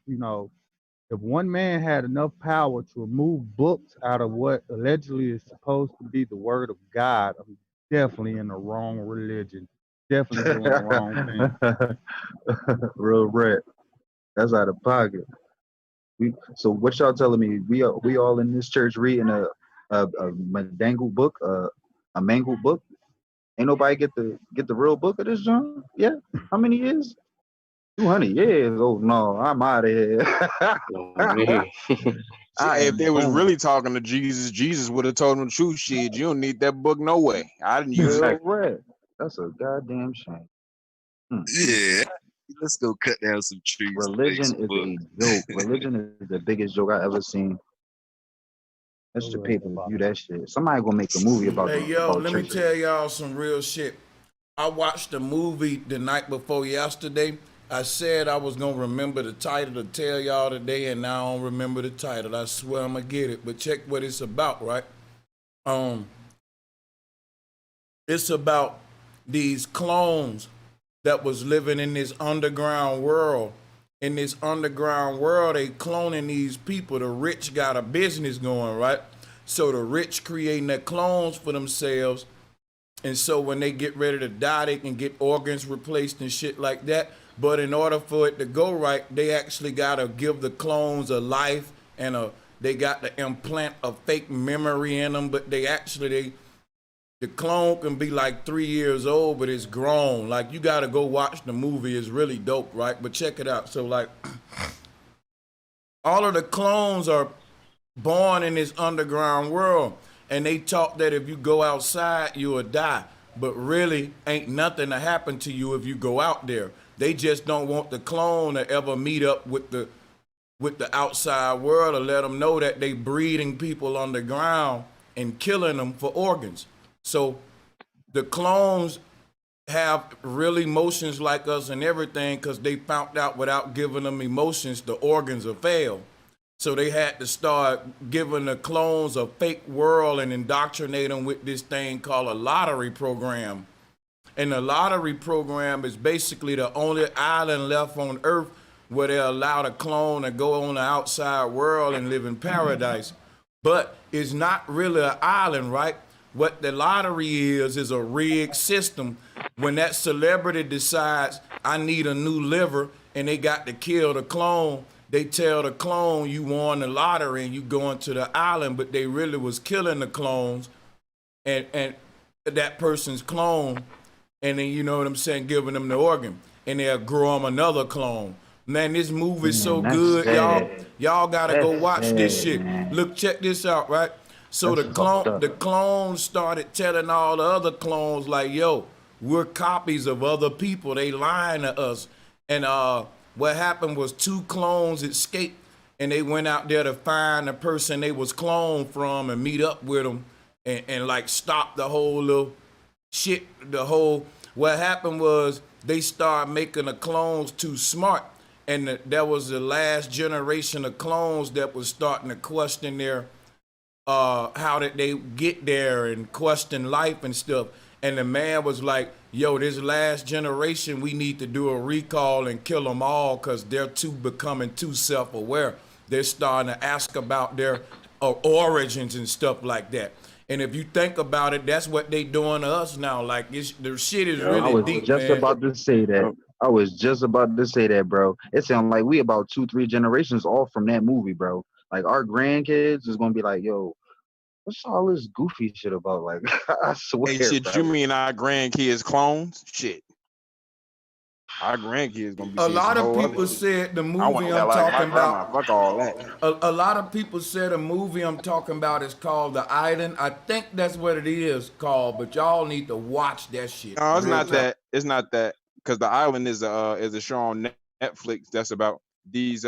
one man had enough power to remove books out of what allegedly is supposed to be the word of God, I'm definitely in the wrong religion. Definitely doing the wrong thing. Real red. That's out of pocket. So what y'all telling me? We all in this church reading a mangled book, a mangled book. Ain't nobody get the real book of this John? Yeah. How many years? 200 years. Oh no, I'm out of here. If they was really talking to Jesus, Jesus would have told them the truth. Shit, you don't need that book no way. I didn't use Real it. red. That's a goddamn shame. Yeah. Let's go cut down some trees. Religion is a joke. Religion is the biggest joke I ever seen. That's the paper view that shit. Somebody gonna make a movie about Hey yo, let me church. tell y'all some real shit. I watched a movie the night before yesterday. I said I was gonna remember the title to tell y'all today, and now I don't remember the title. I swear I'm gonna get it, but check what it's about, right? It's about these clones that was living in this underground world. In this underground world, they cloning these people. The rich got a business going, right? So the rich creating their clones for themselves. And so when they get ready to die, they can get organs replaced and shit like that. But in order for it to go right, they actually gotta give the clones a life and they got to implant a fake memory in them. But the clone can be like 3 years old, but it's grown. Like you gotta go watch the movie. It's really dope, right? But check it out. So like all of the clones are born in this underground world, and they taught that if you go outside, you will die. But really, ain't nothing to happen to you if you go out there. They just don't want the clone to ever meet up with the outside world, or let them know that they breeding people underground and killing them for organs. So the clones have real emotions like us and everything because they found out without giving them emotions, the organs will fail. So they had to start giving the clones a fake world and indoctrinate them with this thing called a lottery program. And the lottery program is basically the only island left on Earth where they allow the clone to go on the outside world and live in paradise. But it's not really an island, right? What the lottery is a rigged system. When that celebrity decides, I need a new liver, and they got to kill the clone, they tell the clone, you won the lottery and you going to the island, but they really was killing the clones and that person's clone, and then, you know what I'm saying, giving them the organ, and they'll grow them another clone. Man, this movie's so Man, that's good, sad. y'all gotta go That's watch this sad, shit. man. Look, check this out, right? So That's fucked up. the clones started telling all the other clones like, yo, we're copies of other people. They lying to us. And what happened was 2 clones escaped, and they went out there to find the person they was cloned from and meet up with them and like stop the whole little shit. What happened was they started making the clones too smart, and that was the last generation of clones that was starting to question their how did they get there and question life and stuff. And the man was like, yo, this last generation, we need to do a recall and kill them all because they're becoming too self-aware. They're starting to ask about their origins and stuff like that. And if you think about it, that's what they doing to us now. Like, the shit is I really was deep, just man. about to say that. I was just about to say that, bro. It sounds like we about 2-3 generations off from that movie, bro. Like our grandkids is gonna be like, yo, what's all this goofy shit about? Like, I swear, Hey, shit, bro. you mean our grandkids clones? Shit. Our grandkids gonna be A seeing some lot of whole other people shit. said the I movie want I'm that like my talking grandma. about. Fuck all that. A lot of people said the movie I'm talking about is called The Island. I think that's what it is called, but y'all need to watch that shit. No, it's Real not talk. that. It's not that. Because The Island is a show on Netflix that's about these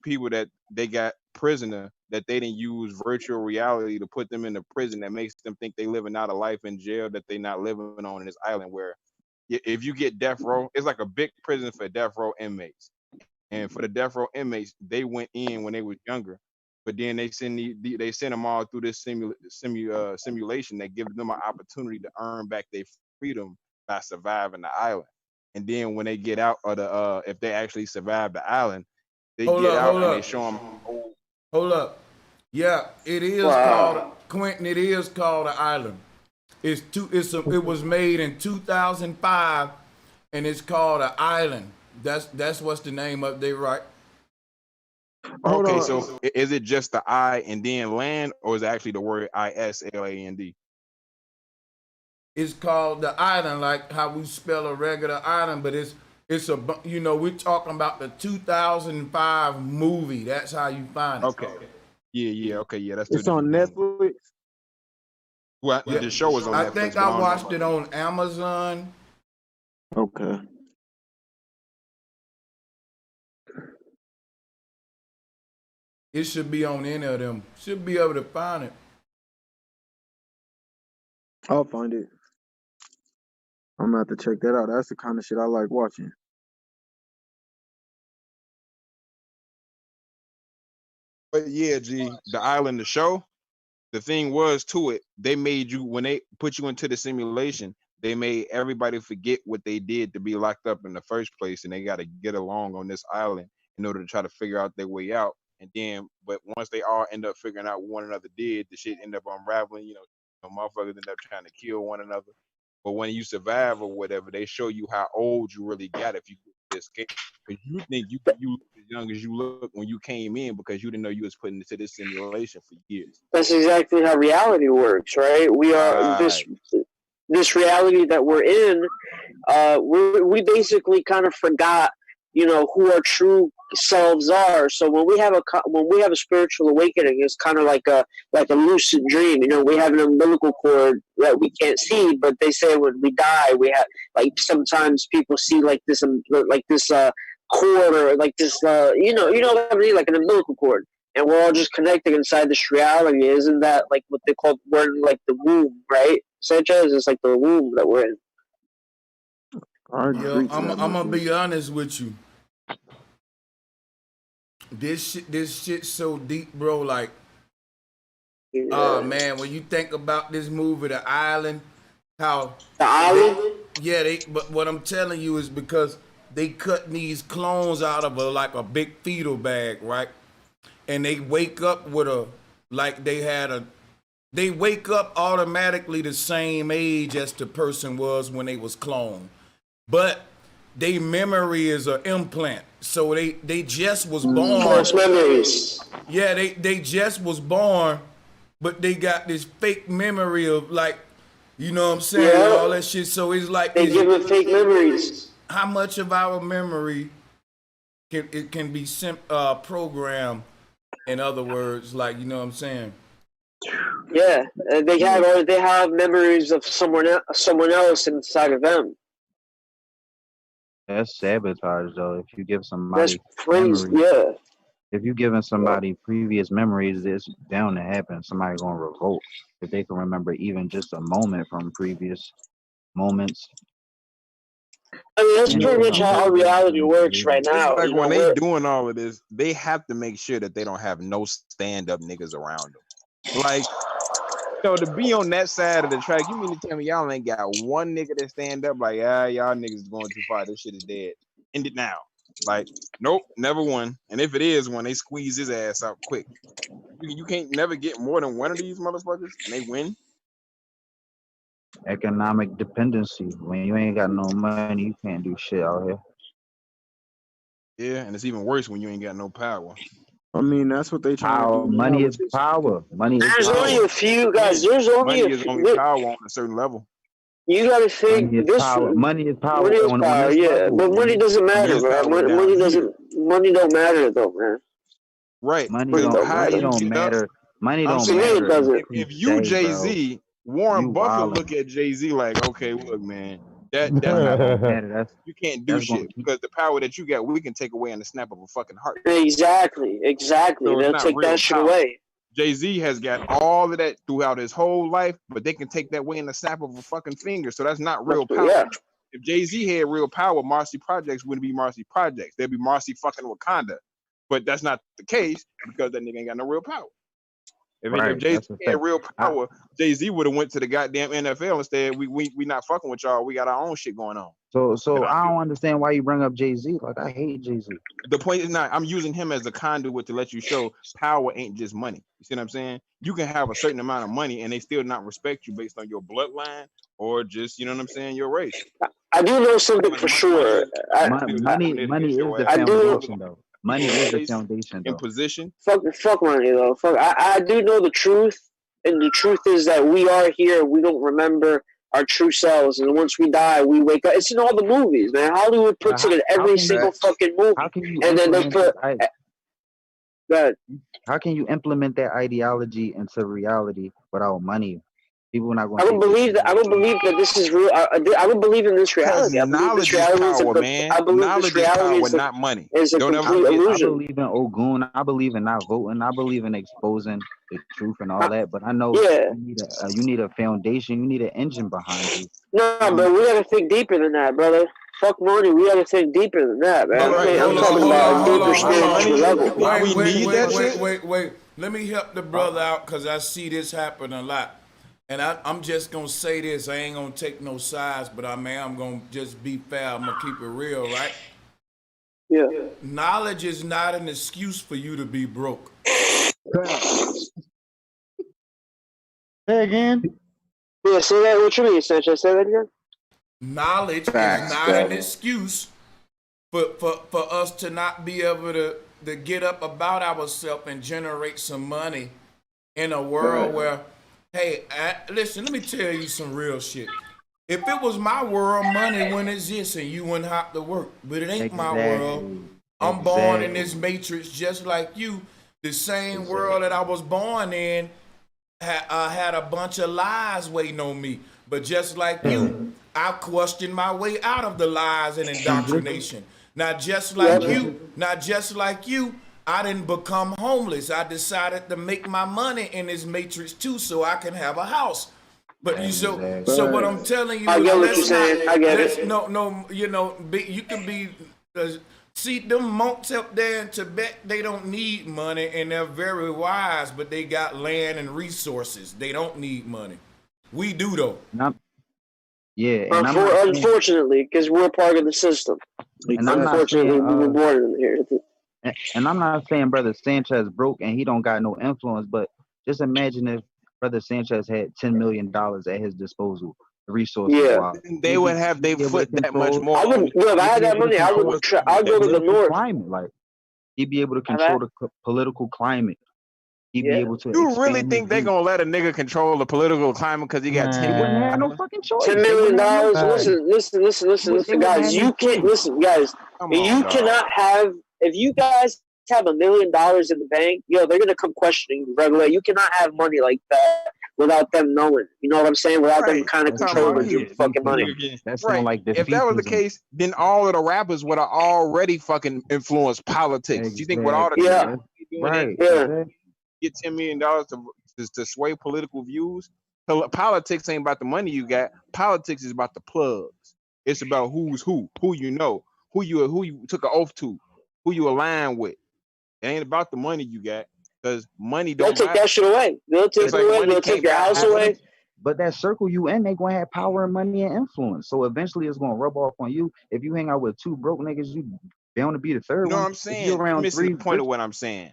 people that they got prisoner that they didn't use virtual reality to put them in a prison that makes them think they living out a life in jail that they not living on in this island where if you get death row, it's like a big prison for death row inmates. And for the death row inmates, they went in when they was younger, but then they send them all through this simulation that gives them an opportunity to earn back their freedom by surviving the island. And then when they get out of the if they actually survive the island, they get out and they show them. Hold up. Yeah, it is Wow. called Quentin. It is called The Island. It was made in 2005, and it's called The Island. That's what's the name of it, right? Okay, so is it just the I and then land, or is it actually the word ISLAND? It's called The Island, like how we spell a regular island, but it's we're talking about the 2005 movie. That's how you find it. Okay. Yeah. Okay, yeah. That's It's on Netflix. Well, the show was on Netflix. I think I watched it on Amazon. Okay. It should be on any of them. Should be able to find it. I'll find it. I'm gonna have to check that out. That's the kind of shit I like watching. But yeah, G, the island, the show, the thing was to it, they made you, when they put you into the simulation, they made everybody forget what they did to be locked up in the first place, and they got to get along on this island in order to try to figure out their way out. And then, but once they all end up figuring out what one another did, the shit end up unraveling. Motherfuckers end up trying to kill one another. But when you survive or whatever, they show you how old you really got if you escape. Because you think you look as young as you look when you came in because you didn't know you was put into this simulation for years. That's exactly how reality works, right? We are this reality that we're in. We basically kind of forgot, who our true selves are. So when we have a spiritual awakening, it's kind of like a lucid dream. We have an umbilical cord that we can't see, but they say when we die, we have sometimes people see this cord or this what I mean, like an umbilical cord. And we're all just connected inside this reality. Isn't that like what they call, we're in the womb, right? Sanchez is like the womb that we're in. Yo, I'm gonna be honest with you. This shit so deep, bro. Like, oh man, when you think about this movie, The Island, how The Island? but what I'm telling you is because they cut these clones out of like a big fetal bag, right? And they wake up with they wake up automatically the same age as the person was when they was cloned. But their memory is an implant. So they just was born. False memories. Yeah, they just was born, but they got this fake memory of like, you know what I'm saying, Yeah. all that shit. So it's like They give it fake memories. How much of our memory can be programmed? In other words, like, you know what I'm saying? Yeah, they have memories of someone else inside of them. That's sabotage, though. If you give somebody That's crazy. Yeah. If you giving somebody previous memories, it's bound to happen. Somebody gonna revolt if they can remember even just a moment from previous moments. I mean, that's pretty much how reality works right now. It's like when they doing all of this, they have to make sure that they don't have no stand-up niggas around them. Like, to be on that side of the track, you mean to tell me y'all ain't got one nigga that stand up like, y'all niggas is going too far. This shit is dead. End it now. Like, nope, never one. And if it is one, they squeeze his ass out quick. You can't never get more than one of these motherfuckers and they win. Economic dependency. When you ain't got no money, you can't do shit out here. Yeah, and it's even worse when you ain't got no power. I mean, that's what they try to do. Money is power. Money is There's power. only a few guys. There's only money is only power on a certain level. You gotta think money is this. Power. Money is power. Money is on power. this Yeah, level. but money doesn't matter, man. Money doesn't. Money don't matter though, man. Right. Money Money don't don't matter. Money don't to me, matter. it doesn't. If you Jay-Z, Warren Buffett look at Jay-Z like, okay, look, man, that's not gonna matter. You can't do shit because the power that you got, we can take away in the snap of a fucking heart. Exactly. So They'll take that shit away. Jay-Z has got all of that throughout his whole life, but they can take that away in the snap of a fucking finger. So that's not real power. Yeah. If Jay-Z had real power, Marcy Projects wouldn't be Marcy Projects. They'd be Marcy fucking Wakanda. But that's not the case because that nigga ain't got no real power. If Jay-Z had real power, Jay-Z would have went to the goddamn NFL instead. We not fucking with y'all. We got our own shit going on. So I don't understand why you bring up Jay-Z. Like, I hate Jay-Z. The point is not, I'm using him as a conduit to let you show power ain't just money. You see what I'm saying? You can have a certain amount of money and they still not respect you based on your bloodline or just, you know what I'm saying, your race. I do know something for sure. Money is the foundation, though. Money is the foundation, though. In position. Fuck money though. Fuck. I do know the truth, and the truth is that we are here. We don't remember our true selves, and once we die, we wake up. It's in all the movies, man. Hollywood puts it in every single fucking movie, and then they put. How can you implement that ideology into reality without money? People are not going. I don't believe that. I don't believe that this is real. I don't believe in this reality. I believe this reality is power, man. Knowledge is power, not money. It's a complete illusion. I believe in Ogun. I believe in not voting. I believe in exposing the truth and all that. But I know you need a foundation. You need an engine behind you. No, but we gotta think deeper than that, brother. Fuck money. We gotta think deeper than that, man. I'm talking about a deeper spiritual level. Wait. Let me help the brother out because I see this happen a lot. And I'm just going to say this. I ain't going to take no sides, but I'm going to just be fair. I'm going to keep it real, right? Yeah. Knowledge is not an excuse for you to be broke. Say again? Yeah, say that. What you mean, Sanchez? Say that again? Knowledge is not an excuse for us to not be able to get up about ourselves and generate some money in a world where, hey, listen, let me tell you some real shit. If it was my world, money wouldn't exist and you wouldn't have to work. But it ain't my world. I'm born in this matrix just like you. The same world that I was born in had a bunch of lies waiting on me. But just like you, I questioned my way out of the lies and indoctrination. Not just like you, I didn't become homeless. I decided to make my money in this matrix too, so I can have a house. But so what I'm telling you, I get what you're saying. I get it. No, you know, you can be See, them monks up there in Tibet, they don't need money, and they're very wise, but they got land and resources. They don't need money. We do, though. Yeah, and I'm not saying, Unfortunately, because we're part of the system. and I'm not Unfortunately, saying, we were born in here. and I'm not saying Brother Sanchez broke and he don't got no influence, but just imagine if Brother Sanchez had $10 million at his disposal, resources wise. They would have their foot that much more. I would, if I had that money, I would. I'd go to the north. Climate, like he'd be able to control the political climate. He'd be able to. You really think they gonna let a nigga control the political climate because he got $10 wouldn't have no fucking choice. $10 million. Listen, guys. You can't listen, guys. You cannot have if you guys have $1 million in the bank. Yo, they're gonna come questioning you regularly. You cannot have money like that without them knowing. You know what I'm saying? Without them kind of controlling your fucking money. That's right. Like if that was the case, then all of the rappers would have already fucking influenced politics. You think with all the get $10 million to sway political views? Politics ain't about the money you got. Politics is about the plugs. It's about who's who you know, who you took an oath to, who you align with. It ain't about the money you got, because money don't They'll take that shit away. They'll take it away. They'll take your house away. But that circle you in, they gonna have power and money and influence. So eventually it's gonna rub off on you. If you hang out with two broke niggas, you bound to be the third one. No, I'm saying you're missing the point of what I'm saying.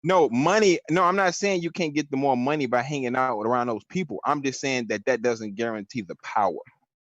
No, money. No, I'm not saying you can't get the more money by hanging out around those people. I'm just saying that doesn't guarantee the power.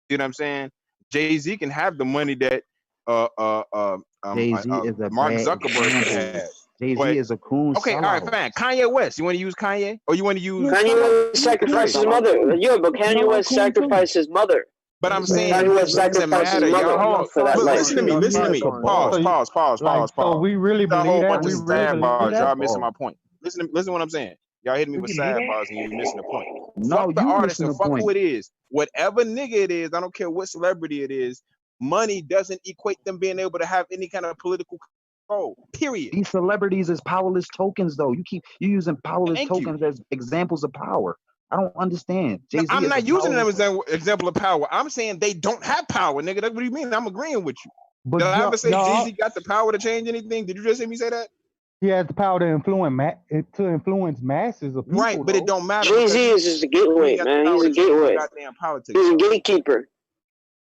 See what I'm saying? Jay-Z can have the money that Jay-Z is a Mark bad Zuckerberg example. has. Jay-Z is a coon. Okay, all right, fine. Kanye West. You want to use Kanye, or you want to use Kanye West sacrificed his mother? Yeah, but Kanye West sacrificed his mother. But I'm saying Kanye West it doesn't sacrificed his matter. mother Y'all, for that. listen to me. Listen to me. Pause. So we really There's a believe whole that. bunch We of really sad believe bars. that. Y'all missing my point. Listen to what I'm saying. Y'all hitting me with sad bars and you're missing the point. No, Fuck the you artist missing and the fuck point. who it is. Whatever nigga it is, I don't care what celebrity it is. Money doesn't equate them being able to have any kind of political control. Period. These celebrities is powerless tokens, though. You using powerless tokens as examples of power. I don't understand. Jay-Z I'm is not a using them powerless- as an example of power. I'm saying they don't have power, nigga. That's what you mean. I'm agreeing with you. But Did I y'all- ever say y'all- Jay-Z got the power to change anything? Did you just hear me say that? He has the power to influence masses of people. Right, but it don't matter. Jay-Z is just a gateway, man. He's a gateway. Goddamn politics. He's a gatekeeper.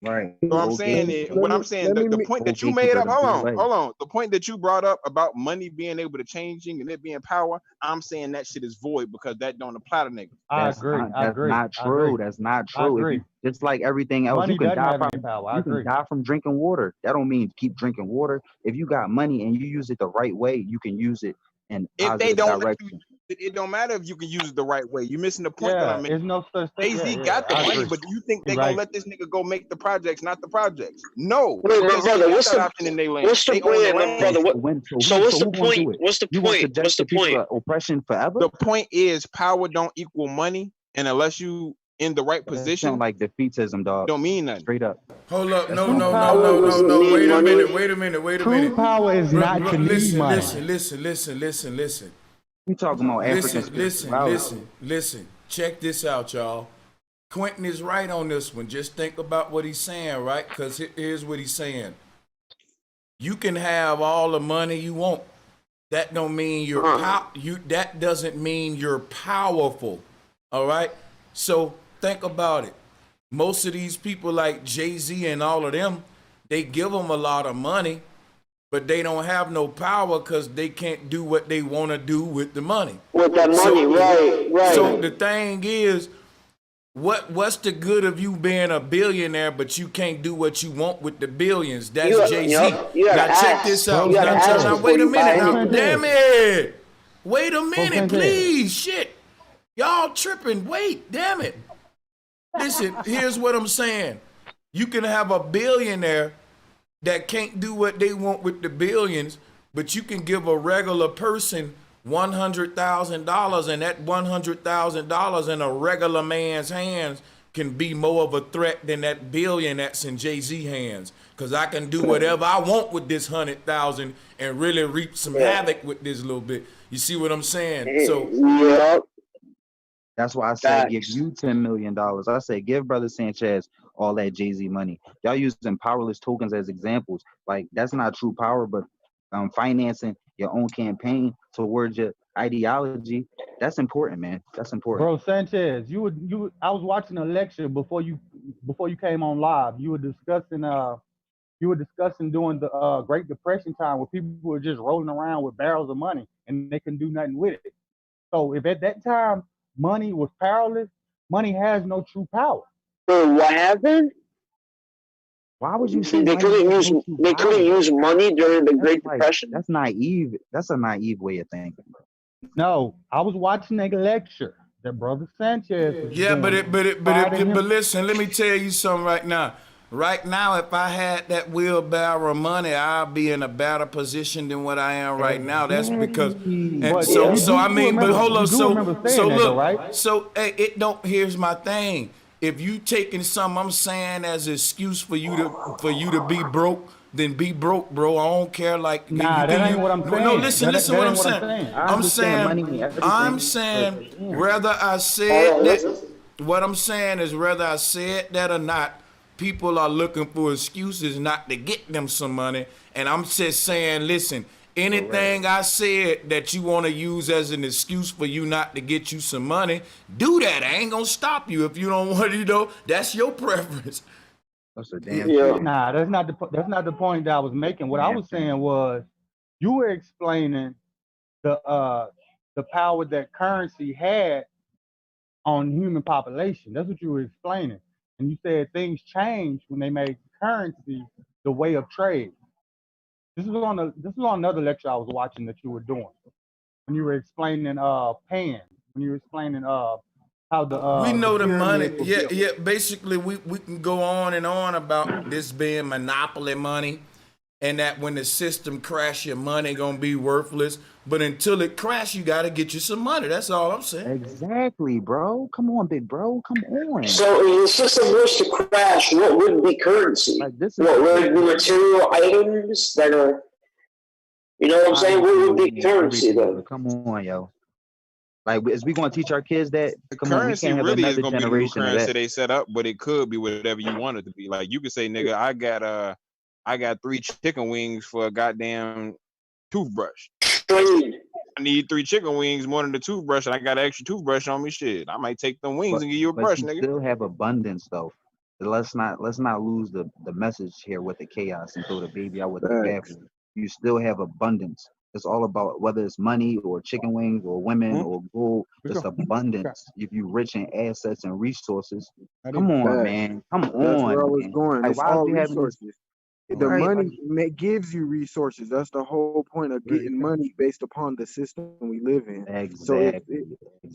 Right. So I'm saying it. What I'm saying, the point that you made up. Hold on. The point that you brought up about money being able to change things and it being power. I'm saying that shit is void because that don't apply to niggas. I agree. That's not true. That's not true. agree. Just like everything else, Money you can doesn't die have from any power. I you can agree. die from drinking water. That don't mean keep drinking water. If you got money and you use it the right way, you can use it in If positive they don't let direction. you, it don't matter if you can use it the right way. You're missing the point that Yeah, I'm there's making. no such thing. Jay-Z Yeah, got the I money, agree. but do you think they You're gonna right. let this nigga go make the projects, not the projects? No. Wait, Jay-Z brother, got what's that the option in their land. what's the They own the point, land. brother? So what's the who gonna do point? it? What's the You gonna point? subject What's the the people point? to oppression forever? The point is power don't equal money, and unless you in the right That position, sound like defeatism, dog. don't mean nothing. Straight up. Hold up. No. True power doesn't need Wait a money. minute. Wait a True minute. power is not to need Listen. money. Listen. We talking about African spirituality. Listen. Check this out, y'all. Quentin is right on this one. Just think about what he's saying, right? Because here's what he's saying. You can have all the money you want. That don't mean that doesn't mean you're powerful. All right? So think about it. Most of these people like Jay-Z and all of them, they give them a lot of money, but they don't have no power because they can't do what they want to do with the money. With that money, right. So the thing is, what's the good of you being a billionaire, but you can't do what you want with the billions? That's Jay-Z. Now check this out. Now wait a minute. Now, damn it. Wait a minute, please. Shit. Y'all tripping. Wait, damn it. Listen, here's what I'm saying. You can have a billionaire that can't do what they want with the billions, but you can give a regular person $100,000, and that $100,000 in a regular man's hands can be more of a threat than that billion that's in Jay-Z hands. Cause I can do whatever I want with this 100,000 and really reap some havoc with this little bit. You see what I'm saying? So that's why I said give you $10 million. I say give Brother Sanchez all that Jay-Z money. Y'all using powerless tokens as examples. Like that's not true power, but financing your own campaign towards your ideology, that's important, man. That's important. Bro, Sanchez, I was watching a lecture before you came on live. You were discussing during the Great Depression time where people were just rolling around with barrels of money and they couldn't do nothing with it. So if at that time money was powerless, money has no true power. What happened? Why would you say they couldn't use money during the Great Depression? That's naive. That's a naive way of thinking. No, I was watching a lecture that Brother Sanchez was Yeah, doing. but listen, let me tell you something right now. Right now, if I had that wheelbarrow of money, I'd be in a better position than what I am right now. That's because, and so I mean, but hold on, so look, right? So hey, it don't. Here's my thing. If you taking something I'm saying as an excuse for you to be broke, then be broke, bro. I don't care. Like, nah, that ain't what I'm saying. No, listen what I'm saying. I'm saying whether I said that. What I'm saying is whether I said that or not, people are looking for excuses not to get them some money. And I'm just saying, listen, anything I said that you want to use as an excuse for you not to get you some money, do that. I ain't gonna stop you if you don't want to. That's your preference. That's a damn Nah, that's not the point that I was making. What I was saying was you were explaining the power that currency had on human population. That's what you were explaining. And you said things changed when they made currency the way of trade. This is on another lecture I was watching that you were doing. When you were explaining pan, when you were explaining how the we know the money. pyramids were Yeah, built. yeah. Basically, we can go on and on about this being monopoly money, and that when the system crash, your money gonna be worthless. But until it crash, you gotta get you some money. That's all I'm saying. Exactly, bro. Come on, big bro. Come on. So if the system was to crash, what would be currency? What would be material items that are, you know what I'm saying? What would be currency then? Come on, yo. Like, is we gonna teach our kids that? Come on, we Currency can't have really is another gonna be the new generation of currency that. they set up, but it could be whatever you want it to be. Like you could say, nigga, I got 3 chicken wings for a goddamn toothbrush. I need 3 chicken wings more than the toothbrush, and I got an extra toothbrush on me. Shit, I might take them wings and give you a brush, you nigga. still have abundance though. Let's not lose the message here with the chaos and throw the baby out with the bathwater. You still have abundance. It's all about whether it's money or chicken wings or women or gold. Just abundance. If you rich in assets and resources, come on, man. Come on. That's where I was man. going. Like, It's why all is we having this? resources. The Right, money gives you resources. That's the whole point of getting money based upon the system we live in. Exactly.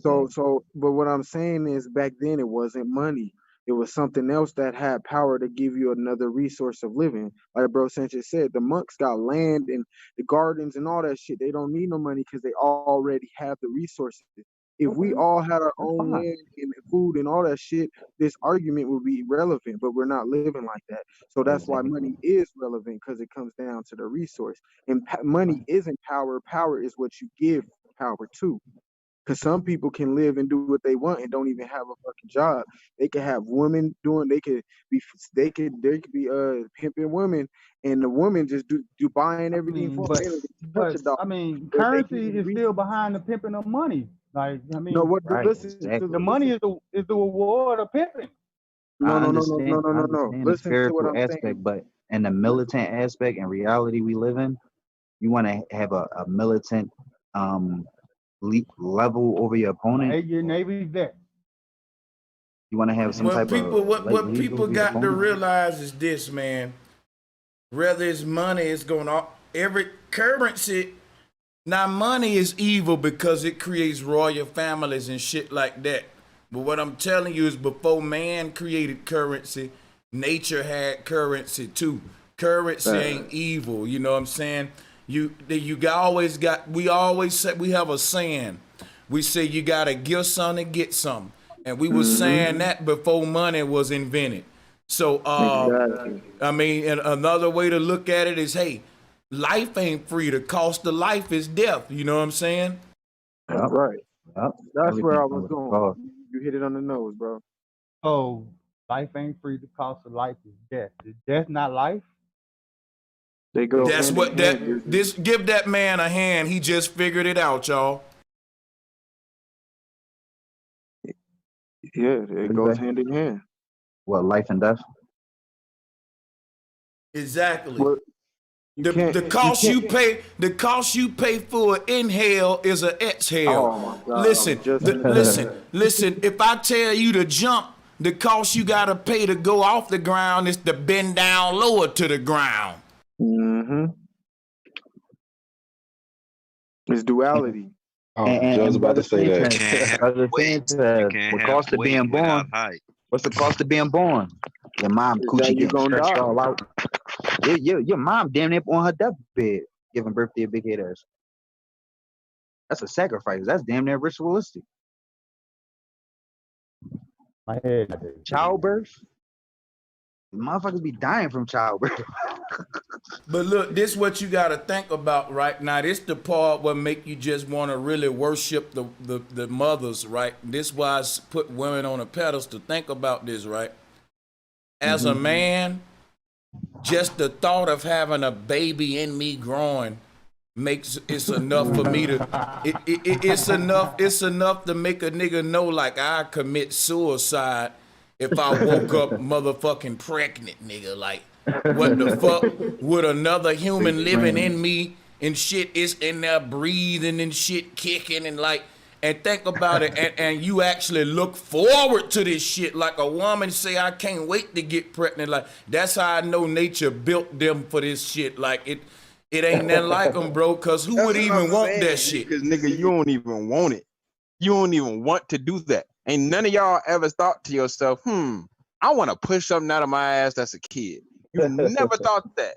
But what I'm saying is back then it wasn't money. It was something else that had power to give you another resource of living. Like Bro Sanchez said, the monks got land and the gardens and all that shit. They don't need no money because they already have the resources. If we all had our own land and food and all that shit, this argument would be relevant, but we're not living like that. So that's why money is relevant, because it comes down to the resource. And money isn't power. Power is what you give power to. Because some people can live and do what they want and don't even have a fucking job. They could have women doing. They could be pimping women, and the women just do buying everything for them. But I mean, currency is still behind the pimping of money. Like, I mean, listen, the money is the reward of pimping. No. I Listen the spiritual to what I'm aspect, saying. but in the militant aspect and reality we live in, you want to have a militant level over your opponent. 8-year Navy vet. You want to have some type people, of what people got to realize is this, man. Whether it's money, it's going on every currency. Now, money is evil because it creates royal families and shit like that. But what I'm telling you is before man created currency, nature had currency too. Currency ain't evil, you know what I'm saying? We always say, we have a saying. We say you gotta give some to get some. And we were saying that before money was invented. So I mean, and another way to look at it is, hey, life ain't free. The cost of life is death. You know what I'm saying? Right. That's where I was going. You hit it on the nose, bro. Oh, Life ain't free. The cost of life is death. Is death not life? They go That's hand in what hand. Bridget. this give that man a hand. He just figured it out, y'all. Yeah, it goes hand in hand. What, life and death? Exactly. Well, The cost you pay for an inhale is an exhale. Oh my God! Listen, listen. If I tell you to jump, the cost you gotta pay to go off the ground is to bend down lower to the ground. Mm-hmm. It's duality. I was about to say that. Brother Sanchez, what cost of being born? What's the cost of being born? Your mom Is coochie that you getting gonna stretched die? all out. Your mom damn near on her deathbed giving birth to a big head ass. That's a sacrifice. That's damn near ritualistic. My head. Childbirth? Motherfuckers be dying from childbirth. But look, this is what you gotta think about right now. This the part where make you just want to really worship the mothers, right? This why I put women on a pedestal. Think about this, right? As a man, just the thought of having a baby in me growing makes it's enough for me to it's enough to make a nigga know like I commit suicide if I woke up motherfucking pregnant, nigga. Like what the fuck would another human living in me and shit is in there breathing and shit kicking and like and think about it and you actually look forward to this shit like a woman say I can't wait to get pregnant. Like that's how I know nature built them for this shit. Like it ain't nothing like them, bro, because who would even want that shit? Because, nigga, you don't even want it. You don't even want to do that. Ain't none of y'all ever thought to yourself, I want to push something out of my ass as a kid. You never thought that.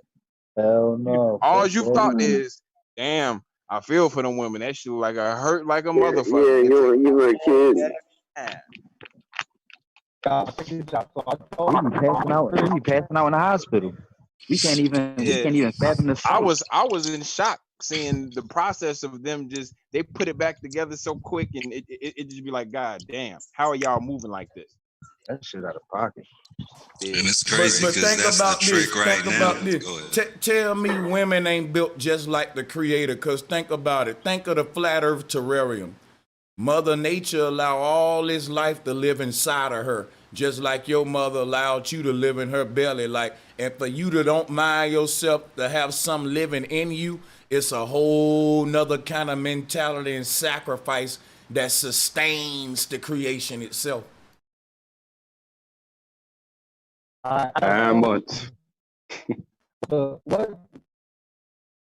Hell no. All you thought is, damn, I feel for them women. That shit like I hurt like a motherfucker. Yeah, you were a kid. We be passing out in the hospital. We can't even fathom the sight. I was in shock seeing the process of them just they put it back together so quick and it just be like, God damn, how are y'all moving like this? That shit out of pocket. And it's crazy But because think that's about the trick this. right Think now. about this. Go ahead. Tell me women ain't built just like the creator, because think about it. Think of the flat earth terrarium. Mother Nature allowed all this life to live inside of her, just like your mother allowed you to live in her belly. Like, and for you to don't mind yourself to have some living in you, it's a whole nother kind of mentality and sacrifice that sustains the creation itself. 9 months. What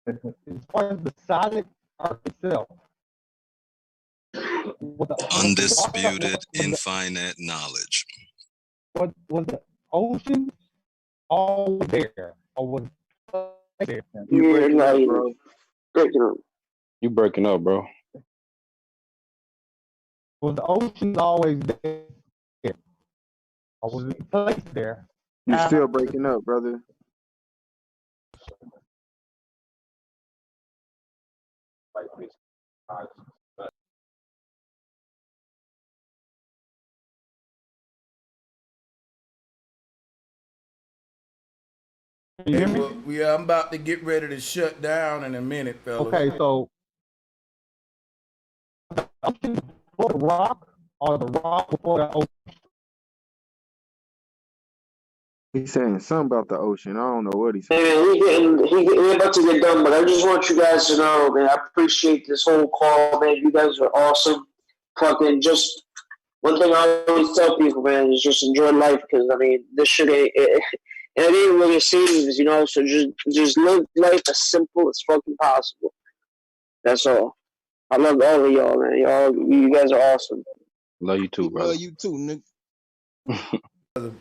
as far as the solid earth itself? Undisputed, infinite knowledge. Was the ocean all there, or was it there? You breaking up, bro. Was the ocean always there, or was it placed there? You're still breaking up, brother. Yeah, I'm about to get ready to shut down in a minute, fellas. Okay, so the ocean before the rock, or the rock before the ocean? He's saying something about the ocean. I don't know what he's saying. Hey man, he about to get done, but I just want you guys to know, man, I appreciate this whole call, man. You guys are awesome. Fucking just one thing I always tell people, man, is just enjoy life, because I mean, this shit it ain't really seems, you know. So just live life as simple as fucking possible. That's all. I love all of y'all, man. You guys are awesome. Love you too, brother. Love you too, nigga.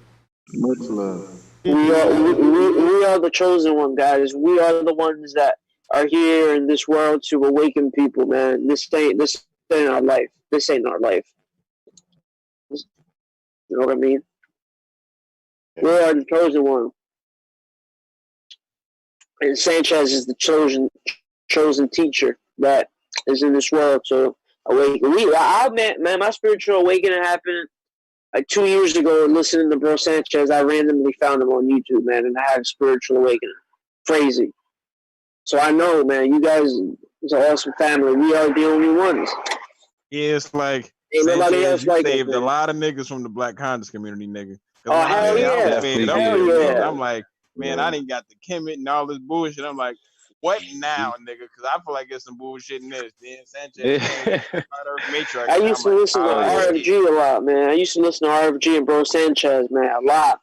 Much love. We are the chosen one, guys. We are the ones that are here in this world to awaken people, man. This ain't our life. This ain't our life. You know what I mean? We are the chosen one. And Sanchez is the chosen teacher that is in this world to awaken. Man, my spiritual awakening happened Like 2 years ago, listening to Bro Sanchez, I randomly found him on YouTube, man, and I had a spiritual awakening. Crazy. So I know, man, you guys is an awesome family. We are the only ones. Yeah, it's like Ain't nobody Sanchez, else you like us, saved a man. lot of niggas from the Black conscious community, nigga. Oh, hell I yeah. was fed up Hell with it, yeah. nigga. I'm like, man, I didn't got the Kemet and all this bullshit. I'm like, what now, nigga? Because I feel like there's some bullshit in this. Then Sanchez came with Matrix. I used to listen to RFG a lot, man. I used to listen to RFG and Bro Sanchez, man, a lot.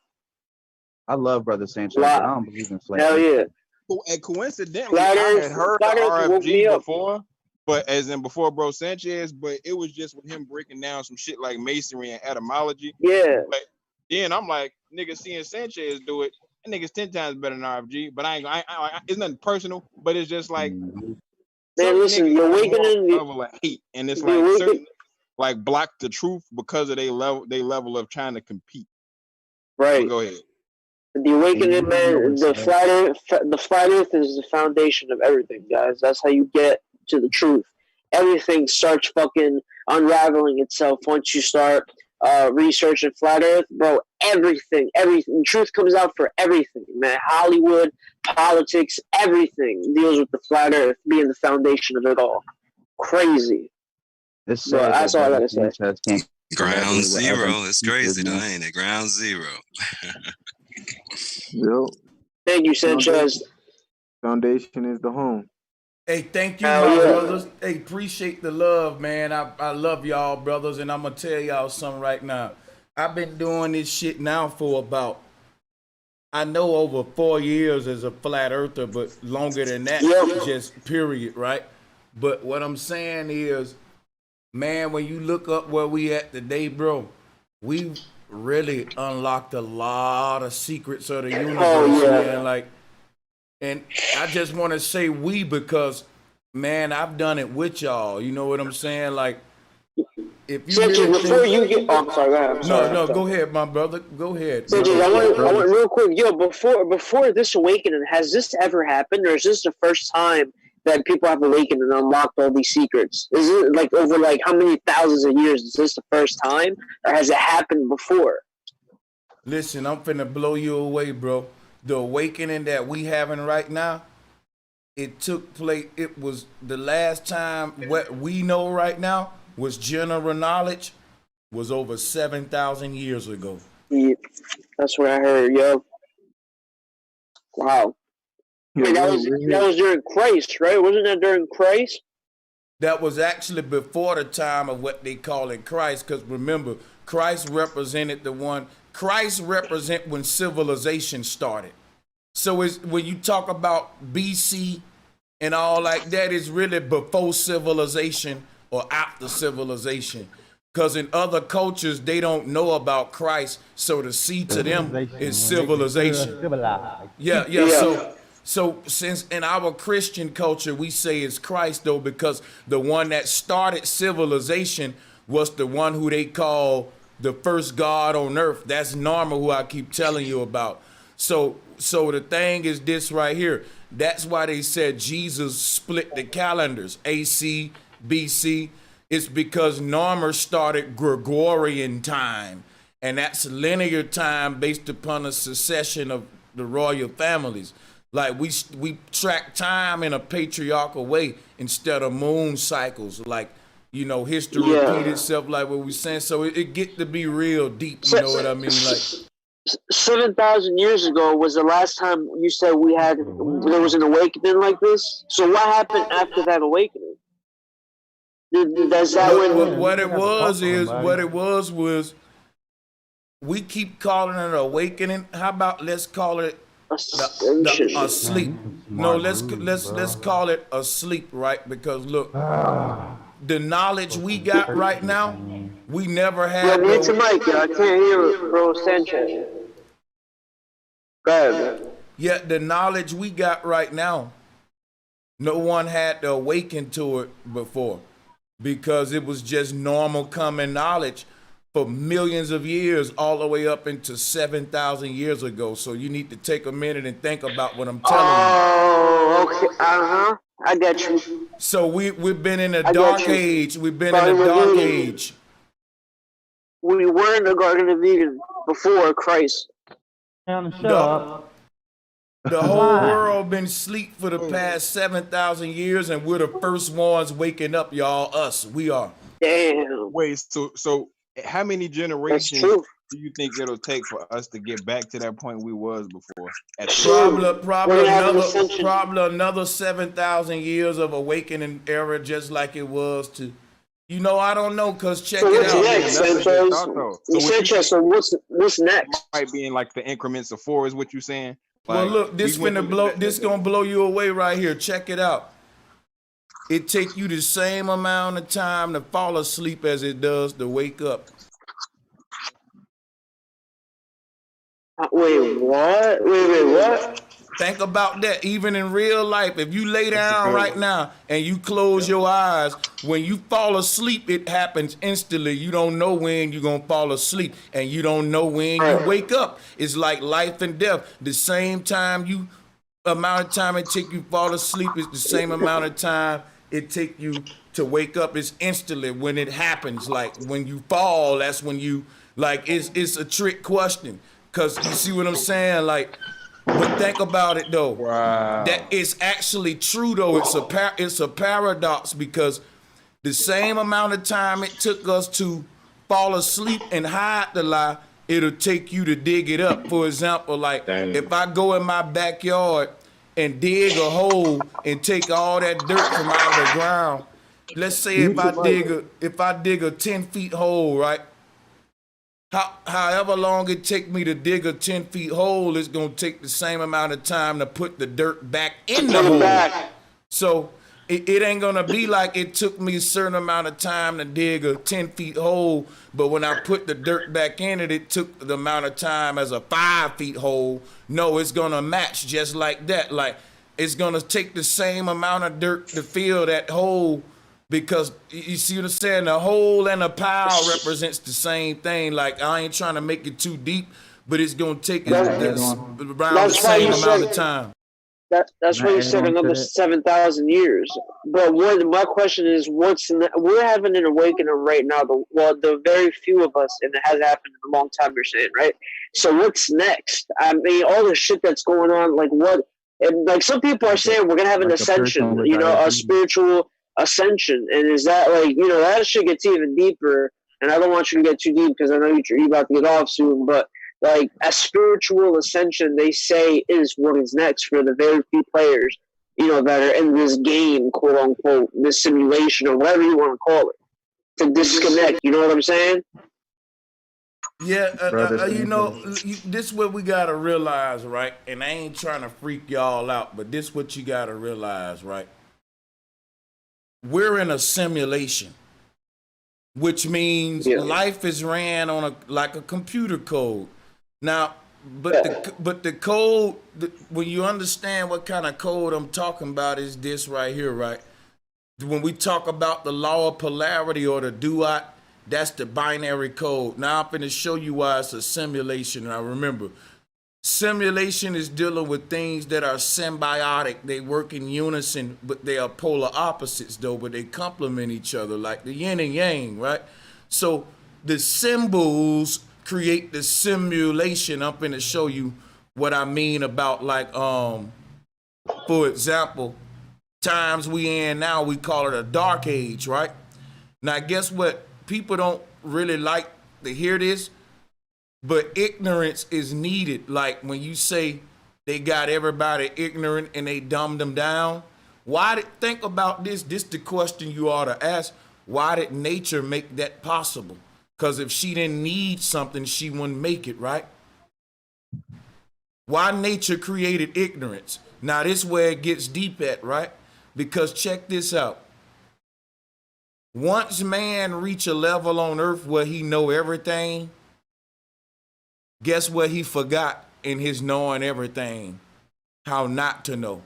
I love Brother Sanchez, but I don't believe in flat Hell earth. yeah. And coincidentally, Flat I Earth- had heard Flat Earth woke me RFG up. before, but as in before Bro Sanchez, but it was just with him breaking down some shit like masonry and etymology. Yeah. But then I'm like, nigga, seeing Sanchez do it, that nigga's 10 times better than RFG. But it's nothing personal, but it's just like, Man, listen, the awakening, level of hate, and it's the like awakening- certain like block the truth because of they level of trying to compete. Right. But go ahead. The awakening, man, the flat earth is the foundation of everything, guys. That's how you get to the truth. Everything starts fucking unraveling itself once you start researching flat earth, bro. Everything. Truth comes out for everything, man. Hollywood, politics, everything deals with the flat earth being the foundation of it all. Crazy. It's But sad that's that all I Brother gotta say. Sanchez can't Ground collaborate with zero. other It's people, crazy though, man. ain't it? Ground zero. Yep. Thank you, Sanchez. Foundation is the home. Hey, thank you, Hell my yeah. brothers. Hey, appreciate the love, man. I love y'all, brothers, and I'm gonna tell y'all something right now. I've been doing this shit now for about, I know, over 4 years as a flat earther, but longer than that, just period, right? But what I'm saying is, man, when you look up where we at today, bro, we've really unlocked a lot of secrets of the universe, man. Like, and I just want to say we because, man, I've done it with y'all. You know what I'm saying? Like, if you Sanchez, really before think, you get, oh, I'm sorry, go ahead. I'm sorry, no, I'm sorry. go ahead, my brother. Go ahead. Sanchez, brother. I want real quick, yo, before this awakening, has this ever happened, or is this the first time that people have awakened and unlocked all these secrets? Is it like over like how many thousands of years? Is this the first time, or has it happened before? Listen, I'm finna blow you away, bro. The awakening that we having right now, it took place. It was the last time. What we know right now was general knowledge was over 7,000 years ago. Yeah, that's what I heard, yo. Wow. Hey, that was during Christ, right? Wasn't that during Christ? That was actually before the time of what they call it Christ, because remember, Christ represented Christ represent when civilization started. So it's when you talk about BC and all like that, it's really before civilization or after civilization. Because in other cultures, they don't know about Christ, so the C to them is civilization. Yeah. So since in our Christian culture, we say it's Christ, though, because the one that started civilization was the one who they call the first God on earth. That's normal, who I keep telling you about. So the thing is this right here. That's why they said Jesus split the calendars, AC, BC. It's because Norma started Gregorian time, and that's linear time based upon a succession of the royal families. Like we track time in a patriarchal way instead of moon cycles. Like, you know, history repeat itself, like what we saying. So it get to be real deep. You know what I mean? Like 7,000 years ago was the last time you said there was an awakening like this. So what happened after that awakening? What it was we keep calling it an awakening. How about let's call it a sleep? No, let's call it a sleep, right? Because look, the knowledge we got right now, we never had. Mute your mic, I can't hear it, Bro Sanchez. Go ahead, man. Yeah, the knowledge we got right now, no one had to awaken to it before, because it was just normal common knowledge for millions of years, all the way up into 7,000 years ago. So you need to take a minute and think about what I'm telling you. Oh, okay. I got you. So we've been in a dark age. We've been in a dark age. We were in the Garden of Eden before Christ. Shut up. The whole world been asleep for the past 7,000 years, and we're the first ones waking up, y'all. Us, we are. Damn. Wait, so how many generations do you think it'll take for us to get back to that point we was before? Probably another 7,000 years of awakening era, just like it was to. You know, I don't know, cause check it out. Next, Sanchez, so what's next? Might be in like the increments of 4 is what you saying. Like, well, look, this gonna blow you away right here. Check it out. It take you the same amount of time to fall asleep as it does to wake up. Wait, what? Wait, what? Think about that. Even in real life, if you lay down right now and you close your eyes, when you fall asleep, it happens instantly. You don't know when you're going to fall asleep, and you don't know when you wake up. It's like life and death. The same time amount of time it take you fall asleep is the same amount of time it take you to wake up. It's instantly when it happens. Like when you fall, that's when you, like, it's a trick question. Because you see what I'm saying? Like, but think about it though. Wow. That is actually true though. It's a paradox, because the same amount of time it took us to fall asleep and hide the lie, it'll take you to dig it up. For example, like if I go in my backyard and dig a hole and take all that dirt from out of the ground, let's say if I dig a 10 feet hole, right? However long it take me to dig a 10 feet hole, it's gonna take the same amount of time to put the dirt back in the hole. So it ain't gonna be like it took me a certain amount of time to dig a 10 feet hole, but when I put the dirt back in it, it took the amount of time as a 5 feet hole. No, it's gonna match just like that. Like it's gonna take the same amount of dirt to fill that hole. Because you see what I'm saying? The hole and the pile represents the same thing. Like, I ain't trying to make it too deep, but it's going to take around the same amount of time. That's why you said another 7,000 years. But my question is, we're having an awakening right now. The very few of us, and it has happened in a long time, you're saying, right? So what's next? I mean, all the shit that's going on, like what? And like some people are saying we're going to have an ascension, a spiritual ascension. And is that like, that shit gets even deeper. And I don't want you to get too deep because I know you're about to get off soon, but like a spiritual ascension, they say, is what is next for the very few players, that are in this game, quote unquote, this simulation or whatever you want to call it, to disconnect. You know what I'm saying? Yeah, this is what we gotta realize, right? And I ain't trying to freak y'all out, but this is what you gotta realize, right? We're in a simulation, which means life is ran on like a computer code. Now, but the code, when you understand what kind of code I'm talking about, is this right here, right? When we talk about the law of polarity or the duat, that's the binary code. Now I'm going to show you why it's a simulation. Now remember, simulation is dealing with things that are symbiotic. They work in unison, but they are polar opposites though, but they complement each other like the yin and yang, right? So the symbols create the simulation. I'm going to show you what I mean about, like, for example, times we in now, we call it a dark age, right? Now, guess what? People don't really like to hear this, but ignorance is needed. Like when you say they got everybody ignorant and they dumbed them down, think about this. This is the question you ought to ask. Why did nature make that possible? Because if she didn't need something, she wouldn't make it, right? Why nature created ignorance? Now, this is where it gets deep at, right? Because check this out. Once man reach a level on earth where he know everything, guess what he forgot in his knowing everything? How not to know.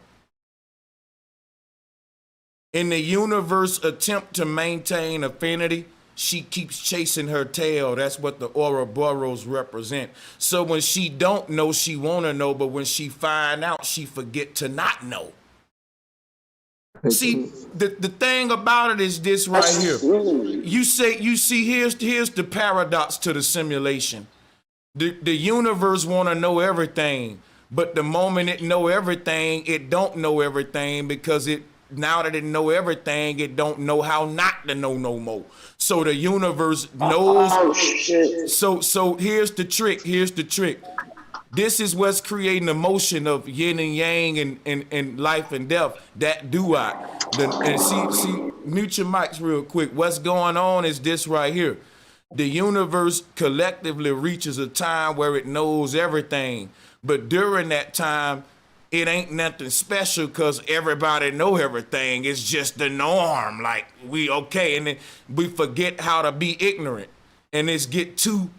In the universe attempt to maintain affinity, she keeps chasing her tail. That's what the Ouroboros represent. So when she don't know, she want to know, but when she find out, she forget to not know. See, the thing about it is this right here. You see, here's the paradox to the simulation. The universe want to know everything, but the moment it know everything, it don't know everything because now that it know everything, it don't know how not to know no more. So the universe knows. Oh shit. So here's the trick. This is what's creating the motion of yin and yang and life and death, that duat. And see, mute your mics real quick. What's going on is this right here. The universe collectively reaches a time where it knows everything. But during that time, it ain't nothing special because everybody know everything. It's just the norm. Like, we okay. And then we forget how to be ignorant. And it's get too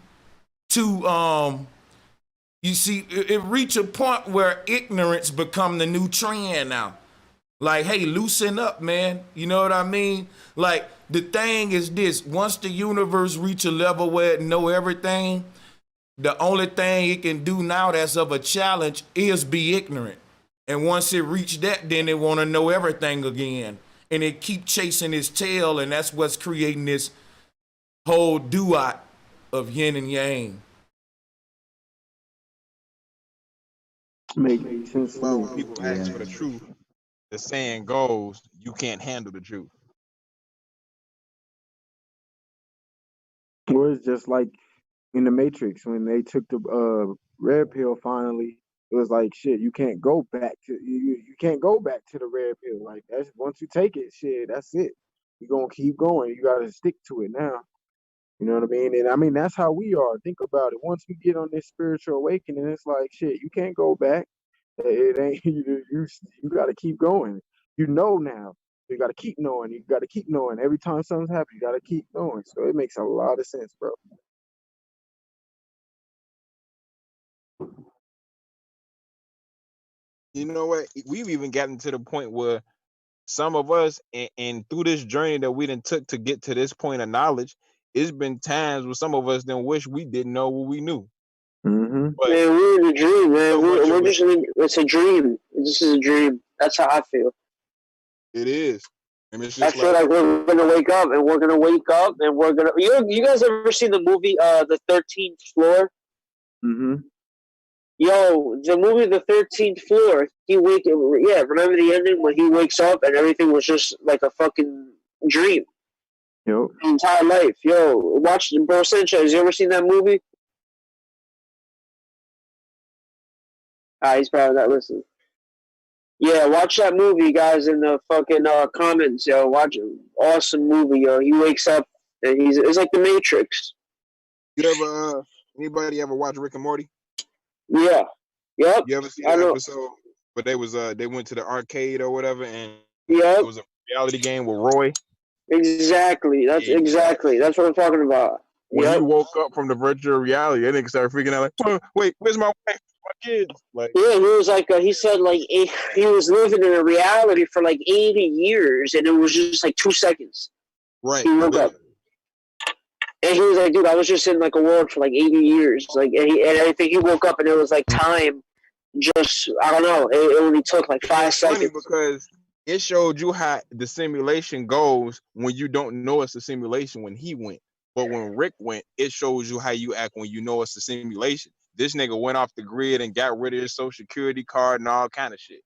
you see, it reach a point where ignorance become the new trend now. Like, hey, loosen up, man. You know what I mean? Like, the thing is this. Once the universe reach a level where it know everything, the only thing it can do now that's of a challenge is be ignorant. And once it reach that, then it want to know everything again. And it keep chasing its tail, and that's what's creating this whole duat of yin and yang. Makes sense. Well, when people ask for the truth, the saying goes, you can't handle the truth. Or it's just like in the Matrix when they took the red pill finally. It was like shit. You can't go back to you can't go back to the red pill. Like that's once you take it, shit. That's it. You're gonna keep going. You gotta stick to it now. You know what I mean? And I mean that's how we are. Think about it. Once we get on this spiritual awakening, it's like shit. You can't go back. It ain't you got to keep going. You know now. You got to keep knowing. You got to keep knowing. Every time something's happening, you got to keep knowing. So it makes a lot of sense, bro. You know what? We've even gotten to the point where some of us, and through this journey that we done took to get to this point of knowledge, it's been times where some of us done wish we didn't know what we knew. Mm-hmm. But Man, we're in a dream, man. We're just it's a dream. This is a dream. That's how I feel. it is. And it's I just feel like we're gonna wake up, and we're gonna wake up, and we're gonna. You guys ever seen the movie The 13th Floor? Mm-hmm. Yo, the movie The 13th Floor. Remember the ending when he wakes up and everything was just like a fucking dream. Yo, the entire life. Yo, watch Bro Sanchez. You ever seen that movie? He's probably not listening. Yeah, watch that movie, guys, in the fucking comments. Yo, watch it. Awesome movie, yo. He wakes up and it's like the Matrix. You ever anybody ever watch Rick and Morty? Yeah. Yep. You ever see that episode where they went to the arcade or whatever and it was a reality game with Roy? Exactly. That's what I'm talking about. When he woke up from the virtual reality, that nigga started freaking out like, oh, wait, where's my wife? My kids? Like, yeah, he was like, he said like he was living in a reality for like 80 years, and it was just like 2 seconds. Right. He woke up, and he was like, dude, I was just in like a world for like 80 years, like, and I think he woke up and it was like time. Just I don't know. It only took like 5 seconds. Funny because it showed you how the simulation goes when you don't know it's a simulation. When he went, but when Rick went, it shows you how you act when you know it's a simulation. This nigga went off the grid and got rid of his social security card and all kind of shit.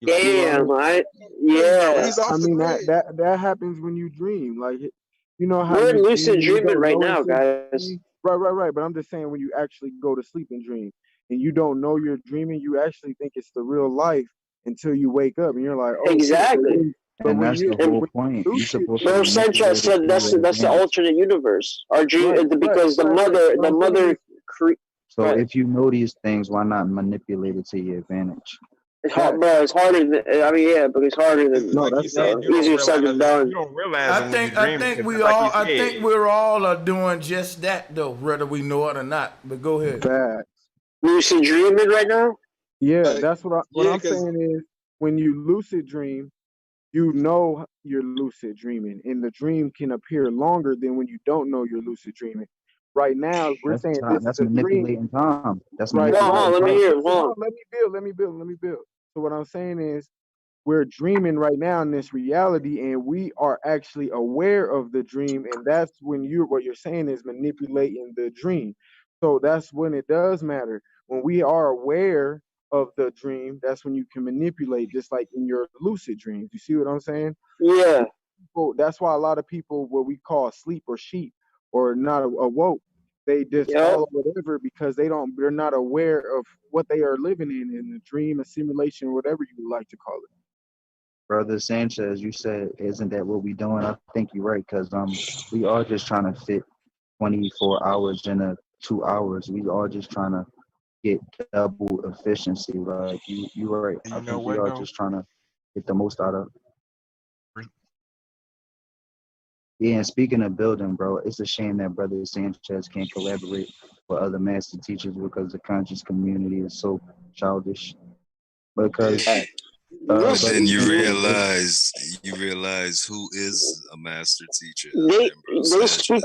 Damn, right? Yeah. He's off I the mean grid. that happens when you dream. Like you know how we're you lucid dream, you dreaming don't right know now, it's a guys. dream. Right. But I'm just saying when you actually go to sleep and dream and you don't know you're dreaming, you actually think it's the real life until you wake up and you're like, oh, exactly. Shit. But And when that's you the whole point. You're supposed to Bro Sanchez said that's the alternate universe. Our dream because the mother. So if you know these things, why not manipulate it to your advantage? It's hard, bro. It's harder than but it's harder than easier said than done. You don't realize I think we're all doing just that though, whether we know it or not. But go ahead. Facts. Lucid dreaming right now? Yeah, that's what I'm saying is when you lucid dream, you know you're lucid dreaming, and the dream can appear longer than when you don't know you're lucid dreaming. Right now, we're saying this that's is a manipulating dream. time. That's Let me hear it. Let me build. So what I'm saying is, we're dreaming right now in this reality, and we are actually aware of the dream, and that's when what you're saying is manipulating the dream. So that's when it does matter. When we are aware of the dream, that's when you can manipulate, just like in your lucid dreams. You see what I'm saying? Yeah. Well, that's why a lot of people, what we call sleep or sheep or not awoke, they just Yep. follow whatever because they're not aware of what they are living in a dream, a simulation, whatever you would like to call it. Brother Sanchez, you said, isn't that what we doing? I think you're right, because we are just trying to fit 24 hours in 2 hours. We are just trying to get double efficiency. Like you're right. And I you know think we what are though? just trying to get the most out of. Yeah, and speaking of building, bro, it's a shame that Brother Sanchez can't collaborate with other master teachers because the conscious community is so childish. Because But then Brother you realize who is a master teacher They than Bro they Sanchez. speak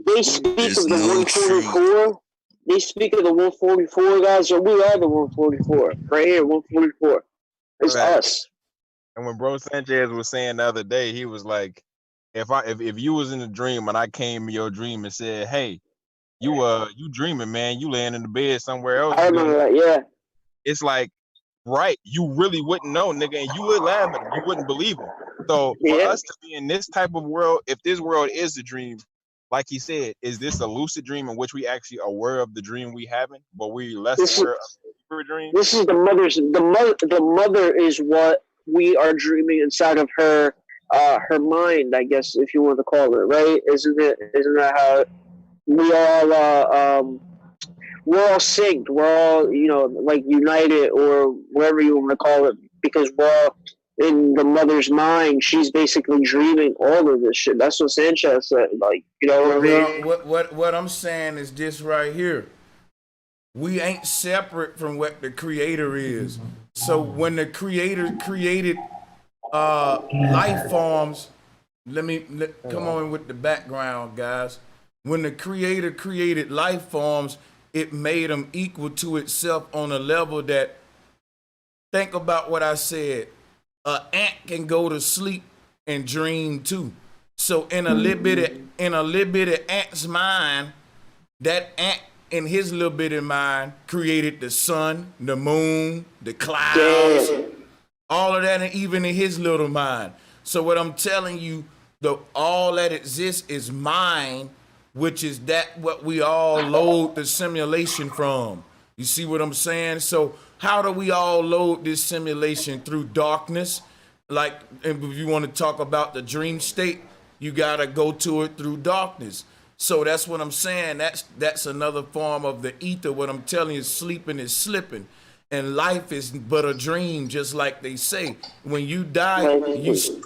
they speak There's of the no truth. 144. They speak of the 144 guys, so we are the 144 right here. 144. It's Right. us. And when Bro Sanchez was saying the other day, he was like, if you was in a dream and I came in your dream and said, hey, you dreaming, man, you laying in the bed somewhere else. I remember that, yeah. It's like, right, you really wouldn't know, nigga, and you would laugh at him. You wouldn't believe him. So for us to be in this type of world, if this world is a dream, like he said, is this a lucid dream in which we actually aware of the dream we having, but we less aware of the deeper dream? This is the mother is what we are dreaming inside of her mind, I guess, if you want to call it, right? Isn't that how we all we're all synced, we're all, like united or whatever you want to call it, because we're all in the mother's mind. She's basically dreaming all of this shit. That's what Sanchez said. Like, you know what I mean? What I'm saying is this right here. We ain't separate from what the creator is. So when the creator created life forms, come on with the background, guys. When the creator created life forms, it made them equal to itself on a level that, think about what I said, an ant can go to sleep and dream too. So in a little bit of ant's mind, that ant in his little bit of mind created the sun, the moon, the clouds, all of that, and even in his little mind. So what I'm telling you, all that exists is mind, which is that what we all load the simulation from. You see what I'm saying? So how do we all load this simulation? Through darkness. Like, if you want to talk about the dream state, you gotta go to it through darkness. So that's what I'm saying. That's another form of the ether. What I'm telling you, sleeping is slipping. And life is but a dream, just like they say. When you die,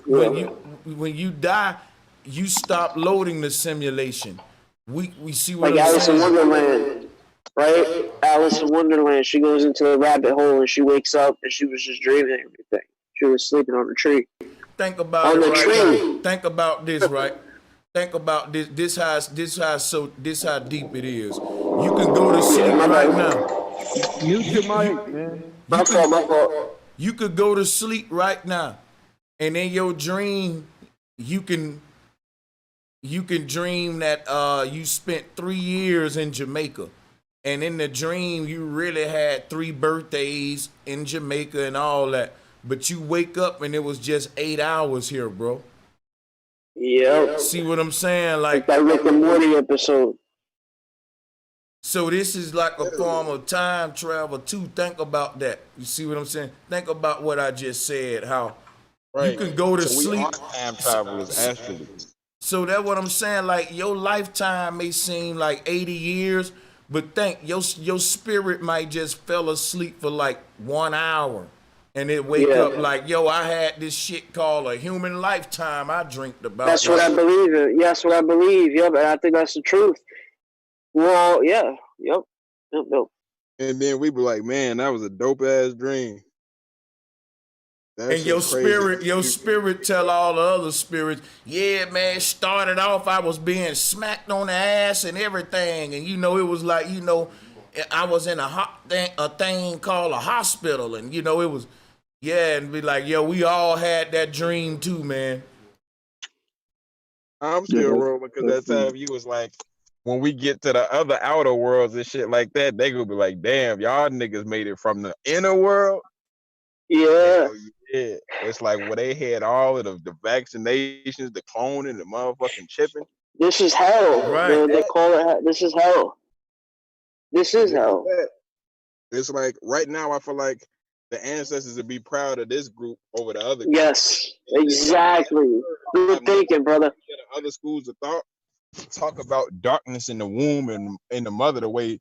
when you die, you stop loading the simulation. We see what Like I'm Alice in saying. Wonderland, right? Alice in Wonderland. She goes into the rabbit hole and she wakes up and she was just dreaming everything. She was sleeping on a tree. Think about it right now. Think about this, right? Think about this. This how deep it is. You can go to sleep right now. Mute your mic, man. My fault. You could go to sleep right now, and in your dream, you can dream that you spent 3 years in Jamaica, and in the dream you really had 3 birthdays in Jamaica and all that. But you wake up and it was just 8 hours here, bro. Yeah. See what I'm saying? Like that Rick and Morty episode. So this is like a form of time travel too. Think about that. You see what I'm saying? Think about what I just said. How you can go to sleep. We are time travelers, actually. So that's what I'm saying. Like your lifetime may seem like 80 years, but think your spirit might just fell asleep for like 1 hour. And it wake up like, yo, I had this shit called a human lifetime I dreamed about. That's what I believe in. Yeah, that's what I believe. Yep, and I think that's the truth. Well, yeah. Yep. And then we be like, man, that was a dope ass dream. And your spirit tell all the other spirits, yeah, man, started off, I was being smacked on the ass and everything. And, it was like, I was in a thing called a hospital. And, it was Yeah, and be like, yo, we all had that dream too, man. I'm Yeah, still rolling because that time you was like, when we get to the other outer worlds and shit like that, they gonna be like, damn, y'all niggas made it from the inner world. Yeah. Hell yeah. It's like where they had all of the vaccinations, the cloning, the motherfucking chipping. This is hell. Right. They call it. This is hell. This is hell. It's like right now, I feel like the ancestors would be proud of this group over the other group. Yes, exactly. Good thinking, brother. Other schools of thought talk about darkness in the womb and in the mother, the way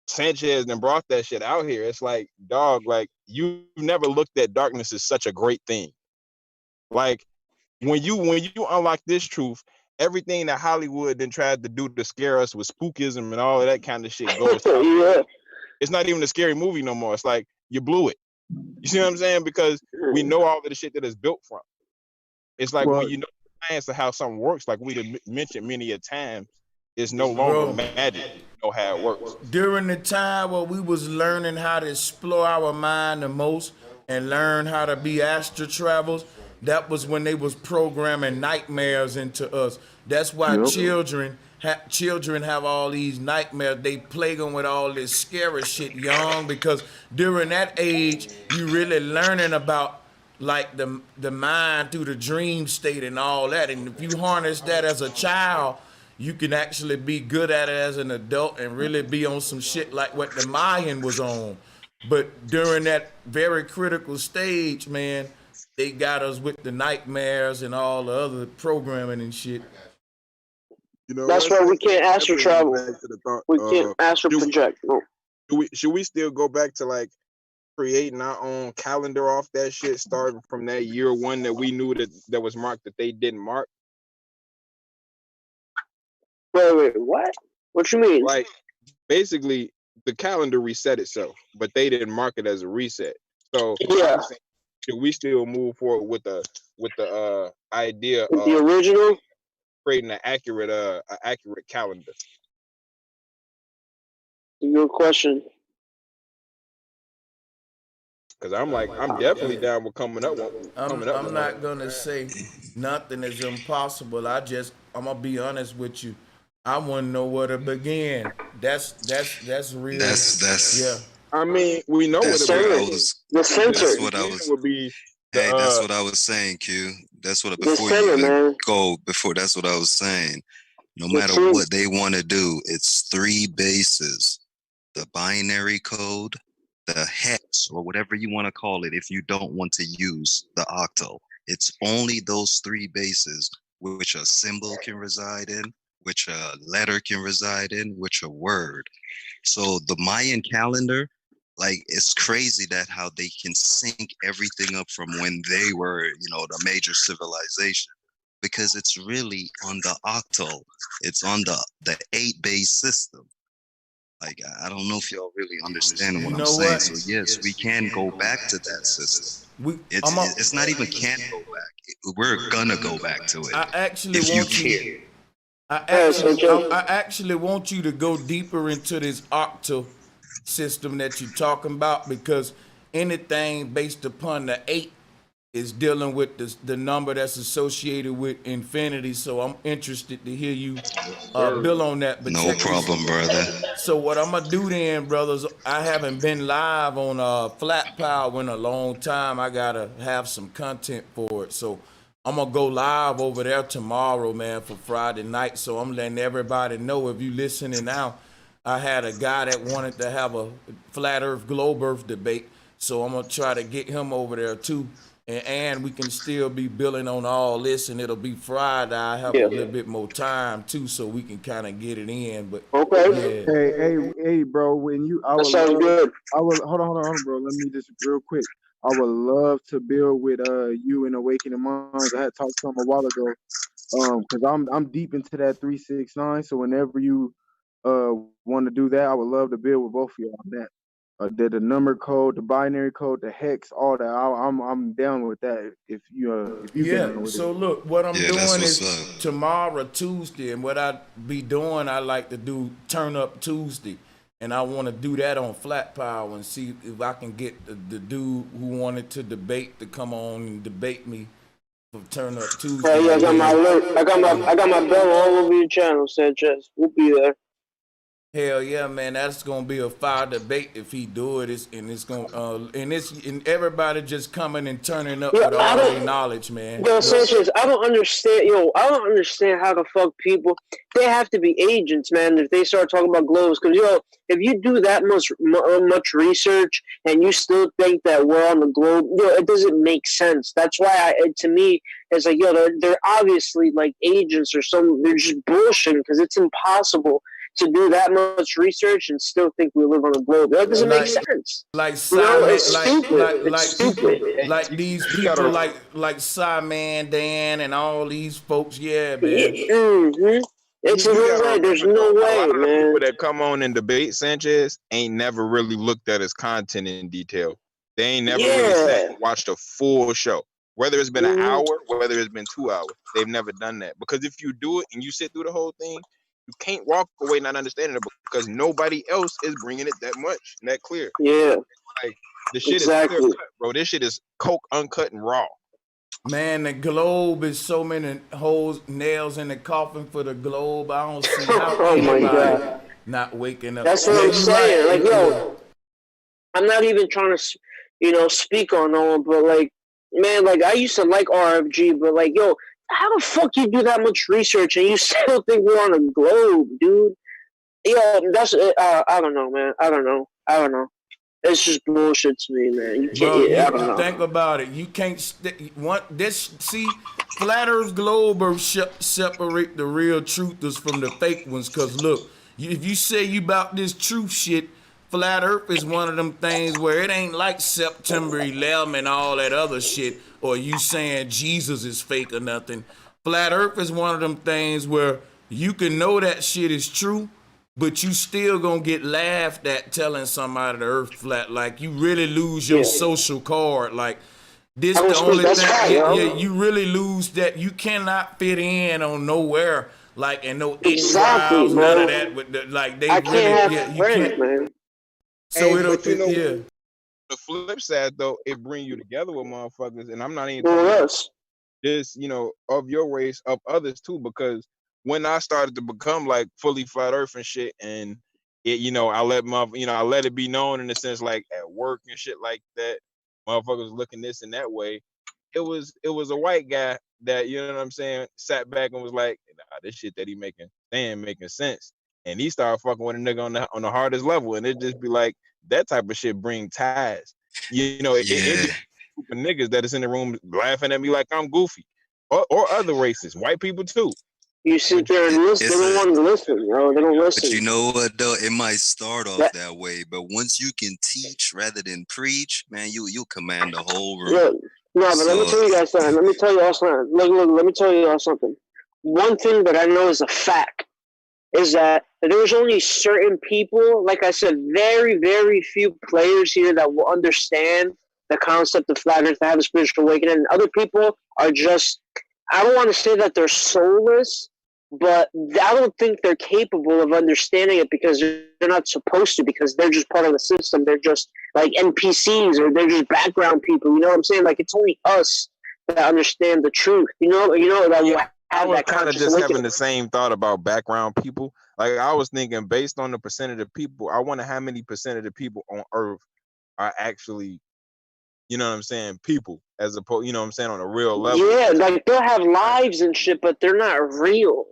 Sanchez then brought that shit out here. It's like, dog, like you've never looked at darkness as such a great thing. Like when you unlock this truth, everything that Hollywood then tried to do to scare us with spookism and all of that kind of shit goes. Yeah. It's not even a scary movie no more. It's like you blew it. You see what I'm saying? Because we know all of the shit that it's built from. It's like when you know the science of how something works, like we mentioned many a time, it's no longer magic. You know how it works. During the time where we was learning how to explore our mind the most and learn how to be astral travels, that was when they was programming nightmares into us. That's why children have all these nightmares. They plague them with all this scary shit young, because during that age you really learning about like the mind through the dream state and all that. And if you harness that as a child, you can actually be good at it as an adult and really be on some shit like what the Mayan was on. But during that very critical stage, man, they got us with the nightmares and all the other programming and shit. You know, that's why we can't astral travel. We can't astral project. No. Should we still go back to like creating our own calendar off that shit, starting from that year one that we knew that was marked that they didn't mark? Wait, what? What you mean? Like, basically, the calendar reset itself, but they didn't mark it as a reset. So, yeah, should we still move forward with the idea with of the original creating an accurate calendar? Good question. Because I'm definitely down with coming up. I'm not gonna say nothing is impossible. I'm gonna be honest with you. I want to know where to begin. That's real. That's yeah. I mean, we know that's what what I it was. That's what I was. Would be hey, that's what I was saying, Q. That's what before you even go. Before that's what I was saying. No matter what they want to do, it's 3 bases: the binary code, the hex, or whatever you want to call it. If you don't want to use the octal, it's only those 3 bases which a symbol can reside in, which a letter can reside in, which a word. So the Mayan calendar, like, it's crazy that how they can sync everything up from when they were, the major civilization, because it's really on the octal. It's on the 8-base system. Like, I don't know if y'all really understand what I'm saying. So yes, we can go back to that system. It's not even can't go back. We're gonna go back to it. I actually if want you you. care. I actually want you to go deeper into this octal system that you're talking about, because anything based upon the 8 is dealing with the number that's associated with infinity. So I'm interested to hear you build on that. But no problem, brother. So what I'm gonna do then, brothers, I haven't been live on Flat Power in a long time. I gotta have some content for it. So I'm gonna go live over there tomorrow, man, for Friday night. So I'm letting everybody know, if you listening now, I had a guy that wanted to have a flat earth, globe earth debate. So I'm gonna try to get him over there too. And we can still be building on all this, and it'll be Friday. I have a little bit more time too, so we can kind of get it in. But Hey, bro. When you, I would sounds good. I would hold on, bro. Let me just real quick. I would love to build with you in Awakening Minds. I had talked to him a while ago, because I'm deep into that 369. So whenever you want to do that, I would love to build with both of y'all on that. The number code, the binary code, the hex, all that. I'm down with that. If you down with so it. Look, what I'm doing is tomorrow, Tuesday, and what I be doing, I like to do Turn Up Tuesday. and I want to do that on Flat Power and see if I can get the dude who wanted to debate to come on and debate me for Turn Up Tuesday. Oh yeah, I got my alert. I got my bell all over your channel, Sanchez. We'll be there. Hell yeah, man! That's gonna be a fire debate if he do it. And everybody just coming and turning up with all their knowledge, man. Yo, Sanchez, I don't understand. I don't understand how the fuck people. They have to be agents, man. If they start talking about globes, because if you do that much research and you still think that we're on the globe, it doesn't make sense. That's why to me, it's like, they're obviously like agents or some. They're just bullshitting because it's impossible to do that much research and still think we live on a globe. That doesn't make sense. Like Simon, it's stupid. It's stupid. Like these people, like Simon Dan and all these folks. Yeah, man. Mm-hmm. It's no way. There's no way, man. People that come on and debate Sanchez ain't never really looked at his content in detail. They ain't never really sat and watched a full show. Whether it's been an hour, whether it's been 2 hours, they've never done that. Because if you do it and you sit through the whole thing, you can't walk away not understanding it because nobody else is bringing it that much and that clear. Yeah. Like, the shit is clear cut, bro. This shit is coke uncut and raw. Man, the globe is so many holes, nails in the coffin for the globe. I don't see how anybody not waking up. That's what I'm saying. Like, I'm not even trying to, speak on no one, but like, man, like I used to like RFG, but like, how the fuck you do that much research and you still think we're on a globe, dude? That's I don't know, man. I don't know. It's just bullshit to me, man. You can't. I don't know. Think about it. You can't. Flat Earth Globe separate the real truthers from the fake ones. Cause look, if you say you about this truth shit, Flat Earth is one of them things where it ain't like September 11 and all that other shit, or you saying Jesus is fake or nothing. Flat Earth is one of them things where you can know that shit is true, but you still gonna get laughed at telling somebody the Earth flat. Like you really lose your social card. Like this the only thing. You really lose that. You cannot fit in on nowhere. Like and no trials, none of that. With they I really can't have friends, man. So The flip side though, it bring you together with motherfuckers, and I'm not even talking this, of your race, of others too, because when I started to become like fully flat earth and shit, and it, I let it be known in the sense like at work and shit like that, motherfuckers looking this and that way. It was a white guy that, you know what I'm saying, sat back and was like, nah, this shit that he making sense. And he started fucking with a nigga on the hardest level, and it just be like that type of shit bring ties. It be niggas that is in the room laughing at me like I'm goofy, or other races, white people too. You sit there and listen. They don't want to listen, bro. They don't listen. But you know what though? It might start off that way, but once you can teach rather than preach, man, you'll command the whole room. Look, no, but let me tell you guys something. Let me tell you all something. Look, let me tell you all something. One thing that I know is a fact is that there's only certain people, like I said, very, very few players here that will understand the concept of flat earth, that have a spiritual awakening, and other people are just, I don't want to say that they're soulless, but I don't think they're capable of understanding it because they're not supposed to, because they're just part of the system. They're just like NPCs, or they're just background people. You know what I'm saying? Like, it's only us that understand the truth. You know that will I have was that kind of conscious just awakening. having the same thought about background people. Like I was thinking, based on the percentage of people, I wonder how many percent of the people on Earth are actually, you know what I'm saying, people, as opposed, you know what I'm saying, on a real level. Yeah, like they'll have lives and shit, but they're not real.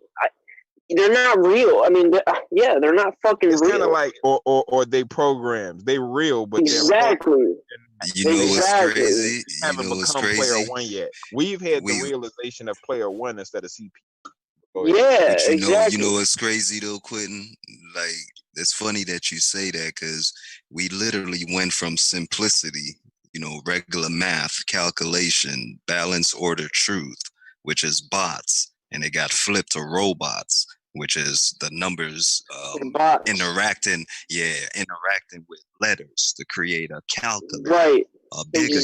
They're not real. I mean, they're not fucking real. It's kind of like, or they programs. They real, but exactly. You know what's crazy? Haven't become player one yet. We've had the realization of player one instead of CP. Yeah, but you exactly. know what's crazy though, Quentin? Like, it's funny that you say that because we literally went from simplicity, regular math, calculation, balance, order, truth, which is bots, and it got flipped to robots, which is the numbers interacting with letters to create a calculator, right? a bigger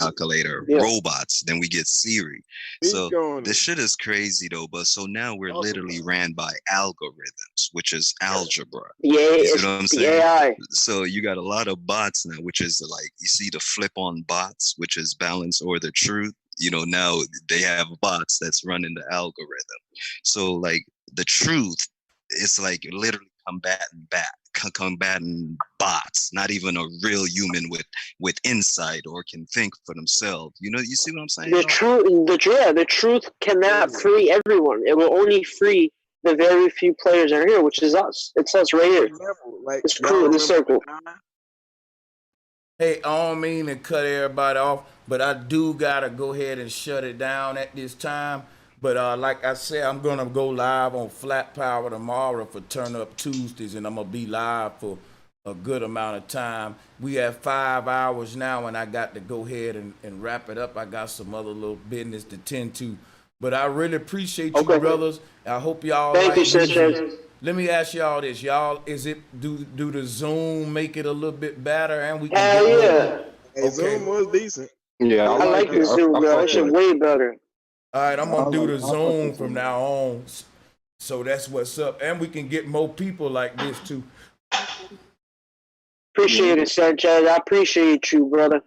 calculator, Yeah. robots, then we get Siri. So this shit is crazy though. But so now we're literally ran by algorithms, which is algebra. Yeah, You see it's what I'm the saying? AI. So you got a lot of bots now, which is like you see the flip on bots, which is balance or the truth. You know, now they have bots that's running the algorithm. So like the truth, it's like literally combating bots, not even a real human with insight or can think for themselves. You know, you see what I'm saying? The truth cannot free everyone. It will only free the very few players that are here, which is us. It's us right here. Like, It's crew in the circle. Hey, I don't mean to cut everybody off, but I do gotta go ahead and shut it down at this time. But like I said, I'm gonna go live on Flat Power tomorrow for Turn Up Tuesdays, and I'm gonna be live for a good amount of time. We have 5 hours now, and I got to go ahead and wrap it up. I got some other little business to tend to. But I really appreciate you, brothers. I hope y'all Thank like you, using- Sanchez. Let me ask y'all this, y'all. Is it do the Zoom make it a little bit better, and we can Hell get yeah. okay. Zoom was decent. Yeah, I like the Zoom, bro. That shit way better. All right, I'm gonna do the I fuck Zoom with from you. now on. So that's what's up, and we can get more people like this too. Appreciate it, Sanchez. I appreciate you, brother.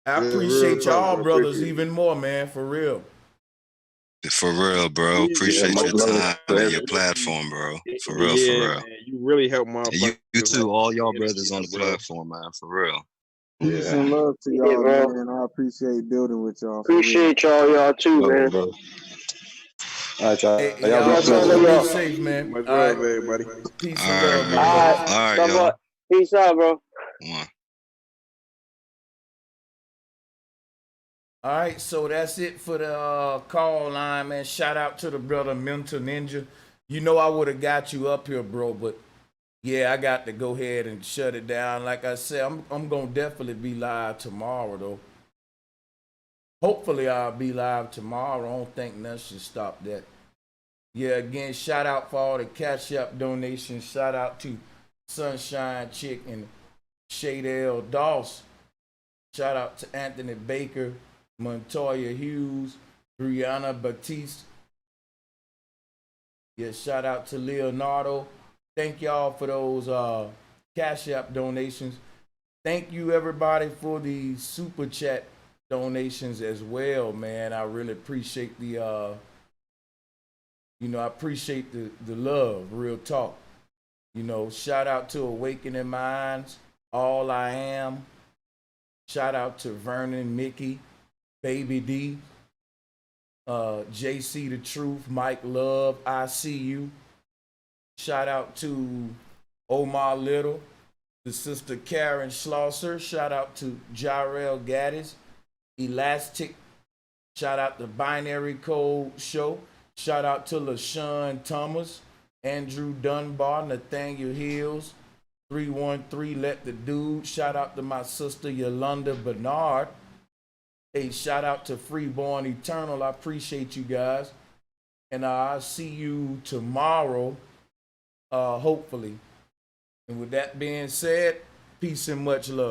I Yeah, appreciate real talk, y'all bro. brothers Appreciate it. even more, man, for real. For real, bro. Appreciate much your love time to and your everybody. platform, bro. For real, for Yeah, real. man. You really helped And motherfuckers. you too, all y'all Like, brothers on the bro. platform, man. For real. Peace Yeah. and love to Yeah, y'all, bro. man. I appreciate building with y'all for real. Appreciate y'all too, Love man. it, bro. All right, y'all. Hey, Y'all be y'all Much love blessed. to brothers be y'all. safe, man. Much All love, right, everybody. peace All and right, love, man. man. Alright. All right, Bye y'all. bye. Peace out, bro. One. All right, so that's it for the call line, man. Shout out to the brother Mental Ninja. You know I would have got you up here, bro, but yeah, I got to go ahead and shut it down. Like I said, I'm gonna definitely be live tomorrow, though. Hopefully, I'll be live tomorrow. I don't think nothing should stop that. Yeah, again, shout out for all the cash app donations. Shout out to Sunshine Chick and Shadell Doss. Shout out to Anthony Baker, Montoya Hughes, Brianna Batiste. Yeah, shout out to Leonardo. Thank y'all for those Cash App donations. Thank you everybody for the super chat donations as well, man. I really appreciate the I appreciate the love, real talk. Shout out to Awakening Minds, All I Am. Shout out to Vernon, Mickey, Baby D, JC The Truth, Mike Love, I See You. Shout out to Omar Little, the sister Karen Schlosser. Shout out to Jarrell Gaddis, Elastic. Shout out to Binary Code Show. Shout out to LaShawn Thomas, Andrew Dunbar, Nathaniel Hills, 313 Let the Dude. Shout out to my sister Yolanda Bernard. Hey, shout out to Freeborn Eternal. I appreciate you guys. And I'll see you tomorrow, hopefully. And with that being said, peace and much love.